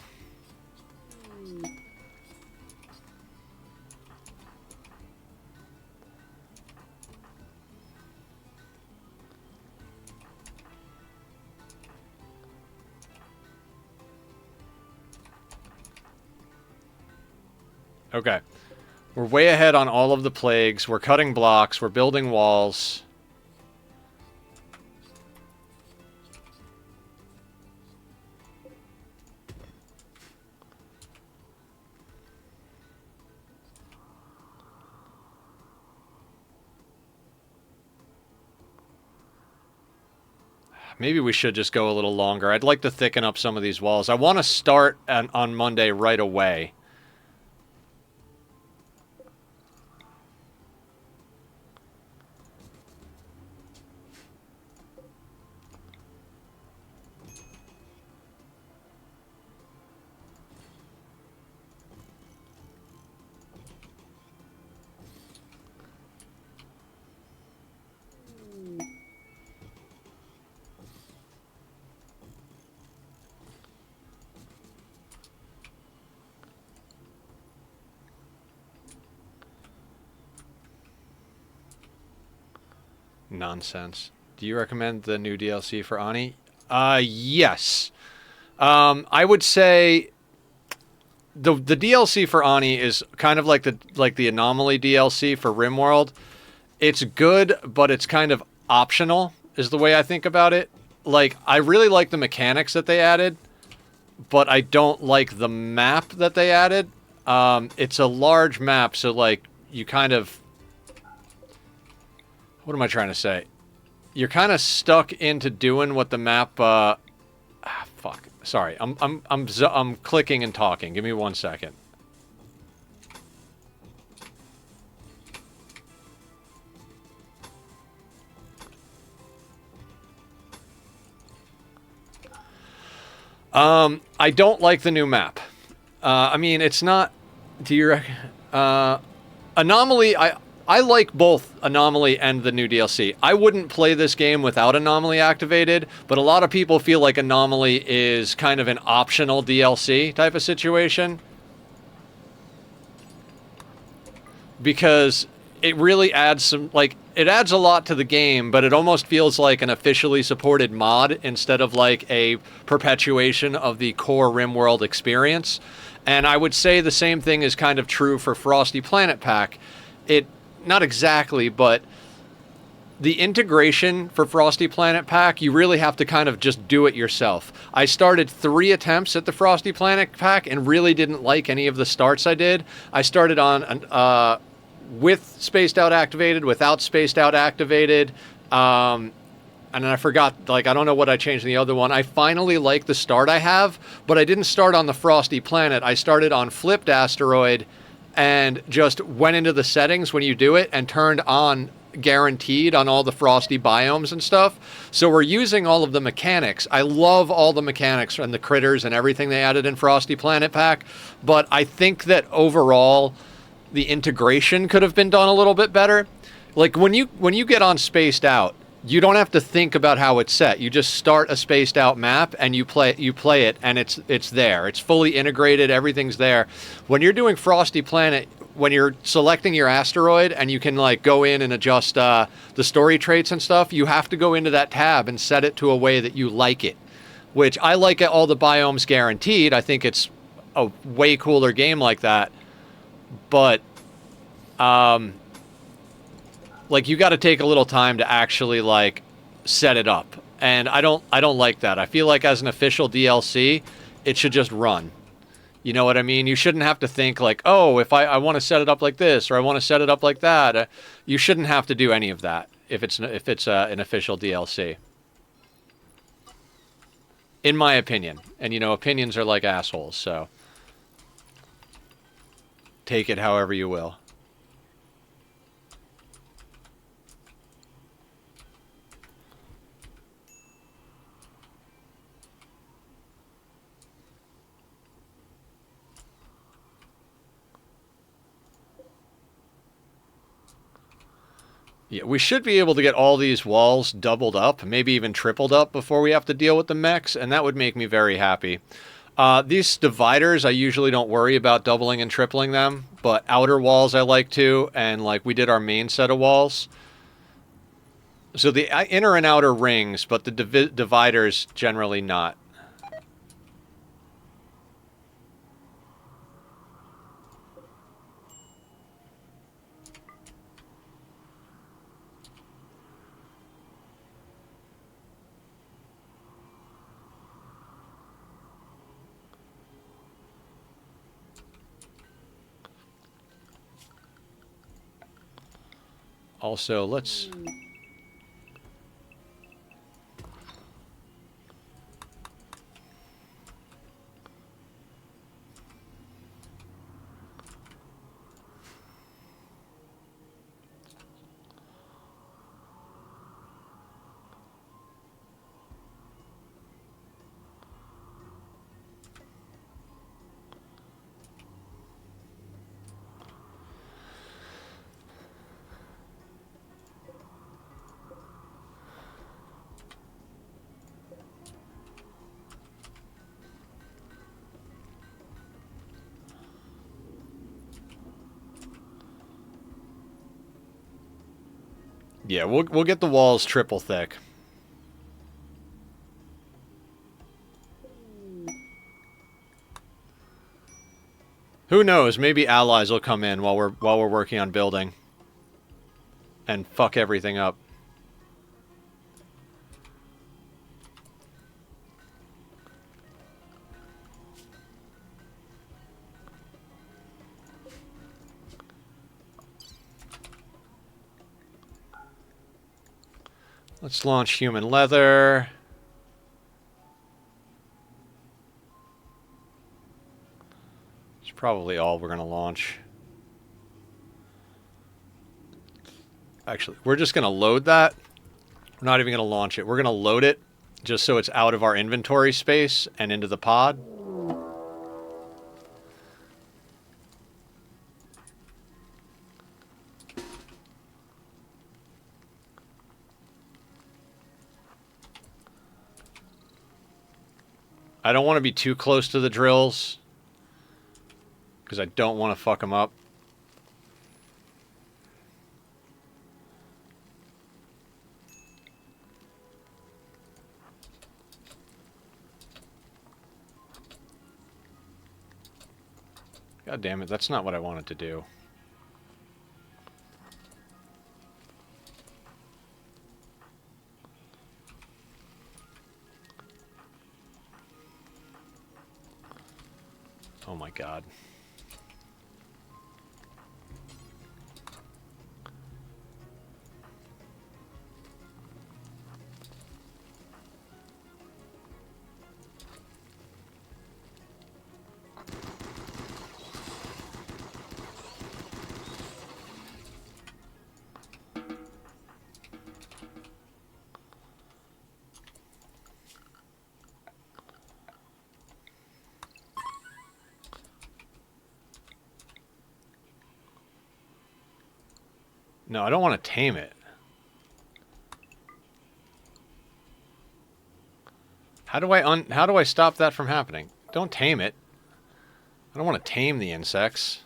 Okay. We're way ahead on all of the plagues. We're cutting blocks. We're building walls. Maybe we should just go a little longer. I'd like to thicken up some of these walls. I want to start on Monday right away. Nonsense. Do you recommend the new DLC for Ani? Yes. I would say the DLC for Ani is kind of like the Anomaly DLC for Rimworld. It's good, but it's kind of optional, is the way I think about it. Like, I really like the mechanics that they added, but I don't like the map that they added. It's a large map, so, like, you kind of... What am I trying to say? You're kind of stuck into doing what the map, fuck. Sorry. I'm clicking and talking. Give me 1 second. I don't like the new map. I mean, it's not... Do you reckon... Anomaly, I like both Anomaly and the new DLC. I wouldn't play this game without Anomaly activated, but a lot of people feel like Anomaly is kind of an optional DLC type of situation. Because it really adds some, like, it adds a lot to the game, but it almost feels like an officially supported mod instead of like a perpetuation of the core Rimworld experience. And I would say the same thing is kind of true for Frosty Planet Pack. Not exactly, but the integration for Frosty Planet Pack, you really have to kind of just do it yourself. I started 3 attempts at the Frosty Planet Pack and really didn't like any of the starts I did. I started on with Spaced Out activated, without Spaced Out activated, and then I forgot, like, I don't know what I changed in the other one. I finally like the start I have, but I didn't start on the Frosty Planet. I started on Flipped Asteroid, and just went into the settings when you do it and turned on guaranteed on all the frosty biomes and stuff. So we're using all of the mechanics. I love all the mechanics and the critters and everything they added in Frosty Planet Pack, but I think that overall the integration could have been done a little bit better. Like when you get on Spaced Out, you don't have to think about how it's set. You just start a spaced out map and you play it, and it's there. It's fully integrated. Everything's there. When you're doing Frosty Planet, when you're selecting your asteroid and you can like go in and adjust the story traits and stuff, you have to go into that tab and set it to a way that you like it. Which I like all the biomes guaranteed. I think it's a way cooler game like that. But like you got to take a little time to actually like set it up. And I don't like that. I feel like as an official DLC, it should just run. You know what I mean? You shouldn't have to think like, oh, if I want to set it up like this or I want to set it up like that. You shouldn't have to do any of that if it's an official DLC. In my opinion. And, you know, opinions are like assholes, so take it however you will. Yeah, we should be able to get all these walls doubled up, maybe even tripled up before we have to deal with the mechs, and that would make me very happy. These dividers, I usually don't worry about doubling and tripling them, but outer walls I like to, and like we did our main set of walls. So the inner and outer rings, but the dividers generally not. Also, let's... Yeah, we'll get the walls triple thick. Who knows? Maybe allies will come in while we're working on building and fuck everything up. Let's launch human leather. It's probably all we're going to launch. Actually, we're just going to load that. We're not even going to launch it. We're going to load it just so it's out of our inventory space and into the pod. I don't want to be too close to the drills because I don't want to fuck them up. God damn it, that's not what I wanted to do. Oh my god. No, I don't want to tame it. How do I stop that from happening? Don't tame it. I don't want to tame the insects.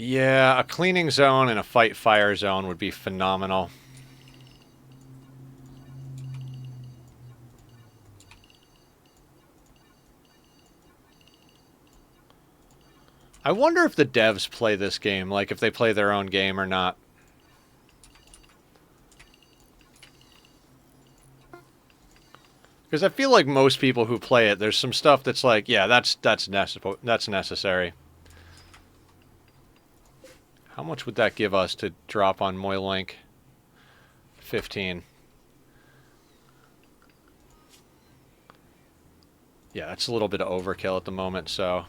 Yeah, a cleaning zone and a fight fire zone would be phenomenal. I wonder if the devs play this game, like if they play their own game or not. Because I feel like most people who play it, there's some stuff that's like, yeah, that's necessary. How much would that give us to drop on Moylink? 15. Yeah, that's a little bit of overkill at the moment, so...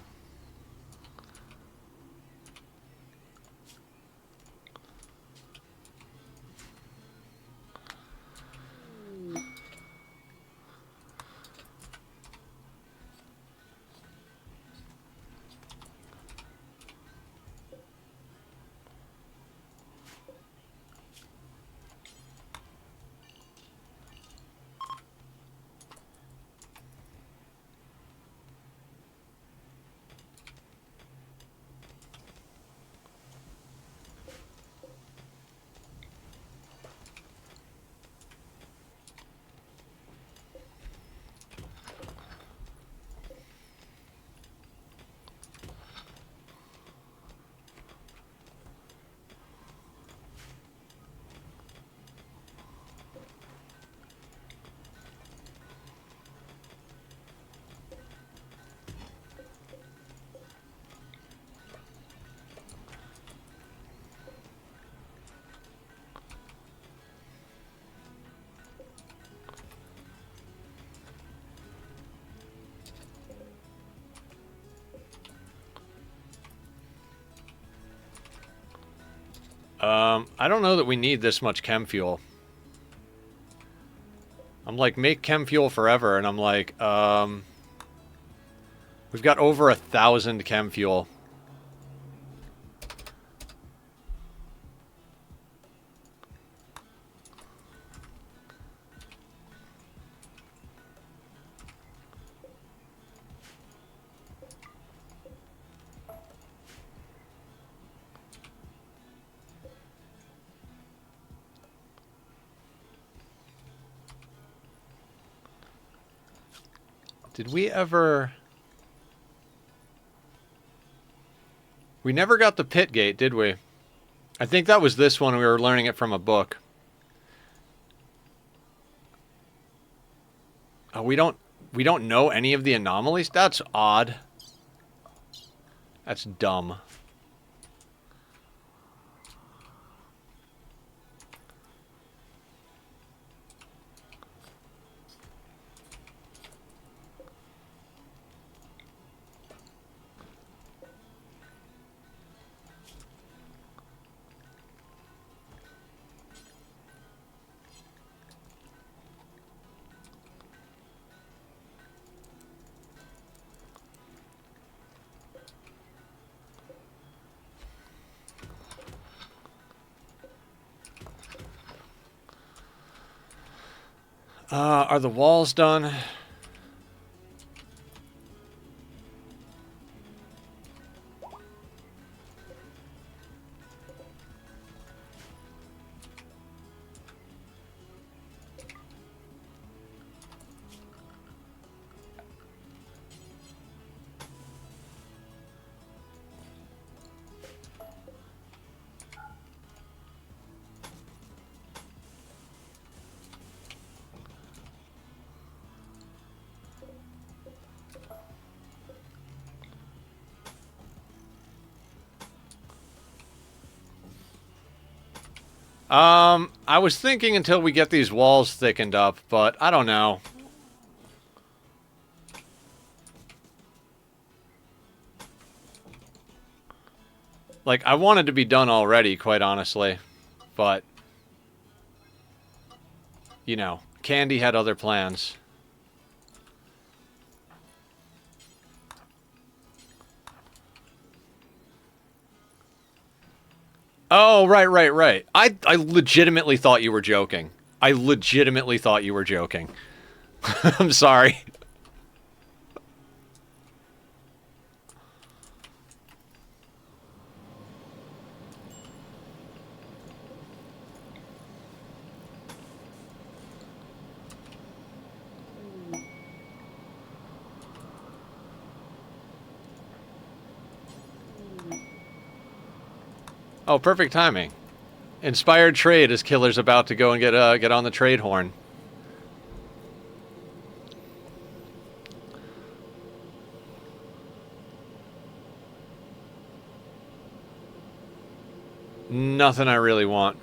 I don't know that we need this much chem fuel. I'm like, make chem fuel forever, and I'm like, we've got over 1,000 chem fuel. Did we ever... We never got the pit gate, did we? I think that was this one. We were learning it from a book. Oh, we don't know any of the anomalies? That's odd. That's dumb. Are the walls done? I was thinking until we get these walls thickened up, but I don't know. Like, I wanted to be done already, quite honestly. But, you know, Candy had other plans. Oh, right. I legitimately thought you were joking. I legitimately thought you were joking. I'm sorry. Oh, perfect timing. Inspired trade as Killer's about to go and get on the trade horn. Nothing I really want.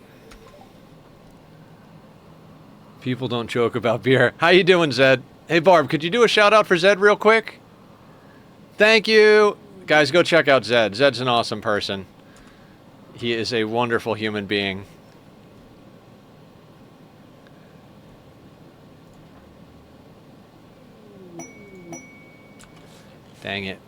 People don't joke about beer. How you doing, Zed? Hey, Barb, could you do a shout-out for Zed real quick? Thank you! Guys, go check out Zed. Zed's an awesome person. He is a wonderful human being. Dang it.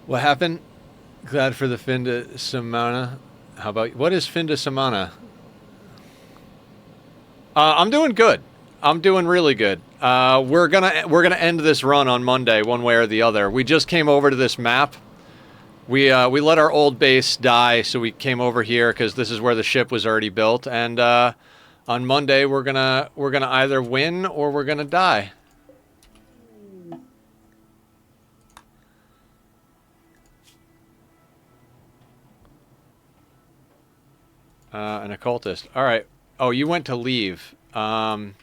What happened? Glad for the fin de semana. How about, what is fin de semana? I'm doing good. I'm doing really good. We're gonna end this run on Monday, one way or the other. We just came over to this map. We let our old base die, so we came over here because this is where the ship was already built. And on Monday, we're gonna either win or we're gonna die. An occultist. All right. Oh, you went to leave. Hang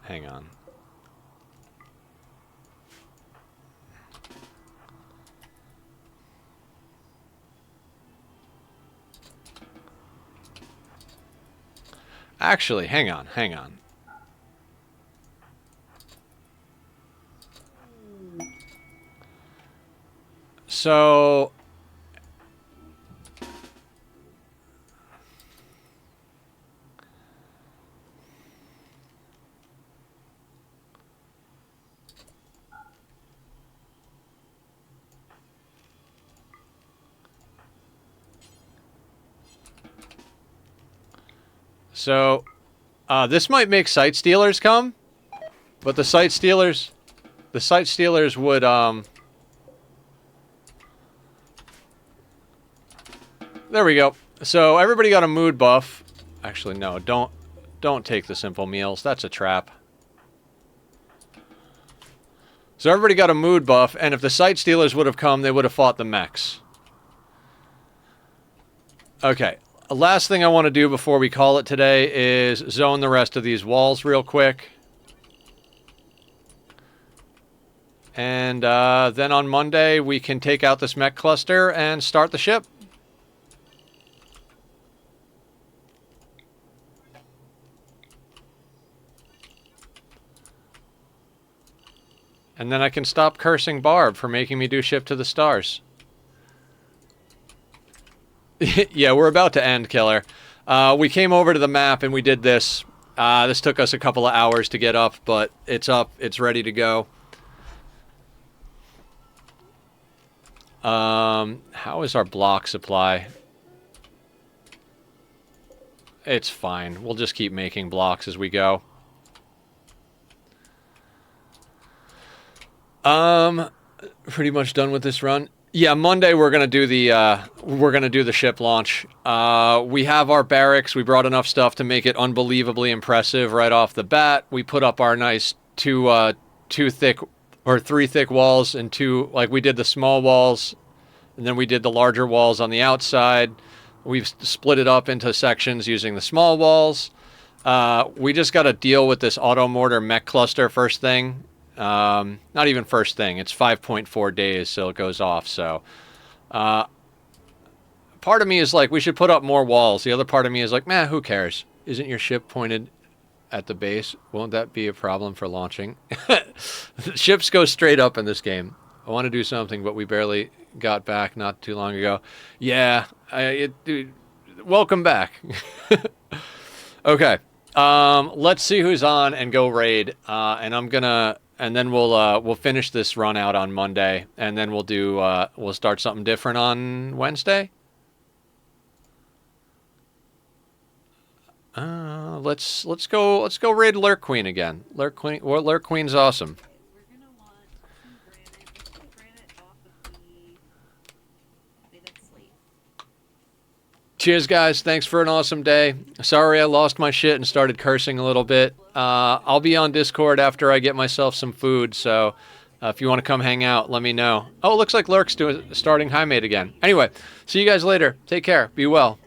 on. Actually, hang on. So... So, this might make Sight Stealers come, but the Sight Stealers would, there we go. So, everybody got a mood buff. Actually, no, don't take the simple meals. That's a trap. So, everybody got a mood buff, and if the Sight Stealers would have come, they would have fought the mechs. Okay. Last thing I want to do before we call it today is zone the rest of these walls real quick. And then on Monday, we can take out this mech cluster and start the ship. And then I can stop cursing Barb for making me do Ship to the Stars. Yeah, we're about to end, Killer. We came over to the map and we did this. This took us a couple of hours to get up, but it's up. It's ready to go. How is our block supply? It's fine. We'll just keep making blocks as we go. Pretty much done with this run. Yeah, Monday we're gonna do the ship launch. We have our barracks. We brought enough stuff to make it unbelievably impressive right off the bat. We put up our nice three thick walls and we did the small walls, and then we did the larger walls on the outside. We've split it up into sections using the small walls. We just got to deal with this auto mortar mech cluster first thing. Not even first thing. It's 5.4 days, so it goes off. So, part of me is like, we should put up more walls. The other part of me is like, man, who cares? Isn't your ship pointed at the base? Won't that be a problem for launching? Ships go straight up in this game. I want to do something, but we barely got back not too long ago. Yeah, dude, welcome back. Okay. Let's see who's on and go raid. And then we'll finish this run out on Monday, and then we'll start something different on Wednesday. Let's go raid Lurk Queen again. Lurk Queen's awesome. We're gonna want some granite off of the slate. Cheers, guys. Thanks for an awesome day. Sorry I lost my shit and started cursing a little bit. I'll be on Discord after I get myself some food, so if you want to come hang out, let me know. Oh, it looks like Lurk's starting High Mate again. Anyway, see you guys later. Take care. Be well.